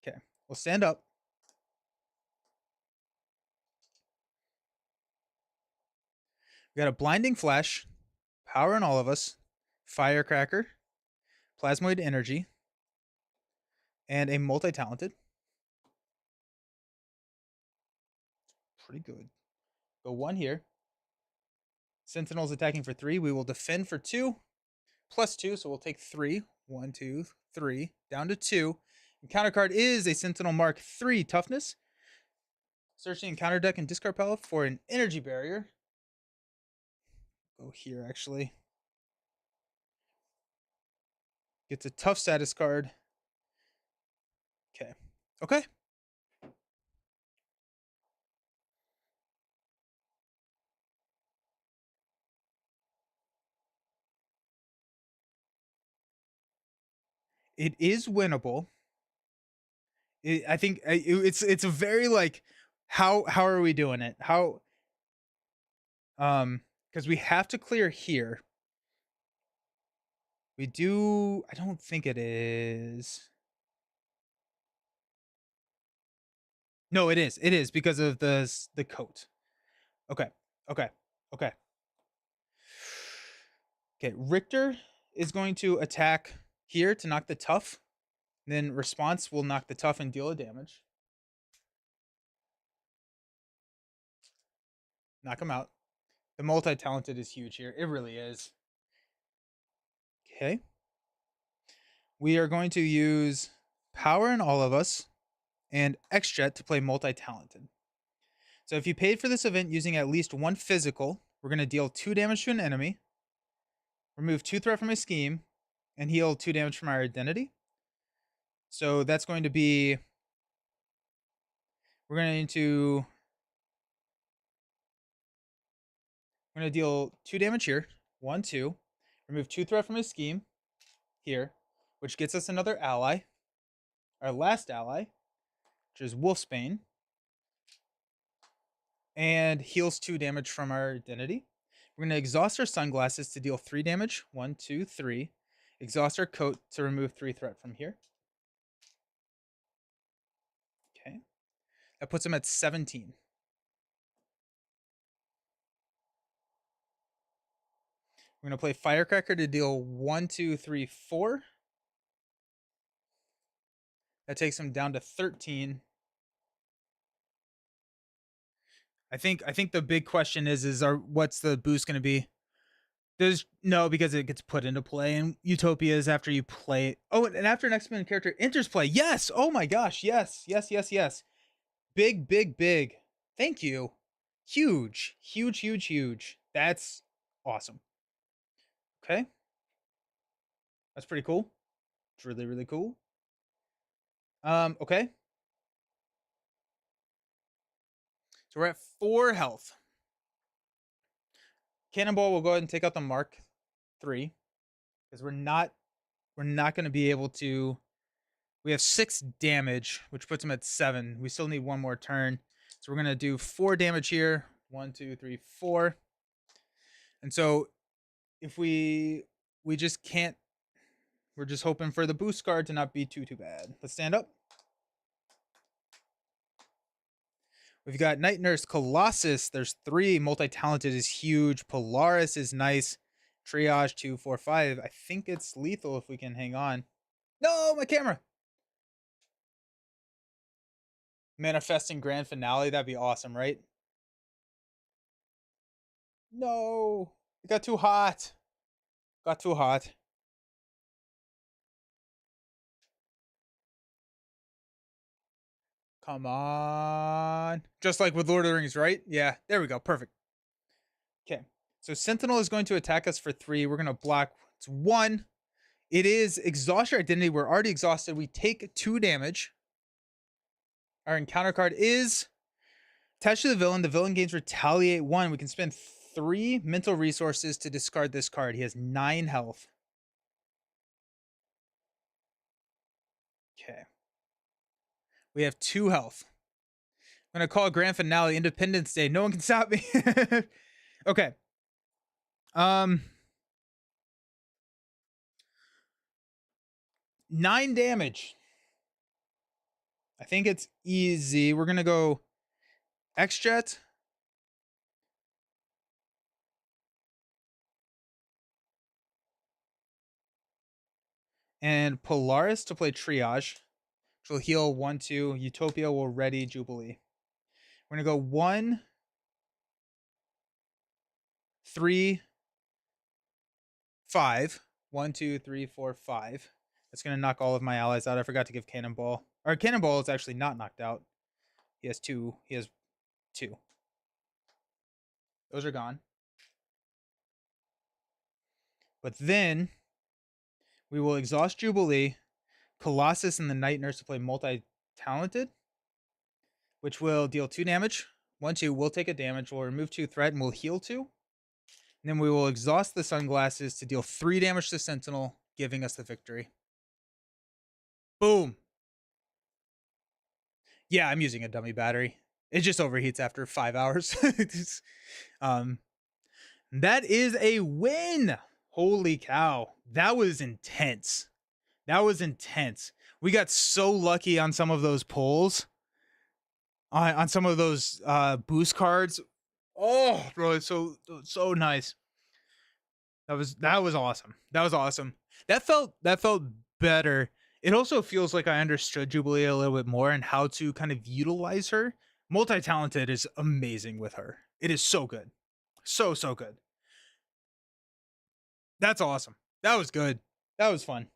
Okay, we'll stand up. We got a Blinding Flash, Power in All of Us, Firecracker, Plasmoid Energy, and a Multi-Talented. Pretty good. Go 1 here. Sentinels attacking for 3. We will defend for 2. +2, so we'll take 3. 1, 2, 3. Down to 2. And counter card is a Sentinel Mark 3 Toughness. Search the encounter deck and discard pile for an energy barrier. Go here, actually. Gets a tough status card. Okay. Okay. It is winnable. I think it's a very like how are we doing it? How because we have to clear here. We do. I don't think it is. No, it is. It is because of the coat. Okay. Okay. Okay. Okay. Richter is going to attack here to knock the tough. Then response will knock the tough and deal a damage. Knock him out. The multi-talented is huge here. It really is. Okay. We are going to use Power in All of Us and X-Jet to play multi-talented. So if you paid for this event using at least 1 physical, we're going to deal 2 damage to an enemy, remove 2 threat from a scheme, and heal 2 damage from our identity. So that's going to be, we're going to deal 2 damage here, 1, 2, remove 2 threat from a scheme here, which gets us another ally, our last ally, which is Wolfsbane, and heals 2 damage from our identity. We're going to exhaust our sunglasses to deal 3 damage, 1, 2, 3. Exhaust our coat to remove 3 threat from here. Okay. That puts him at 17. We're going to play Firecracker to deal 1, 2, 3, 4. That takes him down to 13. I think the big question is what's the boost going to be? There's no, because it gets put into play, and Utopia is after you play. Oh, and after an X-Men character enters play. Yes. Oh my gosh. Yes. Yes. Yes. Yes. Big, big, big. Thank you. Huge, huge, huge, huge. That's awesome. Okay. That's pretty cool. It's really, really cool. Okay. So we're at 4 health. Cannonball will go ahead and take out the mark 3 because we're not going to be able to. We have 6 damage, which puts him at 7. We still need one more turn. So we're going to do 4 damage here. 1, 2, 3, 4. And so if we just can't, we're just hoping for the boost card to not be too bad. Let's stand up. We've got Night Nurse, Colossus. There's 3. Multi-talented is huge. Polaris is nice. Triage 2, 4, 5. I think it's lethal if we can hang on. No, my camera. Manifesting grand finale. That'd be awesome, right? No. It got too hot. Got too hot. Come on. Just like with Lord of the Rings, right? Yeah, there we go. Perfect. Okay. So Sentinel is going to attack us for 3. We're going to block. It's 1. It is exhaust your identity. We're already exhausted. We take 2 damage. Our encounter card is attached to the villain. The villain gains retaliate 1. We can spend 3 mental resources to discard this card. He has 9 health. Okay. We have 2 health. I'm going to call grand finale Independence Day. No one can stop me. Okay. 9 damage. I think it's easy. We're going to go X-Jet. And Polaris to play Triage. Which will heal 1, 2. Utopia will ready Jubilee. We're going to go 1, 3, 5. 1, 2, 3, 4, 5. That's going to knock all of my allies out. I forgot to give Cannonball. Or Cannonball is actually not knocked out. He has 2. He has 2. Those are gone. But then we will exhaust Jubilee, Colossus, and the Night Nurse to play multi-talented, which will deal 2 damage. 1, 2. We'll take a damage. We'll remove 2 threat and we'll heal 2. And then we will exhaust the sunglasses to deal 3 damage to Sentinel, giving us the victory. Boom. Yeah, I'm using a dummy battery. It just overheats after 5 hours. That is a win. Holy cow. That was intense. That was intense. We got so lucky on some of those pulls. On some of those boost cards. Oh, bro, it's so nice. That was awesome. That was awesome. That felt better. It also feels like I understood Jubilee a little bit more and how to kind of utilize her. Multi-talented is amazing with her. It is so good. So good. That's awesome. That was good. That was fun.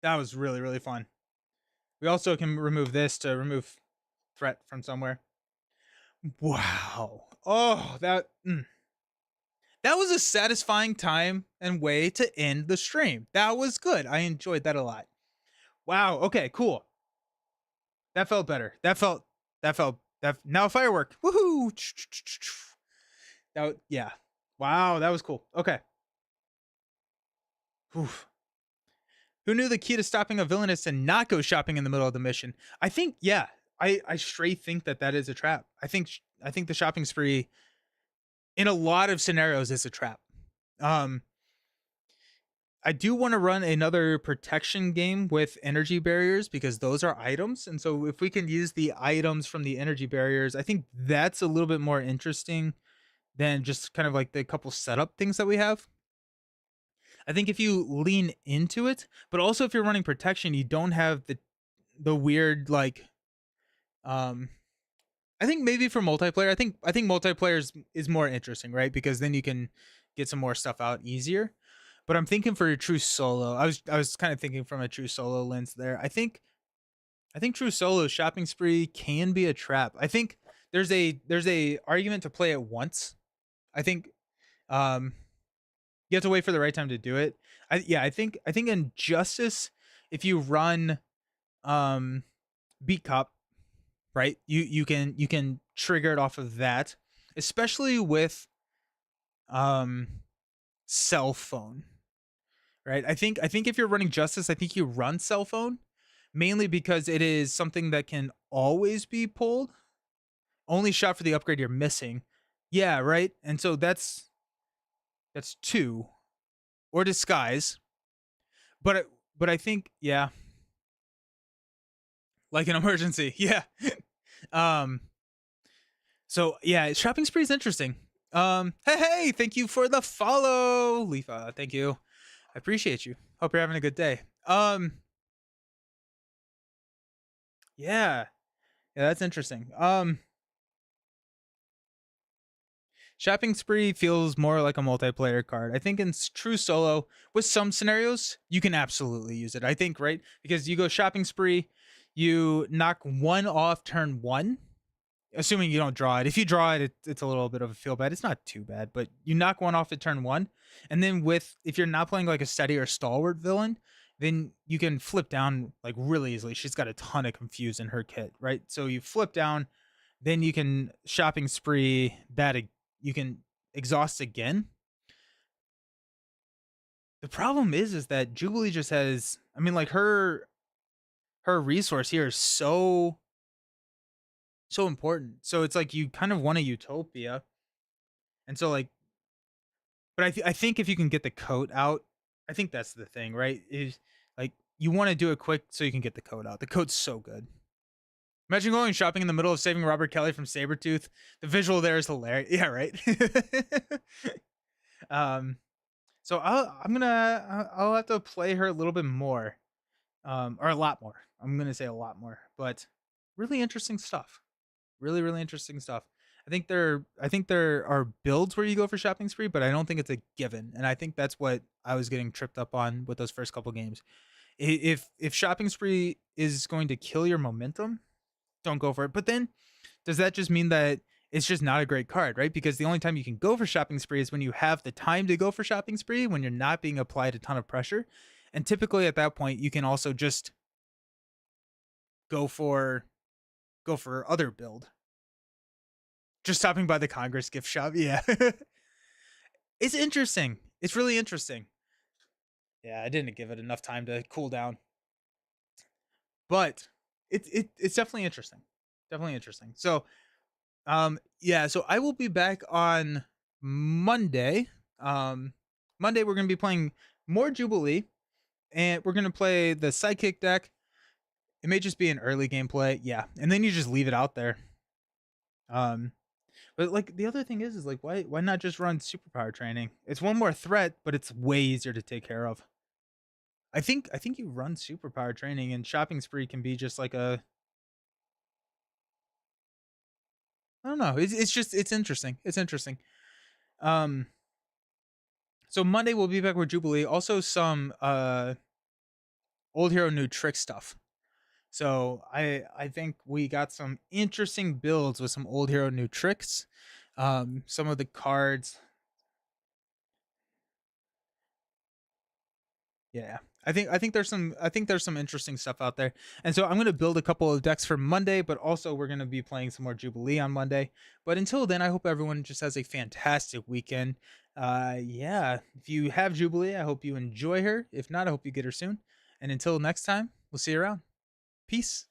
That was really fun. We also can remove this to remove threat from somewhere. Wow. Oh, that was a satisfying time and way to end the stream. That was good. I enjoyed that a lot. Wow. Okay, cool. That felt better. Now firework. Woohoo. Yeah. Wow, that was cool. Okay. Oof. Who knew the key to stopping a villain is to not go shopping in the middle of the mission? I think, yeah, I straight think that is a trap. I think the shopping spree in a lot of scenarios is a trap. I do want to run another protection game with energy barriers because those are items. And so if we can use the items from the energy barriers, I think that's a little bit more interesting than just kind of like the couple setup things that we have. I think if you lean into it, but also if you're running protection, you don't have the weird like I think maybe for multiplayer, I think multiplayer is more interesting, right? Because then you can get some more stuff out easier. But I'm thinking for a true solo. I was kind of thinking from a true solo lens there. I think true solo shopping spree can be a trap. I think there's a argument to play it once. I think you have to wait for the right time to do it. I think in Justice, if you run beat cop, right? You can trigger it off of that, especially with cell phone, right? I think if you're running Justice, I think you run cell phone mainly because it is something that can always be pulled. Only shot for the upgrade you're missing. Yeah, right? And so that's two or disguise. But but I think yeah, like an emergency. Yeah. um so yeah, shopping spree is interesting. Hey, thank you for the follow, Leafa. Thank you. I appreciate you. Hope you're having a good day. Yeah. Yeah, that's interesting. Shopping spree feels more like a multiplayer card. I think in true solo, with some scenarios, you can absolutely use it. I think, right? Because you go shopping spree, you knock one off turn one, assuming you don't draw it. If you draw it, it's a little bit of a feel bad. It's not too bad, but you knock one off at turn one. And then if you're not playing like a steady or stalwart villain, then you can flip down like really easily. She's got a ton of confuse in her kit, right? So you flip down, then you can shopping spree that you can exhaust again. The problem is that Jubilee just has, I mean, like her resource here is so important. So it's like you kind of want a utopia. And so like, but I think if you can get the coat out, I think that's the thing, right? Is like you want to do it quick so you can get the coat out. The coat's so good. Imagine going shopping in the middle of saving Robert Kelly from Sabretooth. The visual there is hilarious. Yeah, right. So I'll have to play her a little bit more, or a lot more. I'm gonna say a lot more, but really interesting stuff. Really interesting stuff. I think there are builds where you go for shopping spree, but I don't think it's a given. And I think that's what I was getting tripped up on with those first couple games. If shopping spree is going to kill your momentum, don't go for it. But then does that just mean that it's just not a great card, right? Because the only time you can go for shopping spree is when you have the time to go for shopping spree, when you're not being applied a ton of pressure. And typically at that point, you can also just go for other build. Just stopping by the Congress gift shop. Yeah. It's interesting. It's really interesting. Yeah, I didn't give it enough time to cool down. But it's definitely interesting. Definitely interesting. So yeah, so I will be back on Monday. Monday we're gonna be playing more Jubilee, and we're gonna play the sidekick deck. It may just be an early gameplay, yeah, and then you just leave it out there. But like the other thing is like why not just run superpower training? It's one more threat, but it's way easier to take care of. I think you run superpower training, and shopping spree can be just like a, I don't know. It's just it's interesting. It's interesting. Um, so Monday we'll be back with Jubilee. Also some old hero new trick stuff. So I think we got some interesting builds with some old hero new tricks. Some of the cards, yeah. I think there's some interesting stuff out there. And so I'm gonna build a couple of decks for Monday, but also we're gonna be playing some more Jubilee on Monday. But until then, I hope everyone just has a fantastic weekend. Yeah. If you have Jubilee, I hope you enjoy her. If not, I hope you get her soon. And until next time, we'll see you around. Peace.